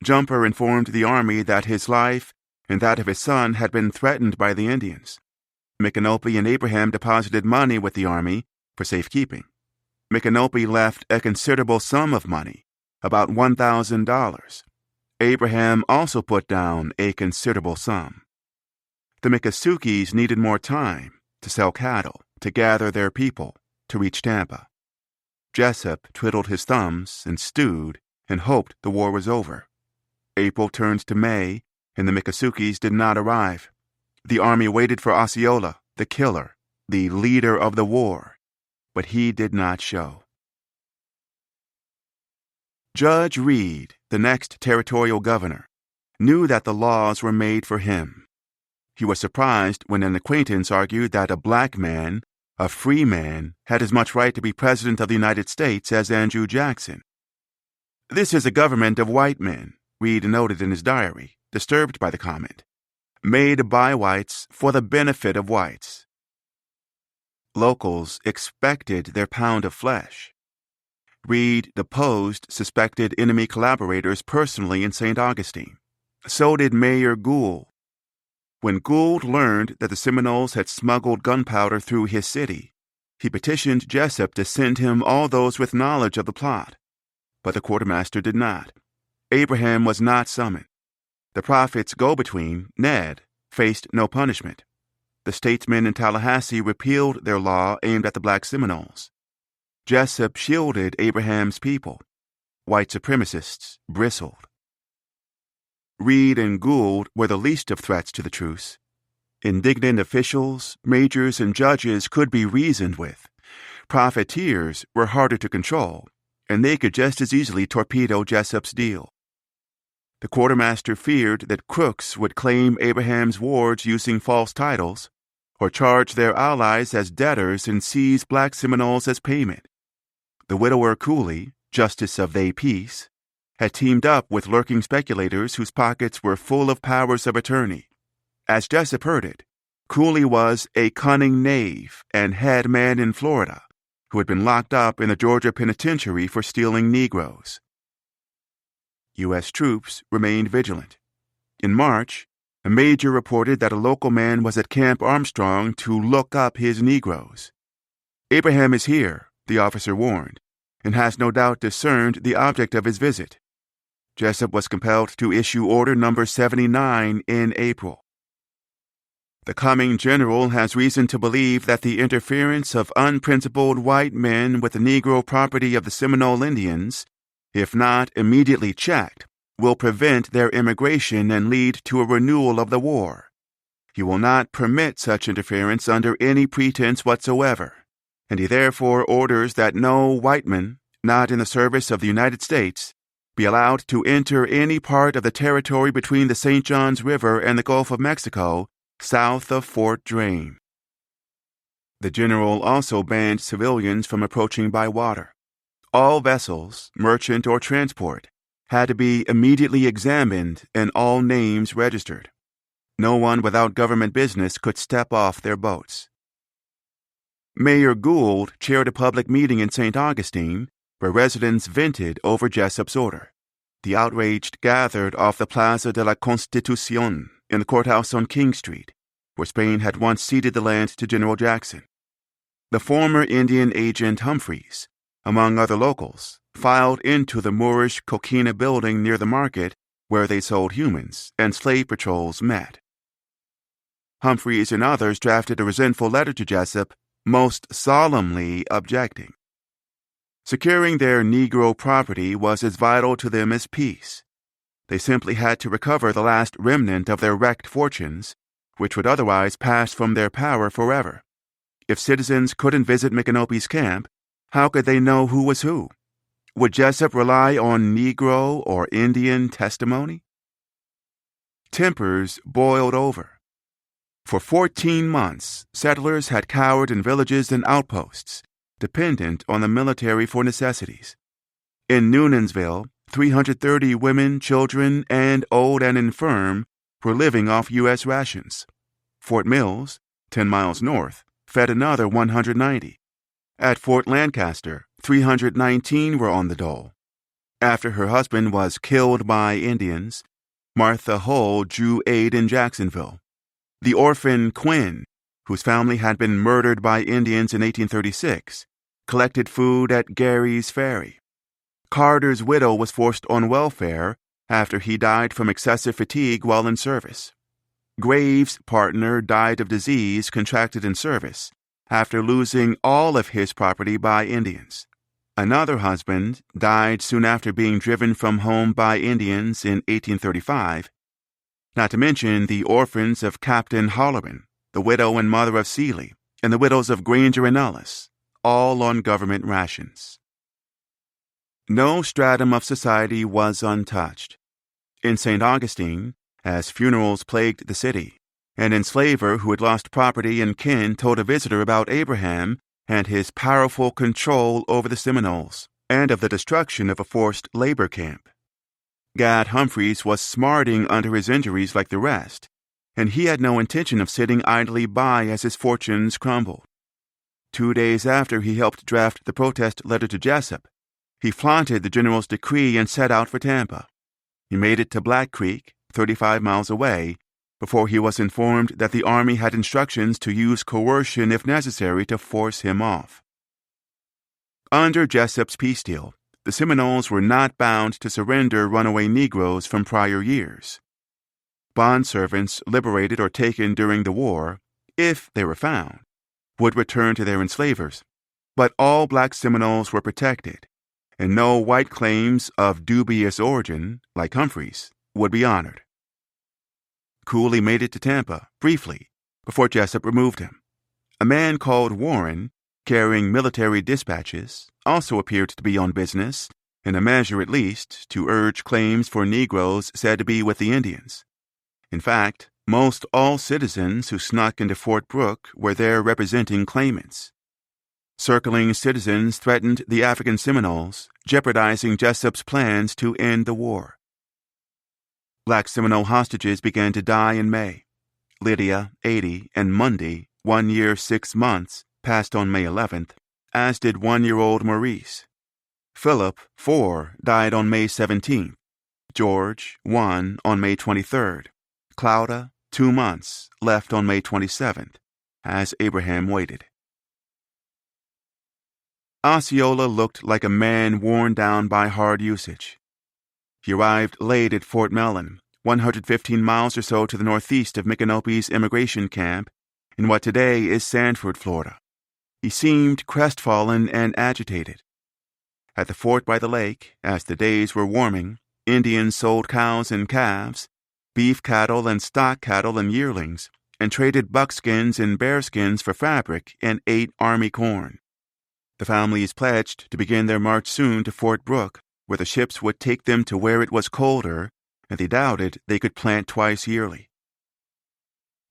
Jumper informed the army that his life and that of his son had been threatened by the Indians. Micanopy and Abraham deposited money with the army for safekeeping. Micanopy left a considerable sum of money, about $1,000. Abraham also put down a considerable sum. The Miccosukes needed more time to sell cattle, to gather their people, to reach Tampa. Jessup twiddled his thumbs and stewed and hoped the war was over. April turned to May, and the Miccosukes did not arrive. The army waited for Osceola, the killer, the leader of the war, but he did not show. Judge Reed, the next territorial governor, knew that the laws were made for him. He was surprised when an acquaintance argued that a black man, a free man, had as much right to be president of the United States as Andrew Jackson. "This is a government of white men," Reed noted in his diary, disturbed by the comment. "Made by whites for the benefit of whites." Locals expected their pound of flesh. Reed deposed suspected enemy collaborators personally in St. Augustine. So did Mayor Gould. When Gould learned that the Seminoles had smuggled gunpowder through his city, he petitioned Jessup to send him all those with knowledge of the plot. But the quartermaster did not. Abraham was not summoned. The prophet's go-between, Ned, faced no punishment. The statesmen in Tallahassee repealed their law aimed at the black Seminoles. Jessup shielded Abraham's people. White supremacists bristled. Reed and Gould were the least of threats to the truce. Indignant officials, majors, and judges could be reasoned with. Profiteers were harder to control, and they could just as easily torpedo Jessup's deal. The quartermaster feared that crooks would claim Abraham's wards using false titles, or charge their allies as debtors and seize black Seminoles as payment. The widower Cooley, justice of they peace, had teamed up with lurking speculators whose pockets were full of powers of attorney. As Jessup heard it, Cooley was a cunning knave and head man in Florida who had been locked up in the Georgia penitentiary for stealing Negroes. U.S. troops remained vigilant. In March, a major reported that a local man was at Camp Armstrong to look up his Negroes. "Abraham is here," the officer warned, and has no doubt discerned the object of his visit. Jessup was compelled to issue Order Number 79 in April. The coming general has reason to believe that the interference of unprincipled white men with the Negro property of the Seminole Indians, if not immediately checked, will prevent their immigration and lead to a renewal of the war. He will not permit such interference under any pretense whatsoever, and he therefore orders that no white man, not in the service of the United States, be allowed to enter any part of the territory between the St. Johns River and the Gulf of Mexico, south of Fort Drane. The general also banned civilians from approaching by water. All vessels, merchant or transport, had to be immediately examined and all names registered. No one without government business could step off their boats. Mayor Gould chaired a public meeting in St. Augustine where residents vented over Jessup's order. The outraged gathered off the Plaza de la Constitucion in the courthouse on King Street, where Spain had once ceded the land to General Jackson. The former Indian agent Humphreys, among other locals, filed into the Moorish coquina building near the market where they sold humans and slave patrols met. Humphreys and others drafted a resentful letter to Jessup, most solemnly objecting. Securing their Negro property was as vital to them as peace. They simply had to recover the last remnant of their wrecked fortunes, which would otherwise pass from their power forever. If citizens couldn't visit Micanopy's camp, how could they know who was who? Would Jessup rely on Negro or Indian testimony? Tempers boiled over. For 14 months, settlers had cowered in villages and outposts, dependent on the military for necessities. In Noonanville, 330 women, children, and old and infirm were living off U.S. rations. Fort Mills, 10 miles north, fed another 190. At Fort Lancaster, 319 were on the dole. After her husband was killed by Indians, Martha Hull drew aid in Jacksonville. The orphan Quinn, whose family had been murdered by Indians in 1836, collected food at Gary's Ferry. Carter's widow was forced on welfare after he died from excessive fatigue while in service. Graves' partner died of disease contracted in service after losing all of his property by Indians. Another husband died soon after being driven from home by Indians in 1835, not to mention the orphans of Captain Holleran, the widow and mother of Seeley, and the widows of Granger and Ellis, all on government rations. No stratum of society was untouched. In St. Augustine, as funerals plagued the city, an enslaver who had lost property and kin told a visitor about Abraham and his powerful control over the Seminoles, and of the destruction of a forced labor camp. Gad Humphreys was smarting under his injuries like the rest, and he had no intention of sitting idly by as his fortunes crumbled. 2 days after he helped draft the protest letter to Jessup, he flaunted the general's decree and set out for Tampa. He made it to Black Creek, 35 miles away, before he was informed that the Army had instructions to use coercion if necessary to force him off. Under Jessup's peace deal, the Seminoles were not bound to surrender runaway Negroes from prior years. Bondservants liberated or taken during the war, if they were found, would return to their enslavers, but all black Seminoles were protected, and no white claims of dubious origin, like Humphreys, would be honored. Cooley made it to Tampa, briefly, before Jessup removed him. A man called Warren, carrying military dispatches, also appeared to be on business, in a measure at least, to urge claims for Negroes said to be with the Indians. In fact, most all citizens who snuck into Fort Brooke were there representing claimants. Circling citizens threatened the African Seminoles, jeopardizing Jessup's plans to end the war. Black Seminole hostages began to die in May. Lydia, 80, and Mundy, 1 year 6 months, passed on May 11th, as did 1-year-old Maurice. Philip, 4, died on May 17th. George, 1, on May 23rd. Clouda, 2 months, left on May 27th, as Abraham waited. Osceola looked like a man worn down by hard usage. He arrived late at Fort Mellon, 115 miles or so to the northeast of Micanopy's immigration camp, in what today is Sanford, Florida. He seemed crestfallen and agitated. At the fort by the lake, as the days were warming, Indians sold cows and calves, beef cattle and stock cattle and yearlings, and traded buckskins and bearskins for fabric and ate army corn. The families pledged to begin their march soon to Fort Brooke, where the ships would take them to where it was colder, and they doubted they could plant twice yearly.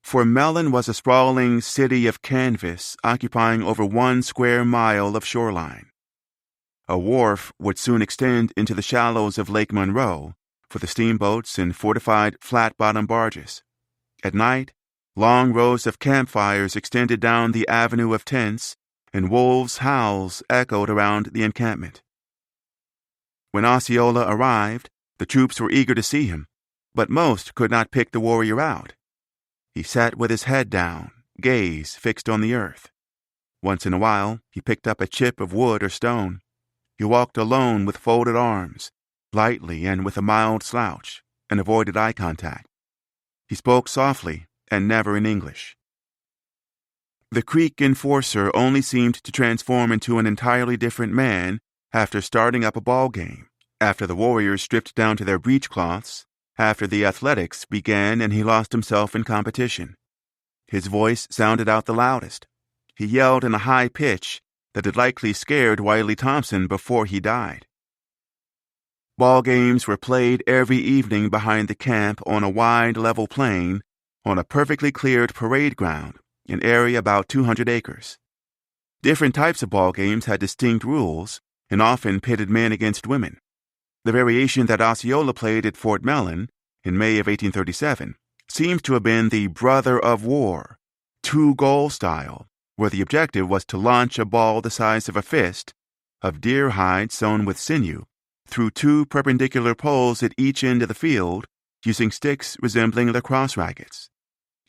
For Mellon was a sprawling city of canvas occupying over 1 square mile of shoreline. A wharf would soon extend into the shallows of Lake Monroe for the steamboats and fortified flat-bottom barges. At night, long rows of campfires extended down the avenue of tents, and wolves' howls echoed around the encampment. When Osceola arrived, the troops were eager to see him, but most could not pick the warrior out. He sat with his head down, gaze fixed on the earth. Once in a while, he picked up a chip of wood or stone. He walked alone with folded arms, lightly and with a mild slouch, and avoided eye contact. He spoke softly and never in English. The Creek enforcer only seemed to transform into an entirely different man after starting up a ball game, after the warriors stripped down to their breechcloths, after the athletics began and he lost himself in competition. His voice sounded out the loudest. He yelled in a high pitch that had likely scared Wiley Thompson before he died. Ball games were played every evening behind the camp on a wide, level plain on a perfectly cleared parade ground, an area about 200 acres. Different types of ball games had distinct rules and often pitted men against women. The variation that Osceola played at Fort Mellon in May of 1837 seems to have been the brother of war, two-goal style, where the objective was to launch a ball the size of a fist, of deer hide sewn with sinew, through two perpendicular poles at each end of the field, using sticks resembling lacrosse rackets.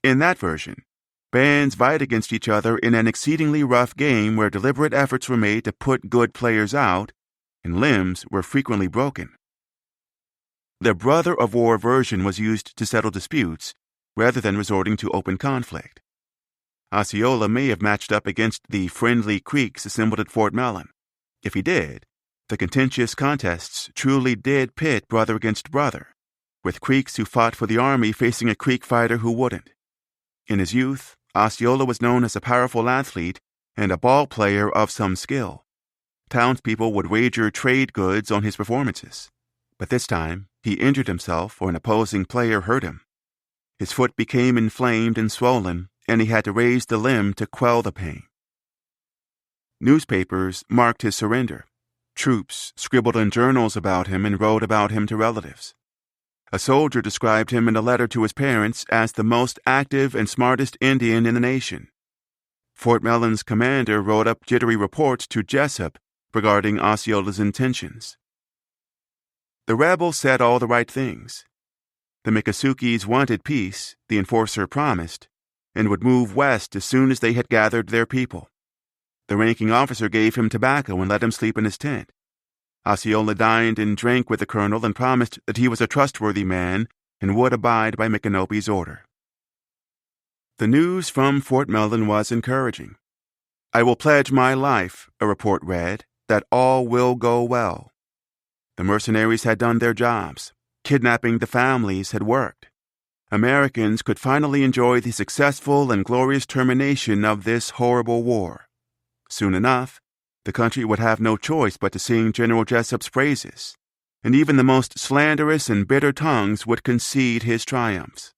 In that version, bands vied against each other in an exceedingly rough game where deliberate efforts were made to put good players out, and limbs were frequently broken. The brother of war version was used to settle disputes rather than resorting to open conflict. Osceola may have matched up against the friendly Creeks assembled at Fort Mellon. If he did, the contentious contests truly did pit brother against brother, with Creeks who fought for the army facing a Creek fighter who wouldn't. In his youth, Osceola was known as a powerful athlete and a ball player of some skill. Townspeople would wager trade goods on his performances. But this time, he injured himself or an opposing player hurt him. His foot became inflamed and swollen, and he had to raise the limb to quell the pain. Newspapers marked his surrender. Troops scribbled in journals about him and wrote about him to relatives. A soldier described him in a letter to his parents as the most active and smartest Indian in the nation. Fort Mellon's commander wrote up jittery reports to Jessup regarding Osceola's intentions. The rebels said all the right things. The Miccosukes wanted peace, the enforcer promised, and would move west as soon as they had gathered their people. The ranking officer gave him tobacco and let him sleep in his tent. Osceola dined and drank with the colonel and promised that he was a trustworthy man and would abide by Micanopy's order. The news from Fort Mellon was encouraging. "I will pledge my life," a report read, "that all will go well." The mercenaries had done their jobs. Kidnapping the families had worked. Americans could finally enjoy the successful and glorious termination of this horrible war. Soon enough, the country would have no choice but to sing General Jessup's praises, and even the most slanderous and bitter tongues would concede his triumphs.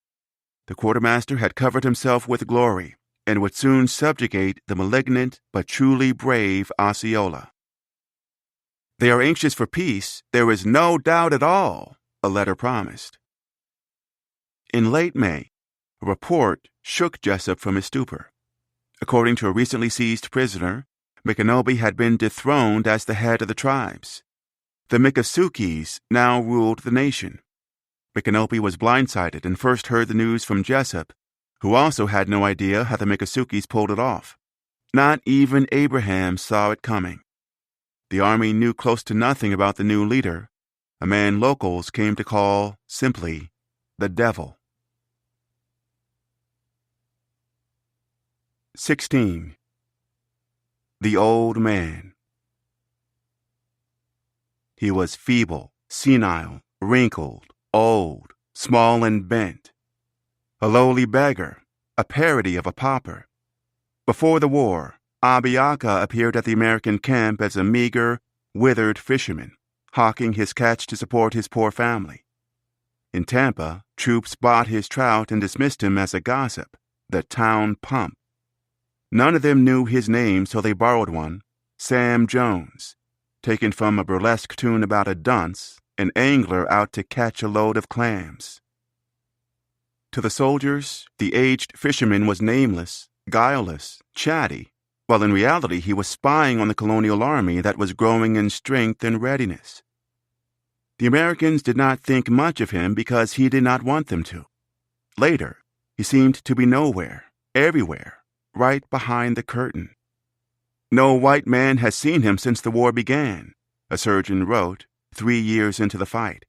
The quartermaster had covered himself with glory, and would soon subjugate the malignant but truly brave Osceola. "They are anxious for peace, there is no doubt at all," a letter promised. In late May, a report shook Jessup from his stupor. According to a recently seized prisoner, Micanopy had been dethroned as the head of the tribes. The Miccosukes now ruled the nation. Micanopy was blindsided and first heard the news from Jessup, who also had no idea how the Miccosukes pulled it off. Not even Abraham saw it coming. The army knew close to nothing about the new leader, a man locals came to call, simply, the devil. 16. The Old Man. He was feeble, senile, wrinkled, old, small and bent. A lowly beggar, a parody of a pauper. Before the war, Abiaka appeared at the American camp as a meager, withered fisherman, hawking his catch to support his poor family. In Tampa, troops bought his trout and dismissed him as a gossip, the town pump. None of them knew his name, so they borrowed one, Sam Jones. taken from a burlesque tune about a dunce, an angler out to catch a load of clams. To the soldiers, the aged fisherman was nameless, guileless, chatty, while in reality he was spying on the colonial army that was growing in strength and readiness. The Americans did not think much of him because he did not want them to. Later, he seemed to be nowhere, everywhere, right behind the curtain. "No white man has seen him since the war began," a surgeon wrote 3 years into the fight.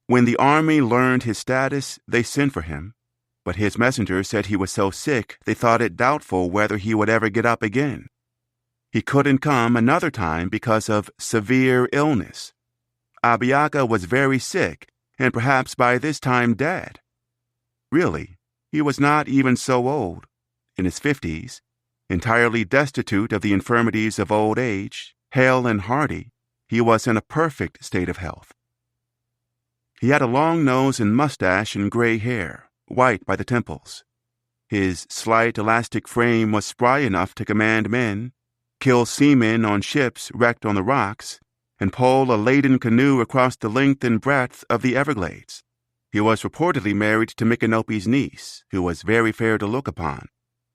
When the army learned his status, they sent for him, but his messenger said he was so sick they thought it doubtful whether he would ever get up again. He couldn't come another time because of severe illness. Abiaka was very sick and perhaps by this time dead. Really, he was not even so old, in his 50s, entirely destitute of the infirmities of old age, hale and hearty. He was in a perfect state of health. He had a long nose and mustache and gray hair, white by the temples. His slight elastic frame was spry enough to command men, kill seamen on ships wrecked on the rocks, and pole a laden canoe across the length and breadth of the Everglades. He was reportedly married to Micanopy's niece, who was very fair to look upon,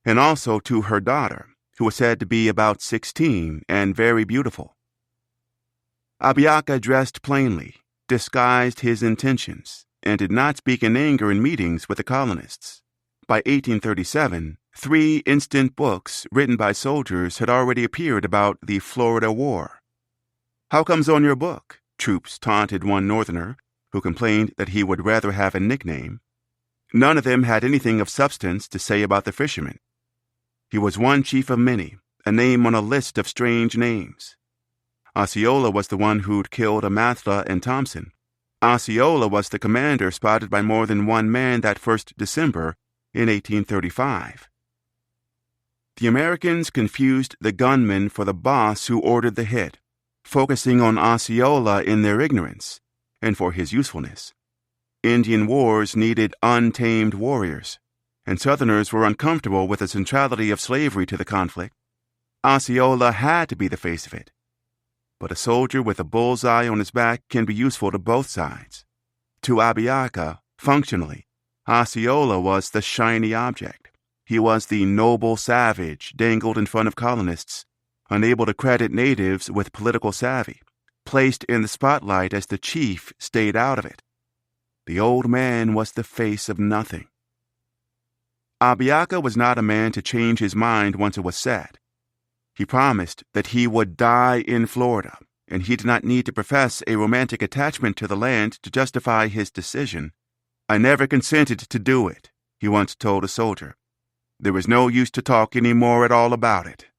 and also to her daughter, who was said to be about 16 and very beautiful. Abiaka dressed plainly, disguised his intentions, and did not speak in anger in meetings with the colonists. By 1837, 3 instant books written by soldiers had already appeared about the Florida War. "How comes on your book?" troops taunted one Northerner, who complained that he would rather have a nickname. None of them had anything of substance to say about the fisherman. He was one chief of many, a name on a list of strange names. Osceola was the one who'd killed Amathla and Thompson. Osceola was the commander spotted by more than one man that first December in 1835. The Americans confused the gunman for the boss who ordered the hit, focusing on Osceola in their ignorance and for his usefulness. Indian wars needed untamed warriors, and Southerners were uncomfortable with the centrality of slavery to the conflict. Osceola had to be the face of it. But a soldier with a bullseye on his back can be useful to both sides. To Abiaka, functionally, Osceola was the shiny object. He was the noble savage dangled in front of colonists, unable to credit natives with political savvy, placed in the spotlight as the chief stayed out of it. The old man was the face of nothing. Abiaka was not a man to change his mind once it was set. He promised that he would die in Florida, and he did not need to profess a romantic attachment to the land to justify his decision. "I never consented to do it," he once told a soldier. "There was no use to talk any more at all about it."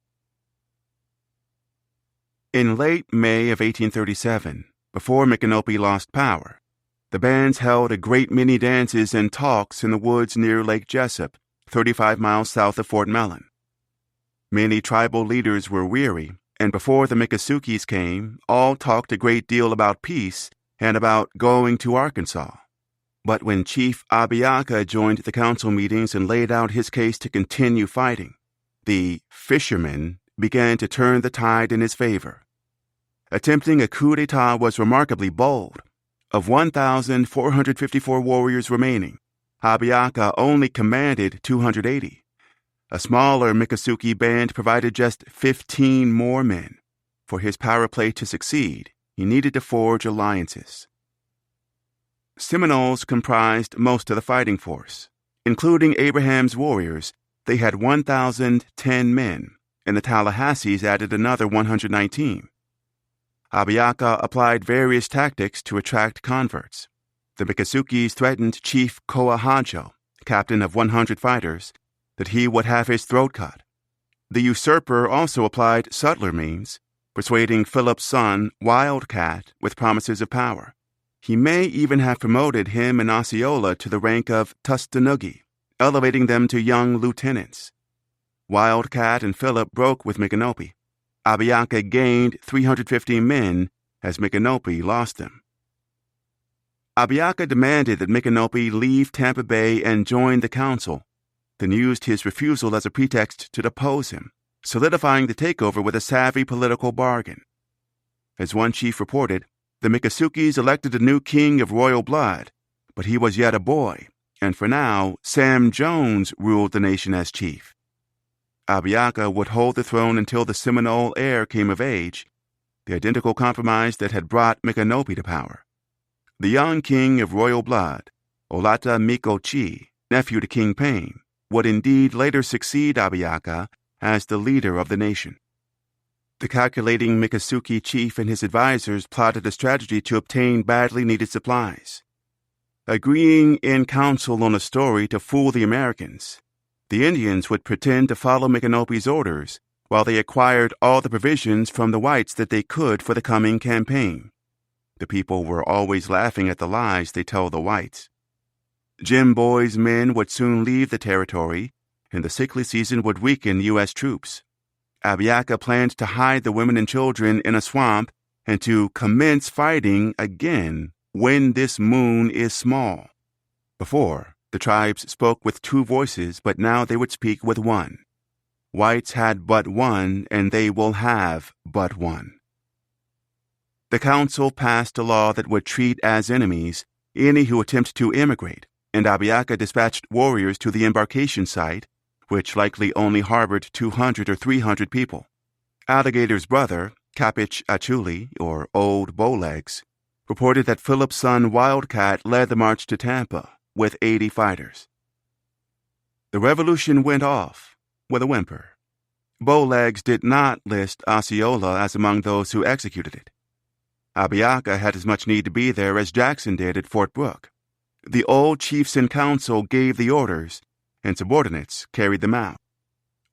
In late May of 1837, before Micanopy lost power, the bands held a great many dances and talks in the woods near Lake Jessup, 35 miles south of Fort Mellon. Many tribal leaders were weary, and before the Miccosukes came, all talked a great deal about peace and about going to Arkansas. But when Chief Abiaka joined the council meetings and laid out his case to continue fighting, the fishermen began to turn the tide in his favor. Attempting a coup d'etat was remarkably bold. Of 1,454 warriors remaining, Abiaka only commanded 280. A smaller Miccosukee band provided just 15 more men. For his power play to succeed, he needed to forge alliances. Seminoles comprised most of the fighting force. Including Abraham's warriors, they had 1,010 men, and the Tallahassees added another 119. Abiaka applied various tactics to attract converts. The Miccosukes threatened Chief Coahajo, captain of 100 fighters, that he would have his throat cut. The usurper also applied subtler means, persuading Philip's son, Wildcat, with promises of power. He may even have promoted him and Osceola to the rank of Tustenuggee, elevating them to young lieutenants. Wildcat and Philip broke with Micanopy. Abiaka gained 350 men as Micanopy lost them. Abiaka demanded that Micanopy leave Tampa Bay and join the council, then used his refusal as a pretext to depose him, solidifying the takeover with a savvy political bargain. As one chief reported, the Miccosukes elected a new king of royal blood, but he was yet a boy, and for now, Sam Jones ruled the nation as chief. Abiaka would hold the throne until the Seminole heir came of age, the identical compromise that had brought Micanopy to power. The young king of royal blood, Olata Mikochi, nephew to King Paine, would indeed later succeed Abiaka as the leader of the nation. The calculating Miccosukee chief and his advisors plotted a strategy to obtain badly needed supplies. Agreeing in council on a story to fool the Americans, the Indians would pretend to follow Micanopy's orders while they acquired all the provisions from the whites that they could for the coming campaign. The people were always laughing at the lies they told the whites. Jim Boyd's men would soon leave the territory, and the sickly season would weaken U.S. troops. Abiaka planned to hide the women and children in a swamp and to commence fighting again when this moon is small. Before, the tribes spoke with two voices, but now they would speak with one. Whites had but one, and they will have but one. The council passed a law that would treat as enemies any who attempt to immigrate, and Abiaka dispatched warriors to the embarkation site, which likely only harbored 200 or 300 people. Alligator's brother, Capich Achuli, or Old Bowlegs, reported that Philip's son Wildcat led the march to Tampa with 80 fighters. The revolution went off with a whimper. Bowlegs did not list Osceola as among those who executed it. Abiaka had as much need to be there as Jackson did at Fort Brooke. The old chiefs in council gave the orders, and subordinates carried them out.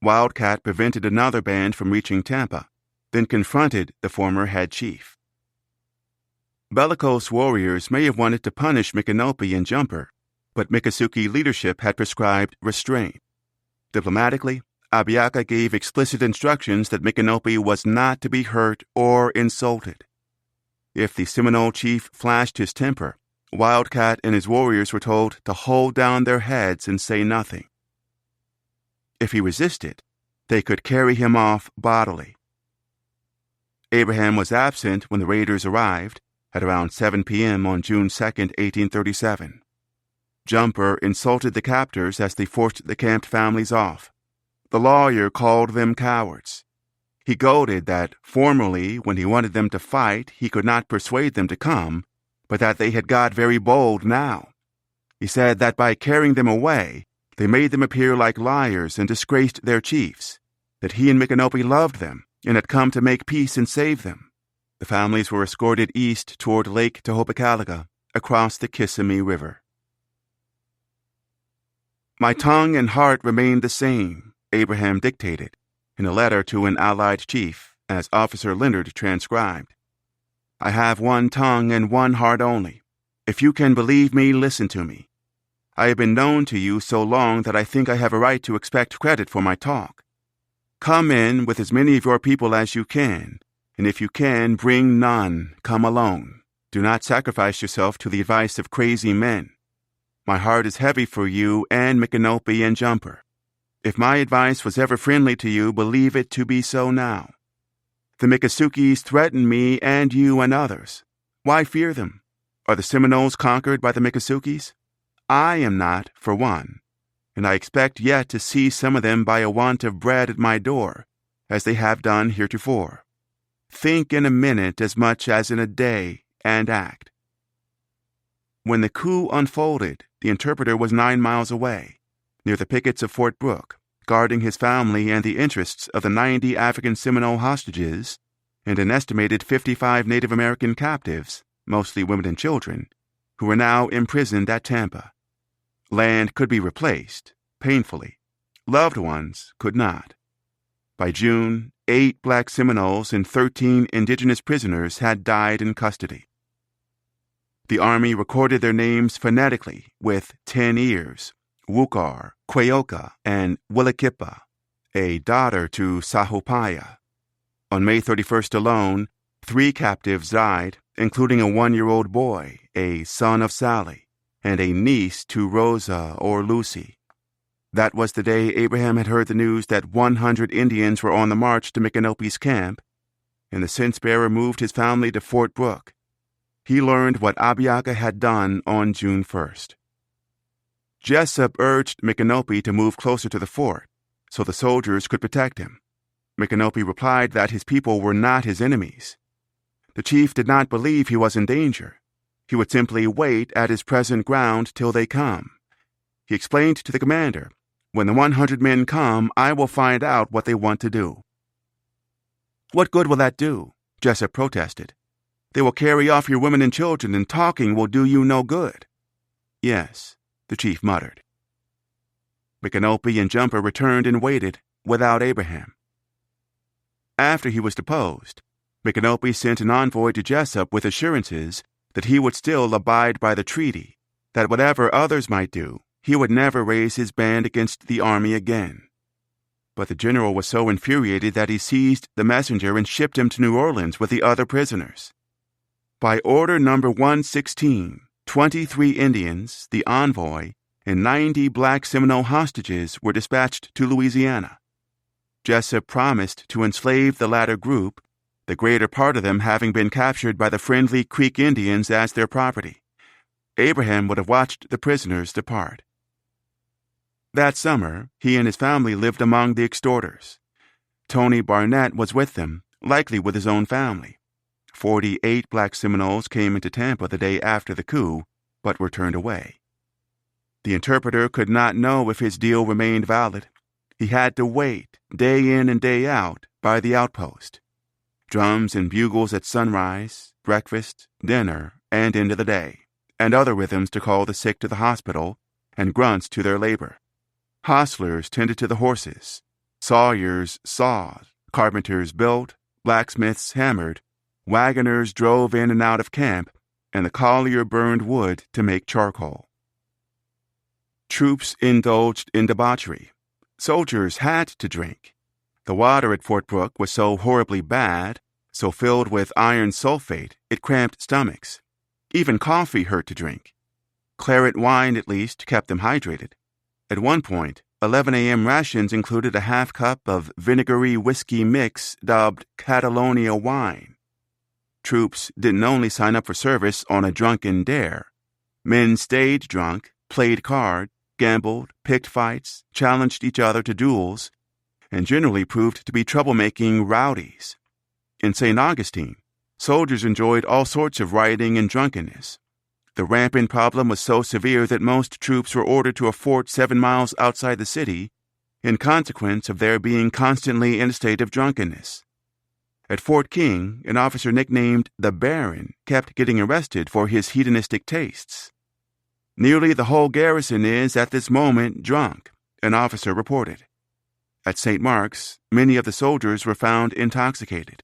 Wildcat prevented another band from reaching Tampa, then confronted the former head chief. Bellicose warriors may have wanted to punish Micanopy and Jumper, but Miccosukee leadership had prescribed restraint. Diplomatically, Abiaka gave explicit instructions that Micanopy was not to be hurt or insulted. If the Seminole chief flashed his temper, Wildcat and his warriors were told to hold down their heads and say nothing. If he resisted, they could carry him off bodily. Abraham was absent when the raiders arrived at around 7 p.m. on June 2, 1837. Jumper insulted the captors as they forced the camped families off. The lawyer called them cowards. He goaded that formerly, when he wanted them to fight, he could not persuade them to come, but that they had got very bold now. He said that by carrying them away, they made them appear like liars and disgraced their chiefs, that he and Micanopy loved them and had come to make peace and save them. The families were escorted east toward Lake Tehopekaliga, across the Kissimmee River. My tongue and heart remained the same, Abraham dictated, in a letter to an allied chief, as Officer Leonard transcribed. I have one tongue and one heart only. If you can believe me, listen to me. I have been known to you so long that I think I have a right to expect credit for my talk. Come in with as many of your people as you can, and if you can, bring none. Come alone. Do not sacrifice yourself to the advice of crazy men. My heart is heavy for you and Micanopy and Jumper. If my advice was ever friendly to you, believe it to be so now. The Miccosukes threaten me and you and others. Why fear them? Are the Seminoles conquered by the Miccosukes? I am not, for one, and I expect yet to see some of them by a want of bread at my door, as they have done heretofore. Think in a minute as much as in a day, and act. When the coup unfolded, the interpreter was 9 miles away, near the pickets of Fort Brooke, guarding his family and the interests of the 90 African Seminole hostages and an estimated 55 Native American captives, mostly women and children, who were now imprisoned at Tampa. Land could be replaced, painfully. Loved ones could not. By June, 8 black Seminoles and 13 indigenous prisoners had died in custody. The Army recorded their names phonetically with 10 ears, Wukar, Quayoka, and Willikipa, a daughter to Sahopaya. On May 31st alone, 3 captives died, including a 1-year-old boy, a son of Sally, and a niece to Rosa or Lucy. That was the day Abraham had heard the news that 100 Indians were on the march to Micanopy's camp, and the cense-bearer moved his family to Fort Brooke. He learned what Abiaka had done on June 1st. Jessup urged Micanopy to move closer to the fort so the soldiers could protect him. Micanopy replied that his people were not his enemies. The chief did not believe he was in danger. He would simply wait at his present ground till they come. He explained to the commander, "When the 100 men come, I will find out what they want to do." "What good will that do?" Jessup protested. "They will carry off your women and children, and talking will do you no good." "Yes," the chief muttered. Micanopy and Jumper returned and waited, without Abraham. After he was deposed, Micanopy sent an envoy to Jessup with assurances that he would still abide by the treaty, that whatever others might do, he would never raise his band against the army again. But the general was so infuriated that he seized the messenger and shipped him to New Orleans with the other prisoners. By order number 116, 23 Indians, the envoy, and 90 black Seminole hostages were dispatched to Louisiana. Jessup promised to enslave the latter group, the greater part of them having been captured by the friendly Creek Indians as their property. Abraham would have watched the prisoners depart. That summer, he and his family lived among the extorters. Tony Barnett was with them, likely with his own family. 48 black Seminoles came into Tampa the day after the coup, but were turned away. The interpreter could not know if his deal remained valid. He had to wait, day in and day out, by the outpost. Drums and bugles at sunrise, breakfast, dinner, and into the day, and other rhythms to call the sick to the hospital, and grunts to their labor. Hostlers tended to the horses. Sawyers sawed, carpenters built, blacksmiths hammered, wagoners drove in and out of camp, and the collier burned wood to make charcoal. Troops indulged in debauchery. Soldiers had to drink. The water at Fort Brooke was so horribly bad, so filled with iron sulfate, it cramped stomachs. Even coffee hurt to drink. Claret wine, at least, kept them hydrated. At one point, 11 a.m. rations included a half cup of vinegary whiskey mix dubbed Catalonia wine. Troops didn't only sign up for service on a drunken dare. Men stayed drunk, played cards, gambled, picked fights, challenged each other to duels, and generally proved to be troublemaking rowdies. In St. Augustine, soldiers enjoyed all sorts of rioting and drunkenness. The rampant problem was so severe that most troops were ordered to a fort 7 miles outside the city in consequence of their being constantly in a state of drunkenness. At Fort King, an officer nicknamed the Baron kept getting arrested for his hedonistic tastes. "Nearly the whole garrison is, at this moment, drunk," an officer reported. At St. Mark's, many of the soldiers were found intoxicated.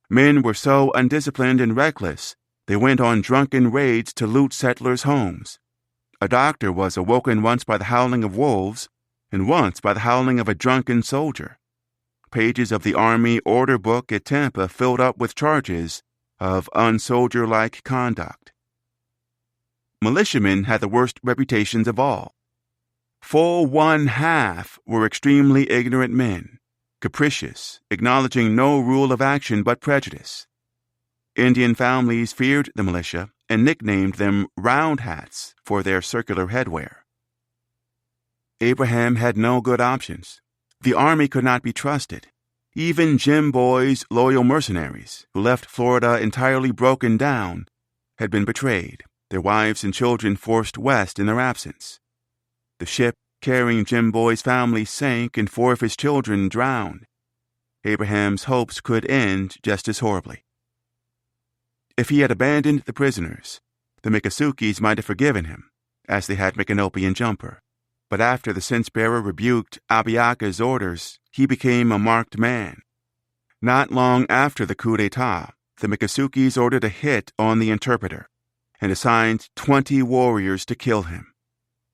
Men were so undisciplined and reckless, they went on drunken raids to loot settlers' homes. A doctor was awoken once by the howling of wolves, and once by the howling of a drunken soldier. Pages of the Army Order Book at Tampa filled up with charges of unsoldier-like conduct. Militiamen had the worst reputations of all. Full 1/2 were extremely ignorant men, capricious, acknowledging no rule of action but prejudice. Indian families feared the militia and nicknamed them round hats for their circular headwear. Abraham had no good options. The army could not be trusted. Even Jim Boy's loyal mercenaries, who left Florida entirely broken down, had been betrayed, their wives and children forced west in their absence. The ship carrying Jim Boy's family sank and 4 of his children drowned. Abraham's hopes could end just as horribly. If he had abandoned the prisoners, the Miccosukes might have forgiven him, as they had Micanopy and Jumper. But after the cense-bearer rebuked Abiaka's orders, he became a marked man. Not long after the coup d'etat, the Miccosukes ordered a hit on the interpreter and assigned 20 warriors to kill him.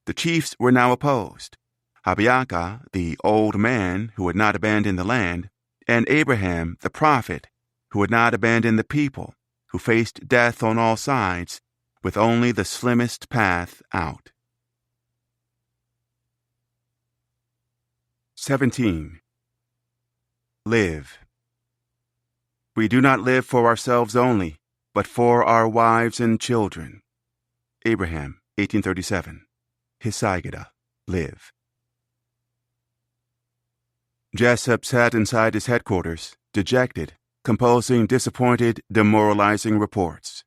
The chiefs were now opposed: Abiaka, the old man who had not abandoned the land, and Abraham, the prophet, who had not abandoned the people, who faced death on all sides, with only the slimmest path out. 17. Live. We do not live for ourselves only, but for our wives and children. Abraham, 1837. Hisagida, live. Jessup sat inside his headquarters, dejected, composing disappointed, demoralizing reports.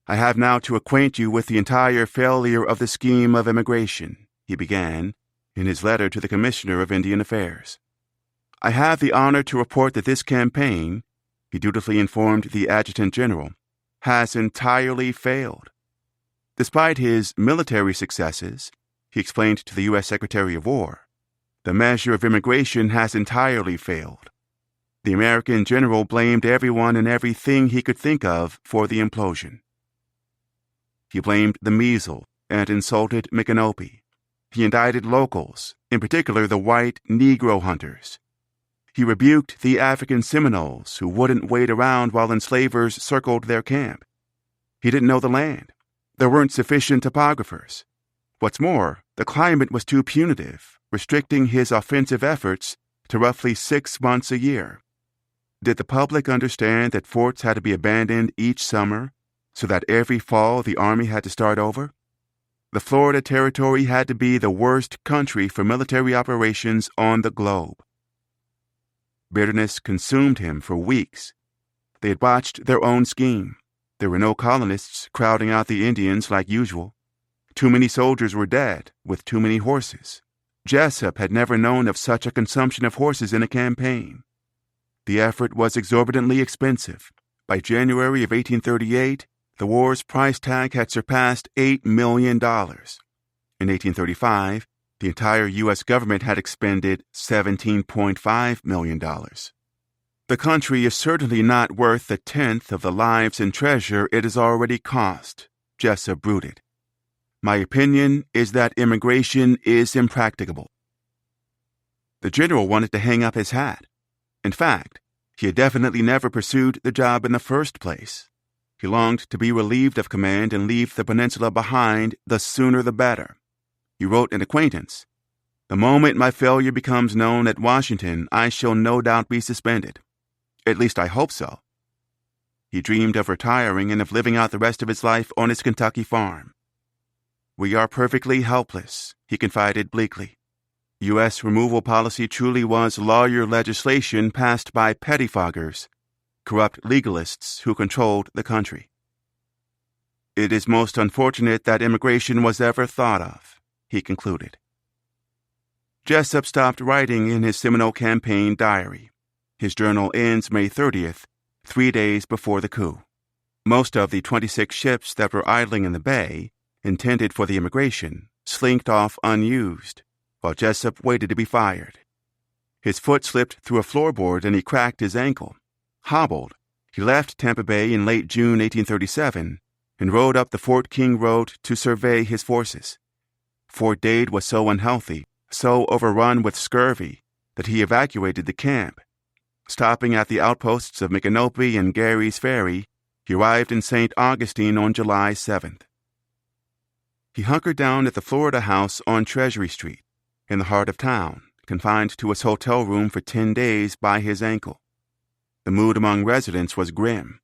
I have now to acquaint you with the entire failure of the scheme of immigration, he began, in his letter to the Commissioner of Indian Affairs. I have the honor to report that this campaign, he dutifully informed the Adjutant General, has entirely failed. Despite his military successes, he explained to the U.S. Secretary of War, the measure of immigration has entirely failed. The American general blamed everyone and everything he could think of for the implosion. He blamed the measles and insulted Micanopy. He indicted locals, in particular the white Negro hunters. He rebuked the African Seminoles who wouldn't wait around while enslavers circled their camp. He didn't know the land. There weren't sufficient topographers. What's more, the climate was too punitive, restricting his offensive efforts to roughly 6 months a year. Did the public understand that forts had to be abandoned each summer so that every fall the Army had to start over? The Florida Territory had to be the worst country for military operations on the globe. Bitterness consumed him for weeks. They had botched their own scheme. There were no colonists crowding out the Indians like usual. Too many soldiers were dead, with too many horses. Jessup had never known of such a consumption of horses in a campaign. The effort was exorbitantly expensive. By January of 1838, the war's price tag had surpassed $8 million. In 1835, the entire U.S. government had expended $17.5 million. The country is certainly not worth a tenth of the lives and treasure it has already cost, Jessup brooded. My opinion is that immigration is impracticable. The general wanted to hang up his hat. In fact, he had definitely never pursued the job in the first place. He longed to be relieved of command and leave the peninsula behind, the sooner the better. He wrote an acquaintance, "The moment my failure becomes known at Washington, I shall no doubt be suspended. At least I hope so." He dreamed of retiring and of living out the rest of his life on his Kentucky farm. "We are perfectly helpless," he confided bleakly. U.S. removal policy truly was lawyer legislation passed by pettifoggers, corrupt legalists who controlled the country. "It is most unfortunate that immigration was ever thought of," he concluded. Jessup stopped writing in his Seminole campaign diary. His journal ends May 30th, 3 days before the coup. Most of the 26 ships that were idling in the bay, intended for the immigration, slinked off unused, while Jessup waited to be fired. His foot slipped through a floorboard and he cracked his ankle. Hobbled, he left Tampa Bay in late June 1837 and rode up the Fort King Road to survey his forces. Fort Dade was so unhealthy, so overrun with scurvy, that he evacuated the camp. Stopping at the outposts of Micanopy and Gary's Ferry, he arrived in St. Augustine on July 7th. He hunkered down at the Florida House on Treasury Street, in the heart of town, confined to his hotel room for 10 days by his ankle. The mood among residents was grim.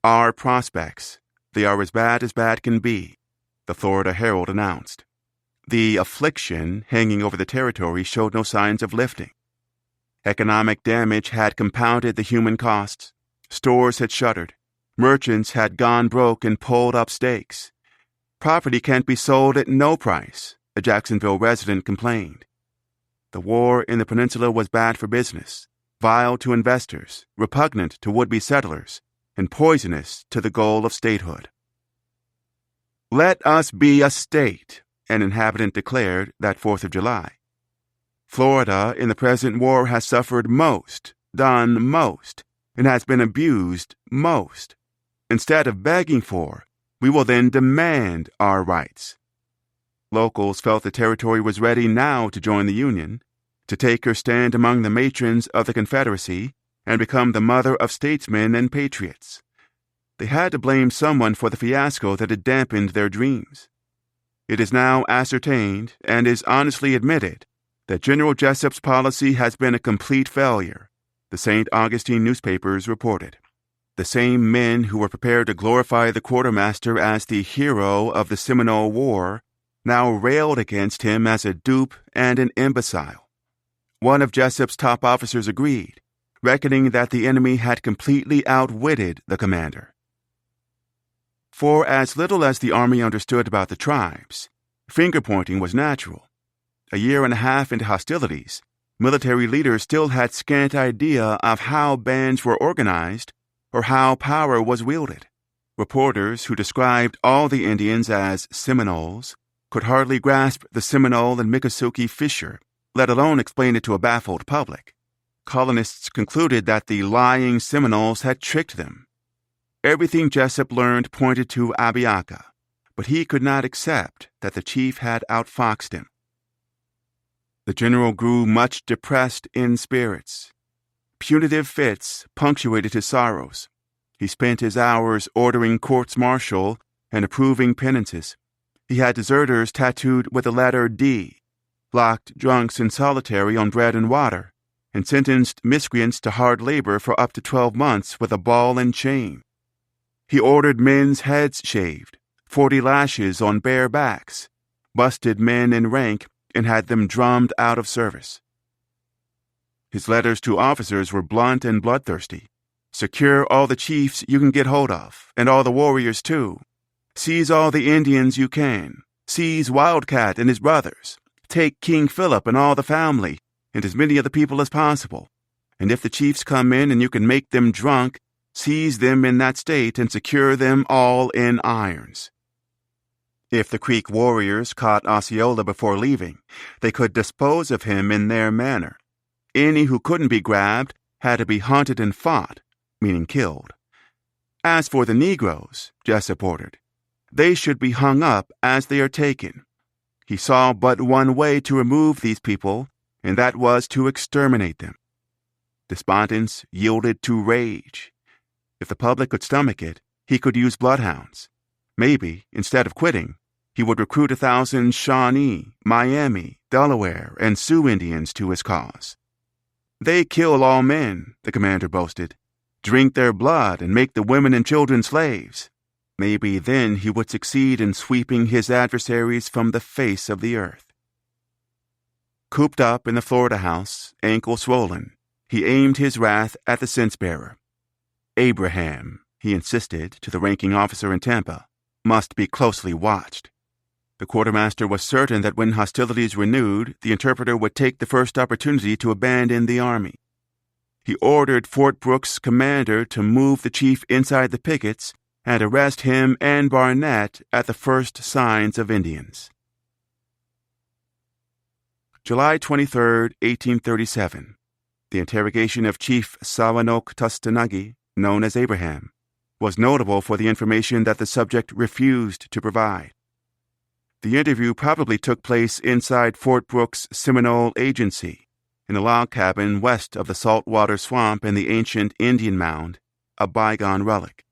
"Our prospects, they are as bad can be," the Florida Herald announced. The affliction hanging over the territory showed no signs of lifting. Economic damage had compounded the human costs. Stores had shuttered. Merchants had gone broke and pulled up stakes. "Property can't be sold at no price," a Jacksonville resident complained. The war in the peninsula was bad for business, vile to investors, repugnant to would-be settlers, and poisonous to the goal of statehood. "Let us be a state," an inhabitant declared that 4th of July. "Florida in the present war has suffered most, done most, and has been abused most. Instead of begging for, we will then demand our rights." Locals felt the territory was ready now to join the Union, to take her stand among the matrons of the Confederacy and become the mother of statesmen and patriots. They had to blame someone for the fiasco that had dampened their dreams. It is now ascertained and is honestly admitted that General Jessup's policy has been a complete failure, the St. Augustine newspapers reported. The same men who were prepared to glorify the quartermaster as the hero of the Seminole War now railed against him as a dupe and an imbecile. One of Jessup's top officers agreed, reckoning that the enemy had completely outwitted the commander. For as little as the army understood about the tribes, finger-pointing was natural. A year and a half into hostilities, military leaders still had scant idea of how bands were organized or how power was wielded. Reporters who described all the Indians as Seminoles could hardly grasp the Seminole and Miccosukee fissure, let alone explain it to a baffled public. Colonists concluded that the lying Seminoles had tricked them. Everything Jessup learned pointed to Abiaka, but he could not accept that the chief had outfoxed him. The general grew much depressed in spirits. Punitive fits punctuated his sorrows. He spent his hours ordering courts-martial and approving penances. He had deserters tattooed with the letter D, locked drunks in solitary on bread and water, and sentenced miscreants to hard labor for up to 12 months with a ball and chain. He ordered men's heads shaved, 40 lashes on bare backs, busted men in rank, and had them drummed out of service. His letters to officers were blunt and bloodthirsty. Secure all the chiefs you can get hold of, and all the warriors too. Seize all the Indians you can. Seize Wildcat and his brothers. Take King Philip and all the family, and as many of the people as possible. And if the chiefs come in and you can make them drunk, seize them in that state and secure them all in irons. If the Creek warriors caught Osceola before leaving, they could dispose of him in their manner. Any who couldn't be grabbed had to be hunted and fought, meaning killed. As for the Negroes, Jessup ordered, they should be hung up as they are taken. He saw but one way to remove these people, and that was to exterminate them. Despondence yielded to rage. If the public could stomach it, he could use bloodhounds. Maybe, instead of quitting, he would recruit 1,000 Shawnee, Miami, Delaware, and Sioux Indians to his cause. They kill all men, the commander boasted, drink their blood and make the women and children slaves. Maybe then he would succeed in sweeping his adversaries from the face of the earth. Cooped up in the Florida house, ankle swollen, he aimed his wrath at the cense-bearer. Abraham, he insisted to the ranking officer in Tampa, must be closely watched. The quartermaster was certain that when hostilities renewed, the interpreter would take the first opportunity to abandon the army. He ordered Fort Brooke's commander to move the chief inside the pickets and arrest him and Barnett at the first signs of Indians. July 23, 1837. The interrogation of Chief Sawanok Tustanagi, known as Abraham, was notable for the information that the subject refused to provide. The interview probably took place inside Fort Brooke's Seminole Agency, in a log cabin west of the saltwater swamp and the ancient Indian mound, a bygone relic.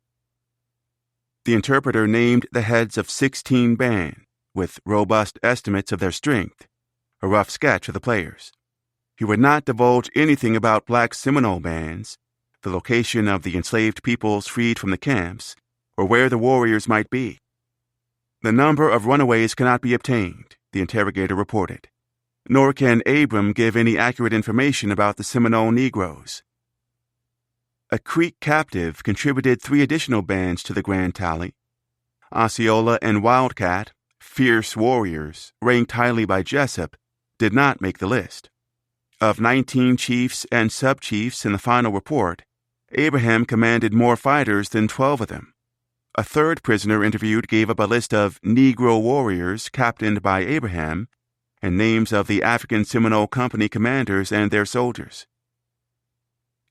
The interpreter named the heads of 16 bands, with robust estimates of their strength, a rough sketch of the players. He would not divulge anything about black Seminole bands, the location of the enslaved peoples freed from the camps, or where the warriors might be. The number of runaways cannot be obtained, the interrogator reported, nor can Abram give any accurate information about the Seminole Negroes. A Creek captive contributed 3 additional bands to the grand tally. Osceola and Wildcat, fierce warriors, ranked highly by Jessup, did not make the list. Of 19 chiefs and sub-chiefs in the final report, Abraham commanded more fighters than 12 of them. A third prisoner interviewed gave up a list of Negro warriors captained by Abraham and names of the African Seminole Company commanders and their soldiers.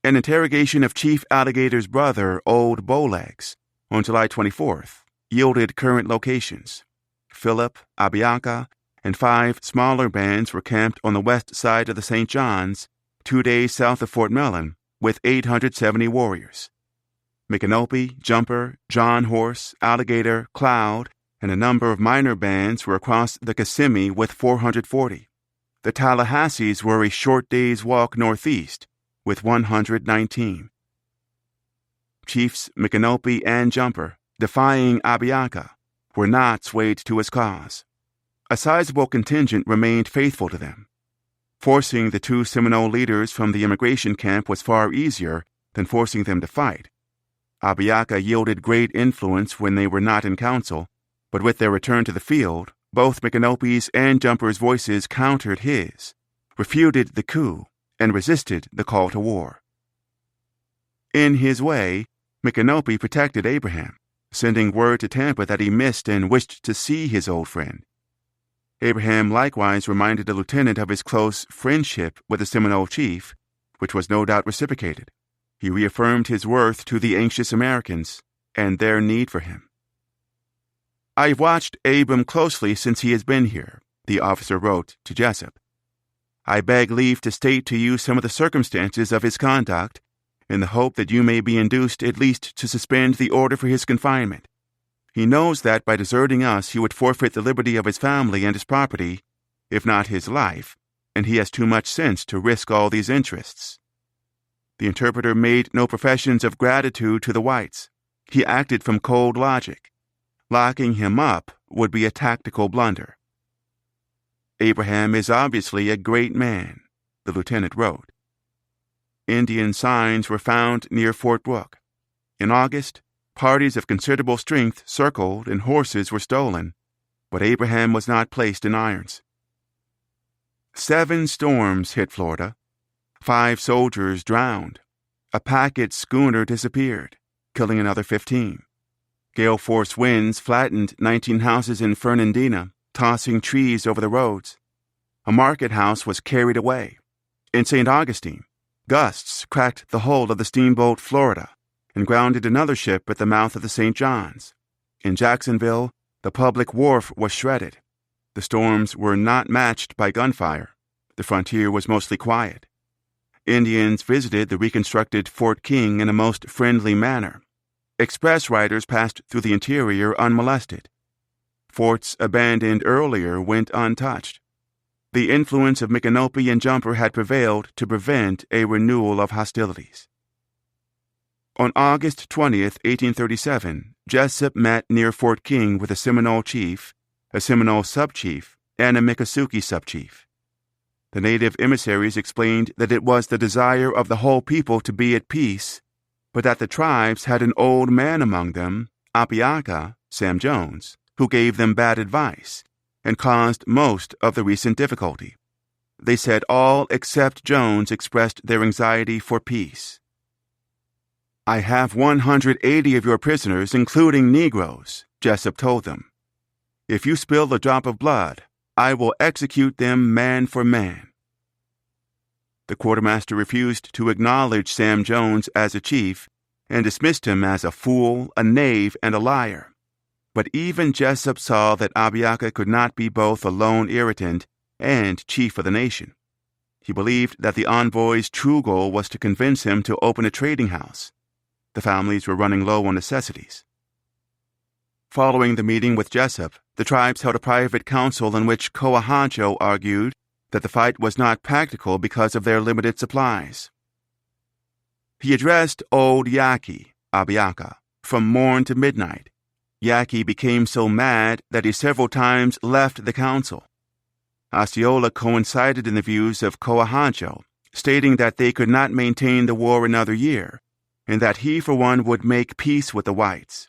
An interrogation of Chief Alligator's brother, Old Bowlegs, on July 24th, yielded current locations. Philip, Abiaka, and 5 smaller bands were camped on the west side of the St. Johns, 2 days south of Fort Mellon, with 870 warriors. Micanopy, Jumper, John Horse, Alligator, Cloud, and a number of minor bands were across the Kissimmee with 440. The Tallahassees were a short day's walk northeast, with 119. Chiefs Micanopy and Jumper, defying Abiaka, were not swayed to his cause. A sizable contingent remained faithful to them. Forcing the two Seminole leaders from the immigration camp was far easier than forcing them to fight. Abiaka yielded great influence when they were not in council, but with their return to the field, both Micanopy's and Jumper's voices countered his, refuted the coup, and resisted the call to war. In his way, Micanopy protected Abraham, sending word to Tampa that he missed and wished to see his old friend. Abraham likewise reminded the lieutenant of his close friendship with the Seminole chief, which was no doubt reciprocated. He reaffirmed his worth to the anxious Americans and their need for him. "I've watched Abram closely since he has been here," the officer wrote to Jessup. "I beg leave to state to you some of the circumstances of his conduct, in the hope that you may be induced at least to suspend the order for his confinement. He knows that by deserting us he would forfeit the liberty of his family and his property, if not his life, and he has too much sense to risk all these interests." The interpreter made no professions of gratitude to the whites. He acted from cold logic. Locking him up would be a tactical blunder. "Abraham is obviously a great man," the lieutenant wrote. Indian signs were found near Fort Brooke. In August, parties of considerable strength circled and horses were stolen, but Abraham was not placed in irons. 7 storms hit Florida. 5 soldiers drowned. A packet schooner disappeared, killing another 15. Gale-force winds flattened 19 houses in Fernandina, tossing trees over the roads. A market house was carried away. In St. Augustine, gusts cracked the hull of the steamboat Florida and grounded another ship at the mouth of the St. John's. In Jacksonville, the public wharf was shredded. The storms were not matched by gunfire. The frontier was mostly quiet. Indians visited the reconstructed Fort King in a most friendly manner. Express riders passed through the interior unmolested. Forts abandoned earlier went untouched. The influence of Micanopy and Jumper had prevailed to prevent a renewal of hostilities. On August 20th, 1837, Jessup met near Fort King with a Seminole chief, a Seminole subchief, and a Miccosukee subchief. The native emissaries explained that it was the desire of the whole people to be at peace, but that the tribes had an old man among them, Apiaka, Sam Jones, who gave them bad advice and caused most of the recent difficulty. They said all except Jones expressed their anxiety for peace. "I have 180 of your prisoners, including Negroes," Jessup told them. "If you spill a drop of blood, I will execute them man for man." The quartermaster refused to acknowledge Sam Jones as a chief and dismissed him as a fool, a knave, and a liar. But even Jessup saw that Abiaka could not be both a lone irritant and chief of the nation. He believed that the envoy's true goal was to convince him to open a trading house. The families were running low on necessities. Following the meeting with Jessup, the tribes held a private council in which Coahancho argued that the fight was not practical because of their limited supplies. He addressed old Yaqui, Abiaka, from morn to midnight. Yaqui became so mad that he several times left the council. Osceola coincided in the views of Coahancho, stating that they could not maintain the war another year, and that he for one would make peace with the whites.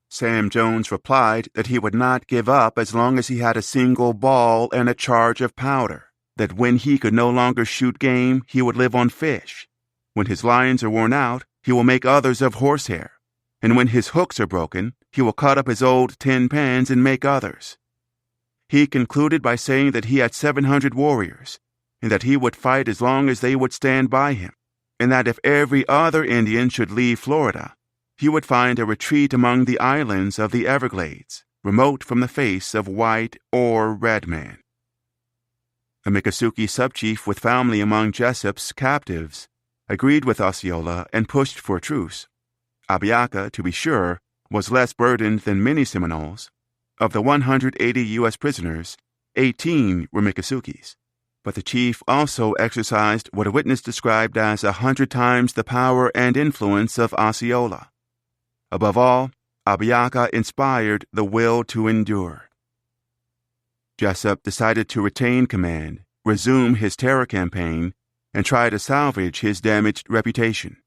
Sam Jones replied that he would not give up as long as he had a single ball and a charge of powder, that when he could no longer shoot game, he would live on fish. When his lines are worn out, he will make others of horsehair, and when his hooks are broken, he will cut up his old tin pans and make others. He concluded by saying that he had 700 warriors, and that he would fight as long as they would stand by him, and that if every other Indian should leave Florida, he would find a retreat among the islands of the Everglades, remote from the face of white or red man. A Miccosukee subchief with family among Jessup's captives agreed with Osceola and pushed for a truce. Abiaka, to be sure, was less burdened than many Seminoles. Of the 180 U.S. prisoners, 18 were Miccosukees. But the chief also exercised what a witness described as 100 times the power and influence of Osceola. Above all, Abiaka inspired the will to endure. Jessup decided to retain command, resume his terror campaign, and try to salvage his damaged reputation.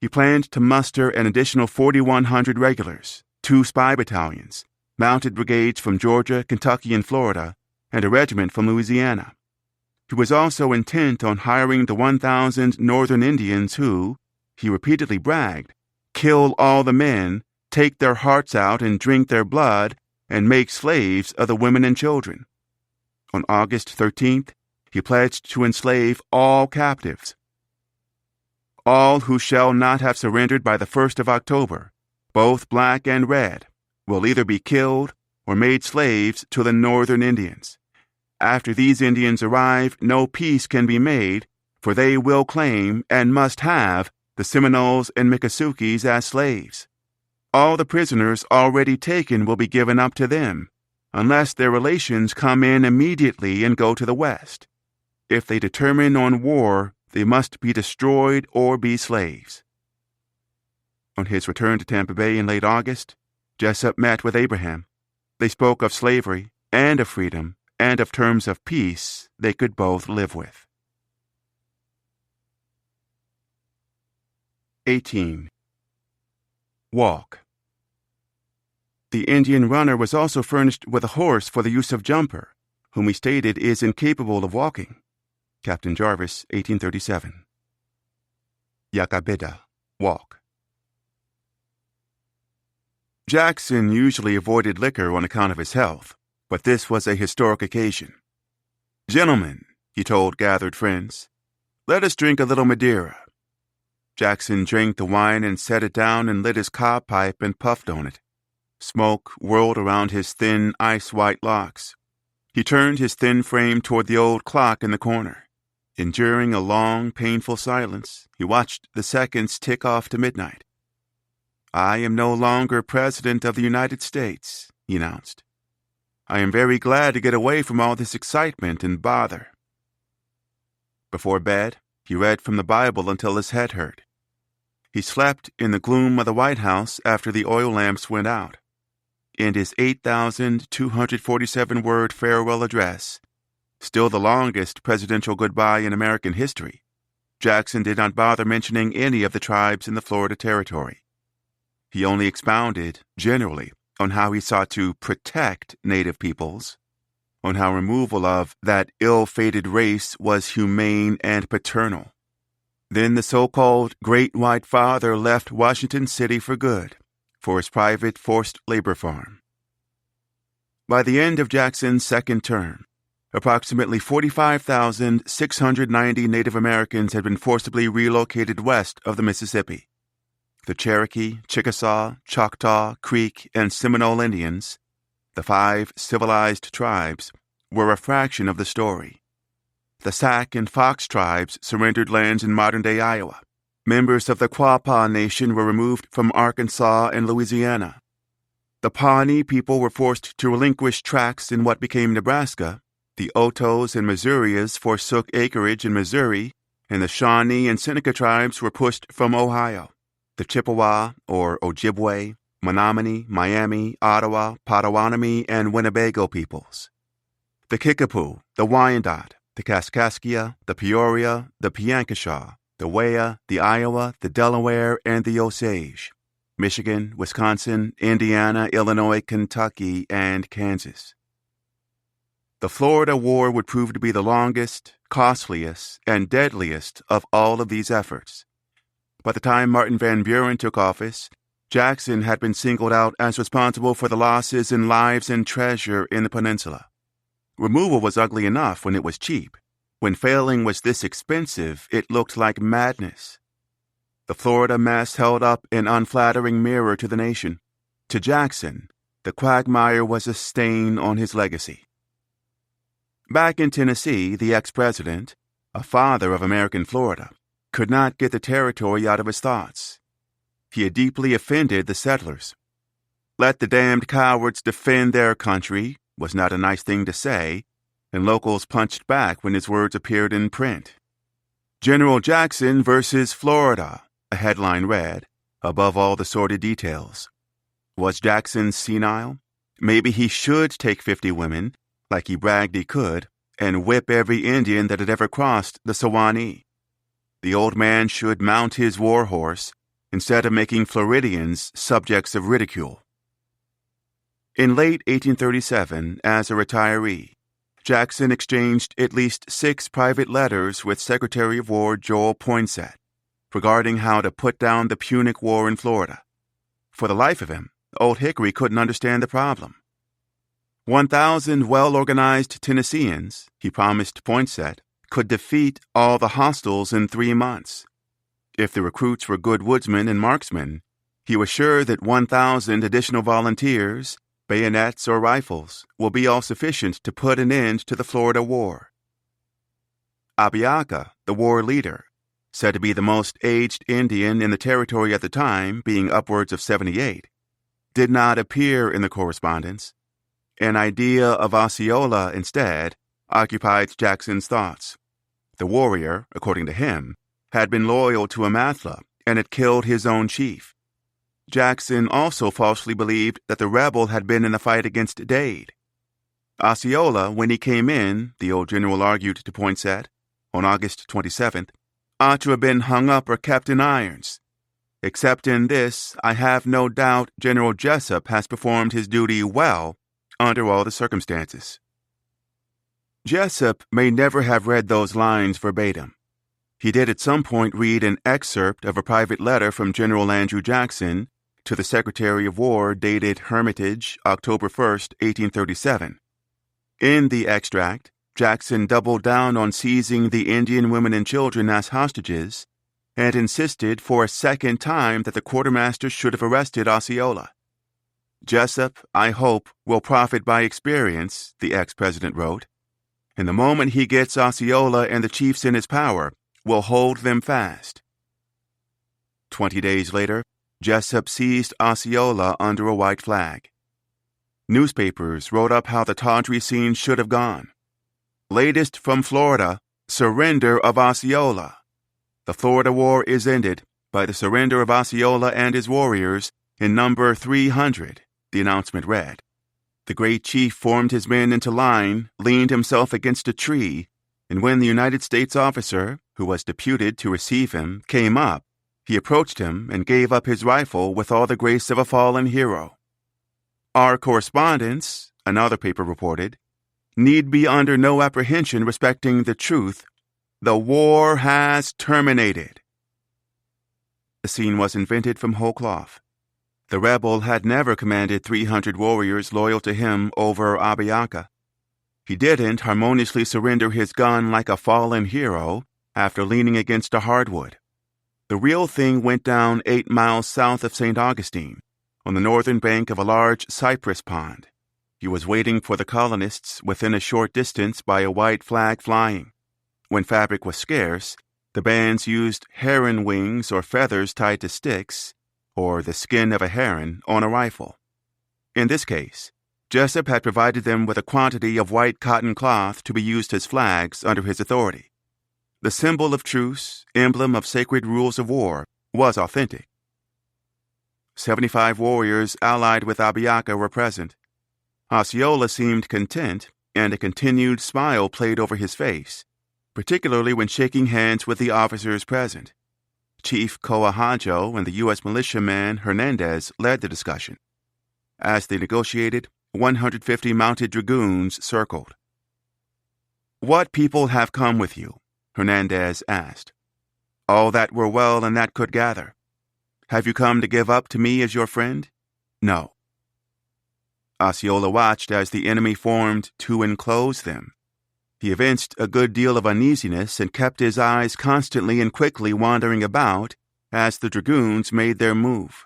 He planned to muster an additional 4,100 regulars, 2 spy battalions, mounted brigades from Georgia, Kentucky, and Florida, and a regiment from Louisiana. He was also intent on hiring the 1,000 northern Indians who, he repeatedly bragged, kill all the men, take their hearts out and drink their blood, and make slaves of the women and children. On August 13th, he pledged to enslave all captives. All who shall not have surrendered by the 1st of October, both black and red, will either be killed or made slaves to the northern Indians. After these Indians arrive, no peace can be made, for they will claim and must have the Seminoles and Miccosukes as slaves. All the prisoners already taken will be given up to them, unless their relations come in immediately and go to the West. If they determine on war, they must be destroyed or be slaves. On his return to Tampa Bay in late August, Jessup met with Abraham. They spoke of slavery and of freedom, and of terms of peace they could both live with. 18. Walk. The Indian runner was also furnished with a horse for the use of Jumper, whom he stated is incapable of walking. Captain Jarvis, 1837. Yakabida, walk. Jackson usually avoided liquor on account of his health, but this was a historic occasion. "Gentlemen," he told gathered friends, "let us drink a little Madeira." Jackson drank the wine and set it down and lit his cob pipe and puffed on it. Smoke whirled around his thin, ice-white locks. He turned his thin frame toward the old clock in the corner. Enduring a long, painful silence, he watched the seconds tick off to midnight. "I am no longer President of the United States," he announced. "I am very glad to get away from all this excitement and bother." Before bed, he read from the Bible until his head hurt. He slept in the gloom of the White House after the oil lamps went out. In his 8,247-word farewell address, still the longest presidential goodbye in American history, Jackson did not bother mentioning any of the tribes in the Florida Territory. He only expounded, generally, on how he sought to protect Native peoples, on how removal of that ill-fated race was humane and paternal. Then the so-called Great White Father left Washington City for good, for his private forced labor farm. By the end of Jackson's second term, approximately 45,690 Native Americans had been forcibly relocated west of the Mississippi. The Cherokee, Chickasaw, Choctaw, Creek, and Seminole Indians, the 5 civilized tribes, were a fraction of the story. The Sac and Fox tribes surrendered lands in modern-day Iowa. Members of the Quapaw Nation were removed from Arkansas and Louisiana. The Pawnee people were forced to relinquish tracts in what became Nebraska. The Otos and Missourias forsook acreage in Missouri, and the Shawnee and Seneca tribes were pushed from Ohio. The Chippewa, or Ojibwe, Menominee, Miami, Ottawa, Potawatomi, and Winnebago peoples. The Kickapoo, the Wyandot, the Kaskaskia, the Peoria, the Piankashaw, the Waya, the Iowa, the Delaware, and the Osage. Michigan, Wisconsin, Indiana, Illinois, Kentucky, and Kansas. The Florida War would prove to be the longest, costliest, and deadliest of all of these efforts. By the time Martin Van Buren took office, Jackson had been singled out as responsible for the losses in lives and treasure in the peninsula. Removal was ugly enough when it was cheap. When failing was this expensive, it looked like madness. The Florida mess held up an unflattering mirror to the nation. To Jackson, the quagmire was a stain on his legacy. Back in Tennessee, the ex-president, a father of American Florida, could not get the territory out of his thoughts. He had deeply offended the settlers. "Let the damned cowards defend their country" was not a nice thing to say, and locals punched back when his words appeared in print. General Jackson versus Florida, a headline read, above all the sordid details. Was Jackson senile? Maybe he should take 50 women, like he bragged he could, and whip every Indian that had ever crossed the Suwannee. The old man should mount his war horse instead of making Floridians subjects of ridicule. In late 1837, as a retiree, Jackson exchanged at least 6 private letters with Secretary of War Joel Poinsett regarding how to put down the Punic War in Florida. For the life of him, Old Hickory couldn't understand the problem. 1,000 well-organized Tennesseans, he promised Poinsett, could defeat all the hostiles in 3 months. If the recruits were good woodsmen and marksmen, he was sure that 1,000 additional volunteers, bayonets or rifles, will be all sufficient to put an end to the Florida War. Abiaka, the war leader, said to be the most aged Indian in the territory at the time, being upwards of 78, did not appear in the correspondence. An idea of Osceola, instead, occupied Jackson's thoughts. The warrior, according to him, had been loyal to Amathla and had killed his own chief. Jackson also falsely believed that the rebel had been in the fight against Dade. Osceola, when he came in, the old general argued to Poinsett, on August 27th, ought to have been hung up or kept in irons. Except in this, I have no doubt General Jessup has performed his duty well under all the circumstances. Jessup may never have read those lines verbatim. He did at some point read an excerpt of a private letter from General Andrew Jackson to the Secretary of War dated Hermitage, October 1st, 1837. In the extract, Jackson doubled down on seizing the Indian women and children as hostages and insisted for a second time that the quartermaster should have arrested Osceola. Jessup, I hope, will profit by experience, the ex-president wrote, and the moment he gets Osceola and the chiefs in his power, will hold them fast. 20 days later, Jessup seized Osceola under a white flag. Newspapers wrote up how the tawdry scene should have gone. Latest from Florida, surrender of Osceola. The Florida War is ended by the surrender of Osceola and his warriors in number 300, the announcement read. The great chief formed his men into line, leaned himself against a tree, and when the United States officer, who was deputed to receive him, came up, he approached him and gave up his rifle with all the grace of a fallen hero. Our correspondents, another paper reported, need be under no apprehension respecting the truth. The war has terminated. The scene was invented from whole cloth. The rebel had never commanded 300 warriors loyal to him over Abiaka. He didn't harmoniously surrender his gun like a fallen hero after leaning against a hardwood. The real thing went down 8 miles south of St. Augustine, on the northern bank of a large cypress pond. He was waiting for the colonists within a short distance by a white flag flying. When fabric was scarce, the bands used heron wings or feathers tied to sticks, or the skin of a heron, on a rifle. In this case, Jessup had provided them with a quantity of white cotton cloth to be used as flags under his authority. The symbol of truce, emblem of sacred rules of war, was authentic. 75 warriors allied with Abiaka were present. Osceola seemed content, and a continued smile played over his face, particularly when shaking hands with the officers present. Chief Coahajo and the U.S. militiaman Hernandez led the discussion. As they negotiated, 150 mounted dragoons circled. "What people have come with you?" Hernandez asked. "All that were well and that could gather. Have you come to give up to me as your friend?" "No." Osceola watched as the enemy formed to enclose them. He evinced a good deal of uneasiness and kept his eyes constantly and quickly wandering about as the dragoons made their move,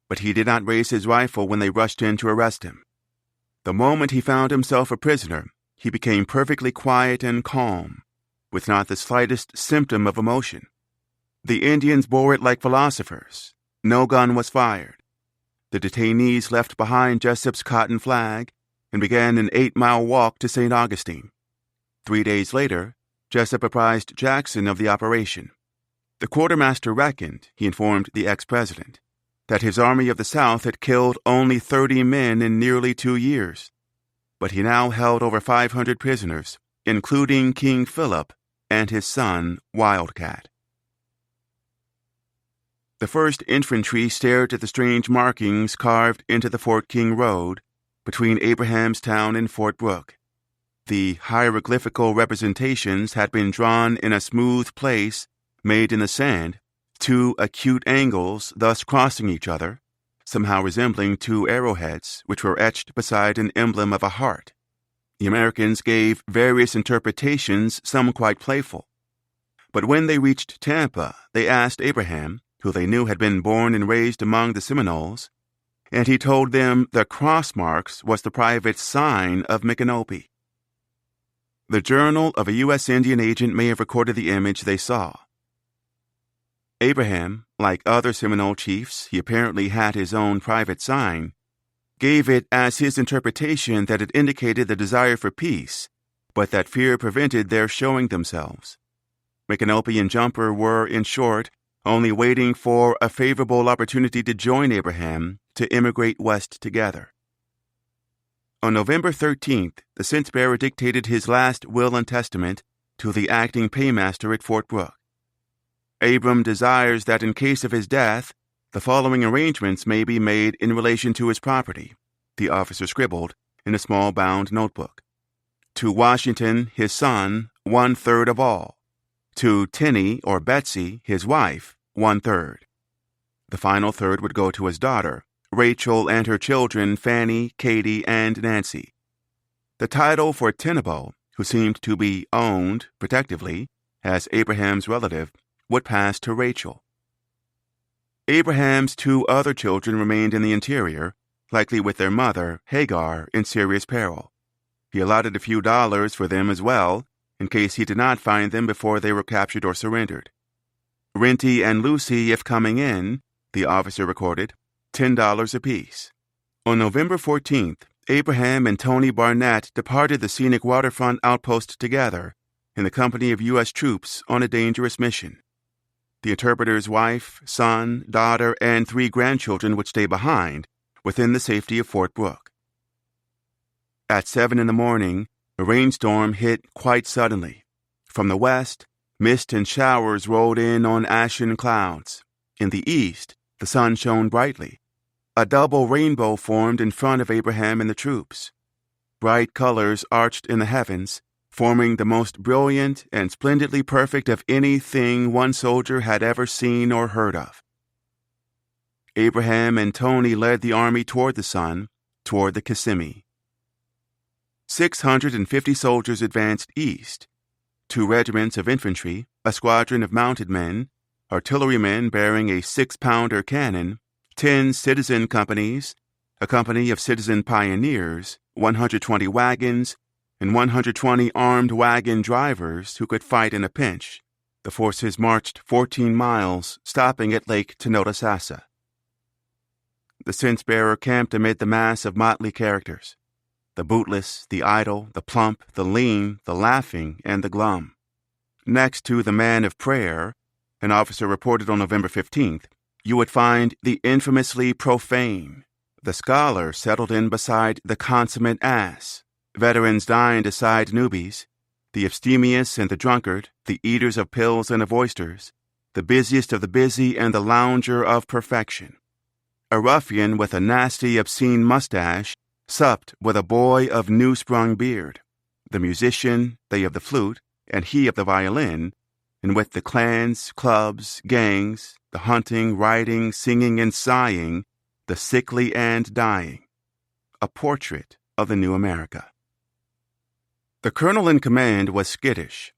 but he did not raise his rifle when they rushed in to arrest him. The moment he found himself a prisoner, he became perfectly quiet and calm, with not the slightest symptom of emotion. The Indians bore it like philosophers. No gun was fired. The detainees left behind Jessup's cotton flag and began an 8-mile walk to St. Augustine. 3 days later, Jessup apprised Jackson of the operation. The quartermaster reckoned, he informed the ex-president, that his Army of the South had killed only 30 men in nearly 2 years, but he now held over 500 prisoners, including King Philip and his son, Wildcat. The 1st Infantry stared at the strange markings carved into the Fort King Road between Abrahamstown and Fort Brooke. The hieroglyphical representations had been drawn in a smooth place made in the sand, 2 acute angles thus crossing each other, somehow resembling 2 arrowheads which were etched beside an emblem of a heart. The Americans gave various interpretations, some quite playful. But when they reached Tampa, they asked Abraham, who they knew had been born and raised among the Seminoles, and he told them the cross marks was the private sign of Micanopy. The journal of a U.S. Indian agent may have recorded the image they saw. Abraham, like other Seminole chiefs, he apparently had his own private sign, gave it as his interpretation that it indicated the desire for peace, but that fear prevented their showing themselves. Micanopy and Jumper were, in short, only waiting for a favorable opportunity to join Abraham to immigrate west together. On November 13th, the cense-bearer dictated his last will and testament to the acting paymaster at Fort Brooke. Abram desires that in case of his death, the following arrangements may be made in relation to his property, the officer scribbled in a small bound notebook. To Washington, his son, 1/3 of all. To Tinny, or Betsy, his wife, 1/3. The final third would go to his daughter, Rachel, and her children, Fanny, Katie, and Nancy. The title for Tenable, who seemed to be owned, protectively, as Abraham's relative, would pass to Rachel. Abraham's 2 other children remained in the interior, likely with their mother, Hagar, in serious peril. He allotted a few dollars for them as well, in case he did not find them before they were captured or surrendered. Renty and Lucy, if coming in, the officer recorded, $10 apiece. On November 14th, Abraham and Tony Barnett departed the scenic waterfront outpost together in the company of U.S. troops on a dangerous mission. The interpreter's wife, son, daughter, and 3 grandchildren would stay behind within the safety of Fort Brooke. At 7 a.m, a rainstorm hit quite suddenly. From the west, mist and showers rolled in on ashen clouds. In the east, the sun shone brightly. A double rainbow formed in front of Abraham and the troops. Bright colors arched in the heavens, forming the most brilliant and splendidly perfect of anything one soldier had ever seen or heard of. Abraham and Tony led the army toward the sun, toward the Kissimmee. 650 soldiers advanced east. 2 regiments of infantry, a squadron of mounted men, artillerymen bearing a 6-pounder cannon, 10 citizen companies, a company of citizen pioneers, 120 wagons, and 120 armed wagon drivers who could fight in a pinch. The forces marched 14 miles, stopping at Lake Tenotasassa. The cense-bearer camped amid the mass of motley characters: the bootless, the idle, the plump, the lean, the laughing, and the glum. Next to the man of prayer, an officer reported on November 15th, you would find the infamously profane. The scholar settled in beside the consummate ass. Veterans dined aside newbies. The abstemious and the drunkard, the eaters of pills and of oysters, the busiest of the busy and the lounger of perfection. A ruffian with a nasty, obscene mustache supped with a boy of new-sprung beard. The musician, they of the flute, and he of the violin, and with the clans, clubs, gangs, the hunting, riding, singing, and sighing, the sickly and dying. A portrait of the new America. The colonel in command was skittish.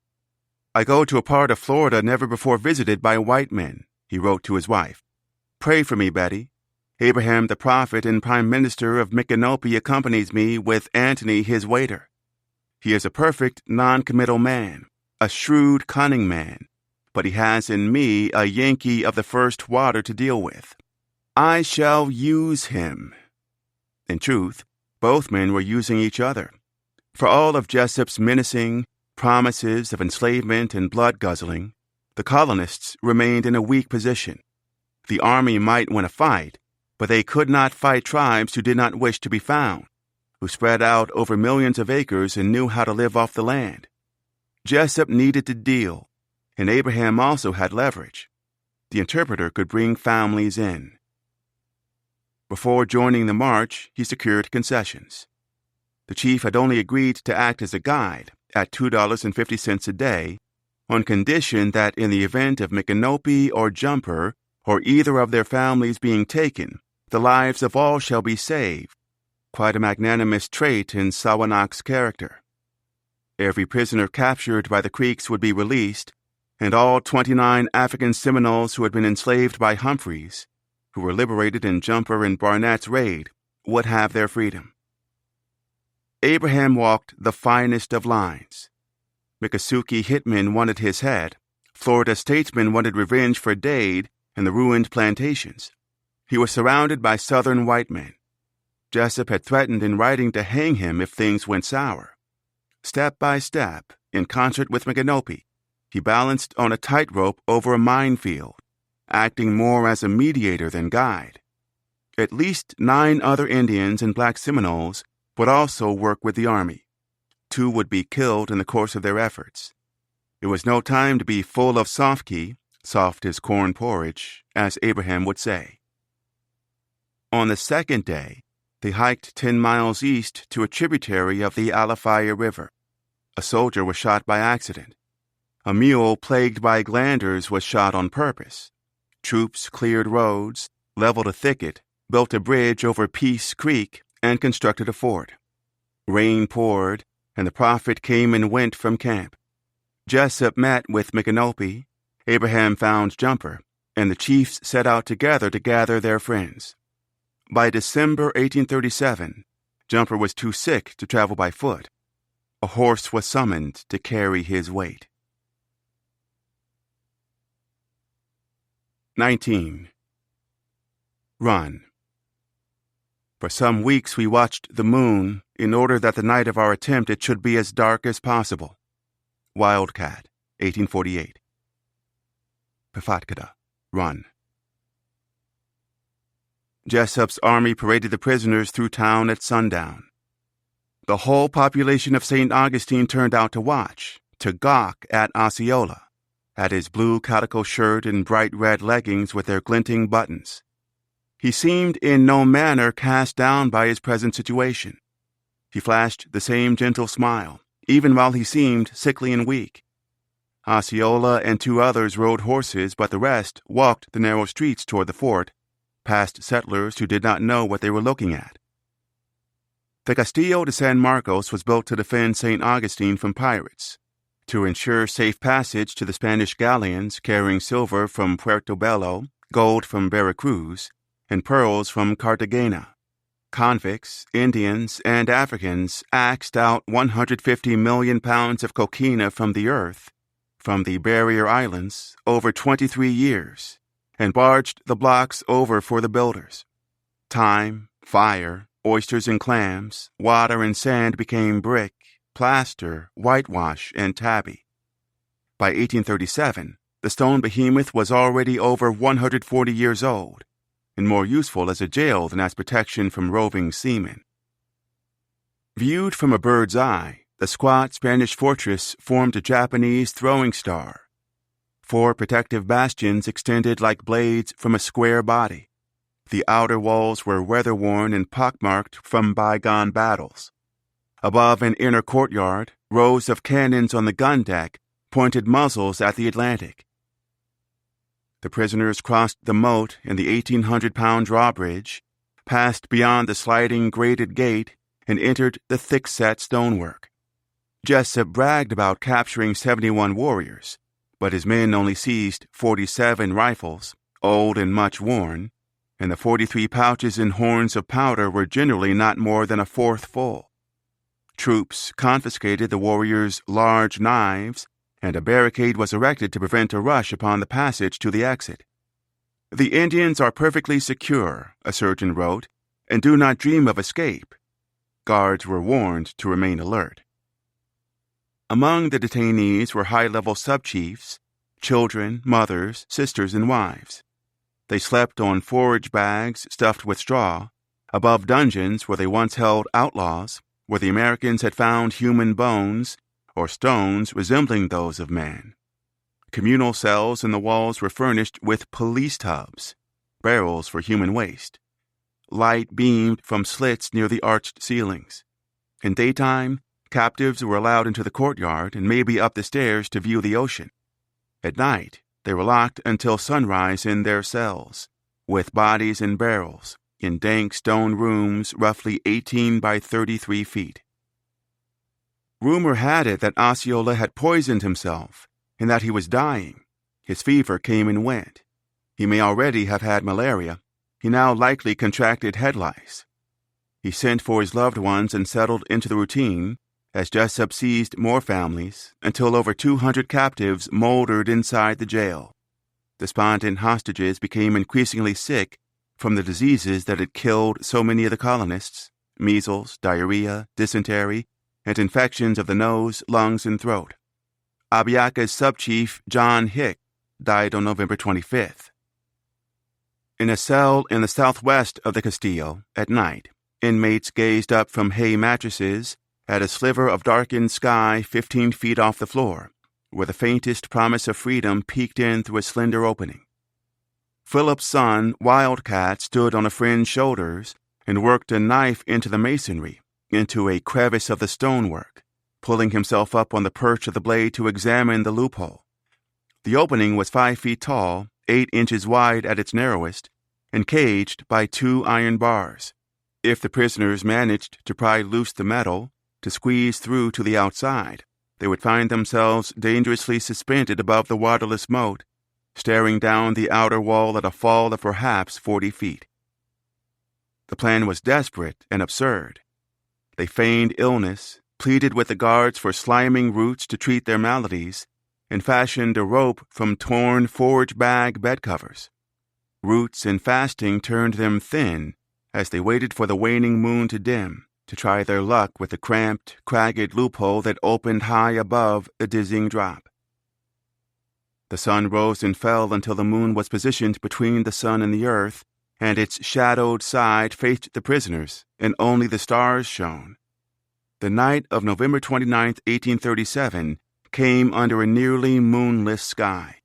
I go to a part of Florida never before visited by white men, he wrote to his wife. Pray for me, Betty. Abraham the prophet and prime minister of Micanopy accompanies me with Antony his waiter. He is a perfect non-committal man, a shrewd, cunning man, but he has in me a Yankee of the first water to deal with. I shall use him. In truth, both men were using each other. For all of Jessup's menacing, promises of enslavement and blood guzzling, the colonists remained in a weak position. The army might win a fight, but they could not fight tribes who did not wish to be found, who spread out over millions of acres and knew how to live off the land. Jessup needed to deal, and Abraham also had leverage. The interpreter could bring families in. Before joining the march, he secured concessions. The chief had only agreed to act as a guide at $2.50 a day, on condition that in the event of Micanopy or Jumper, or either of their families being taken, the lives of all shall be saved, quite a magnanimous trait in Sawanak's character. Every prisoner captured by the Creeks would be released, and all 29 African Seminoles who had been enslaved by Humphreys, who were liberated in Jumper and Barnett's raid, would have their freedom. Abraham walked the finest of lines. Miccosukee hitmen wanted his head. Florida statesmen wanted revenge for Dade and the ruined plantations. He was surrounded by Southern white men. Jessup had threatened in writing to hang him if things went sour. Step by step, in concert with Micanopy, he balanced on a tightrope over a minefield, acting more as a mediator than guide. At least 9 other Indians and Black Seminoles would also work with the army. 2 would be killed in the course of their efforts. It was no time to be full of soft-key, soft as corn porridge, as Abraham would say. On the second day, they hiked 10 miles east to a tributary of the Alafaya River. A soldier was shot by accident. A mule plagued by glanders was shot on purpose. Troops cleared roads, leveled a thicket, built a bridge over Peace Creek, and constructed a fort. Rain poured, and the prophet came and went from camp. Jessup met with Micanopy. Abraham found Jumper, and the chiefs set out together to gather their friends. By December 1837, Jumper was too sick to travel by foot. A horse was summoned to carry his weight. 19. Run. For some weeks we watched the moon in order that the night of our attempt it should be as dark as possible. Wildcat, 1848. Pafatkada, run. Jessup's army paraded the prisoners through town at sundown. The whole population of St. Augustine turned out to watch, to gawk at Osceola, at his blue calico shirt and bright red leggings with their glinting buttons. He seemed in no manner cast down by his present situation. He flashed the same gentle smile, even while he seemed sickly and weak. Osceola and 2 others rode horses, but the rest walked the narrow streets toward the fort, past settlers who did not know what they were looking at. The Castillo de San Marcos was built to defend St. Augustine from pirates, to ensure safe passage to the Spanish galleons carrying silver from Puerto Bello, gold from Veracruz, and pearls from Cartagena. Convicts, Indians, and Africans axed out 150 million pounds of coquina from the earth, from the barrier islands, over 23 years, and barged the blocks over for the builders. Time, fire, oysters and clams, water and sand became brick, plaster, whitewash, and tabby. By 1837, the stone behemoth was already over 140 years old, and more useful as a jail than as protection from roving seamen. Viewed from a bird's eye, the squat Spanish fortress formed a Japanese throwing star. 4 protective bastions extended like blades from a square body. The outer walls were weather-worn and pockmarked from bygone battles. Above an inner courtyard, rows of cannons on the gun deck pointed muzzles at the Atlantic. The prisoners crossed the moat and the 1,800-pound drawbridge, passed beyond the sliding grated gate, and entered the thick-set stonework. Jessup bragged about capturing 71 warriors, but his men only seized 47 rifles, old and much worn, and the 43 pouches and horns of powder were generally not more than a fourth full. Troops confiscated the warriors' large knives, and a barricade was erected to prevent a rush upon the passage to the exit. "The Indians are perfectly secure," a surgeon wrote, "and do not dream of escape." Guards were warned to remain alert. Among the detainees were high-level sub-chiefs, children, mothers, sisters, and wives. They slept on forage bags stuffed with straw, above dungeons where they once held outlaws, where the Americans had found human bones or stones resembling those of man. Communal cells in the walls were furnished with police tubs, barrels for human waste. Light beamed from slits near the arched ceilings. In daytime, captives were allowed into the courtyard and maybe up the stairs to view the ocean. At night, they were locked until sunrise in their cells, with bodies in barrels, in dank stone rooms roughly 18 by 33 feet. Rumor had it that Osceola had poisoned himself and that he was dying. His fever came and went. He may already have had malaria. He now likely contracted head lice. He sent for his loved ones and settled into the routine as Jessup seized more families until over 200 captives moldered inside the jail. Despondent hostages became increasingly sick from the diseases that had killed so many of the colonists: measles, diarrhea, dysentery, and infections of the nose, lungs, and throat. Abiaka's sub-chief, John Hick, died on November 25th. In a cell in the southwest of the Castillo, at night, inmates gazed up from hay mattresses at a sliver of darkened sky 15 feet off the floor, where the faintest promise of freedom peeked in through a slender opening. Philip's son, Wildcat, stood on a friend's shoulders and worked a knife into the masonry, into a crevice of the stonework, pulling himself up on the perch of the blade to examine the loophole. The opening was 5 feet tall, 8 inches wide at its narrowest, and caged by 2 iron bars. If the prisoners managed to pry loose the metal, to squeeze through to the outside, they would find themselves dangerously suspended above the waterless moat, staring down the outer wall at a fall of perhaps 40 feet. The plan was desperate and absurd. They feigned illness, pleaded with the guards for sliming roots to treat their maladies, and fashioned a rope from torn forage bag bed covers. Roots and fasting turned them thin as they waited for the waning moon to dim, to try their luck with the cramped, cragged loophole that opened high above the dizzying drop. The sun rose and fell until the moon was positioned between the sun and the earth, and its shadowed side faced the prisoners, and only the stars shone. The night of November 29, 1837, came under a nearly moonless sky.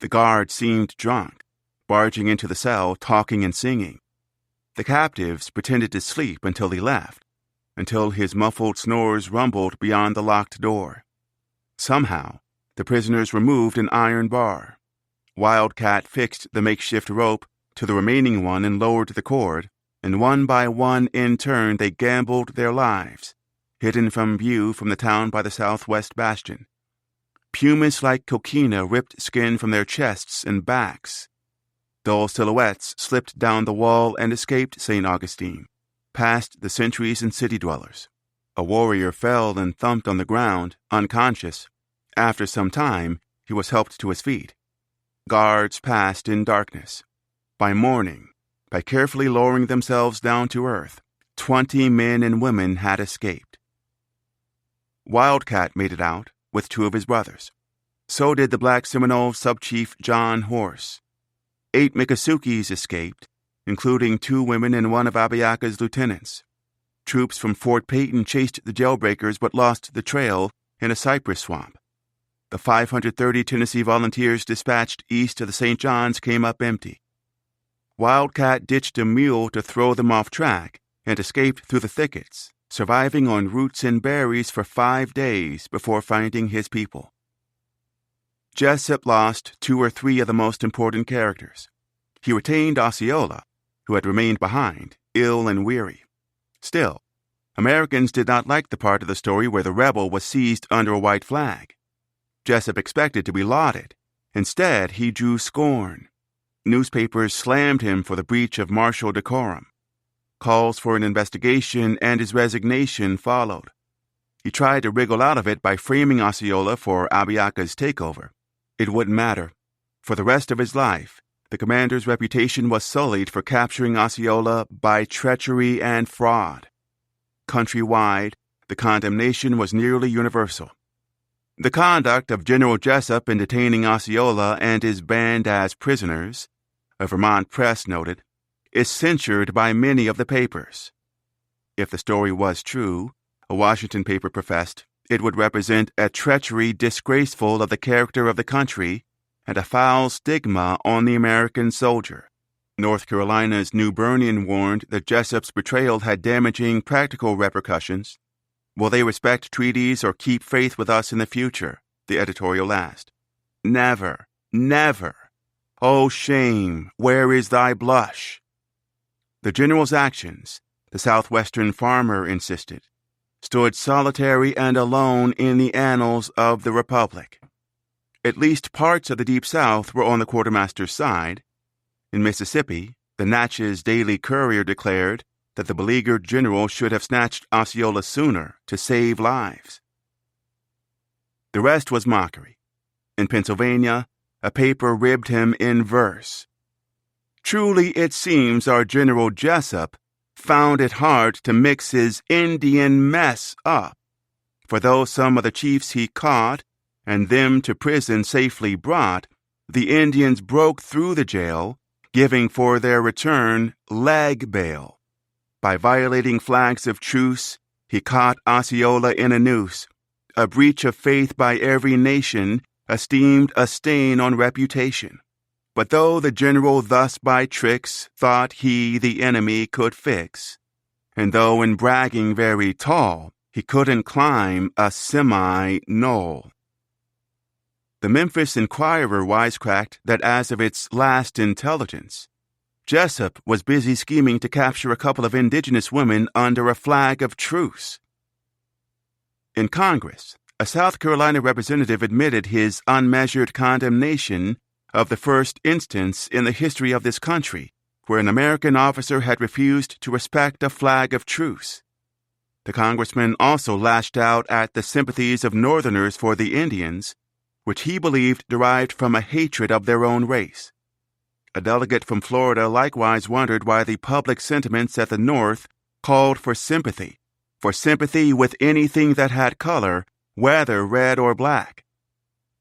The guards seemed drunk, barging into the cell, talking and singing. The captives pretended to sleep until he left, until his muffled snores rumbled beyond the locked door. Somehow, the prisoners removed an iron bar. Wildcat fixed the makeshift rope to the remaining one and lowered the cord, and one by one in turn they gambled their lives, hidden from view from the town by the southwest bastion. Pumice like coquina ripped skin from their chests and backs. Dull silhouettes slipped down the wall and escaped St. Augustine, past the sentries and city dwellers. A warrior fell and thumped on the ground, unconscious. After some time, he was helped to his feet. Guards passed in darkness. By morning, by carefully lowering themselves down to earth, 20 men and women had escaped. Wildcat made it out with 2 of his brothers. So did the Black Seminole sub-chief John Horse. 8 Miccosukes escaped, including 2 women and 1 of Abiaka's lieutenants. Troops from Fort Peyton chased the jailbreakers but lost the trail in a cypress swamp. The 530 Tennessee volunteers dispatched east of the St. Johns came up empty. Wildcat ditched a mule to throw them off track and escaped through the thickets, surviving on roots and berries for 5 days before finding his people. Jessup lost 2 or 3 of the most important characters. He retained Osceola, who had remained behind, ill and weary. Still, Americans did not like the part of the story where the rebel was seized under a white flag. Jessup expected to be lauded. Instead, he drew scorn. Newspapers slammed him for the breach of martial decorum. Calls for an investigation and his resignation followed. He tried to wriggle out of it by framing Osceola for Abiaka's takeover. It wouldn't matter. For the rest of his life, the commander's reputation was sullied for capturing Osceola by treachery and fraud. Countrywide, the condemnation was nearly universal. The conduct of General Jessup in detaining Osceola and his band as prisoners, a Vermont press noted, is censured by many of the papers. If the story was true, a Washington paper professed, it would represent a treachery disgraceful of the character of the country and a foul stigma on the American soldier. North Carolina's New Bernian warned that Jessup's betrayal had damaging practical repercussions. Will they respect treaties or keep faith with us in the future? The editorial asked. Never, never. Oh, shame, where is thy blush? The general's actions, the Southwestern farmer insisted, stood solitary and alone in the annals of the Republic. At least parts of the Deep South were on the quartermaster's side. In Mississippi, the Natchez Daily Courier declared that the beleaguered general should have snatched Osceola sooner to save lives. The rest was mockery. In Pennsylvania, a paper ribbed him in verse. Truly it seems our General Jessup found it hard to mix his Indian mess up, for though some of the chiefs he caught and them to prison safely brought, the Indians broke through the jail, giving for their return leg bail. By violating flags of truce, he caught Osceola in a noose, a breach of faith by every nation, esteemed a stain on reputation. But though the general thus by tricks thought he the enemy could fix, and though in bragging very tall, he couldn't climb a semi-knoll. The Memphis Inquirer wisecracked that as of its last intelligence, Jessup was busy scheming to capture a couple of indigenous women under a flag of truce. In Congress, a South Carolina representative admitted his unmeasured condemnation of the first instance in the history of this country where an American officer had refused to respect a flag of truce. The congressman also lashed out at the sympathies of Northerners for the Indians, which he believed derived from a hatred of their own race. A delegate from Florida likewise wondered why the public sentiments at the North called for sympathy with anything that had color, whether red or black.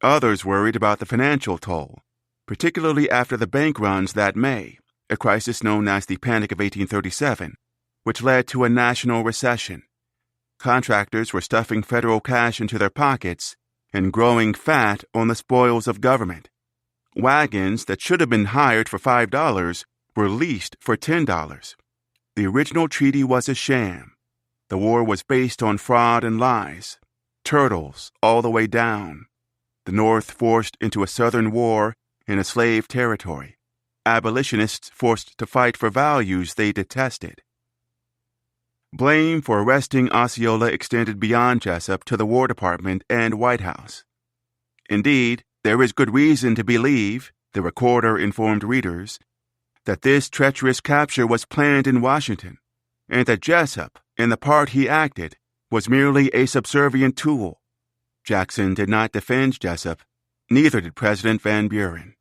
Others worried about the financial toll, particularly after the bank runs that May, a crisis known as the Panic of 1837, which led to a national recession. Contractors were stuffing federal cash into their pockets and growing fat on the spoils of government. Wagons that should have been hired for $5 were leased for $10. The original treaty was a sham. The war was based on fraud and lies. Turtles all the way down. The North forced into a Southern war in a slave territory. Abolitionists forced to fight for values they detested. Blame for arresting Osceola extended beyond Jessup to the War Department and White House. Indeed, there is good reason to believe, the recorder informed readers, that this treacherous capture was planned in Washington, and that Jessup, in the part he acted, was merely a subservient tool. Jackson did not defend Jessup, neither did President Van Buren.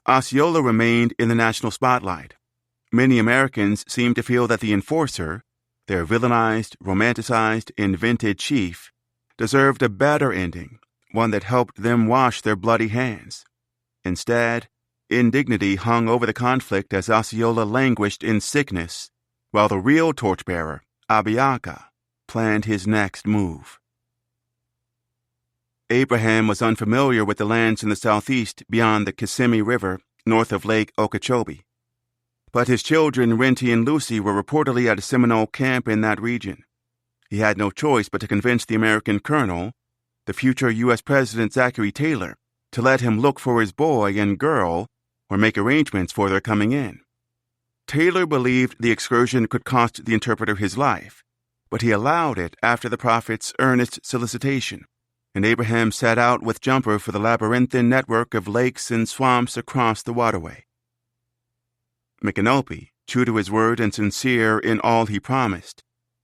Osceola remained in the national spotlight. Many Americans seemed to feel that the enforcer, their villainized, romanticized, invented chief, deserved a better ending, one that helped them wash their bloody hands. Instead, indignity hung over the conflict as Osceola languished in sickness, while the real torchbearer, Abiaka, planned his next move. Abraham was unfamiliar with the lands in the southeast beyond the Kissimmee River, north of Lake Okeechobee. But his children, Renty and Lucy, were reportedly at a Seminole camp in that region. He had no choice but to convince the American colonel, the future U.S. President Zachary Taylor, to let him look for his boy and girl or make arrangements for their coming in. Taylor believed the excursion could cost the interpreter his life, but he allowed it after the prophet's earnest solicitation, and Abraham set out with Jumper for the labyrinthine network of lakes and swamps across the waterway. Micanopy, true to his word and sincere in all he promised,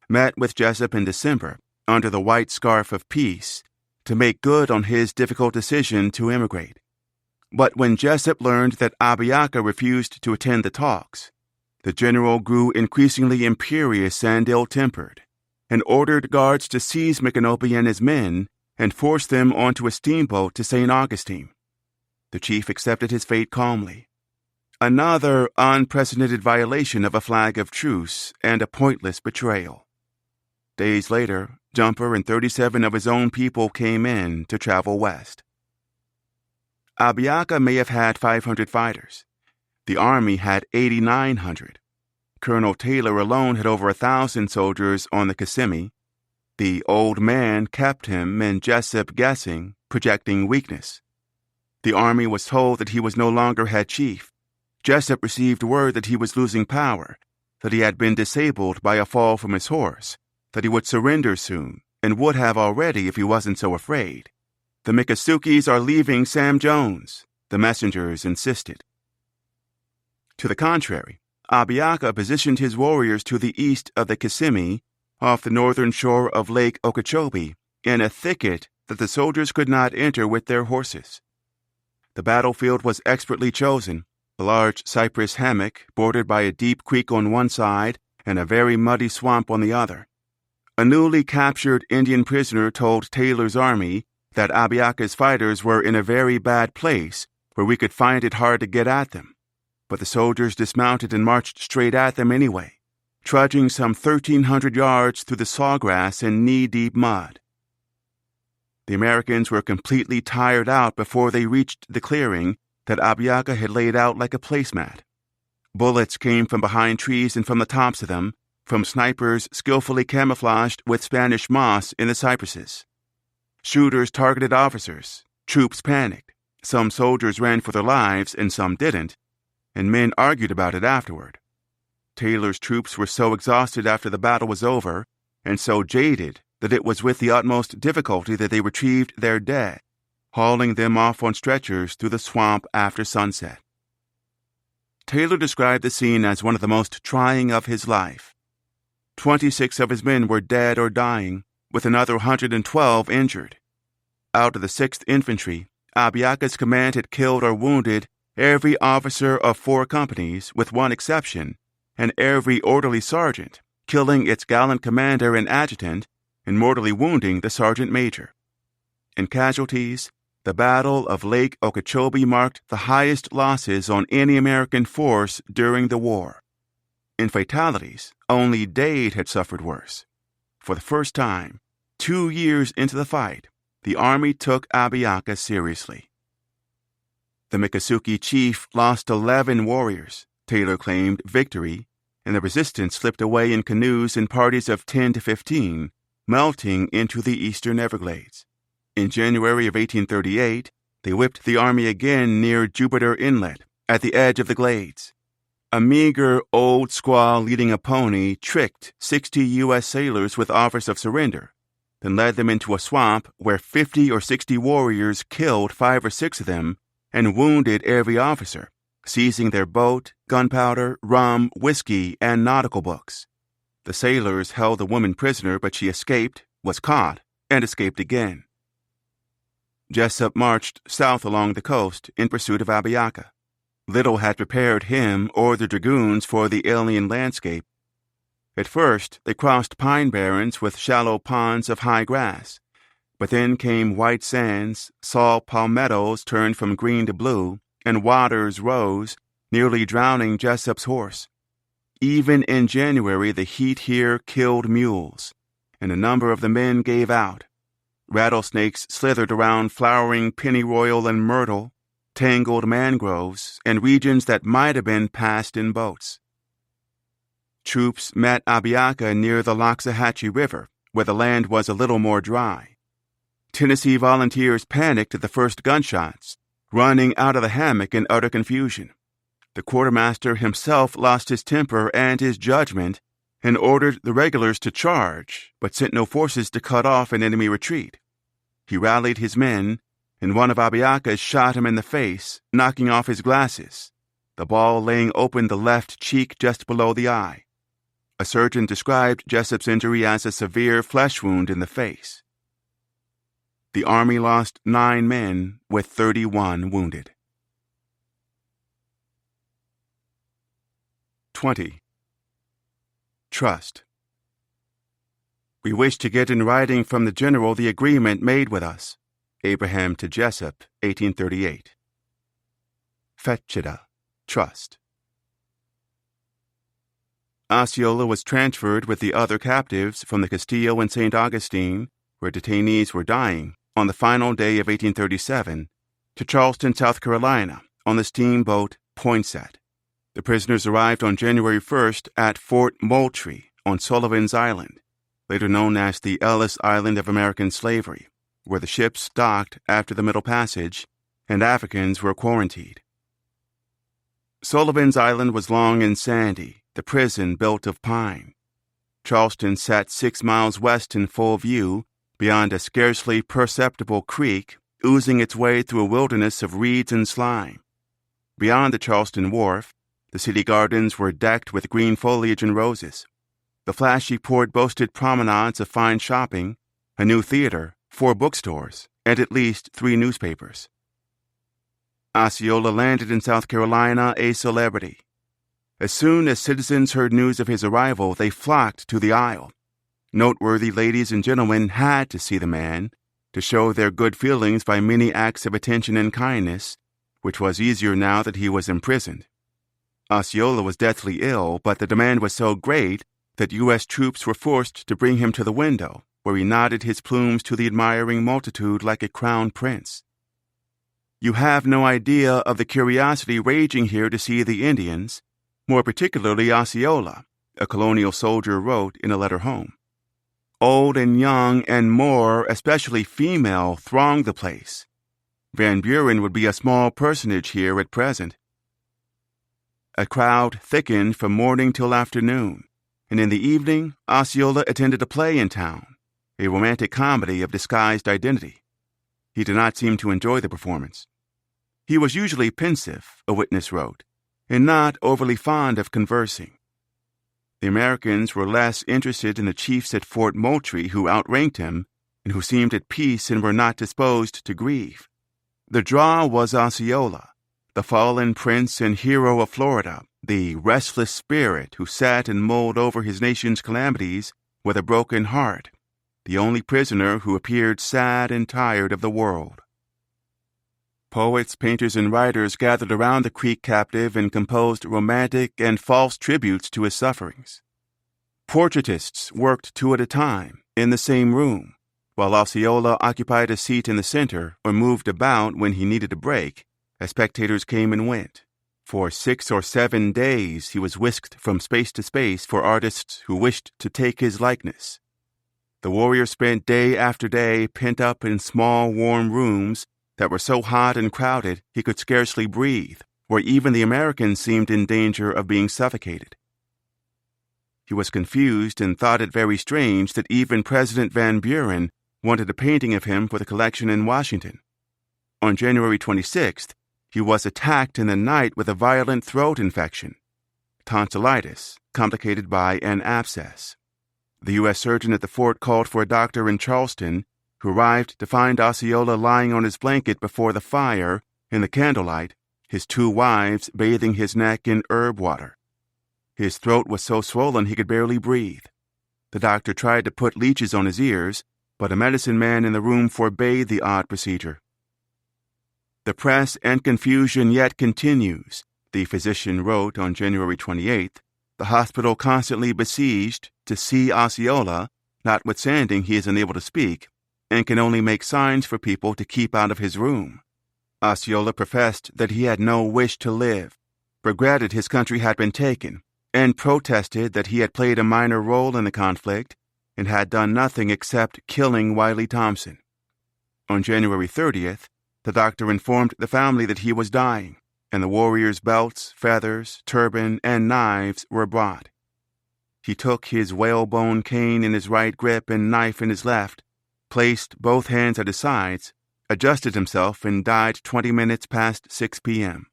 met with Jessup in December under the white scarf of peace to make good on his difficult decision to immigrate. But when Jessup learned that Abiaka refused to attend the talks, the general grew increasingly imperious and ill-tempered, and ordered guards to seize Micanopy and his men and forced them onto a steamboat to St. Augustine. The chief accepted his fate calmly. Another unprecedented violation of a flag of truce and a pointless betrayal. Days later, Jumper and 37 of his own people came in to travel west. Abiaka may have had 500 fighters. The army had 8,900. Colonel Taylor alone had over 1,000 soldiers on the Kissimmee. The old man kept him and Jessup guessing, projecting weakness. The army was told that he was no longer head chief. Jessup received word that he was losing power, that he had been disabled by a fall from his horse, that he would surrender soon, and would have already if he wasn't so afraid. "The Miccosukes are leaving Sam Jones," the messengers insisted. To the contrary, Abiaka positioned his warriors to the east of the Kissimmee, off the northern shore of Lake Okeechobee, in a thicket that the soldiers could not enter with their horses. The battlefield was expertly chosen, a large cypress hammock bordered by a deep creek on one side and a very muddy swamp on the other. A newly captured Indian prisoner told Taylor's army that Abiaka's fighters were in a very bad place where we could find it hard to get at them. But the soldiers dismounted and marched straight at them anyway, trudging some 1,300 yards through the sawgrass and knee-deep mud. The Americans were completely tired out before they reached the clearing that Abiaka had laid out like a placemat. Bullets came from behind trees and from the tops of them, from snipers skillfully camouflaged with Spanish moss in the cypresses. Shooters targeted officers. Troops panicked. Some soldiers ran for their lives and some didn't, and men argued about it afterward. Taylor's troops were so exhausted after the battle was over, and so jaded that it was with the utmost difficulty that they retrieved their dead, hauling them off on stretchers through the swamp after sunset. Taylor described the scene as one of the most trying of his life. 26 of his men were dead or dying, with another 112 injured. Out of the 6th Infantry, Abiaka's command had killed or wounded every officer of 4 companies, with one exception, and every orderly sergeant, killing its gallant commander and adjutant, and mortally wounding the sergeant major. In casualties, the Battle of Lake Okeechobee marked the highest losses on any American force during the war. In fatalities, only Dade had suffered worse. For the first time, 2 years into the fight, the army took Abiaka seriously. The Miccosukee chief lost 11 warriors. Taylor claimed victory, and the resistance slipped away in canoes in parties of 10 to 15, melting into the eastern Everglades. In January of 1838, they whipped the army again near Jupiter Inlet, at the edge of the glades. A meager old squaw leading a pony tricked 60 U.S. sailors with offers of surrender, then led them into a swamp where 50 or 60 warriors killed 5 or 6 of them and wounded every officer, seizing their boat, gunpowder, rum, whiskey, and nautical books. The sailors held the woman prisoner, but she escaped, was caught, and escaped again. Jessup marched south along the coast in pursuit of Abiaka. Little had prepared him or the dragoons for the alien landscape. At first, they crossed pine barrens with shallow ponds of high grass, but then came white sands, saw palmettos turned from green to blue, and waters rose, nearly drowning Jessup's horse. Even in January, the heat here killed mules, and a number of the men gave out. Rattlesnakes slithered around flowering pennyroyal and myrtle, tangled mangroves, and regions that might have been passed in boats. Troops met Abiaka near the Loxahatchee River, where the land was a little more dry. Tennessee volunteers panicked at the first gunshots, running out of the hammock in utter confusion. The quartermaster himself lost his temper and his judgment and ordered the regulars to charge, but sent no forces to cut off an enemy retreat. He rallied his men, and one of Abiaka's shot him in the face, knocking off his glasses, the ball laying open the left cheek just below the eye. A surgeon described Jessup's injury as a severe flesh wound in the face. The army lost 9 men, with 31 wounded. 20. Trust. We wish to get in writing from the General the agreement made with us. Abraham to Jessup, 1838. Fetchida, Trust. Osceola was transferred with the other captives from the Castillo and St. Augustine, where detainees were dying, on the final day of 1837, to Charleston, South Carolina, on the steamboat Poinsett. The prisoners arrived on January 1st at Fort Moultrie on Sullivan's Island, later known as the Ellis Island of American Slavery, where the ships docked after the Middle Passage and Africans were quarantined. Sullivan's Island was long and sandy, the prison built of pine. Charleston sat 6 miles west in full view, beyond a scarcely perceptible creek oozing its way through a wilderness of reeds and slime. Beyond the Charleston wharf, the city gardens were decked with green foliage and roses. The flashy port boasted promenades of fine shopping, a new theater, 4 bookstores, and at least 3 newspapers. Osceola landed in South Carolina a celebrity. As soon as citizens heard news of his arrival, they flocked to the Isle. Noteworthy ladies and gentlemen had to see the man, to show their good feelings by many acts of attention and kindness, which was easier now that he was imprisoned. Osceola was deathly ill, but the demand was so great that U.S. troops were forced to bring him to the window, where he nodded his plumes to the admiring multitude like a crowned prince. You have no idea of the curiosity raging here to see the Indians, more particularly Osceola, a colonial soldier wrote in a letter home. Old and young and more, especially female, thronged the place. Van Buren would be a small personage here at present. A crowd thickened from morning till afternoon, and in the evening Osceola attended a play in town, a romantic comedy of disguised identity. He did not seem to enjoy the performance. He was usually pensive, a witness wrote, and not overly fond of conversing. The Americans were less interested in the chiefs at Fort Moultrie who outranked him and who seemed at peace and were not disposed to grieve. The draw was Osceola, the fallen prince and hero of Florida, the restless spirit who sat and mulled over his nation's calamities with a broken heart, the only prisoner who appeared sad and tired of the world. Poets, painters, and writers gathered around the Creek captive and composed romantic and false tributes to his sufferings. Portraitists worked 2 at a time in the same room, while Osceola occupied a seat in the center or moved about when he needed a break, as spectators came and went. For 6 or 7 days he was whisked from space to space for artists who wished to take his likeness. The warrior spent day after day pent up in small, warm rooms that were so hot and crowded he could scarcely breathe, where even the Americans seemed in danger of being suffocated. He was confused and thought it very strange that even President Van Buren wanted a painting of him for the collection in Washington. On January 26th, he was attacked in the night with a violent throat infection, tonsillitis, complicated by an abscess. The U.S. surgeon at the fort called for a doctor in Charleston, who arrived to find Osceola lying on his blanket before the fire in the candlelight, his 2 wives bathing his neck in herb water. His throat was so swollen he could barely breathe. The doctor tried to put leeches on his ears, but a medicine man in the room forbade the odd procedure. The press and confusion yet continues, the physician wrote on January 28th, the hospital constantly besieged to see Osceola, notwithstanding he is unable to speak, and can only make signs for people to keep out of his room. Osceola professed that he had no wish to live, regretted his country had been taken, and protested that he had played a minor role in the conflict and had done nothing except killing Wiley Thompson. On January 30th, the doctor informed the family that he was dying, and the warrior's belts, feathers, turban, and knives were brought. He took his whalebone cane in his right grip and knife in his left, placed both hands at his sides, adjusted himself, and died 20 minutes past 6 p.m.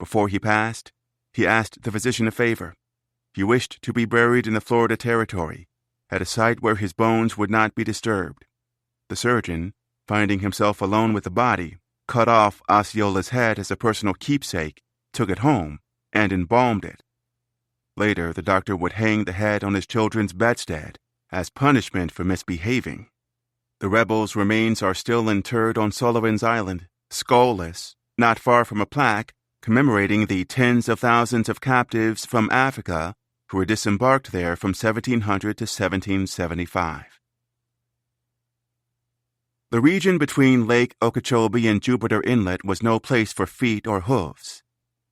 Before he passed, he asked the physician a favor. He wished to be buried in the Florida Territory, at a site where his bones would not be disturbed. The surgeon, finding himself alone with the body, cut off Osceola's head as a personal keepsake, took it home, and embalmed it. Later, the doctor would hang the head on his children's bedstead, as punishment for misbehaving. The rebels' remains are still interred on Sullivan's Island, skullless, not far from a plaque commemorating the tens of thousands of captives from Africa who were disembarked there from 1700 to 1775. The region between Lake Okeechobee and Jupiter Inlet was no place for feet or hooves,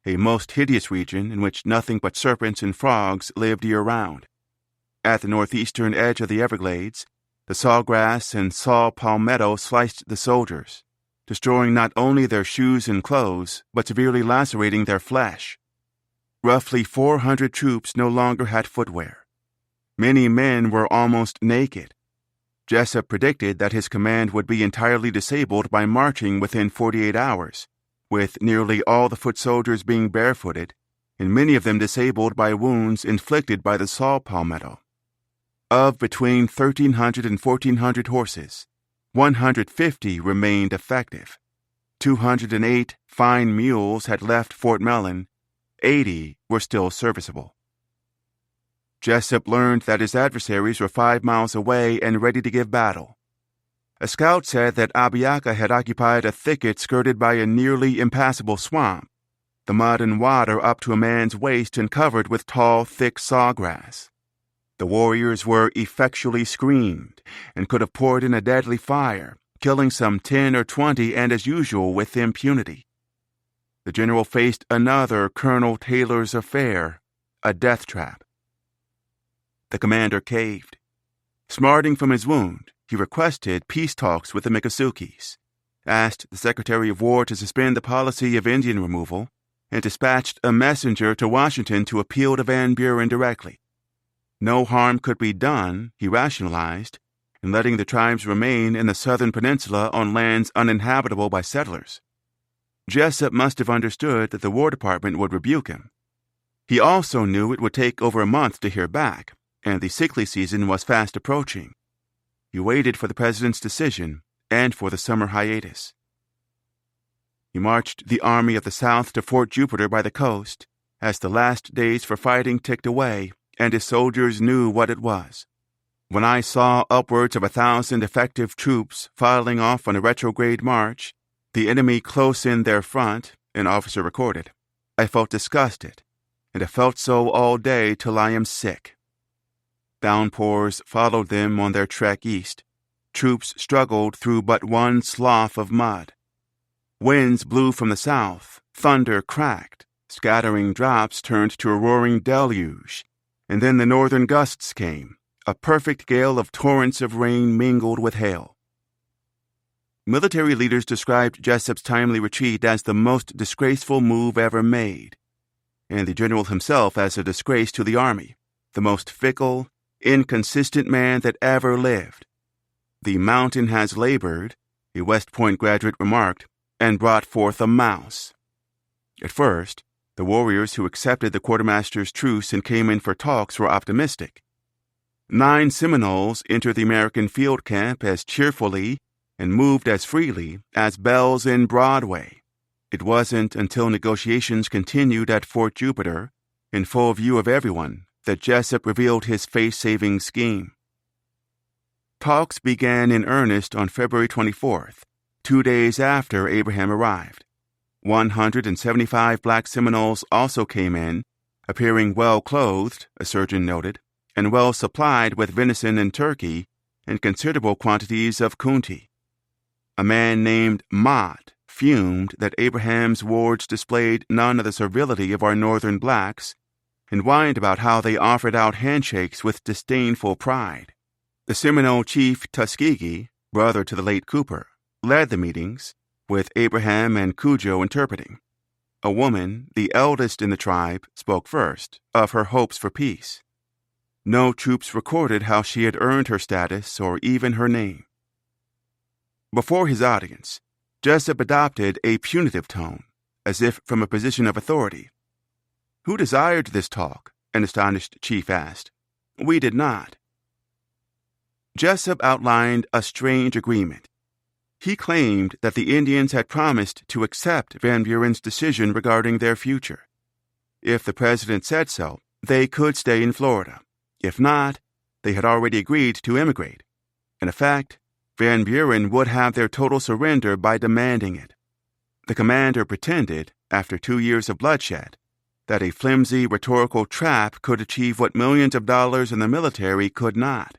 a most hideous region in which nothing but serpents and frogs lived year-round. At the northeastern edge of the Everglades, the sawgrass and saw palmetto sliced the soldiers, destroying not only their shoes and clothes, but severely lacerating their flesh. Roughly 400 troops no longer had footwear. Many men were almost naked. Jessup predicted that his command would be entirely disabled by marching within 48 hours, with nearly all the foot soldiers being barefooted, and many of them disabled by wounds inflicted by the saw palmetto. Of between 1,300 and 1,400 horses, 150 remained effective. 208 fine mules had left Fort Mellon. 80 were still serviceable. Jessup learned that his adversaries were 5 miles away and ready to give battle. A scout said that Abiaka had occupied a thicket skirted by a nearly impassable swamp, the mud and water up to a man's waist and covered with tall, thick sawgrass. The warriors were effectually screened and could have poured in a deadly fire, killing some 10 or 20 and as usual with impunity. The general faced another Colonel Taylor's affair, a death trap. The commander caved. Smarting from his wound, he requested peace talks with the Miccosukes, asked the Secretary of War to suspend the policy of Indian removal, and dispatched a messenger to Washington to appeal to Van Buren directly. No harm could be done, he rationalized, in letting the tribes remain in the southern peninsula on lands uninhabitable by settlers. Jessup must have understood that the War Department would rebuke him. He also knew it would take over a month to hear back, and the sickly season was fast approaching. He waited for the president's decision and for the summer hiatus. He marched the Army of the South to Fort Jupiter by the coast as the last days for fighting ticked away and his soldiers knew what it was. When I saw upwards of 1,000 effective troops filing off on a retrograde march, the enemy close in their front, an officer recorded, I felt disgusted, and I felt so all day till I am sick. Downpours followed them on their trek east. Troops struggled through but one slough of mud. Winds blew from the south, thunder cracked, scattering drops turned to a roaring deluge, and then the northern gusts came, a perfect gale of torrents of rain mingled with hail. Military leaders described Jessup's timely retreat as the most disgraceful move ever made, and the general himself as a disgrace to the army, the most fickle, inconsistent man that ever lived. The mountain has labored, a West Point graduate remarked, and brought forth a mouse. At first, the warriors who accepted the quartermaster's truce and came in for talks were optimistic. 9 Seminoles entered the American field camp as cheerfully and moved as freely as bells in Broadway. It wasn't until negotiations continued at Fort Jupiter, in full view of everyone, that Jessup revealed his face-saving scheme. Talks began in earnest on February 24th, 2 days after Abraham arrived. 175 black Seminoles also came in, appearing well-clothed, a surgeon noted, and well-supplied with venison and turkey and considerable quantities of coontie. A man named Mott fumed that Abraham's wards displayed none of the servility of our northern blacks and whined about how they offered out handshakes with disdainful pride. The Seminole chief Tuskegee, brother to the late Cooper, led the meetings, with Abraham and Cudjoe interpreting. A woman, the eldest in the tribe, spoke first, of her hopes for peace. No troops recorded how she had earned her status or even her name. Before his audience, Jessup adopted a punitive tone, as if from a position of authority. Who desired this talk? An astonished chief asked. We did not. Jessup outlined a strange agreement. He claimed that the Indians had promised to accept Van Buren's decision regarding their future. If the president said so, they could stay in Florida. If not, they had already agreed to immigrate. In effect, Van Buren would have their total surrender by demanding it. The commander pretended, after 2 years of bloodshed, that a flimsy rhetorical trap could achieve what millions of dollars in the military could not.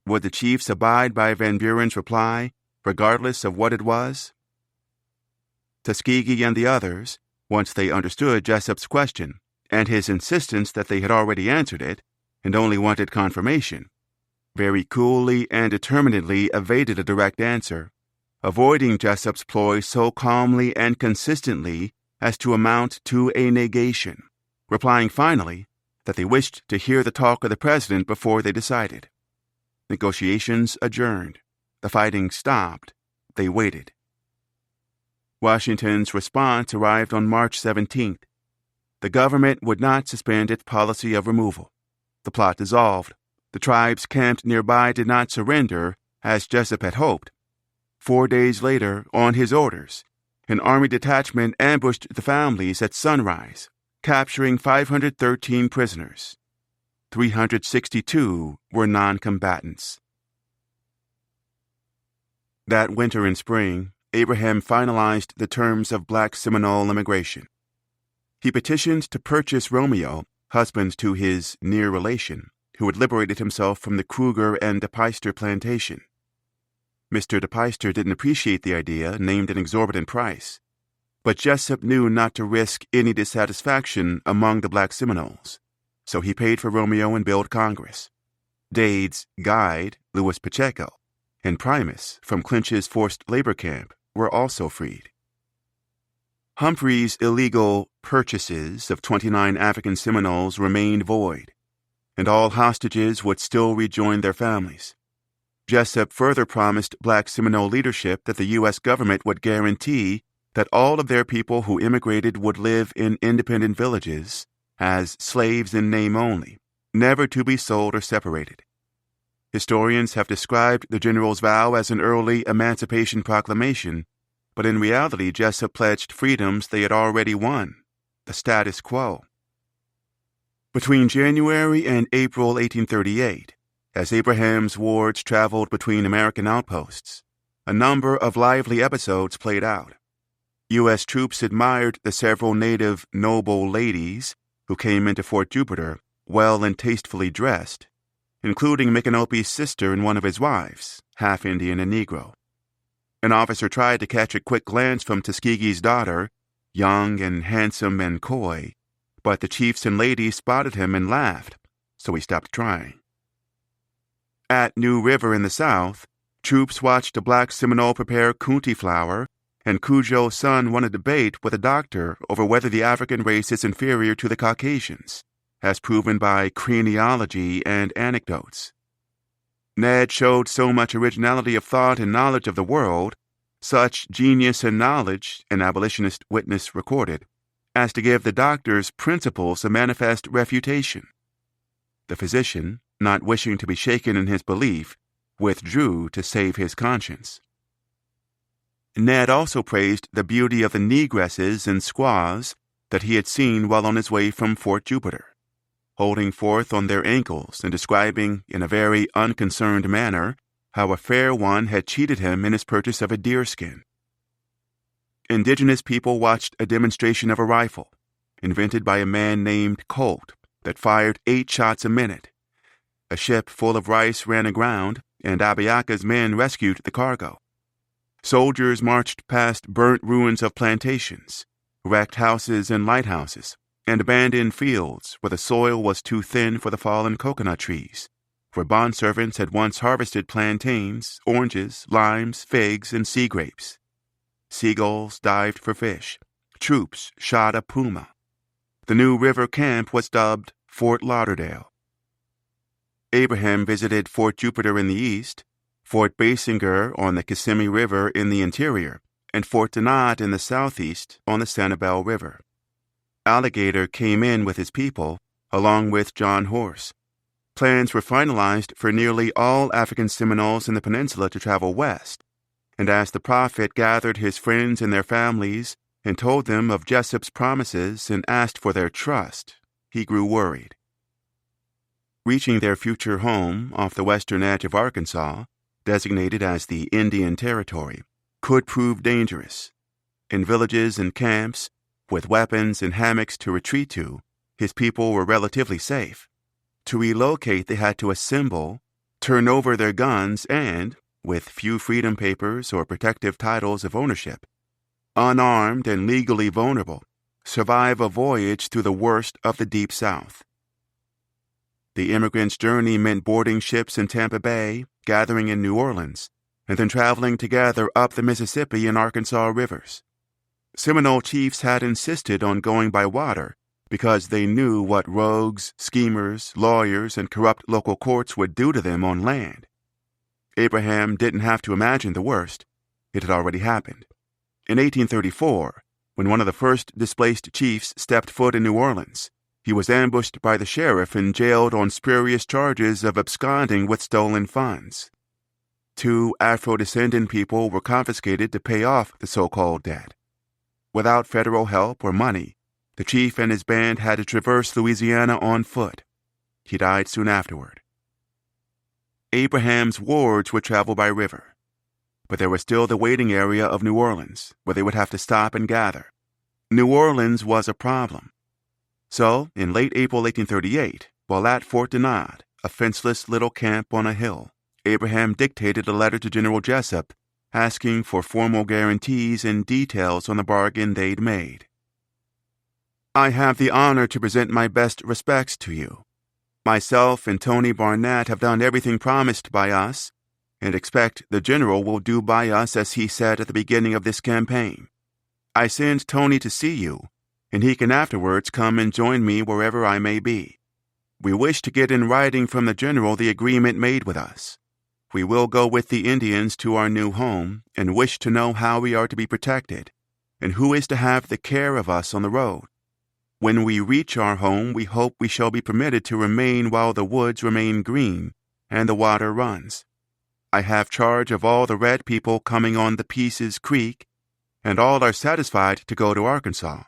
Would the chiefs abide by Van Buren's reply, regardless of what it was? Tuskegee and the others, once they understood Jessup's question and his insistence that they had already answered it and only wanted confirmation, very coolly and determinedly evaded a direct answer, avoiding Jessup's ploy so calmly and consistently as to amount to a negation, replying finally that they wished to hear the talk of the president before they decided. Negotiations adjourned. The fighting stopped. They waited. Washington's response arrived on March 17th. The government would not suspend its policy of removal. The plot dissolved. The tribes camped nearby did not surrender, as Jessup had hoped. 4 days later, on his orders, an Army detachment ambushed the families at sunrise, capturing 513 prisoners. 362 were non-combatants. That winter and spring, Abraham finalized the terms of Black Seminole immigration. He petitioned to purchase Romeo, husband to his near relation, who had liberated himself from the Kruger and DePeyster plantation. Mr. DePeyster didn't appreciate the idea, named an exorbitant price, but Jessup knew not to risk any dissatisfaction among the Black Seminoles, so he paid for Romeo and billed Congress. Dade's guide, Louis Pacheco, and Primus from Clinch's forced labor camp were also freed. Humphrey's illegal purchases of 29 African Seminoles remained void, and all hostages would still rejoin their families. Jessup further promised Black Seminole leadership that the U.S. government would guarantee that all of their people who immigrated would live in independent villages as slaves in name only, never to be sold or separated. Historians have described the general's vow as an early emancipation proclamation, but in reality Jessup pledged freedoms they had already won, the status quo. Between January and April 1838, as Abraham's wards traveled between American outposts, a number of lively episodes played out. U.S. troops admired the several native noble ladies who came into Fort Jupiter well and tastefully dressed, including Micanopy's sister and one of his wives, half Indian and Negro. An officer tried to catch a quick glance from Tuskegee's daughter, young and handsome and coy, but the chiefs and ladies spotted him and laughed, so he stopped trying. At New River in the south, troops watched a Black Seminole prepare Coontie flour, and Cujo's son won a debate with a doctor over whether the African race is inferior to the Caucasians, as proven by craniology and anecdotes. Ned showed so much originality of thought and knowledge of the world, such genius and knowledge, an abolitionist witness recorded, as to give the doctor's principles a manifest refutation. The physician, not wishing to be shaken in his belief, withdrew to save his conscience. Ned also praised the beauty of the negresses and squaws that he had seen while on his way from Fort Jupiter, holding forth on their ankles and describing in a very unconcerned manner how a fair one had cheated him in his purchase of a deerskin. Indigenous people watched a demonstration of a rifle, invented by a man named Colt, that fired 8 shots a minute. A ship full of rice ran aground, and Abiaka's men rescued the cargo. Soldiers marched past burnt ruins of plantations, wrecked houses and lighthouses, and abandoned fields where the soil was too thin for the fallen coconut trees, where bondservants had once harvested plantains, oranges, limes, figs, and sea grapes. Seagulls dived for fish. Troops shot a puma. The New River camp was dubbed Fort Lauderdale. Abraham visited Fort Jupiter in the east, Fort Basinger on the Kissimmee River in the interior, and Fort Donat in the southeast on the Sanibel River. Alligator came in with his people, along with John Horse. Plans were finalized for nearly all African Seminoles in the peninsula to travel west, and as the prophet gathered his friends and their families and told them of Jessup's promises and asked for their trust, he grew worried. Reaching their future home off the western edge of Arkansas, designated as the Indian Territory, could prove dangerous. In villages and camps, with weapons and hammocks to retreat to, his people were relatively safe. To relocate, they had to assemble, turn over their guns, and, with few freedom papers or protective titles of ownership, unarmed and legally vulnerable, survive a voyage through the worst of the Deep South. The immigrants' journey meant boarding ships in Tampa Bay, gathering in New Orleans, and then traveling together up the Mississippi and Arkansas rivers. Seminole chiefs had insisted on going by water because they knew what rogues, schemers, lawyers, and corrupt local courts would do to them on land. Abraham didn't have to imagine the worst. It had already happened. In 1834, when one of the first displaced chiefs stepped foot in New Orleans, he was ambushed by the sheriff and jailed on spurious charges of absconding with stolen funds. 2 Afro-descendant people were confiscated to pay off the so-called debt. Without federal help or money, the chief and his band had to traverse Louisiana on foot. He died soon afterward. Abraham's wards would travel by river, but there was still the waiting area of New Orleans, where they would have to stop and gather. New Orleans was a problem. So, in late April 1838, while at Fort Denard, a fenceless little camp on a hill, Abraham dictated a letter to General Jessup asking for formal guarantees and details on the bargain they'd made. I have the honor to present my best respects to you. Myself and Tony Barnett have done everything promised by us, and expect the General will do by us as he said at the beginning of this campaign. I send Tony to see you, and he can afterwards come and join me wherever I may be. We wish to get in writing from the General the agreement made with us. We will go with the Indians to our new home and wish to know how we are to be protected and who is to have the care of us on the road. When we reach our home, we hope we shall be permitted to remain while the woods remain green and the water runs. I have charge of all the red people coming on the Pieces Creek, and all are satisfied to go to Arkansas.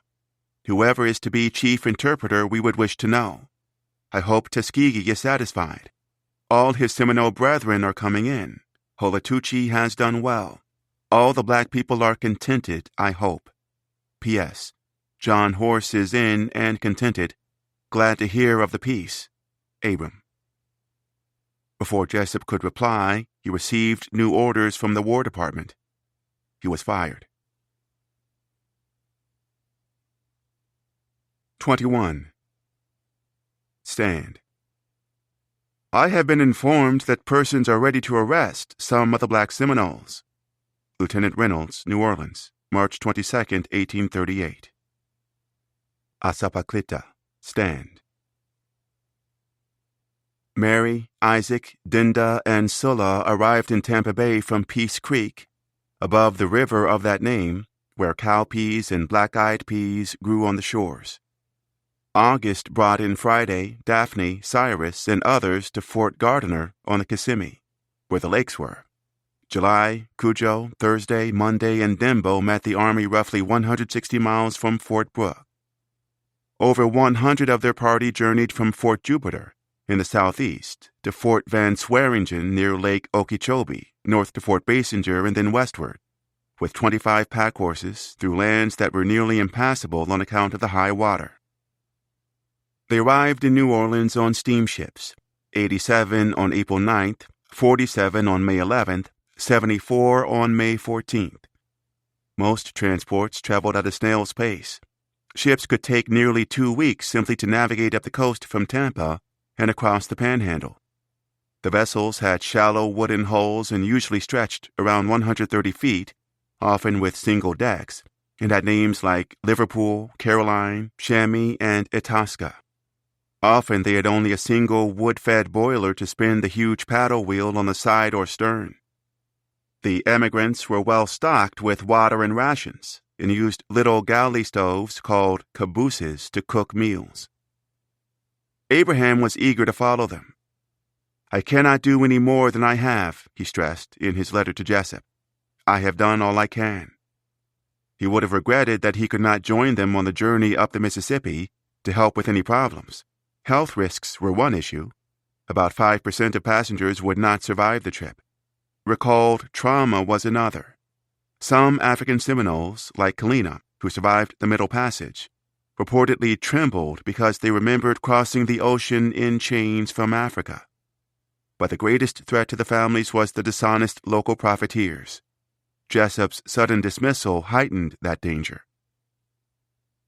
Whoever is to be chief interpreter we would wish to know. I hope Tuskegee is satisfied. All his Seminole brethren are coming in. Holatuchi has done well. All the black people are contented, I hope. P.S. John Horse is in and contented. Glad to hear of the peace. Abram. Before Jessup could reply, he received new orders from the War Department. He was fired. 21. Stand. I have been informed that persons are ready to arrest some of the black Seminoles. Lieutenant Reynolds, New Orleans, March 22, 1838. Asapaclita. Stand. Mary, Isaac, Dinda, and Sulla arrived in Tampa Bay from Peace Creek, above the river of that name, where cowpeas and black-eyed peas grew on the shores. August brought in Friday, Daphne, Cyrus, and others to Fort Gardiner on the Kissimmee, where the lakes were. July, Cujo, Thursday, Monday, and Dembo met the Army roughly 160 miles from Fort Brooke. Over 100 of their party journeyed from Fort Jupiter, in the southeast, to Fort Van Swearingen near Lake Okeechobee, north to Fort Basinger, and then westward, with 25 pack horses through lands that were nearly impassable on account of the high water. They arrived in New Orleans on steamships, 87 on April 9th, 47 on May 11th, 74 on May 14th. Most transports traveled at a snail's pace. Ships could take nearly 2 weeks simply to navigate up the coast from Tampa and across the Panhandle. The vessels had shallow wooden hulls and usually stretched around 130 feet, often with single decks, and had names like Liverpool, Caroline, Chamois, and Itasca. Often they had only a single wood-fed boiler to spin the huge paddle wheel on the side or stern. The emigrants were well stocked with water and rations, and used little galley stoves called cabooses to cook meals. Abraham was eager to follow them. I cannot do any more than I have, he stressed in his letter to Jessup. I have done all I can. He would have regretted that he could not join them on the journey up the Mississippi to help with any problems. Health risks were one issue, About 5% of passengers would not survive the trip. Recalled trauma was another. Some African Seminoles, like Kalina, who survived the Middle Passage, reportedly trembled because they remembered crossing the ocean in chains from Africa. But the greatest threat to the families was the dishonest local profiteers. Jessup's sudden dismissal heightened that danger.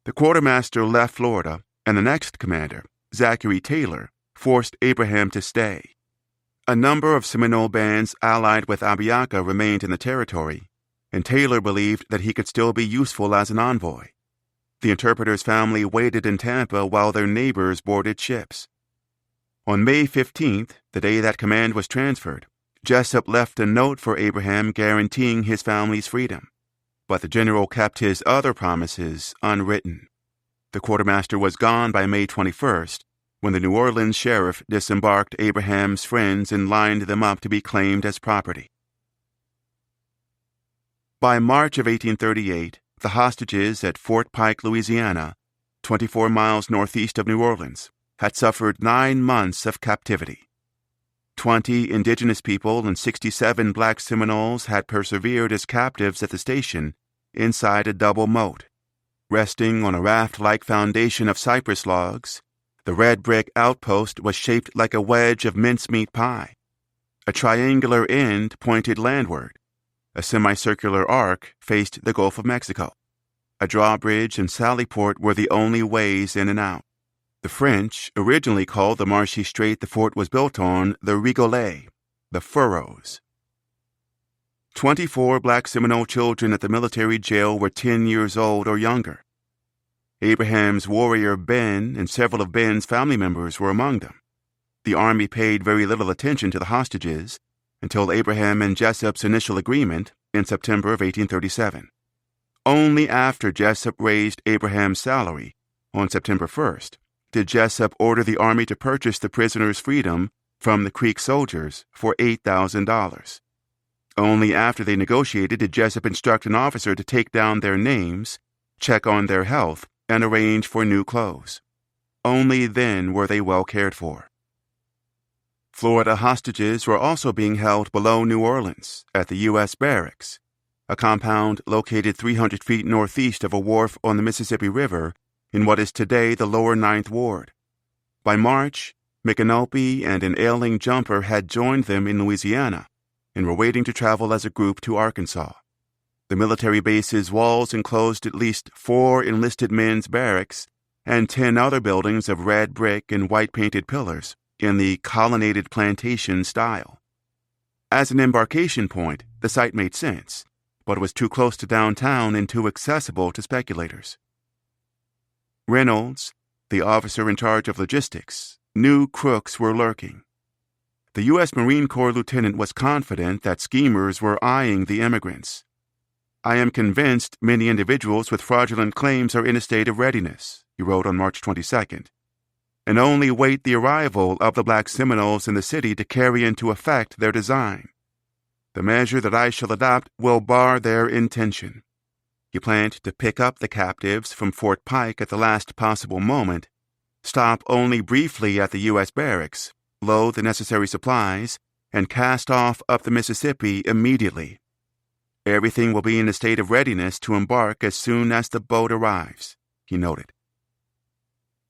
The quartermaster left Florida, and the next commander, Zachary Taylor, forced Abraham to stay. A number of Seminole bands allied with Abiaka remained in the territory, and Taylor believed that he could still be useful as an envoy. The interpreter's family waited in Tampa while their neighbors boarded ships. On May 15th, the day that command was transferred, Jessup left a note for Abraham guaranteeing his family's freedom. But the general kept his other promises unwritten. The quartermaster was gone by May 21st, when the New Orleans sheriff disembarked Abraham's friends and lined them up to be claimed as property. By March of 1838, the hostages at Fort Pike, Louisiana, 24 miles northeast of New Orleans, had suffered 9 months of captivity. 20 indigenous people and 67 black Seminoles had persevered as captives at the station inside a double moat. Resting on a raft-like foundation of cypress logs, the red brick outpost was shaped like a wedge of mincemeat pie. A triangular end pointed landward. A semicircular arc faced the Gulf of Mexico. A drawbridge and sallyport were the only ways in and out. The French originally called the marshy strait the fort was built on the rigolets, the furrows. 24 black Seminole children at the military jail were 10 years old or younger. Abraham's warrior Ben and several of Ben's family members were among them. The army paid very little attention to the hostages until Abraham and Jessup's initial agreement in September of 1837. Only after Jessup raised Abraham's salary on September 1st did Jessup order the army to purchase the prisoners' freedom from the Creek soldiers for $8,000. Only after they negotiated did Jessup instruct an officer to take down their names, check on their health, and arrange for new clothes. Only then were they well cared for. Florida hostages were also being held below New Orleans at the U.S. Barracks, a compound located 300 feet northeast of a wharf on the Mississippi River in what is today the lower Ninth Ward. By March, Micanopy and an ailing jumper had joined them in Louisiana and were waiting to travel as a group to Arkansas. The military base's walls enclosed at least 4 enlisted men's barracks and 10 other buildings of red brick and white-painted pillars in the colonnaded plantation style. As an embarkation point, the site made sense, but it was too close to downtown and too accessible to speculators. Reynolds, the officer in charge of logistics, knew crooks were lurking. The U.S. Marine Corps lieutenant was confident that schemers were eyeing the immigrants. "I am convinced many individuals with fraudulent claims are in a state of readiness," he wrote on March 22nd, "and only wait the arrival of the black Seminoles in the city to carry into effect their design. The measure that I shall adopt will bar their intention." He planned to pick up the captives from Fort Pike at the last possible moment, stop only briefly at the U.S. barracks, load the necessary supplies, and cast off up the Mississippi immediately. "Everything will be in a state of readiness to embark as soon as the boat arrives," he noted.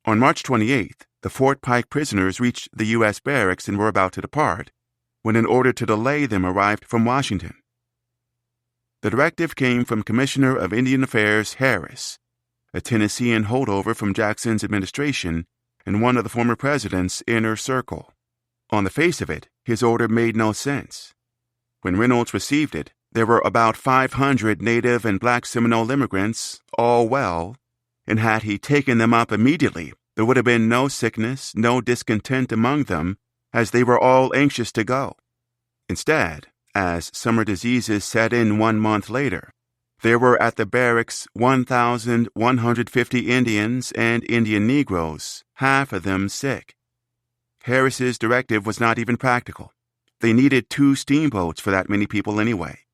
On March 28th, the Fort Pike prisoners reached the U.S. barracks and were about to depart, when an order to delay them arrived from Washington. The directive came from Commissioner of Indian Affairs Harris, a Tennessean holdover from Jackson's administration and one of the former president's inner circle. On the face of it, his order made no sense. When Reynolds received it, there were about 500 native and black Seminole immigrants, all well, and had he taken them up immediately, there would have been no sickness, no discontent among them, as they were all anxious to go. Instead, as summer diseases set in 1 month later, there were at the barracks 1,150 Indians and Indian Negroes, half of them sick. Harris's directive was not even practical. They needed 2 steamboats for that many people anyway.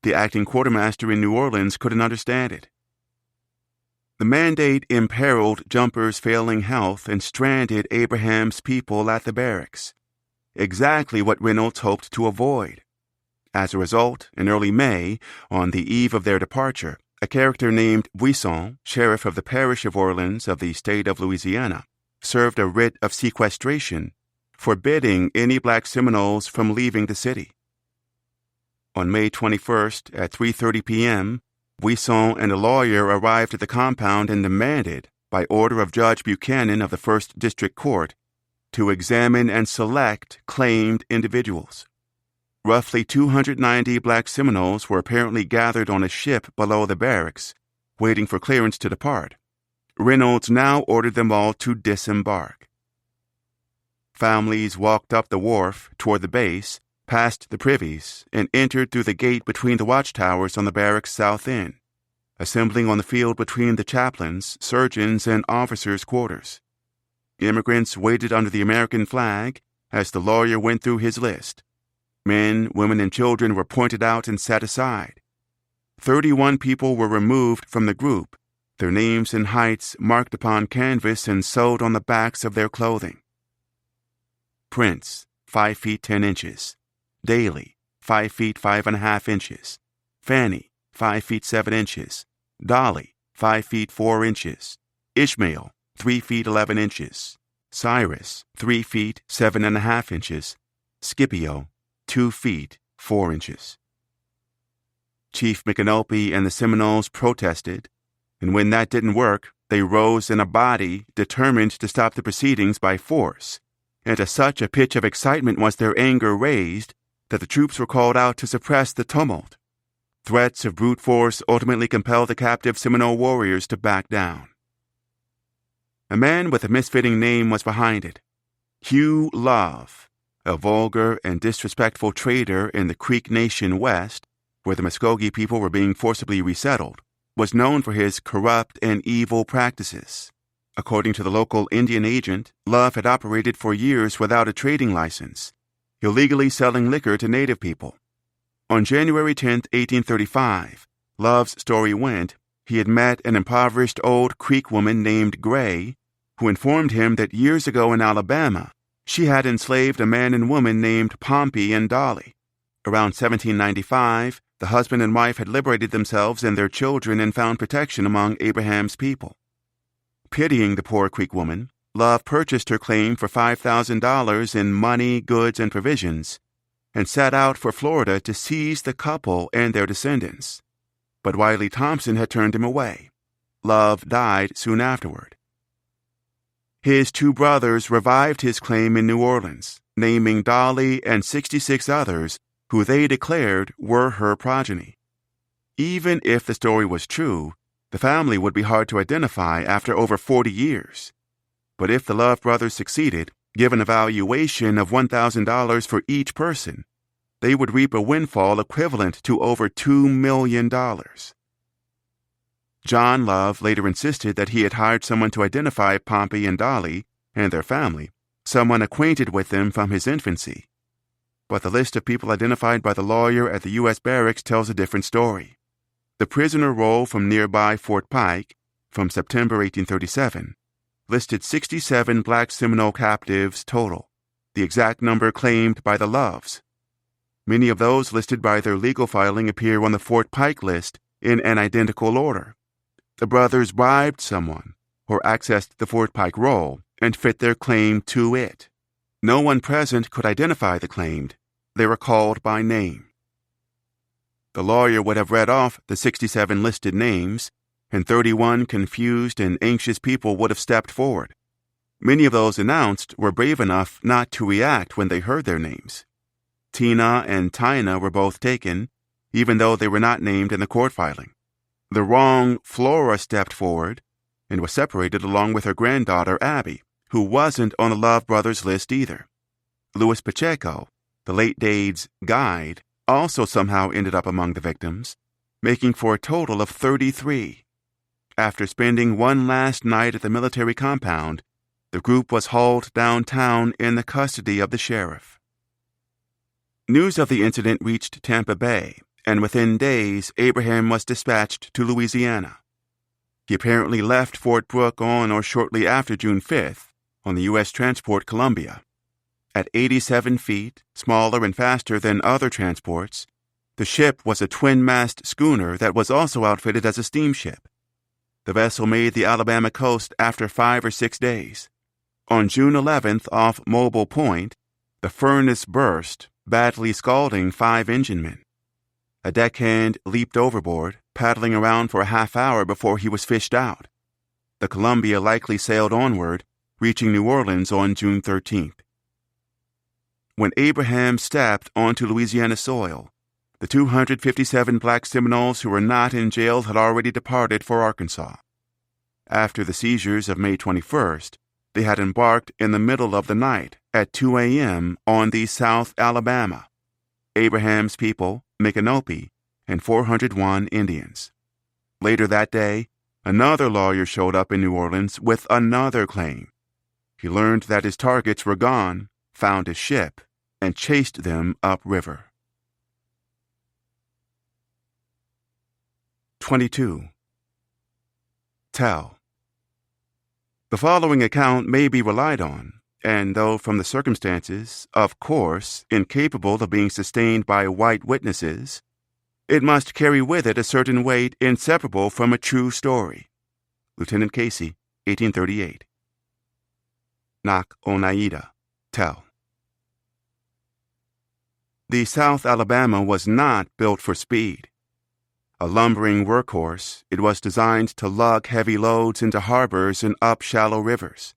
The acting quartermaster in New Orleans couldn't understand it. The mandate imperiled Jumper's failing health and stranded Abraham's people at the barracks. exactly what Reynolds hoped to avoid. As a result, in early May, on the eve of their departure, a character named Buisson, sheriff of the parish of Orleans of the state of Louisiana, served a writ of sequestration, forbidding any black Seminoles from leaving the city. On May 21st at 3:30 p.m., Buisson and a lawyer arrived at the compound and demanded, by order of Judge Buchanan of the 1st District Court, to examine and select claimed individuals. Roughly 290 black Seminoles were apparently gathered on a ship below the barracks, waiting for clearance to depart. Reynolds now ordered them all to disembark. Families walked up the wharf toward the base, past the privies, and entered through the gate between the watchtowers on the barracks south end, assembling on the field between the chaplains, surgeons, and officers' quarters. Immigrants waited under the American flag as the lawyer went through his list. Men, women, and children were pointed out and set aside. 31 people were removed from the group, their names and heights marked upon canvas and sewed on the backs of their clothing. Prince, 5 feet 10 inches. Daly, 5 feet 5.5 inches. Fanny, 5 feet 7 inches. Dolly, 5 feet 4 inches. Ishmael, 3 feet 11 inches. Cyrus, 3 feet 7.5 inches. Scipio, 2 feet 4 inches. Chief McAnulpy and the Seminoles protested, and when that didn't work, they rose in a body determined to stop the proceedings by force, and to such a pitch of excitement was their anger raised that the troops were called out to suppress the tumult. Threats of brute force ultimately compelled the captive Seminole warriors to back down. A man with a misfitting name was behind it. Hugh Love, a vulgar and disrespectful trader in the Creek Nation West, where the Muskogee people were being forcibly resettled, was known for his corrupt and evil practices. According to the local Indian agent, Love had operated for years without a trading license, illegally selling liquor to native people. On January 10, 1835, Love's story went, he had met an impoverished old Creek woman named Gray, who informed him that years ago in Alabama, she had enslaved a man and woman named Pompey and Dolly. Around 1795, the husband and wife had liberated themselves and their children and found protection among Abraham's people. Pitying the poor Creek woman, Love purchased her claim for $5,000 in money, goods, and provisions, and set out for Florida to seize the couple and their descendants. But Wiley Thompson had turned him away. Love died soon afterward. His 2 brothers revived his claim in New Orleans, naming Dolly and 66 others who they declared were her progeny. Even if the story was true, the family would be hard to identify after over 40 years. But if the Love brothers succeeded, given a valuation of $1,000 for each person, they would reap a windfall equivalent to over $2 million. John Love later insisted that he had hired someone to identify Pompey and Dolly and their family, someone acquainted with them from his infancy. But the list of people identified by the lawyer at the U.S. barracks tells a different story. The prisoner roll from nearby Fort Pike, from September 1837, listed 67 black Seminole captives total, the exact number claimed by the Loves. Many of those listed by their legal filing appear on the Fort Pike list in an identical order. The brothers bribed someone, or accessed the Fort Pike roll, and fit their claim to it. No one present could identify the claimed. They were called by name. The lawyer would have read off the 67 listed names, and 31 confused and anxious people would have stepped forward. Many of those announced were brave enough not to react when they heard their names. Tina and Tina were both taken, even though they were not named in the court filing. The wrong Flora stepped forward and was separated along with her granddaughter, Abby, who wasn't on the Love brothers list either. Louis Pacheco, the late Dade's guide, also somehow ended up among the victims, making for a total of 33. After spending one last night at the military compound, the group was hauled downtown in the custody of the sheriff. News of the incident reached Tampa Bay, and within days, Abraham was dispatched to Louisiana. He apparently left Fort Brooke on or shortly after June 5th on the U.S. transport Columbia. At 87 feet, smaller and faster than other transports, the ship was a twin-mast schooner that was also outfitted as a steamship. The vessel made the Alabama coast after 5 or 6 days. On June 11th, off Mobile Point, the furnace burst, badly scalding 5 enginemen. A deckhand leaped overboard, paddling around for a half hour before he was fished out. The Columbia likely sailed onward, reaching New Orleans on June 13th. When Abraham stepped onto Louisiana soil, the 257 black Seminoles who were not in jail had already departed for Arkansas. After the seizures of May 21st, they had embarked in the middle of the night at 2 a.m. on the South Alabama, Abraham's people, Micanopy, and 401 Indians. Later that day, another lawyer showed up in New Orleans with another claim. He learned that his targets were gone, found his ship, and chased them upriver. 22. Tell. The following account may be relied on, and though from the circumstances, of course, incapable of being sustained by white witnesses, it must carry with it a certain weight inseparable from a true story. Lieutenant Casey, 1838. Nak Oneida, Tell. The South Alabama was not built for speed. A lumbering workhorse, it was designed to lug heavy loads into harbors and up shallow rivers.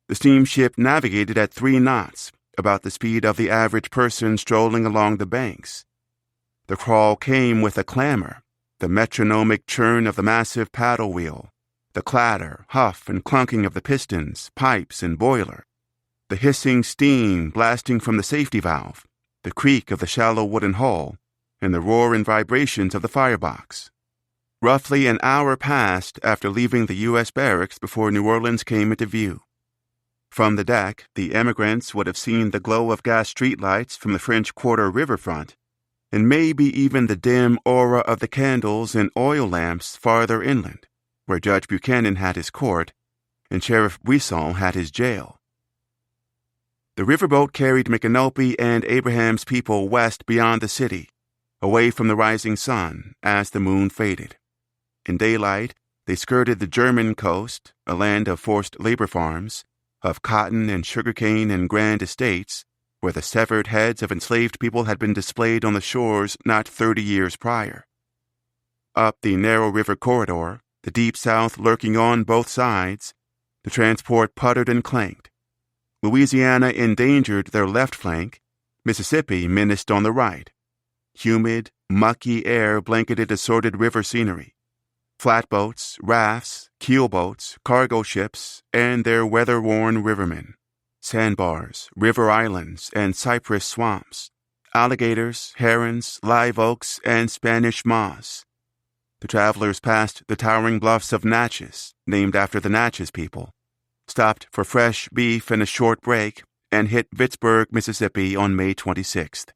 The steamship navigated at 3 knots, about the speed of the average person strolling along the banks. The crawl came with a clamor, the metronomic churn of the massive paddle wheel, the clatter, huff, and clunking of the pistons, pipes, and boiler, the hissing steam blasting from the safety valve, the creak of the shallow wooden hull, and the roar and vibrations of the firebox. Roughly an hour passed after leaving the U.S. barracks before New Orleans came into view. From the deck, the emigrants would have seen the glow of gas streetlights from the French Quarter riverfront, and maybe even the dim aura of the candles and oil lamps farther inland, where Judge Buchanan had his court and Sheriff Buisson had his jail. The riverboat carried Micanopy and Abraham's people west beyond the city, away from the rising sun as the moon faded. In daylight, they skirted the German coast, a land of forced labor farms, of cotton and sugarcane and grand estates, where the severed heads of enslaved people had been displayed on the shores not 30 years prior. Up the narrow river corridor, the deep south lurking on both sides, the transport puttered and clanked. Louisiana endangered their left flank, Mississippi menaced on the right. Humid, mucky air blanketed assorted river scenery. Flatboats, rafts, keelboats, cargo ships, and their weather-worn rivermen. Sandbars, river islands, and cypress swamps. Alligators, herons, live oaks, and Spanish moss. The travelers passed the towering bluffs of Natchez, named after the Natchez people, stopped for fresh beef and a short break, and hit Vicksburg, Mississippi on May 26th.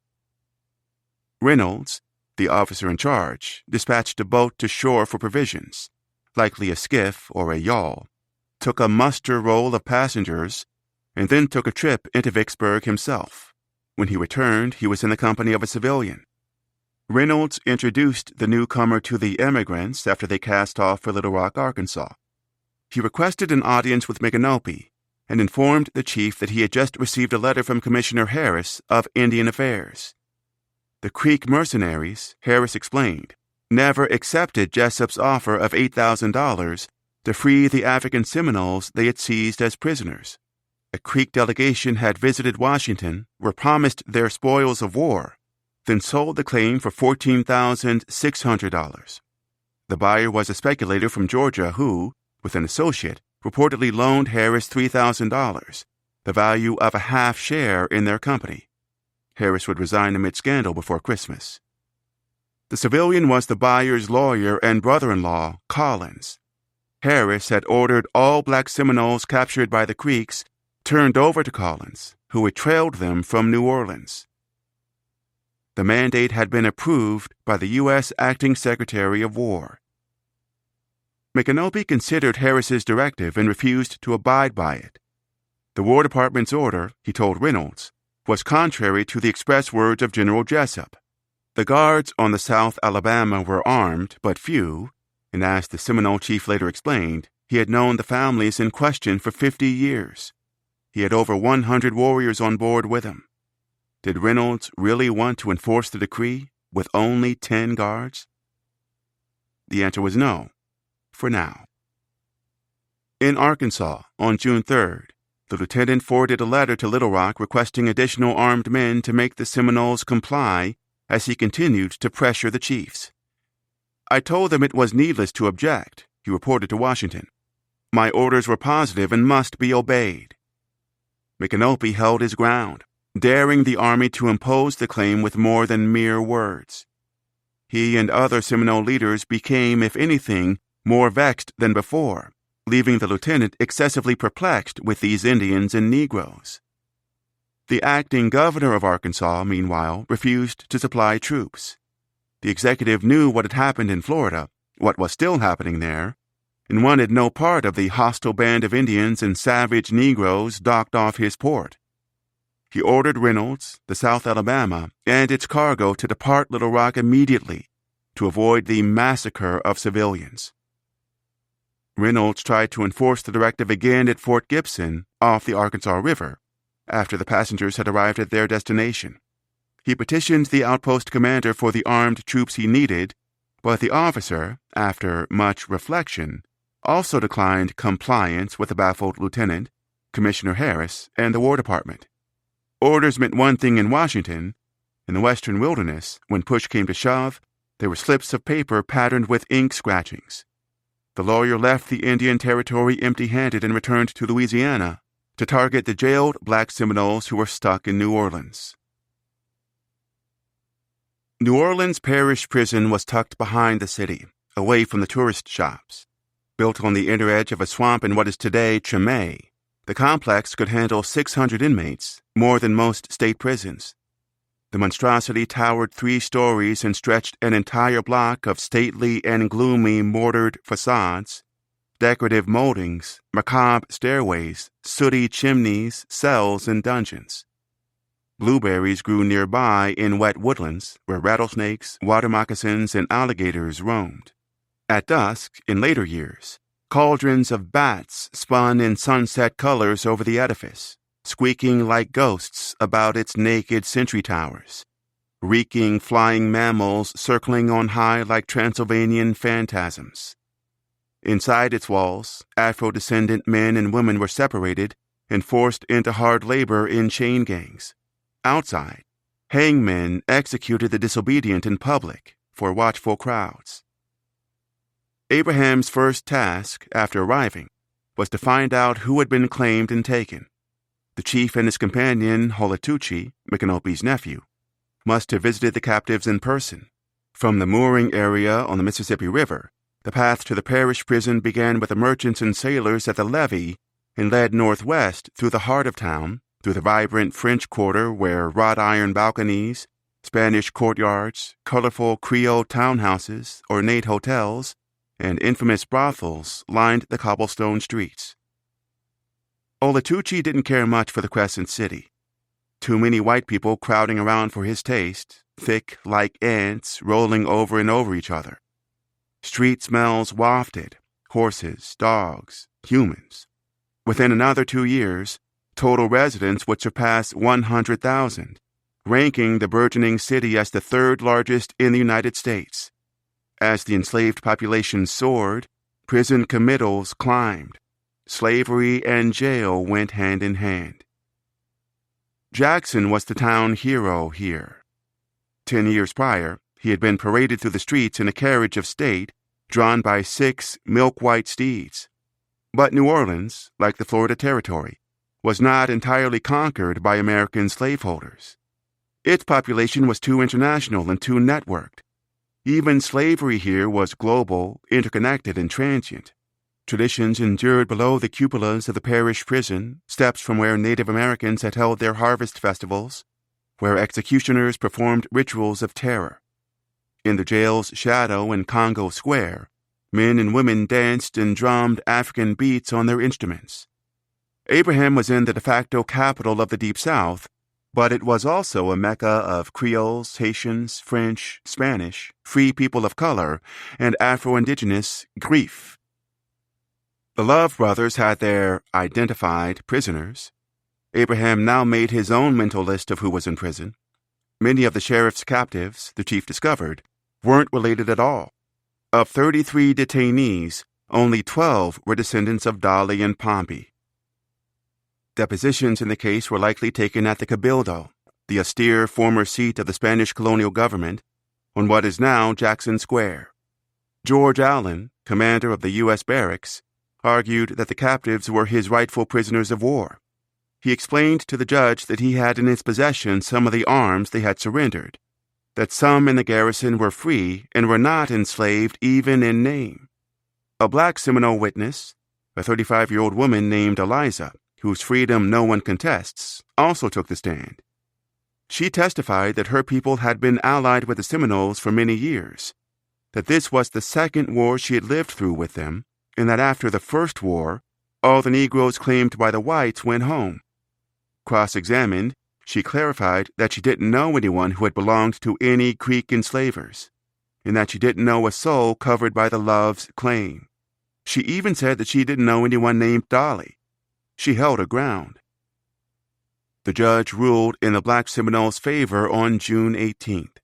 Reynolds, the officer in charge, dispatched a boat to shore for provisions, likely a skiff or a yawl, took a muster roll of passengers, and then took a trip into Vicksburg himself. When he returned, he was in the company of a civilian. Reynolds introduced the newcomer to the emigrants after they cast off for Little Rock, Arkansas. He requested an audience with Micanopy and informed the chief that he had just received a letter from Commissioner Harris of Indian Affairs. The Creek mercenaries, Harris explained, never accepted Jessup's offer of $8,000 to free the African Seminoles they had seized as prisoners. A Creek delegation had visited Washington, were promised their spoils of war, then sold the claim for $14,600. The buyer was a speculator from Georgia who, with an associate, reportedly loaned Harris $3,000, the value of a half share in their company. Harris would resign amid scandal before Christmas. The civilian was the buyer's lawyer and brother-in-law, Collins. Harris had ordered all black Seminoles captured by the Creeks turned over to Collins, who had trailed them from New Orleans. The mandate had been approved by the U.S. Acting Secretary of War. Micanopy considered Harris's directive and refused to abide by it. The War Department's order, he told Reynolds, was contrary to the express words of General Jessup. The guards on the South Alabama were armed, but few, and as the Seminole chief later explained, he had known the families in question for 50 years. He had over 100 warriors on board with him. Did Reynolds really want to enforce the decree with only 10 guards? The answer was no, for now. In Arkansas, on June 3rd, the lieutenant forwarded a letter to Little Rock requesting additional armed men to make the Seminoles comply as he continued to pressure the chiefs. I told them it was needless to object, he reported to Washington. My orders were positive and must be obeyed. Micanopy held his ground, daring the army to impose the claim with more than mere words. He and other Seminole leaders became, if anything, more vexed than before, leaving the lieutenant excessively perplexed with these Indians and Negroes. The acting governor of Arkansas, meanwhile, refused to supply troops. The executive knew what had happened in Florida, what was still happening there, and wanted no part of the hostile band of Indians and savage Negroes docked off his port. He ordered Reynolds, the South Alabama, and its cargo to depart Little Rock immediately to avoid the massacre of civilians. Reynolds tried to enforce the directive again at Fort Gibson off the Arkansas River after the passengers had arrived at their destination. He petitioned the outpost commander for the armed troops he needed, but the officer, after much reflection, also declined compliance with the baffled lieutenant, Commissioner Harris, and the War Department. Orders meant one thing in Washington. In the western wilderness, when push came to shove, there were slips of paper patterned with ink scratchings. The lawyer left the Indian Territory empty-handed and returned to Louisiana to target the jailed black Seminoles who were stuck in New Orleans. New Orleans Parish Prison was tucked behind the city, away from the tourist shops. Built on the inner edge of a swamp in what is today Tremé, the complex could handle 600 inmates, more than most state prisons. The monstrosity towered 3 stories and stretched an entire block of stately and gloomy mortared facades, decorative moldings, macabre stairways, sooty chimneys, cells, and dungeons. Blueberries grew nearby in wet woodlands where rattlesnakes, water moccasins, and alligators roamed. At dusk, in later years, cauldrons of bats spun in sunset colors over the edifice, squeaking like ghosts about its naked sentry towers, reeking flying mammals circling on high like Transylvanian phantasms. Inside its walls, Afro-descendant men and women were separated and forced into hard labor in chain gangs. Outside, hangmen executed the disobedient in public for watchful crowds. Abraham's first task, after arriving, was to find out who had been claimed and taken. The chief and his companion, Holatuchi, Micanopy's nephew, must have visited the captives in person. From the mooring area on the Mississippi River, the path to the parish prison began with the merchants and sailors at the levee and led northwest through the heart of town, through the vibrant French Quarter where wrought iron balconies, Spanish courtyards, colorful Creole townhouses, ornate hotels, and infamous brothels lined the cobblestone streets. Holatuchi didn't care much for the Crescent City. Too many white people crowding around for his taste, thick like ants rolling over and over each other. Street smells wafted, horses, dogs, humans. Within another 2 years, total residents would surpass 100,000, ranking the burgeoning city as the 3rd largest in the United States. As the enslaved population soared, prison committals climbed. Slavery and jail went hand in hand. Jackson was the town hero here. 10 years prior, he had been paraded through the streets in a carriage of state drawn by 6 milk-white steeds. But New Orleans, like the Florida Territory, was not entirely conquered by American slaveholders. Its population was too international and too networked. Even slavery here was global, interconnected, and transient. Traditions endured below the cupolas of the parish prison, steps from where Native Americans had held their harvest festivals, where executioners performed rituals of terror. In the jail's shadow in Congo Square, men and women danced and drummed African beats on their instruments. Abraham was in the de facto capital of the Deep South, but it was also a mecca of Creoles, Haitians, French, Spanish, free people of color, and Afro-Indigenous grief. The Love brothers had their identified prisoners. Abraham now made his own mental list of who was in prison. Many of the sheriff's captives, the chief discovered, weren't related at all. Of 33 detainees, only 12 were descendants of Dolly and Pompey. Depositions in the case were likely taken at the Cabildo, the austere former seat of the Spanish colonial government, on what is now Jackson Square. George Allen, commander of the U.S. barracks, argued that the captives were his rightful prisoners of war. He explained to the judge that he had in his possession some of the arms they had surrendered, that some in the garrison were free and were not enslaved even in name. A black Seminole witness, a 35-year-old woman named Eliza, whose freedom no one contests, also took the stand. She testified that her people had been allied with the Seminoles for many years, that this was the second war she had lived through with them, and that after the first war, all the Negroes claimed by the whites went home. Cross-examined, she clarified that she didn't know anyone who had belonged to any Creek enslavers, and that she didn't know a soul covered by the Loves' claim. She even said that she didn't know anyone named Dolly. She held her ground. The judge ruled in the black Seminoles' favor on June 18th.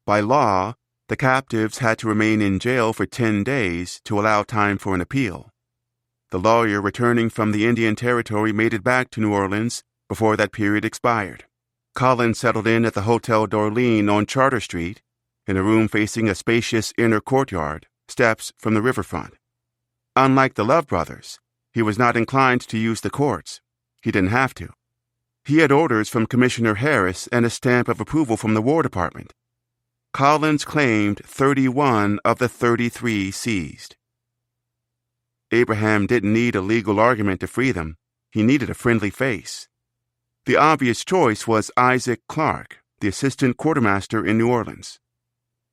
By law, the captives had to remain in jail for 10 days to allow time for an appeal. The lawyer returning from the Indian Territory made it back to New Orleans before that period expired. Collins settled in at the Hotel d'Orleans on Charter Street, in a room facing a spacious inner courtyard, steps from the riverfront. Unlike the Love brothers, he was not inclined to use the courts. He didn't have to. He had orders from Commissioner Harris and a stamp of approval from the War Department. Collins claimed 31 of the 33 seized. Abraham didn't need a legal argument to free them. He needed a friendly face. The obvious choice was Isaac Clark, the assistant quartermaster in New Orleans.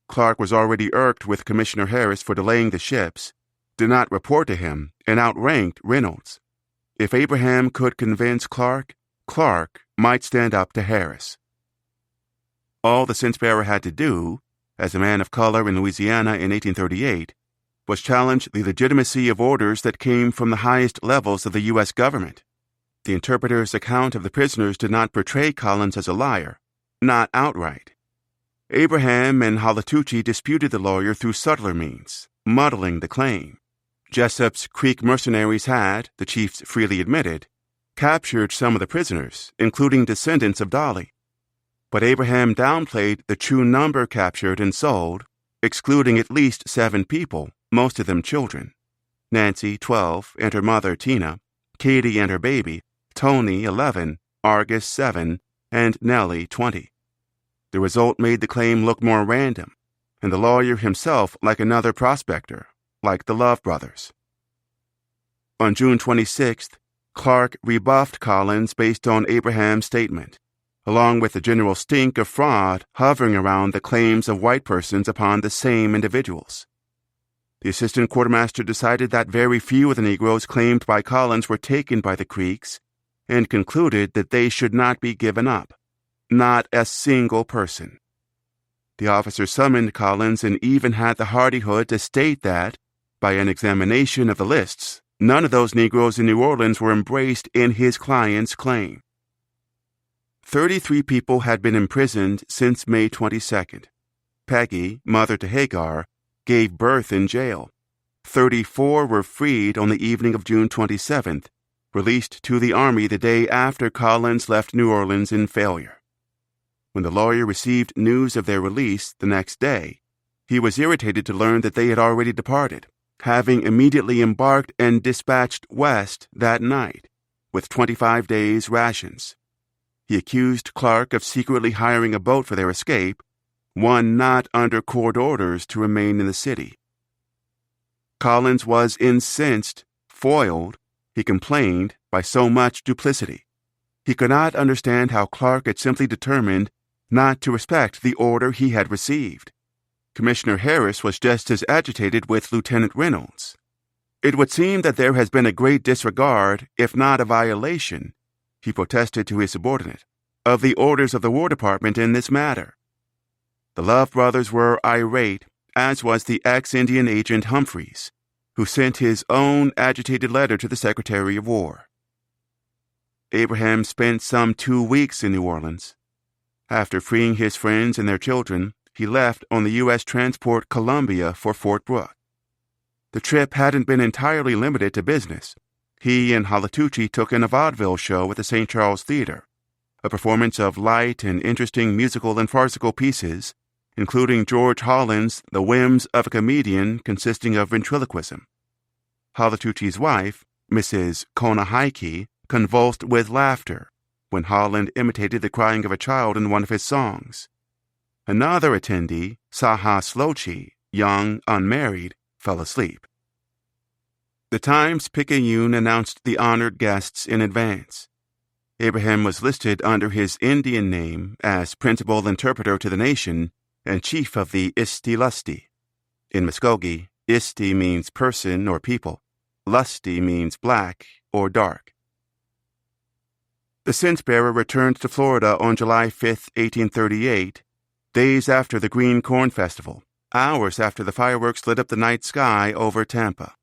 Clark was already irked with Commissioner Harris for delaying the ships, did not report to him, and outranked Reynolds. If Abraham could convince Clark, Clark might stand up to Harris. All the Cense-bearer had to do, as a man of color in Louisiana in 1838, was challenge the legitimacy of orders that came from the highest levels of the U.S. government. The interpreter's account of the prisoners did not portray Collins as a liar, not outright. Abraham and Halatucci disputed the lawyer through subtler means, muddling the claim. Jessup's Creek mercenaries had, the chiefs freely admitted, captured some of the prisoners, including descendants of Dolly. But Abraham downplayed the true number captured and sold, excluding at least 7 people, most of them children. Nancy, 12, and her mother, Tina, Katie and her baby, Tony, 11, Argus, 7, and Nellie, 20. The result made the claim look more random, and the lawyer himself like another prospector, like the Love brothers. On June 26th, Clark rebuffed Collins based on Abraham's statement, along with the general stink of fraud hovering around the claims of white persons upon the same individuals. The assistant quartermaster decided that very few of the Negroes claimed by Collins were taken by the Creeks and concluded that they should not be given up, not a single person. The officer summoned Collins and even had the hardihood to state that, by an examination of the lists, none of those Negroes in New Orleans were embraced in his client's claim. 33 people had been imprisoned since May 22nd. Peggy, mother to Hagar, gave birth in jail. 34 were freed on the evening of June 27th, released to the Army the day after Collins left New Orleans in failure. When the lawyer received news of their release the next day, he was irritated to learn that they had already departed, having immediately embarked and dispatched west that night, with 25 days' rations. He accused Clark of secretly hiring a boat for their escape, one not under court orders to remain in the city. Collins was incensed, foiled, he complained, by so much duplicity. He could not understand how Clark had simply determined not to respect the order he had received. Commissioner Harris was just as agitated with Lieutenant Reynolds. It would seem that there has been a great disregard, if not a violation, he protested to his subordinate, of the orders of the War Department in this matter. The Love brothers were irate, as was the ex-Indian agent Humphreys, who sent his own agitated letter to the Secretary of War. Abraham spent some 2 weeks in New Orleans. After freeing his friends and their children, he left on the U.S. transport Columbia for Fort Brooke. The trip hadn't been entirely limited to business. He and Halatucci took in a vaudeville show at the St. Charles Theater, a performance of light and interesting musical and farcical pieces, including George Holland's The Whims of a Comedian, consisting of ventriloquism. Halatucci's wife, Mrs. Konahaiki, convulsed with laughter when Holland imitated the crying of a child in one of his songs. Another attendee, Saha Slochi, young, unmarried, fell asleep. The Times-Picayune announced the honored guests in advance. Abraham was listed under his Indian name as principal interpreter to the nation and chief of the Isti Lusti. In Muskogee, Isti means person or people. Lusty means black or dark. The cense-bearer returned to Florida on July 5, 1838, days after the Green Corn Festival, hours after the fireworks lit up the night sky over Tampa.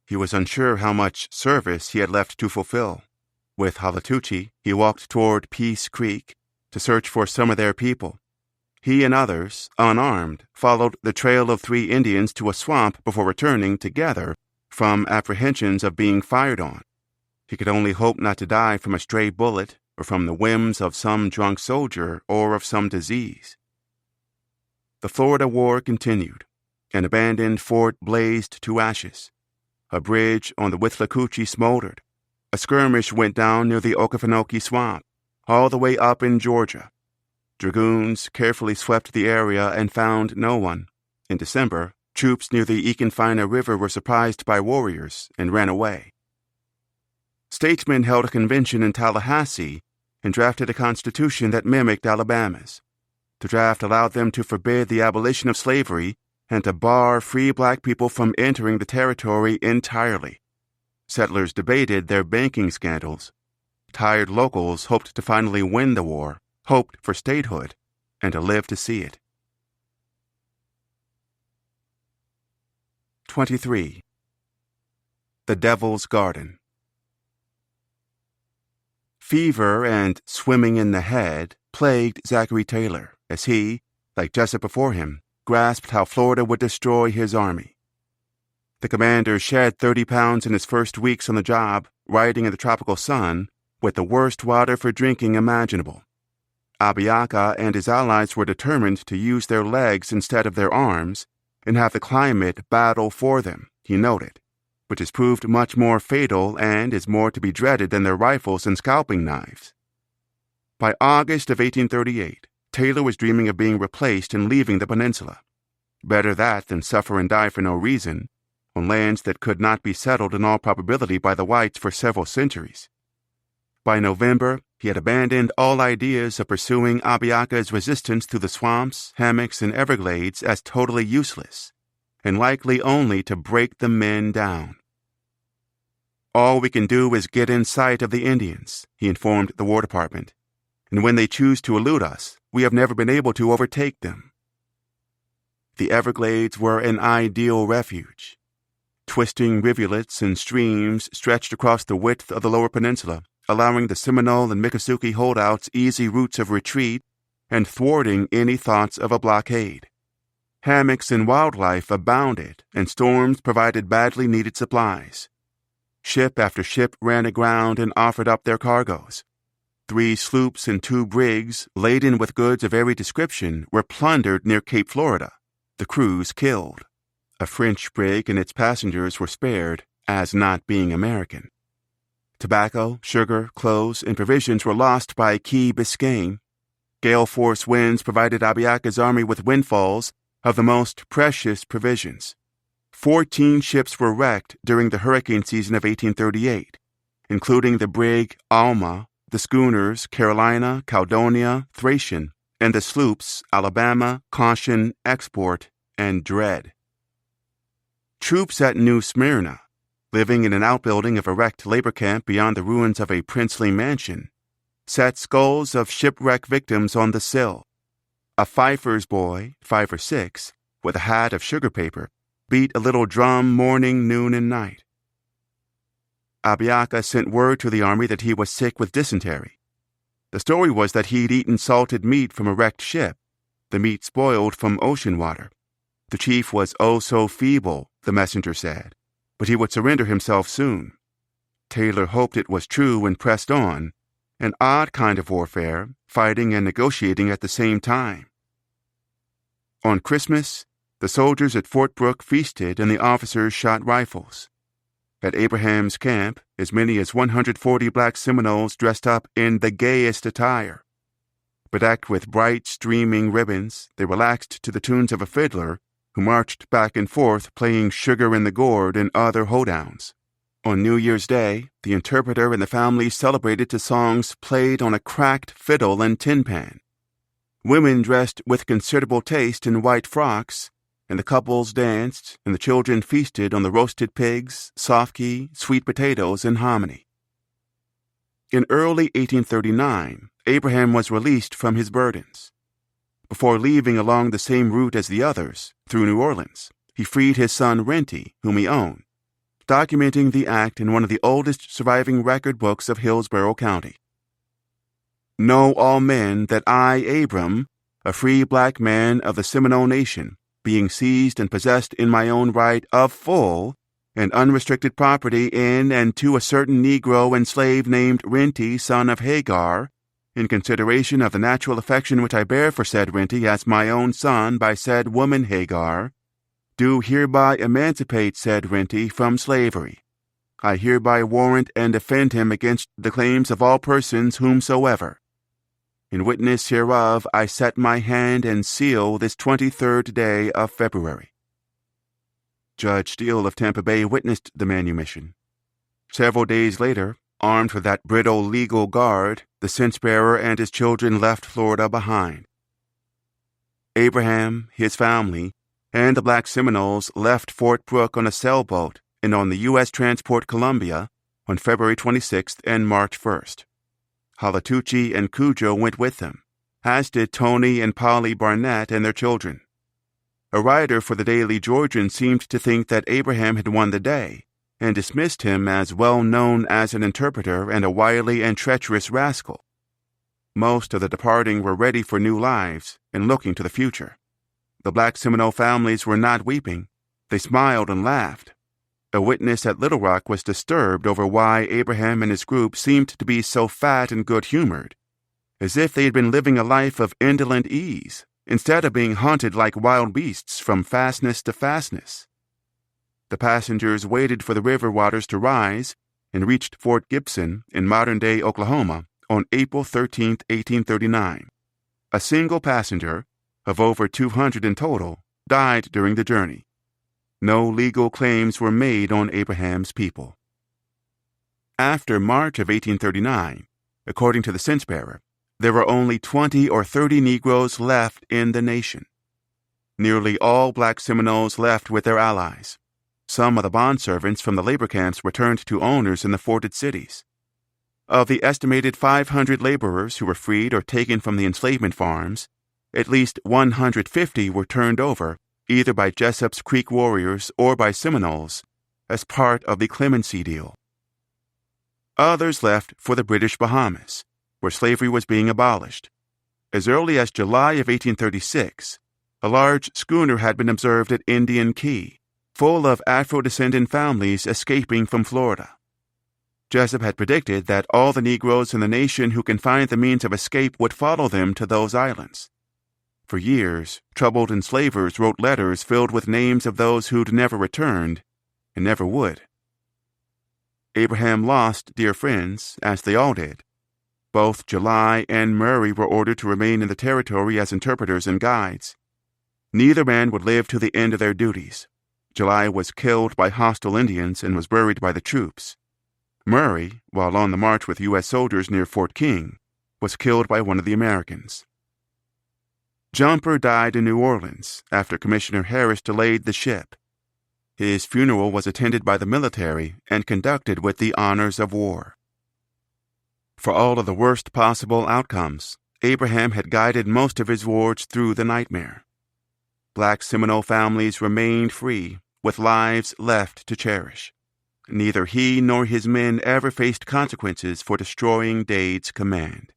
He was unsure how much service he had left to fulfill. With Halatucci, he walked toward Peace Creek to search for some of their people. He and others, unarmed, followed the trail of 3 Indians to a swamp before returning together from apprehensions of being fired on. He could only hope not to die from a stray bullet or from the whims of some drunk soldier or of some disease. The Florida War continued. An abandoned fort blazed to ashes. A bridge on the Withlacoochee smoldered. A skirmish went down near the Okefenokee Swamp, all the way up in Georgia. Dragoons carefully swept the area and found no one. In December, troops near the Econfina River were surprised by warriors and ran away. Statesmen held a convention in Tallahassee and drafted a constitution that mimicked Alabama's. The draft allowed them to forbid the abolition of slavery and to bar free black people from entering the territory entirely. Settlers debated their banking scandals. Tired locals hoped to finally win the war, hoped for statehood, and to live to see it. 23. The Devil's Garden. Fever and swimming in the head plagued Zachary Taylor as he, like Jessup before him, grasped how Florida would destroy his army. The commander shed 30 pounds in his first weeks on the job, riding in the tropical sun, with the worst water for drinking imaginable. Abiaka and his allies were determined to use their legs instead of their arms and have the climate battle for them, he noted, which has proved much more fatal and is more to be dreaded than their rifles and scalping knives. By August of 1838, Taylor was dreaming of being replaced and leaving the peninsula. Better that than suffer and die for no reason, on lands that could not be settled in all probability by the whites for several centuries. By November, he had abandoned all ideas of pursuing Abiaka's resistance through the swamps, hammocks, and Everglades as totally useless, and likely only to break the men down. All we can do is get in sight of the Indians, he informed the War Department, and when they choose to elude us, we have never been able to overtake them. The Everglades were an ideal refuge. Twisting rivulets and streams stretched across the width of the lower peninsula, allowing the Seminole and Miccosukee holdouts easy routes of retreat and thwarting any thoughts of a blockade. Hammocks and wildlife abounded, and storms provided badly needed supplies. Ship after ship ran aground and offered up their cargoes. 3 sloops and 2 brigs, laden with goods of every description, were plundered near Cape Florida, the crews killed. A French brig and its passengers were spared, as not being American. Tobacco, sugar, clothes, and provisions were lost by Key Biscayne. Gale-force winds provided Abiaka's army with windfalls of the most precious provisions. 14 ships were wrecked during the hurricane season of 1838, including the brig Alma, the schooners Carolina, Caledonia, Thracian, and the sloops Alabama, Caution, Export, and Dread. troops at New Smyrna, living in an outbuilding of a wrecked labor camp beyond the ruins of a princely mansion, set skulls of shipwreck victims on the sill. A fifer's boy, 5 or 6, with a hat of sugar paper, beat a little drum morning, noon, and night. Abiaka sent word to the army that he was sick with dysentery. The story was that he'd eaten salted meat from a wrecked ship, the meat spoiled from ocean water. The chief was oh so feeble, the messenger said, but he would surrender himself soon. Taylor hoped it was true and pressed on, an odd kind of warfare, fighting and negotiating at the same time. On Christmas, the soldiers at Fort Brooke feasted and the officers shot rifles. At Abraham's camp, as many as 140 black Seminoles dressed up in the gayest attire. Bedecked with bright, streaming ribbons, they relaxed to the tunes of a fiddler who marched back and forth playing Sugar in the Gourd and other hoedowns. On New Year's Day, the interpreter and the family celebrated to songs played on a cracked fiddle and tin pan. Women dressed with considerable taste in white frocks, and the couples danced, and the children feasted on the roasted pigs, soffkey, sweet potatoes, and hominy. In early 1839, Abraham was released from his burdens. Before leaving along the same route as the others, through New Orleans, he freed his son Renty, whom he owned, documenting the act in one of the oldest surviving record books of Hillsborough County. Know all men that I, Abram, a free black man of the Seminole nation, being seized and possessed in my own right of full and unrestricted property in and to a certain Negro and slave named Renty, son of Hagar, in consideration of the natural affection which I bear for said Renty as my own son by said woman Hagar, do hereby emancipate said Renty from slavery. I hereby warrant and defend him against the claims of all persons whomsoever. In witness hereof I set my hand and seal this 23rd day of February. Judge Steele of Tampa Bay witnessed the manumission. Several days later, armed with that brittle legal guard, the cense-bearer and his children left Florida behind. Abraham, his family, and the black Seminoles left Fort Brooke on a sailboat and on the U.S. transport Columbia on February 26th and March 1st. Halatucci and Cujo went with them, as did Tony and Polly Barnett and their children. A writer for the Daily Georgian seemed to think that Abraham had won the day, and dismissed him as well known as an interpreter and a wily and treacherous rascal. Most of the departing were ready for new lives and looking to the future. The black Seminole families were not weeping. They smiled and laughed. A witness at Little Rock was disturbed over why Abraham and his group seemed to be so fat and good-humored, as if they had been living a life of indolent ease, instead of being haunted like wild beasts from fastness to fastness. The passengers waited for the river waters to rise and reached Fort Gibson in modern-day Oklahoma on April 13, 1839. A single passenger, of over 200 in total, died during the journey. No legal claims were made on Abraham's people. After March of 1839, according to the cense-bearer, there were only 20 or 30 Negroes left in the nation. Nearly all black Seminoles left with their allies. Some of the bondservants from the labor camps returned to owners in the forted cities. Of the estimated 500 laborers who were freed or taken from the enslavement farms, at least 150 were turned over, either by Jessup's Creek warriors or by Seminoles, as part of the clemency deal. Others left for the British Bahamas, where slavery was being abolished. As early as July of 1836, a large schooner had been observed at Indian Key, full of Afro-descendant families escaping from Florida. Jessup had predicted that all the Negroes in the nation who can find the means of escape would follow them to those islands. For years, troubled enslavers wrote letters filled with names of those who'd never returned and never would. Abraham lost dear friends, as they all did. Both July and Murray were ordered to remain in the territory as interpreters and guides. Neither man would live to the end of their duties. July was killed by hostile Indians and was buried by the troops. Murray, while on the march with U.S. soldiers near Fort King, was killed by one of the Americans. Jumper died in New Orleans after Commissioner Harris delayed the ship. His funeral was attended by the military and conducted with the honors of war. For all of the worst possible outcomes, Abraham had guided most of his wards through the nightmare. Black Seminole families remained free, with lives left to cherish. Neither he nor his men ever faced consequences for destroying Dade's command.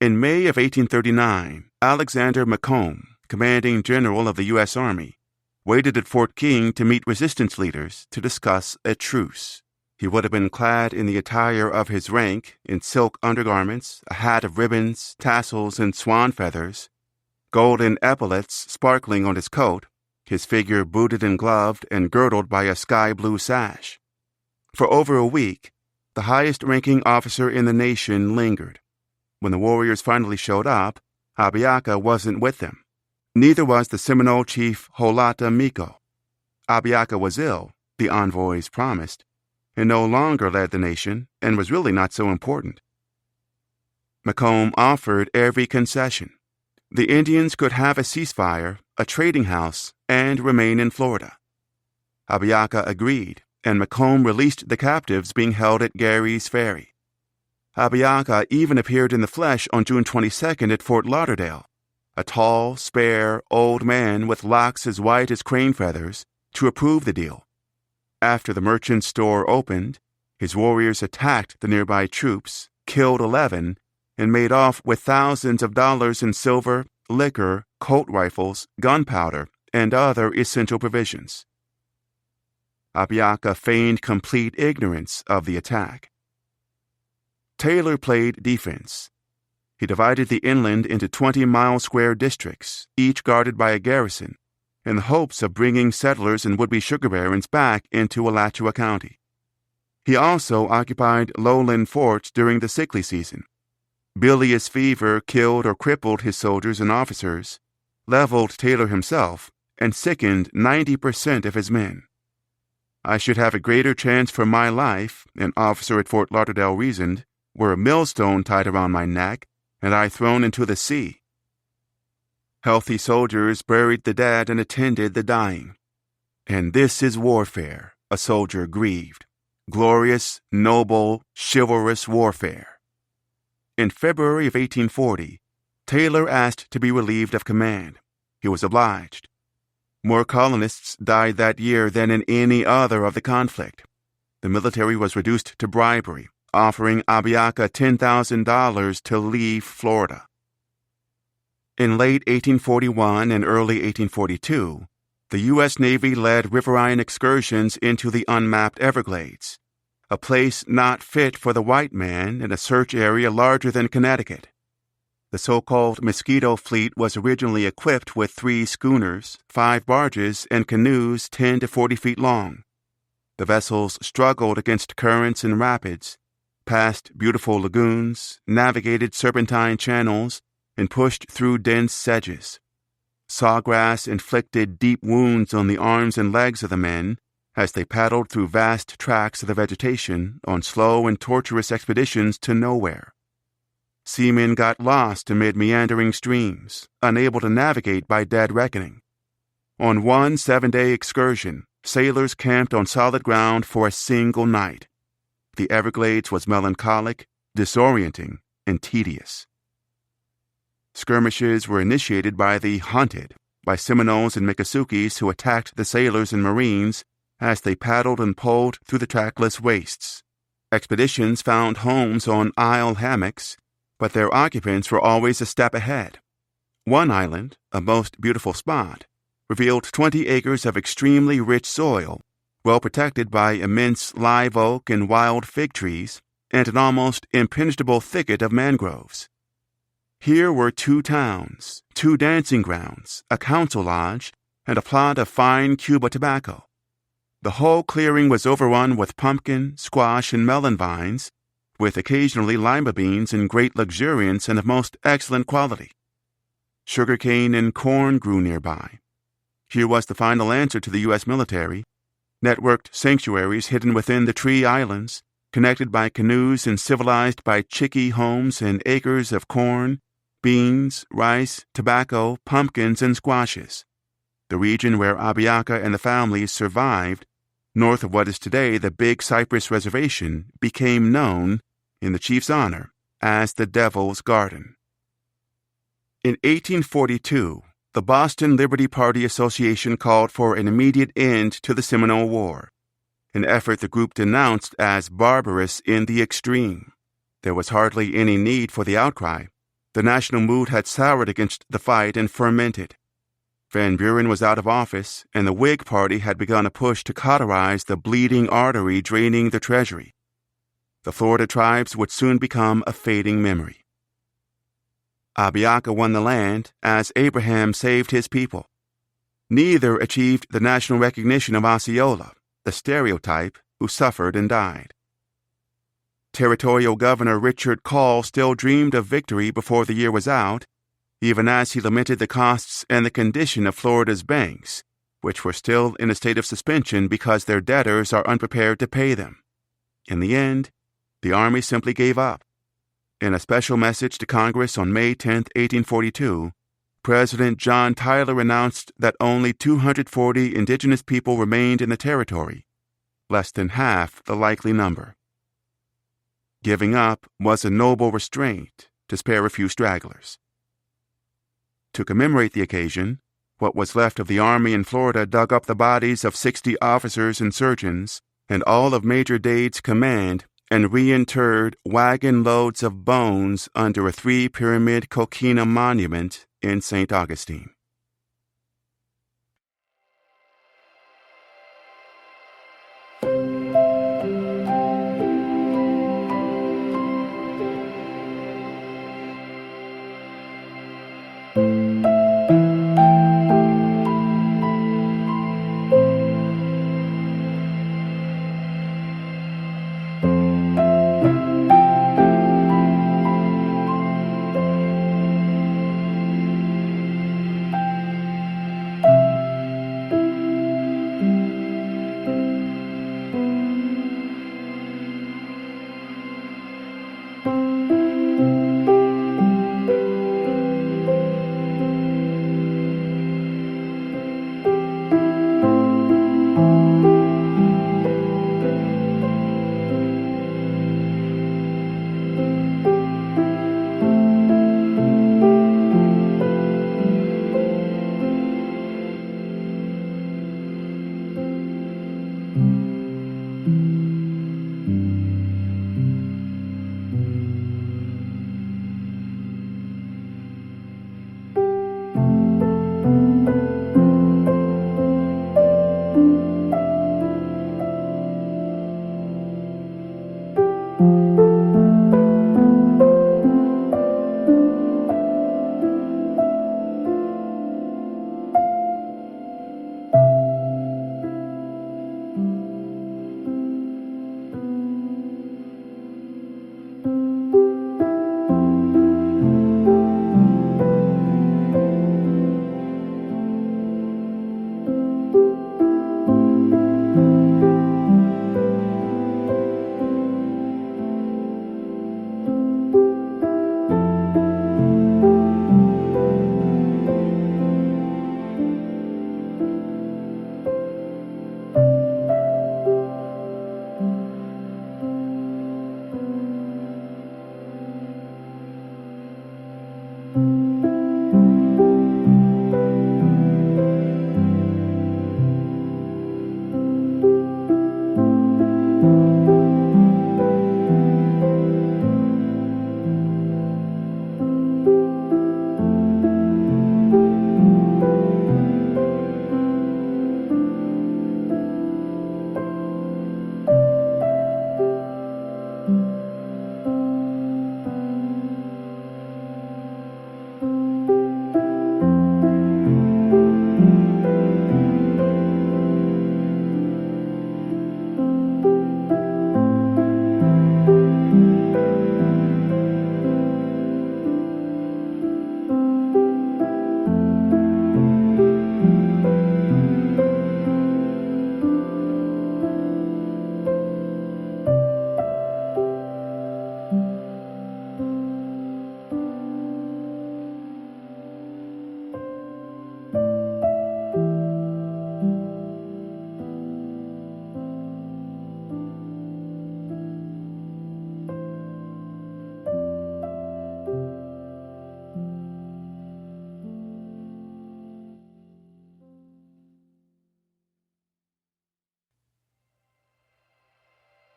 In May of 1839, Alexander Macomb, commanding general of the U.S. Army, waited at Fort King to meet resistance leaders to discuss a truce. He would have been clad in the attire of his rank, in silk undergarments, a hat of ribbons, tassels, and swan feathers, golden epaulets sparkling on his coat, his figure booted and gloved and girdled by a sky-blue sash. For over a week, the highest-ranking officer in the nation lingered. When the warriors finally showed up, Abiaka wasn't with them. Neither was the Seminole chief Holata Miko. Abiaka was ill, the envoys promised, and no longer led the nation and was really not so important. Macomb offered every concession. The Indians could have a ceasefire, a trading house, and remain in Florida. Abiaka agreed, and Macomb released the captives being held at Gary's Ferry. Abiaka even appeared in the flesh on June 22nd at Fort Lauderdale, a tall, spare, old man with locks as white as crane feathers, to approve the deal. After the merchant's store opened, his warriors attacked the nearby troops, killed 11, and made off with thousands of dollars in silver, liquor, Colt rifles, gunpowder, and other essential provisions. Abiaka feigned complete ignorance of the attack. Taylor played defense. He divided the inland into 20-mile-square districts, each guarded by a garrison, in the hopes of bringing settlers and would-be sugar barons back into Alachua County. He also occupied lowland forts during the sickly season. Bilious fever killed or crippled his soldiers and officers, leveled Taylor himself, and sickened 90% of his men. I should have a greater chance for my life, an officer at Fort Lauderdale reasoned, were a millstone tied around my neck and I thrown into the sea. Healthy soldiers buried the dead and attended the dying. And this is warfare, a soldier grieved. Glorious, noble, chivalrous warfare. In February of 1840, Taylor asked to be relieved of command. He was obliged. More colonists died that year than in any other of the conflict. The military was reduced to bribery, offering Abiaka $10,000 to leave Florida. In late 1841 and early 1842, the U.S. Navy led riverine excursions into the unmapped Everglades, a place not fit for the white man in a search area larger than Connecticut. The so-called Mosquito Fleet was originally equipped with 3 schooners, 5 barges, and canoes 10 to 40 feet long. The vessels struggled against currents and rapids, passed beautiful lagoons, navigated serpentine channels, and pushed through dense sedges. Sawgrass inflicted deep wounds on the arms and legs of the men as they paddled through vast tracts of the vegetation on slow and tortuous expeditions to nowhere. Seamen got lost amid meandering streams, unable to navigate by dead reckoning. On one 7-day excursion, sailors camped on solid ground for a single night. The Everglades was melancholic, disorienting, and tedious. Skirmishes were initiated by the hunted, by Seminoles and Miccosukes who attacked the sailors and Marines as they paddled and poled through the trackless wastes. Expeditions found homes on isle hammocks, but their occupants were always a step ahead. One island, a most beautiful spot, revealed 20 acres of extremely rich soil, well protected by immense live oak and wild fig trees, and an almost impenetrable thicket of mangroves. Here were 2 towns, 2 dancing grounds, a council lodge, and a plot of fine Cuba tobacco. The whole clearing was overrun with pumpkin, squash, and melon vines, with occasionally lima beans in great luxuriance and of most excellent quality. Sugarcane and corn grew nearby. Here was the final answer to the U.S. military, networked sanctuaries hidden within the tree islands, connected by canoes and civilized by chicky homes and acres of corn, beans, rice, tobacco, pumpkins, and squashes. the region where Abiaka and the families survived, north of what is today the Big Cypress Reservation, became known, in the chief's honor, as the Devil's Garden. In 1842, the Boston Liberty Party Association called for an immediate end to the Seminole War, an effort the group denounced as barbarous in the extreme. There was hardly any need for the outcry. The national mood had soured against the fight and fermented. Van Buren was out of office, and the Whig Party had begun a push to cauterize the bleeding artery draining the Treasury. The Florida tribes would soon become a fading memory. Abiaka won the land as Abraham saved his people. Neither achieved the national recognition of Osceola, the stereotype who suffered and died. Territorial Governor Richard Call still dreamed of victory before the year was out, even as he lamented the costs and the condition of Florida's banks, which were still in a state of suspension because their debtors are unprepared to pay them. In the end, the Army simply gave up. In a special message to Congress on May 10, 1842, President John Tyler announced that only 240 indigenous people remained in the territory, less than half the likely number. Giving up was a noble restraint to spare a few stragglers. To commemorate the occasion, what was left of the Army in Florida dug up the bodies of 60 officers and surgeons and all of Major Dade's command and reinterred wagon loads of bones under a 3-pyramid coquina monument in St. Augustine.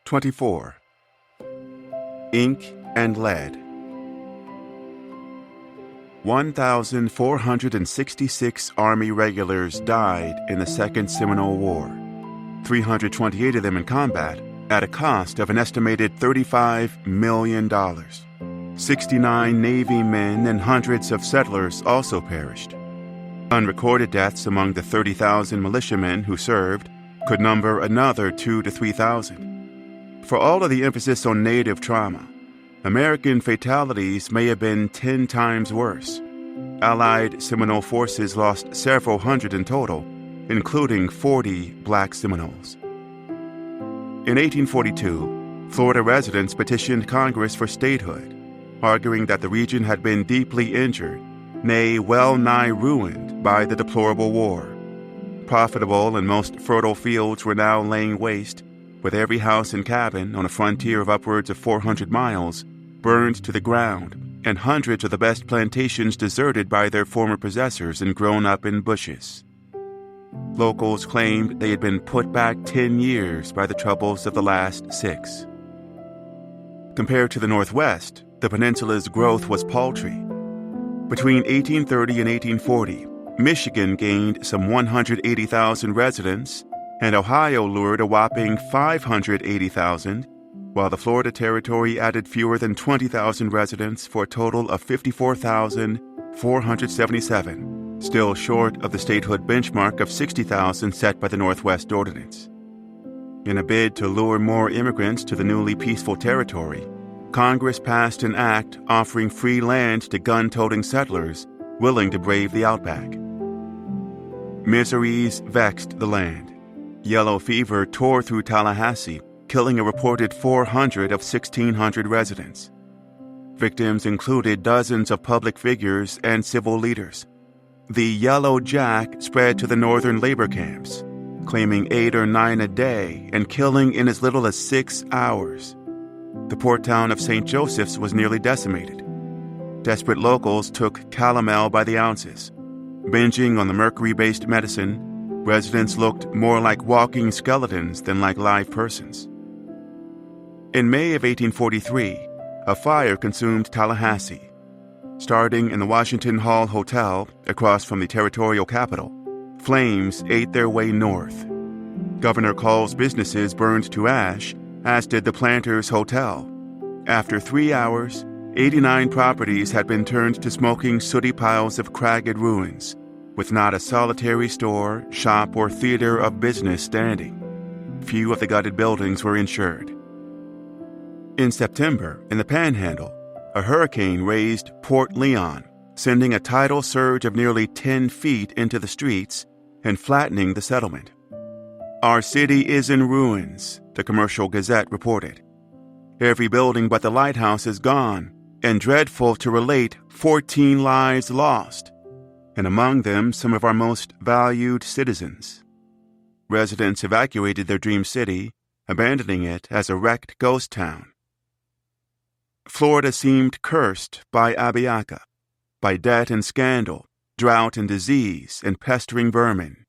24. Ink and lead. 1,466 Army regulars died in the Second Seminole War, 328 of them in combat, at a cost of an estimated $35 million. 69 Navy men and hundreds of settlers also perished. Unrecorded deaths among the 30,000 militiamen who served could number another 2,000 to 3,000. For all of the emphasis on native trauma, American fatalities may have been 10 times worse. Allied Seminole forces lost several hundred in total, including 40 Black Seminoles. In 1842, Florida residents petitioned Congress for statehood, arguing that the region had been deeply injured, nay, well-nigh ruined by the deplorable war. Profitable and most fertile fields were now laying waste, with every house and cabin on a frontier of upwards of 400 miles burned to the ground, and hundreds of the best plantations deserted by their former possessors and grown up in bushes. Locals claimed they had been put back 10 years by the troubles of the last 6. Compared to the Northwest, the peninsula's growth was paltry. Between 1830 and 1840, Michigan gained some 180,000 residents, and Ohio lured a whopping 580,000, while the Florida Territory added fewer than 20,000 residents for a total of 54,477, still short of the statehood benchmark of 60,000 set by the Northwest Ordinance. In a bid to lure more immigrants to the newly peaceful territory, Congress passed an act offering free land to gun-toting settlers willing to brave the outback. Miseries vexed the land. Yellow fever tore through Tallahassee, killing a reported 400 of 1,600 residents. Victims included dozens of public figures and civil leaders. The Yellow Jack spread to the northern labor camps, claiming 8 or 9 a day and killing in as little as 6 hours. The port town of St. Joseph's was nearly decimated. Desperate locals took calomel by the ounces. Binging on the mercury-based medicine, residents looked more like walking skeletons than like live persons. In May of 1843, a fire consumed Tallahassee. Starting in the Washington Hall Hotel across from the territorial capital, flames ate their way north. Governor Call's businesses burned to ash, as did the Planters Hotel. After 3 hours, 89 properties had been turned to smoking, sooty piles of cragged ruins, with not a solitary store, shop, or theater of business standing. Few of the gutted buildings were insured. In September, in the Panhandle, a hurricane razed Port Leon, sending a tidal surge of nearly 10 feet into the streets and flattening the settlement. "Our city is in ruins," the Commercial Gazette reported. "Every building but the lighthouse is gone, and dreadful to relate, 14 lives lost, and among them some of our most valued citizens." Residents evacuated their dream city, abandoning it as a wrecked ghost town. Florida seemed cursed by Abiaka, by debt and scandal, drought and disease, and pestering vermin.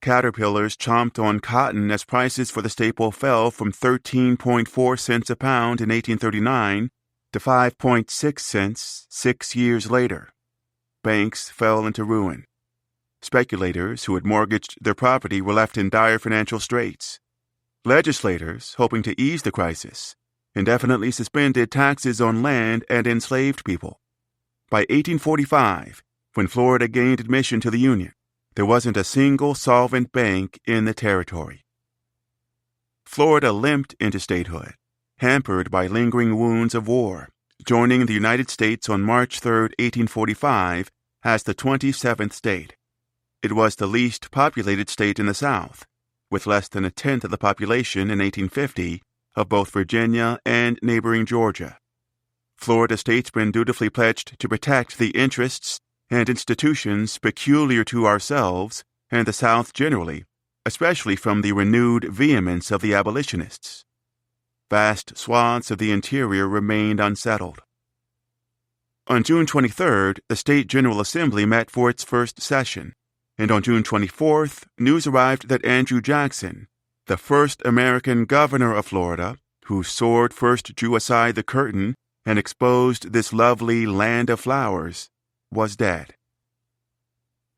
Caterpillars chomped on cotton as prices for the staple fell from 13.4 cents a pound in 1839 to 5.6 cents 6 years later. Banks fell into ruin. Speculators who had mortgaged their property were left in dire financial straits. Legislators, hoping to ease the crisis, indefinitely suspended taxes on land and enslaved people. By 1845, when Florida gained admission to the Union, there wasn't a single solvent bank in the territory. Florida limped into statehood, hampered by lingering wounds of war, joining the United States on March 3, 1845, as the 27th state. It was the least populated state in the South, with less than a tenth of the population in 1850 of both Virginia and neighboring Georgia. Florida statesmen dutifully pledged to protect the interests and institutions peculiar to ourselves and the South generally, especially from the renewed vehemence of the abolitionists. Vast swaths of the interior remained unsettled. On June 23rd, the State General Assembly met for its first session, and on June 24th, news arrived that Andrew Jackson, the first American governor of Florida, whose sword first drew aside the curtain and exposed this lovely land of flowers, was dead.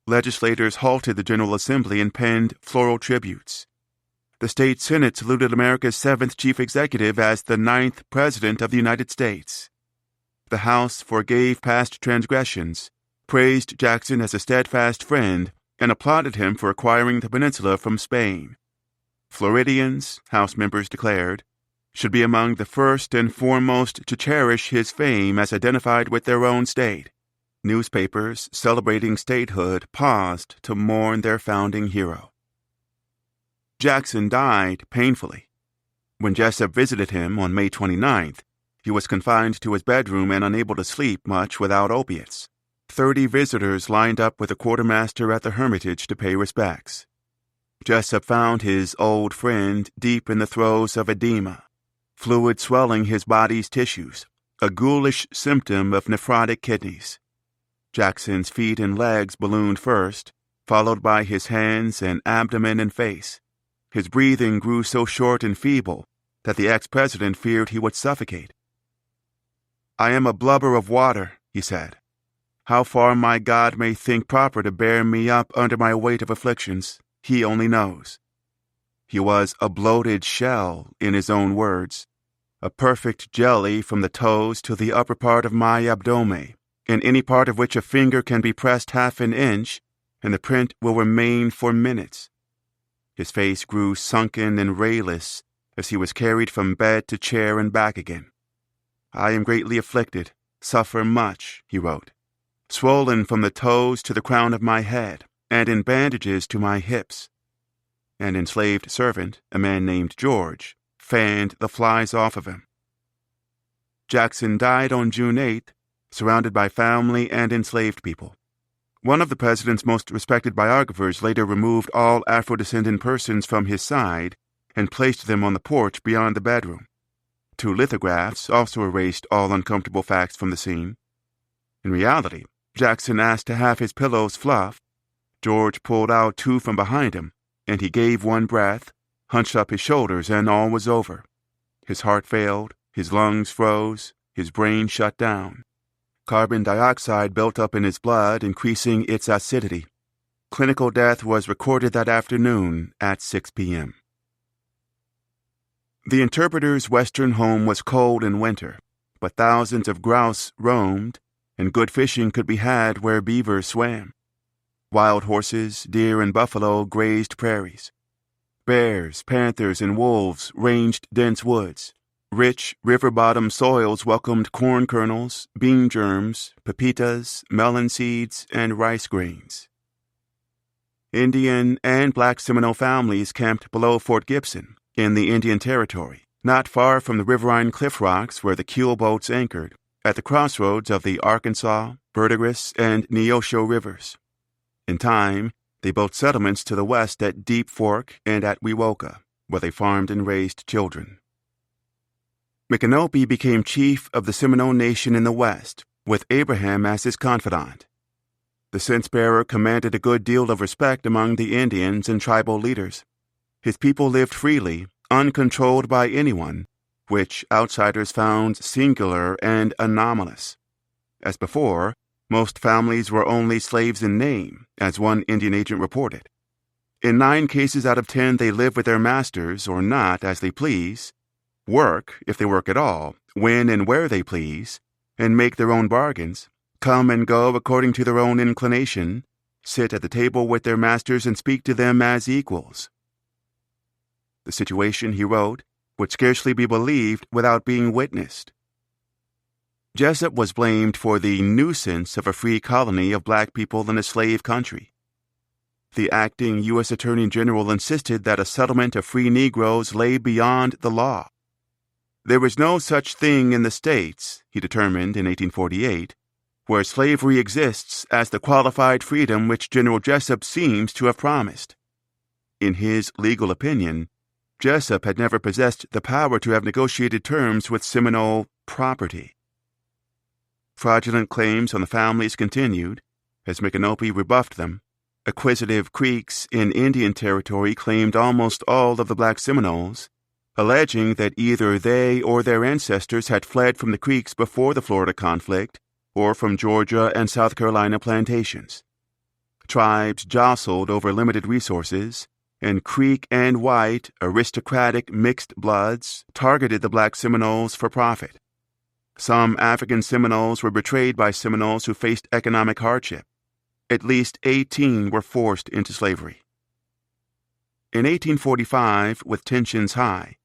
Legislators halted the General Assembly and penned floral tributes. The state Senate saluted America's 7th chief executive as the 9th President of the United States. The House forgave past transgressions, praised Jackson as a steadfast friend, and applauded him for acquiring the peninsula from Spain. Floridians, House members declared, should be among the first and foremost to cherish his fame as identified with their own state. Newspapers celebrating statehood paused to mourn their founding hero. Jackson died painfully. When Jessup visited him on May 29th, he was confined to his bedroom and unable to sleep much without opiates. 30 visitors lined up with the quartermaster at the Hermitage to pay respects. Jessup found his old friend deep in the throes of edema, fluid swelling his body's tissues, a ghoulish symptom of nephrotic kidneys. Jackson's feet and legs ballooned first, followed by his hands and abdomen and face. His breathing grew so short and feeble that the ex-president feared he would suffocate. "I am a blubber of water," he said. "How far my God may think proper to bear me up under my weight of afflictions, he only knows." He was a bloated shell, in his own words, a perfect jelly from the toes to the upper part of my abdomen, in any part of which a finger can be pressed half an inch, and the print will remain for minutes. His face grew sunken and rayless as he was carried from bed to chair and back again. "I am greatly afflicted, suffer much," he wrote, "swollen from the toes to the crown of my head, and in bandages to my hips." An enslaved servant, a man named George, fanned the flies off of him. Jackson died on June 8th, surrounded by family and enslaved people. One of the president's most respected biographers later removed all Afro-descendant persons from his side and placed them on the porch beyond the bedroom. 2 lithographs also erased all uncomfortable facts from the scene. In reality, Jackson asked to have his pillows fluffed. George pulled out 2 from behind him, and he gave one breath, hunched up his shoulders, and all was over. His heart failed, his lungs froze, his brain shut down. Carbon dioxide built up in his blood, increasing its acidity. Clinical death was recorded that afternoon at 6 p.m. The interpreter's western home was cold in winter, but thousands of grouse roamed, and good fishing could be had where beavers swam. Wild horses, deer, and buffalo grazed prairies. Bears, panthers, and wolves ranged dense woods. Rich river-bottom soils welcomed corn kernels, bean germs, pepitas, melon seeds, and rice grains. Indian and Black Seminole families camped below Fort Gibson, in the Indian Territory, not far from the riverine cliff rocks where the keel boats anchored, at the crossroads of the Arkansas, Verdigris, and Neosho rivers. In time, they built settlements to the west at Deep Fork and at Wewoka, where they farmed and raised children. Micanopy became chief of the Seminole Nation in the west, with Abraham as his confidant. The cense-bearer commanded a good deal of respect among the Indians and tribal leaders. His people lived freely, uncontrolled by anyone, which outsiders found singular and anomalous. As before, most families were only slaves in name, as one Indian agent reported. In 9 cases out of 10, they live with their masters or not as they please, work, if they work at all, when and where they please, and make their own bargains, come and go according to their own inclination, sit at the table with their masters and speak to them as equals. The situation, he wrote, would scarcely be believed without being witnessed. Jessup was blamed for the nuisance of a free colony of black people in a slave country. The acting U.S. Attorney General insisted that a settlement of free Negroes lay beyond the law. There was no such thing in the states, he determined in 1848, where slavery exists as the qualified freedom which General Jessup seems to have promised. In his legal opinion, Jessup had never possessed the power to have negotiated terms with Seminole property. Fraudulent claims on the families continued, as Micanopy rebuffed them, Acquisitive Creeks in Indian Territory claimed almost all of the black Seminoles, alleging that either they or their ancestors had fled from the Creeks before the Florida conflict or from Georgia and South Carolina plantations. Tribes jostled over limited resources, and Creek and white, aristocratic mixed bloods targeted the black Seminoles for profit. Some African Seminoles were betrayed by Seminoles who faced economic hardship. At least 18 were forced into slavery. In 1845, with tensions high,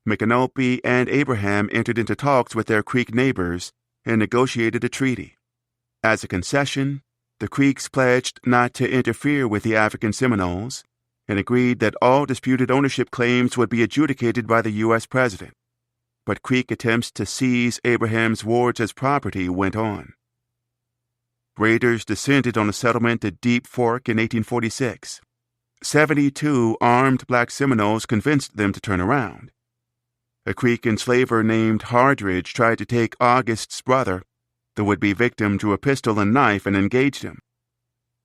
Micanopy and Abraham entered into talks with their Creek neighbors and negotiated a treaty. As a concession, the Creeks pledged not to interfere with the African Seminoles and agreed that all disputed ownership claims would be adjudicated by the U.S. President. But Creek attempts to seize Abraham's wards as property went on. Raiders descended on a settlement at Deep Fork in 1846. 72 armed black Seminoles convinced them to turn around. A Creek enslaver named Hardridge tried to take August's brother. The would-be victim drew a pistol and knife and engaged him.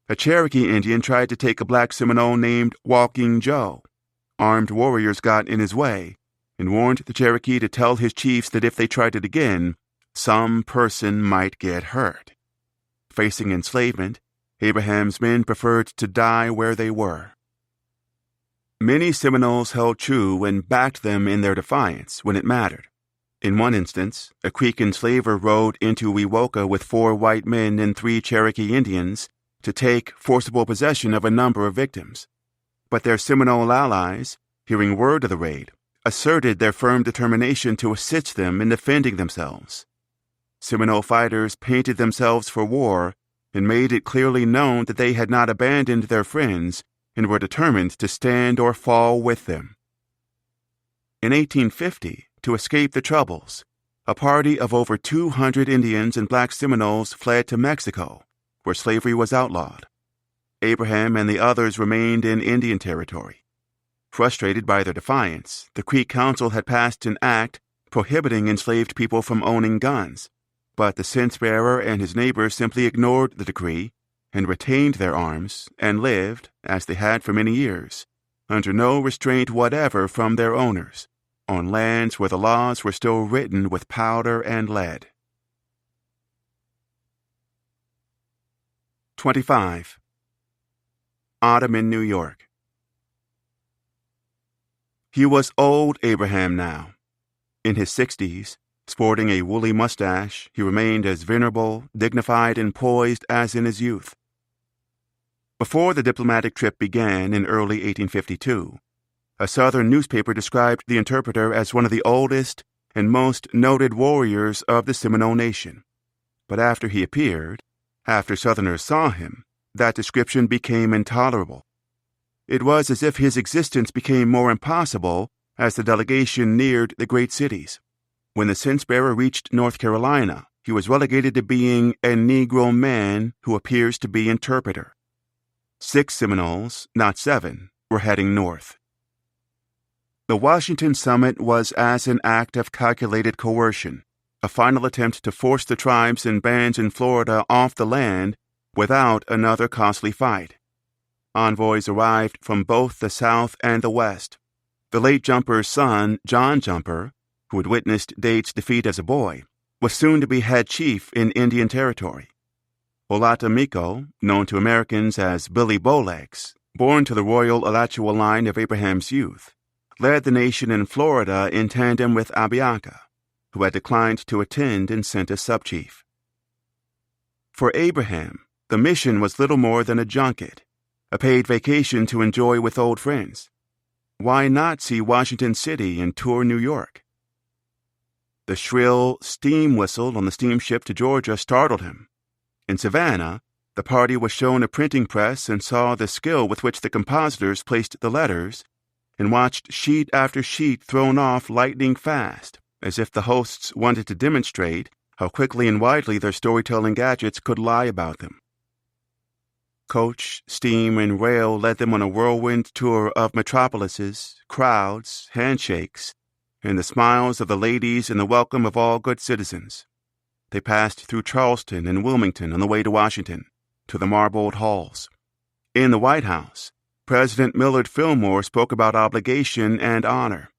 A Cherokee Indian tried to take a black Seminole named Walking Joe. Armed warriors got in his way and warned the Cherokee to tell his chiefs that if they tried it again, some person might get hurt. Facing enslavement, Abraham's men preferred to die where they were. Many Seminoles held true and backed them in their defiance when it mattered. In one instance, a Creek enslaver rode into Wewoka with 4 white men and 3 Cherokee Indians to take forcible possession of a number of victims. But their Seminole allies, hearing word of the raid, asserted their firm determination to assist them in defending themselves. Seminole fighters painted themselves for war and made it clearly known that they had not abandoned their friends and were determined to stand or fall with them. In 1850, to escape the Troubles, a party of over 200 Indians and black Seminoles fled to Mexico, where slavery was outlawed. Abraham and the others remained in Indian Territory. Frustrated by their defiance, the Creek Council had passed an act prohibiting enslaved people from owning guns, but the cense-bearer and his neighbors simply ignored the decree and retained their arms and lived, as they had for many years, under no restraint whatever from their owners, on lands where the laws were still written with powder and lead. 25. Autumn in New York. He was old Abraham now. In his 60s, sporting a woolly mustache, he remained as venerable, dignified, and poised as in his youth. Before the diplomatic trip began in early 1852, a Southern newspaper described the interpreter as one of the oldest and most noted warriors of the Seminole Nation. But after he appeared, after Southerners saw him, that description became intolerable. It was as if his existence became more impossible as the delegation neared the great cities. When the cense-bearer reached North Carolina, he was relegated to being a Negro man who appears to be interpreter. 6 Seminoles, not 7, were heading north. The Washington summit was as an act of calculated coercion, a final attempt to force the tribes and bands in Florida off the land without another costly fight. Envoys arrived from both the South and the West. The late Jumper's son, John Jumper, who had witnessed Dade's defeat as a boy, was soon to be head chief in Indian Territory. Olata Miko, known to Americans as Billy Bowlegs, born to the royal Alachua line of Abraham's youth, led the nation in Florida in tandem with Abiaka, who had declined to attend and sent a sub-chief. For Abraham, the mission was little more than a junket, a paid vacation to enjoy with old friends. Why not see Washington City and tour New York? The shrill steam whistle on the steamship to Georgia startled him. In Savannah, the party was shown a printing press and saw the skill with which the compositors placed the letters and watched sheet after sheet thrown off lightning fast, as if the hosts wanted to demonstrate how quickly and widely their storytelling gadgets could lie about them. Coach, steam, and rail led them on a whirlwind tour of metropolises, crowds, handshakes, and the smiles of the ladies and the welcome of all good citizens. They passed through Charleston and Wilmington on the way to Washington, to the marbled halls. In the White House, President Millard Fillmore spoke about obligation and honor.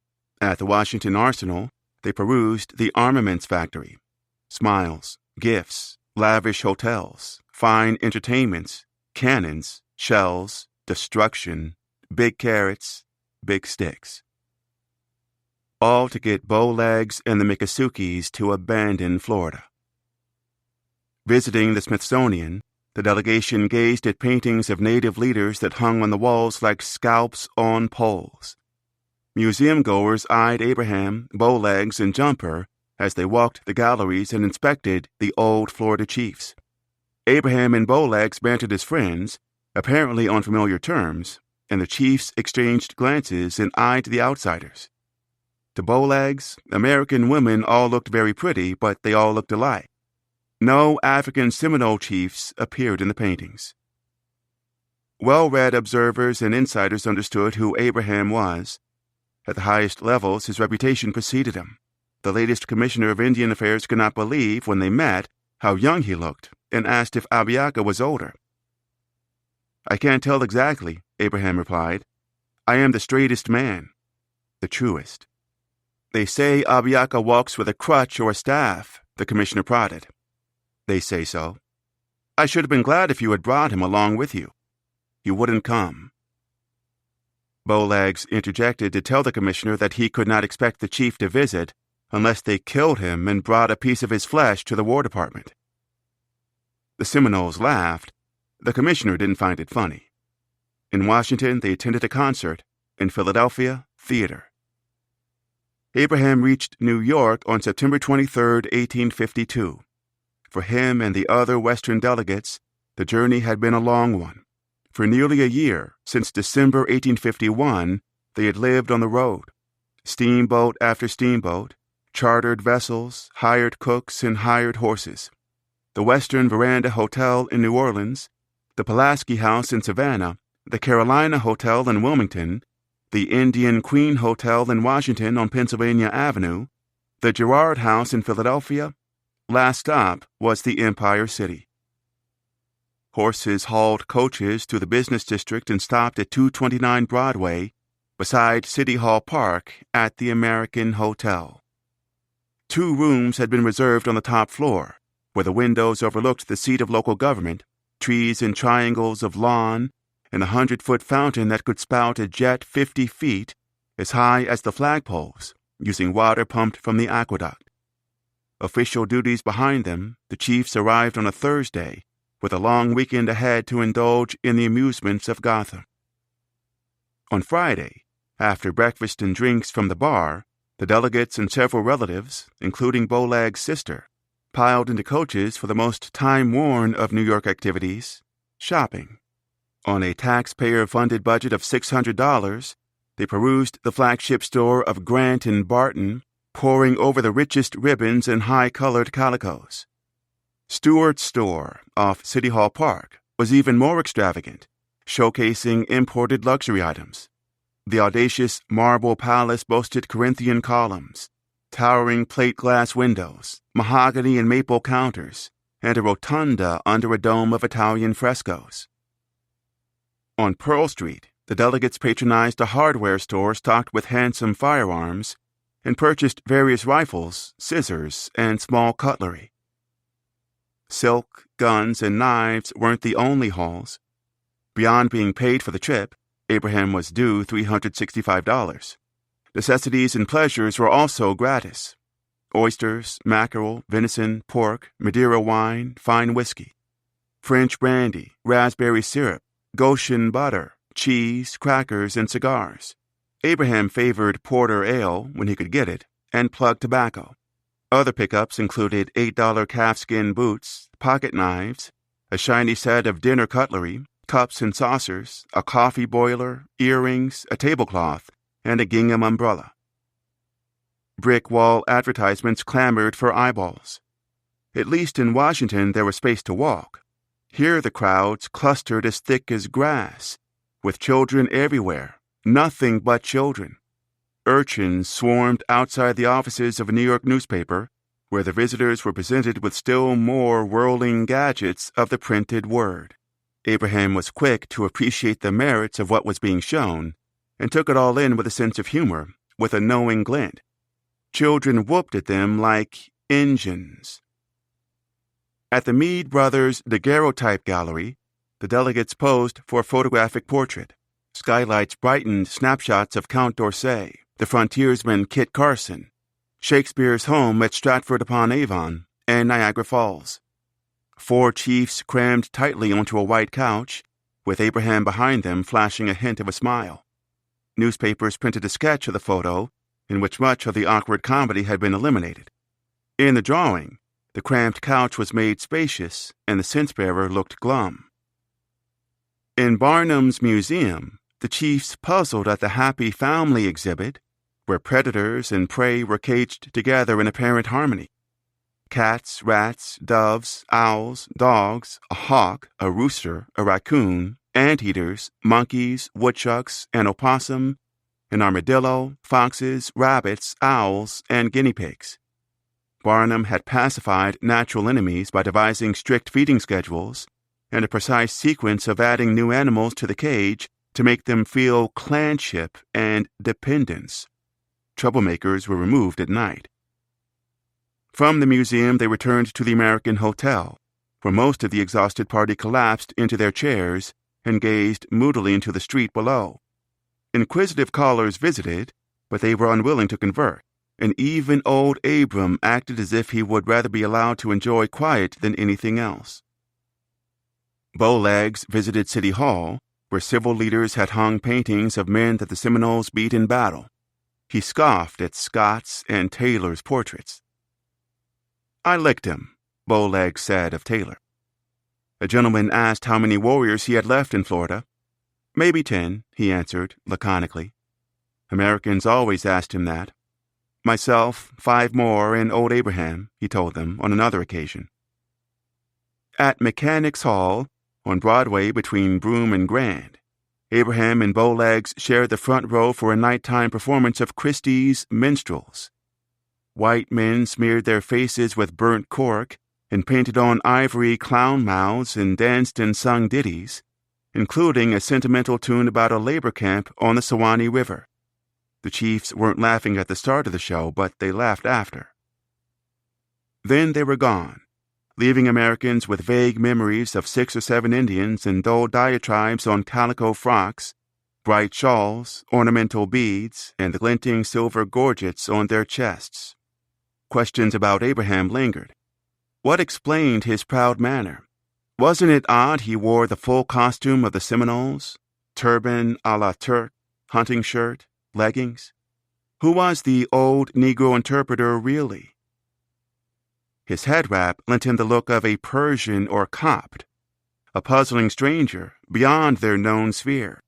At the Washington Arsenal, they perused the armaments factory. Smiles, gifts, lavish hotels, fine entertainments, cannons, shells, destruction, big carrots, big sticks. All to get Bowlegs and the Micasukis to abandon Florida. Visiting the Smithsonian, the delegation gazed at paintings of native leaders that hung on the walls like scalps on poles. Museum-goers eyed Abraham, Bowlegs, and Jumper as they walked the galleries and inspected the old Florida chiefs. Abraham and Bowlegs bantered as friends, apparently on familiar terms, and the chiefs exchanged glances and eyed the outsiders. To Bowlegs, American women all looked very pretty, but they all looked alike. No African Seminole chiefs appeared in the paintings. Well-read observers and insiders understood who Abraham was. At the highest levels, his reputation preceded him. The latest commissioner of Indian Affairs could not believe, when they met, how young he looked, and asked if Abiaka was older. "I can't tell exactly," Abraham replied. "I am the straightest man, the truest." "They say Abiaka walks with a crutch or a staff," the commissioner prodded. "They say so. I should have been glad if you had brought him along with you. You wouldn't come." Bowlegs interjected to tell the commissioner that he could not expect the chief to visit unless they killed him and brought a piece of his flesh to the War Department. The Seminoles laughed. The commissioner didn't find it funny. In Washington, they attended a concert. In Philadelphia, theater. Abraham reached New York on September 23, 1852. For him and the other Western delegates, the journey had been a long one. For nearly a year, since December 1851, they had lived on the road. Steamboat after steamboat, chartered vessels, hired cooks, and hired horses. The Western Veranda Hotel in New Orleans, the Pulaski House in Savannah, the Carolina Hotel in Wilmington, the Indian Queen Hotel in Washington on Pennsylvania Avenue, the Girard House in Philadelphia. Last stop was the Empire City. Horses hauled coaches to the business district and stopped at 229 Broadway, beside City Hall Park at the American Hotel. 2 rooms had been reserved on the top floor, where the windows overlooked the seat of local government, trees and triangles of lawn, and a 100-foot fountain that could spout a jet 50 feet, as high as the flagpoles, using water pumped from the aqueduct. Official duties behind them, the chiefs arrived on a Thursday, with a long weekend ahead to indulge in the amusements of Gotham. On Friday, after breakfast and drinks from the bar, the delegates and several relatives, including Bowleg's sister, piled into coaches for the most time-worn of New York activities, shopping. On a taxpayer-funded budget of $600, they perused the flagship store of Grant & Barton, poring over the richest ribbons and high-colored calicos. Stewart's store off City Hall Park was even more extravagant, showcasing imported luxury items. The audacious marble palace boasted Corinthian columns, towering plate glass windows, mahogany and maple counters, and a rotunda under a dome of Italian frescoes. On Pearl Street, the delegates patronized a hardware store stocked with handsome firearms and purchased various rifles, scissors, and small cutlery. Silk, guns, and knives weren't the only hauls. Beyond being paid for the trip, Abraham was due $365. Necessities and pleasures were also gratis. Oysters, mackerel, venison, pork, Madeira wine, fine whiskey. French brandy, raspberry syrup, Goshen butter, cheese, crackers, and cigars. Abraham favored porter ale when he could get it, and plug tobacco. Other pickups included $8 calfskin boots, pocket knives, a shiny set of dinner cutlery, cups and saucers, a coffee boiler, earrings, a tablecloth, and a gingham umbrella. Brick wall advertisements clamored for eyeballs. At least in Washington there was space to walk. Here the crowds clustered as thick as grass, with children everywhere, nothing but children. Urchins swarmed outside the offices of a New York newspaper, where the visitors were presented with still more whirling gadgets of the printed word. Abraham was quick to appreciate the merits of what was being shown and took it all in with a sense of humor, with a knowing glint. Children whooped at them like engines. At the Meade Brothers daguerreotype gallery, the delegates posed for a photographic portrait. Skylights brightened snapshots of Count d'Orsay, the frontiersman Kit Carson, Shakespeare's home at Stratford-upon-Avon, and Niagara Falls. 4 chiefs crammed tightly onto a white couch, with Abraham behind them flashing a hint of a smile. Newspapers printed a sketch of the photo, in which much of the awkward comedy had been eliminated. In the drawing, the cramped couch was made spacious, and the cense-bearer looked glum. In Barnum's museum, the chiefs puzzled at the Happy Family exhibit, where predators and prey were caged together in apparent harmony. Cats, rats, doves, owls, dogs, a hawk, a rooster, a raccoon, anteaters, monkeys, woodchucks, an opossum, an armadillo, foxes, rabbits, owls, and guinea pigs. Barnum had pacified natural enemies by devising strict feeding schedules and a precise sequence of adding new animals to the cage to make them feel clanship and dependence. Troublemakers were removed at night. From the museum, they returned to the American Hotel, where most of the exhausted party collapsed into their chairs and gazed moodily into the street below. Inquisitive callers visited, but they were unwilling to convert, and even old Abram acted as if he would rather be allowed to enjoy quiet than anything else. Bowlegs visited City Hall, where civil leaders had hung paintings of men that the Seminoles beat in battle. He scoffed at Scott's and Taylor's portraits. "I licked him," Bowlegs said of Taylor. A gentleman asked how many warriors he had left in Florida. "Maybe 10, he answered laconically. Americans always asked him that. "Myself, 5 more, and old Abraham," he told them on another occasion. At Mechanics Hall, on Broadway between Broome and Grand, Abraham and Bowlegs shared the front row for a nighttime performance of Christie's Minstrels. White men smeared their faces with burnt cork and painted on ivory clown mouths and danced and sung ditties, including a sentimental tune about a labor camp on the Suwannee River. The chiefs weren't laughing at the start of the show, but they laughed after. Then they were gone, leaving Americans with vague memories of 6 or 7 Indians and dull diatribes on calico frocks, bright shawls, ornamental beads, and the glinting silver gorgets on their chests. Questions about Abraham lingered. What explained his proud manner? Wasn't it odd he wore the full costume of the Seminoles? Turban a la Turk, hunting shirt, leggings? Who was the old Negro interpreter really? His head wrap lent him the look of a Persian or Copt, a puzzling stranger beyond their known sphere.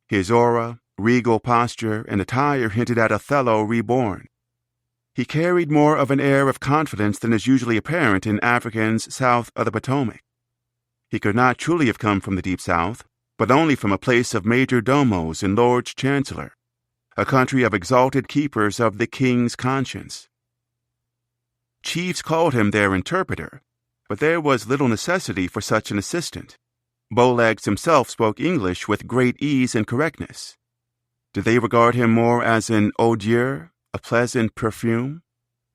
His aura, regal posture, and attire hinted at Othello reborn. He carried more of an air of confidence than is usually apparent in Africans south of the Potomac. He could not truly have come from the Deep South, but only from a place of major domos and Lords Chancellor, a country of exalted keepers of the king's conscience. Chiefs called him their interpreter, but there was little necessity for such an assistant. Bowlegs himself spoke English with great ease and correctness. Did they regard him more as an odeur, a pleasant perfume?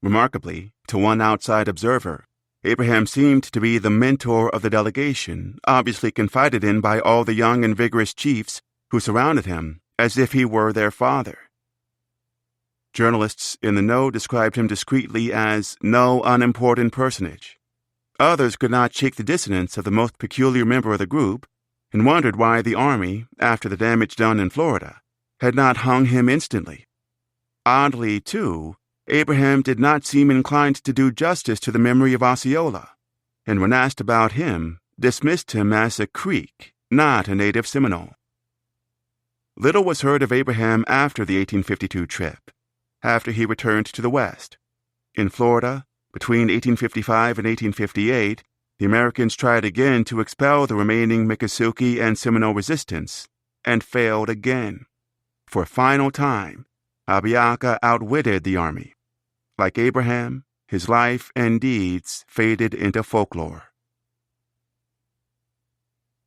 Remarkably, to one outside observer, Abraham seemed to be the mentor of the delegation, obviously confided in by all the young and vigorous chiefs who surrounded him, as if he were their father. Journalists in the know described him discreetly as no unimportant personage. Others could not shake the dissonance of the most peculiar member of the group, and wondered why the Army, after the damage done in Florida, had not hung him instantly. Oddly, too, Abraham did not seem inclined to do justice to the memory of Osceola, and when asked about him, dismissed him as a Creek, not a native Seminole. Little was heard of Abraham after the 1852 trip, after he returned to the West. In Florida, between 1855 and 1858, the Americans tried again to expel the remaining Miccosukee and Seminole resistance, and failed again. For a final time, Abiaka outwitted the army. Like Abraham, his life and deeds faded into folklore.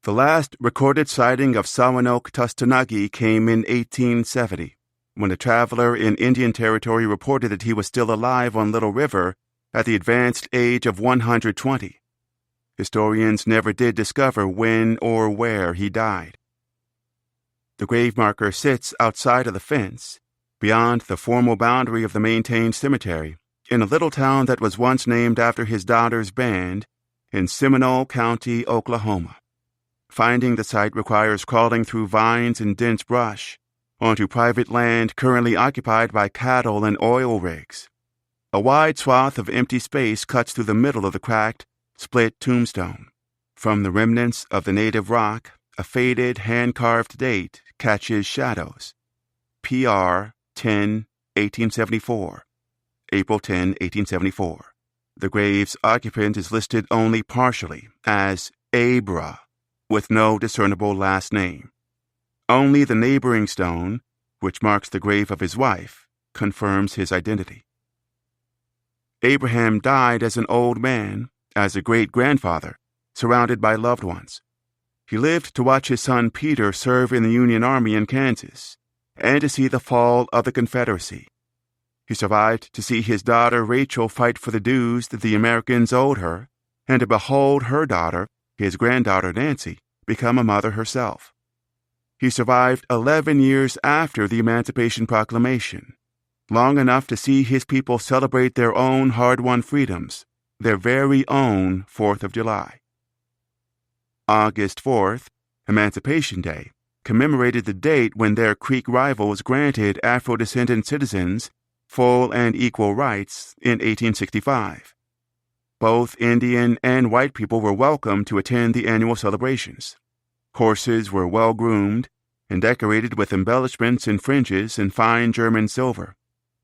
The last recorded sighting of Sawanoke Tustanagi came in 1870, when a traveler in Indian Territory reported that he was still alive on Little River at the advanced age of 120. Historians never did discover when or where he died. The grave marker sits outside of the fence, beyond the formal boundary of the maintained cemetery, in a little town that was once named after his daughter's band in Seminole County, Oklahoma. Finding the site requires crawling through vines and dense brush onto private land currently occupied by cattle and oil rigs. A wide swath of empty space cuts through the middle of the cracked, split tombstone. From the remnants of the native rock, a faded, hand-carved date catches shadows. PR 10, 1874. April 10, 1874. The grave's occupant is listed only partially as Abra, with no discernible last name. Only the neighboring stone, which marks the grave of his wife, confirms his identity. Abraham died as an old man, as a great-grandfather, surrounded by loved ones. He lived to watch his son Peter serve in the Union Army in Kansas, and to see the fall of the Confederacy. He survived to see his daughter Rachel fight for the dues that the Americans owed her, and to behold her daughter, his granddaughter Nancy, become a mother herself. He survived 11 years after the Emancipation Proclamation, long enough to see his people celebrate their own hard-won freedoms, their very own 4th of July. August 4th, Emancipation Day, commemorated the date when their Creek rivals granted Afro-descendant citizens full and equal rights in 1865. Both Indian and white people were welcome to attend the annual celebrations. Horses were well-groomed and decorated with embellishments and fringes and fine German silver.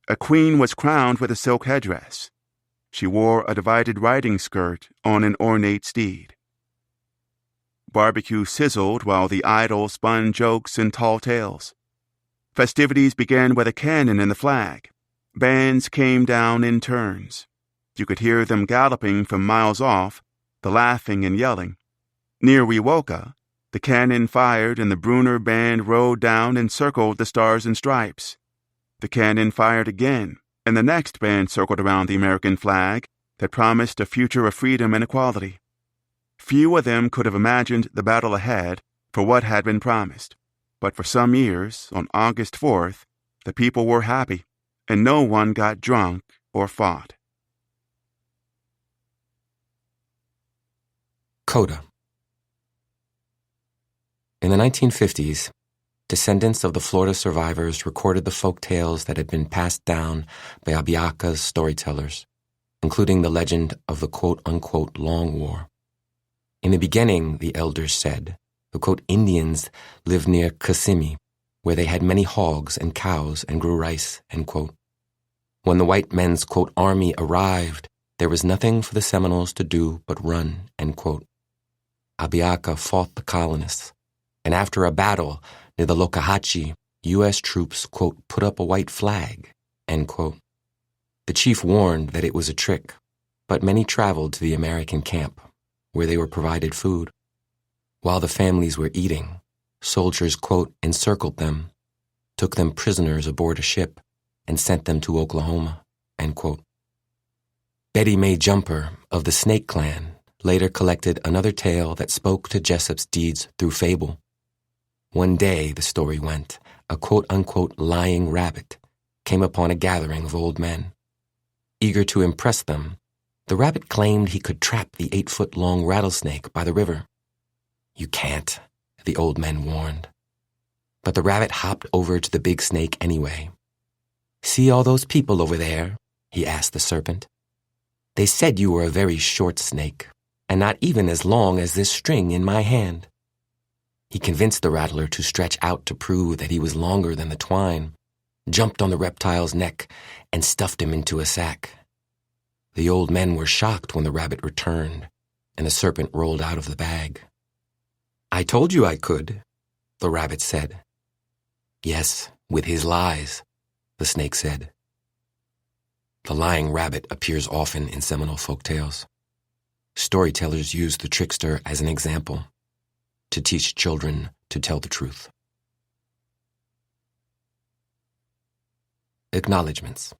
A queen was crowned with a silk headdress. She wore a divided riding skirt on an ornate steed. Barbecue sizzled while the idol spun jokes and tall tales. Festivities began with a cannon and the flag. Bands came down in turns. You could hear them galloping from miles off, the laughing and yelling. Near Wewoka, the cannon fired and the Bruner band rode down and circled the Stars and Stripes. The cannon fired again, and the next band circled around the American flag that promised a future of freedom and equality. Few of them could have imagined the battle ahead for what had been promised. But for some years, on August 4th, the people were happy, and no one got drunk or fought. Coda. In the 1950s, descendants of the Florida survivors recorded the folk tales that had been passed down by Abiaka's storytellers, including the legend of the quote-unquote Long War. In the beginning, the elders said, the quote Indians lived near Kissimmee, where they had many hogs and cows and grew rice, end quote. When the white men's quote army arrived, there was nothing for the Seminoles to do but run, end quote. Abiaka fought the colonists, and after a battle near the Lokahatchee, U.S. troops, quote, put up a white flag, end quote. The chief warned that it was a trick, but many traveled to the American camp, where they were provided food. While the families were eating, soldiers, quote, encircled them, took them prisoners aboard a ship, and sent them to Oklahoma, end quote. Betty Mae Jumper of the Snake Clan later collected another tale that spoke to Jessup's deeds through fable. One day, the story went, a quote-unquote lying rabbit came upon a gathering of old men. Eager to impress them, the rabbit claimed he could trap the 8-foot-long rattlesnake by the river. You can't, the old men warned. But the rabbit hopped over to the big snake anyway. See all those people over there? He asked the serpent. They said you were a very short snake, and not even as long as this string in my hand. He convinced the rattler to stretch out to prove that he was longer than the twine, jumped on the reptile's neck, and stuffed him into a sack. The old men were shocked when the rabbit returned, and the serpent rolled out of the bag. I told you I could, the rabbit said. Yes, with his lies, the snake said. The lying rabbit appears often in Seminole folktales. Storytellers use the trickster as an example. to teach children to tell the truth. Acknowledgements.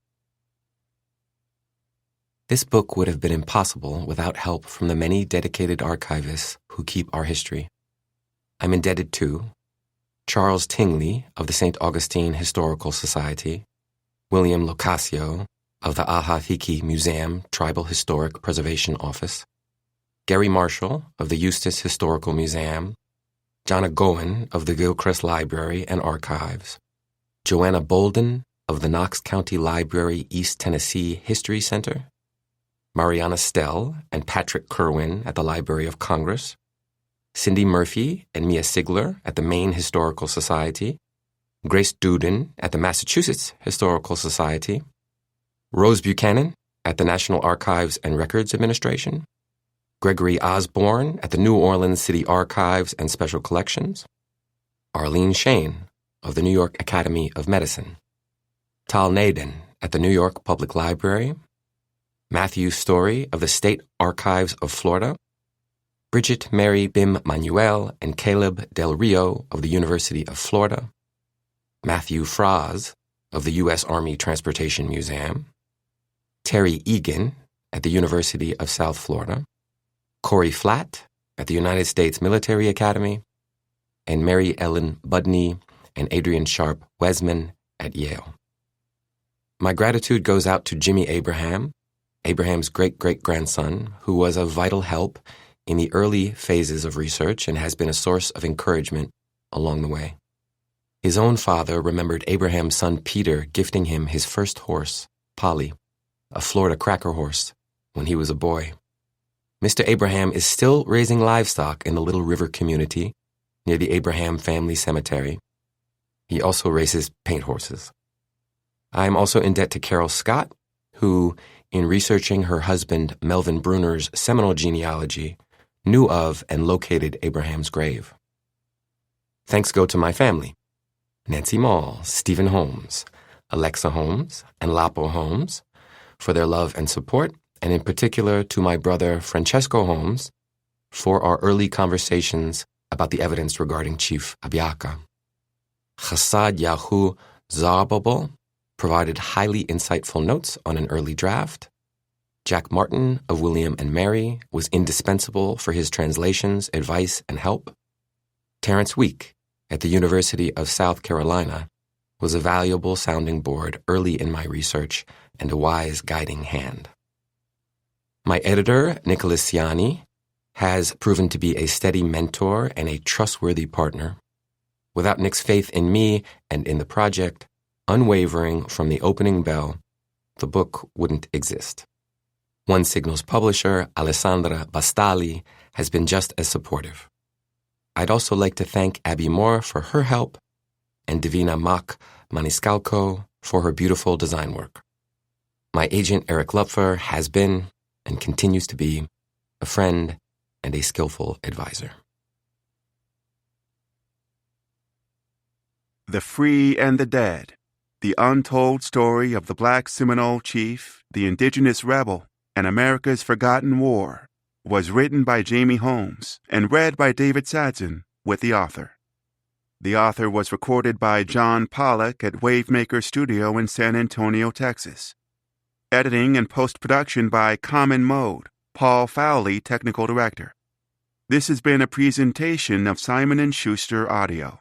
This book would have been impossible without help from the many dedicated archivists who keep our history. I'm indebted to Charles Tingley of the St. Augustine Historical Society, William Locascio of the Ahathiki Museum Tribal Historic Preservation Office, Gary Marshall of the Eustis Historical Museum, Jonna Goen of the Gilchrist Library and Archives, Joanna Bolden of the Knox County Library East Tennessee History Center, Mariana Stell and Patrick Kerwin at the Library of Congress, Cindy Murphy and Mia Sigler at the Maine Historical Society, Grace Duden at the Massachusetts Historical Society, Rose Buchanan at the National Archives and Records Administration, Gregory Osborne at the New Orleans City Archives and Special Collections, Arlene Shane of the New York Academy of Medicine, Tal Naden at the New York Public Library, Matthew Story of the State Archives of Florida, Bridget Mary Bim Manuel and Caleb Del Rio of the University of Florida, Matthew Fraz of the U.S. Army Transportation Museum, Terry Egan at the University of South Florida, Corey Flatt at the United States Military Academy, and Mary Ellen Budney and Adrian Sharp Wesman at Yale. My gratitude goes out to Jimmy Abraham, Abraham's great-great-grandson, who was a vital help in the early phases of research and has been a source of encouragement along the way. His own father remembered Abraham's son Peter gifting him his first horse, Polly, a Florida cracker horse, when he was a boy. Mr. Abraham is still raising livestock in the Little River community near the Abraham Family Cemetery. He also races paint horses. I am also in debt to Carol Scott, who, in researching her husband Melvin Bruner's seminal genealogy, knew of and located Abraham's grave. Thanks go to my family, Nancy Mall, Stephen Holmes, Alexa Holmes, and Lapo Holmes, for their love and support, and in particular to my brother Francesco Holmes for our early conversations about the evidence regarding Chief Abiaka. Chasad Yahu Zarbabel provided highly insightful notes on an early draft. Jack Martin of William and Mary was indispensable for his translations, advice, and help. Terrence Week at the University of South Carolina was a valuable sounding board early in my research and a wise guiding hand. My editor, Nicholas Ciani, has proven to be a steady mentor and a trustworthy partner. Without Nick's faith in me and in the project, unwavering from the opening bell, the book wouldn't exist. One Signal's publisher, Alessandra Bastali, has been just as supportive. I'd also like to thank Abby Moore for her help and Divina Mak Maniscalco for her beautiful design work. My agent, Eric Lupfer, has been and continues to be a friend and a skillful advisor. The Free and the Dead, the untold story of the Black Seminole Chief, the Indigenous Rebel, and America's Forgotten War, was written by Jamie Holmes and read by David Sadson with the author. The author was recorded by John Pollack at Wavemaker Studio in San Antonio, Texas. Editing and post-production by Common Mode, Paul Fowley, Technical Director. This has been a presentation of Simon & Schuster Audio.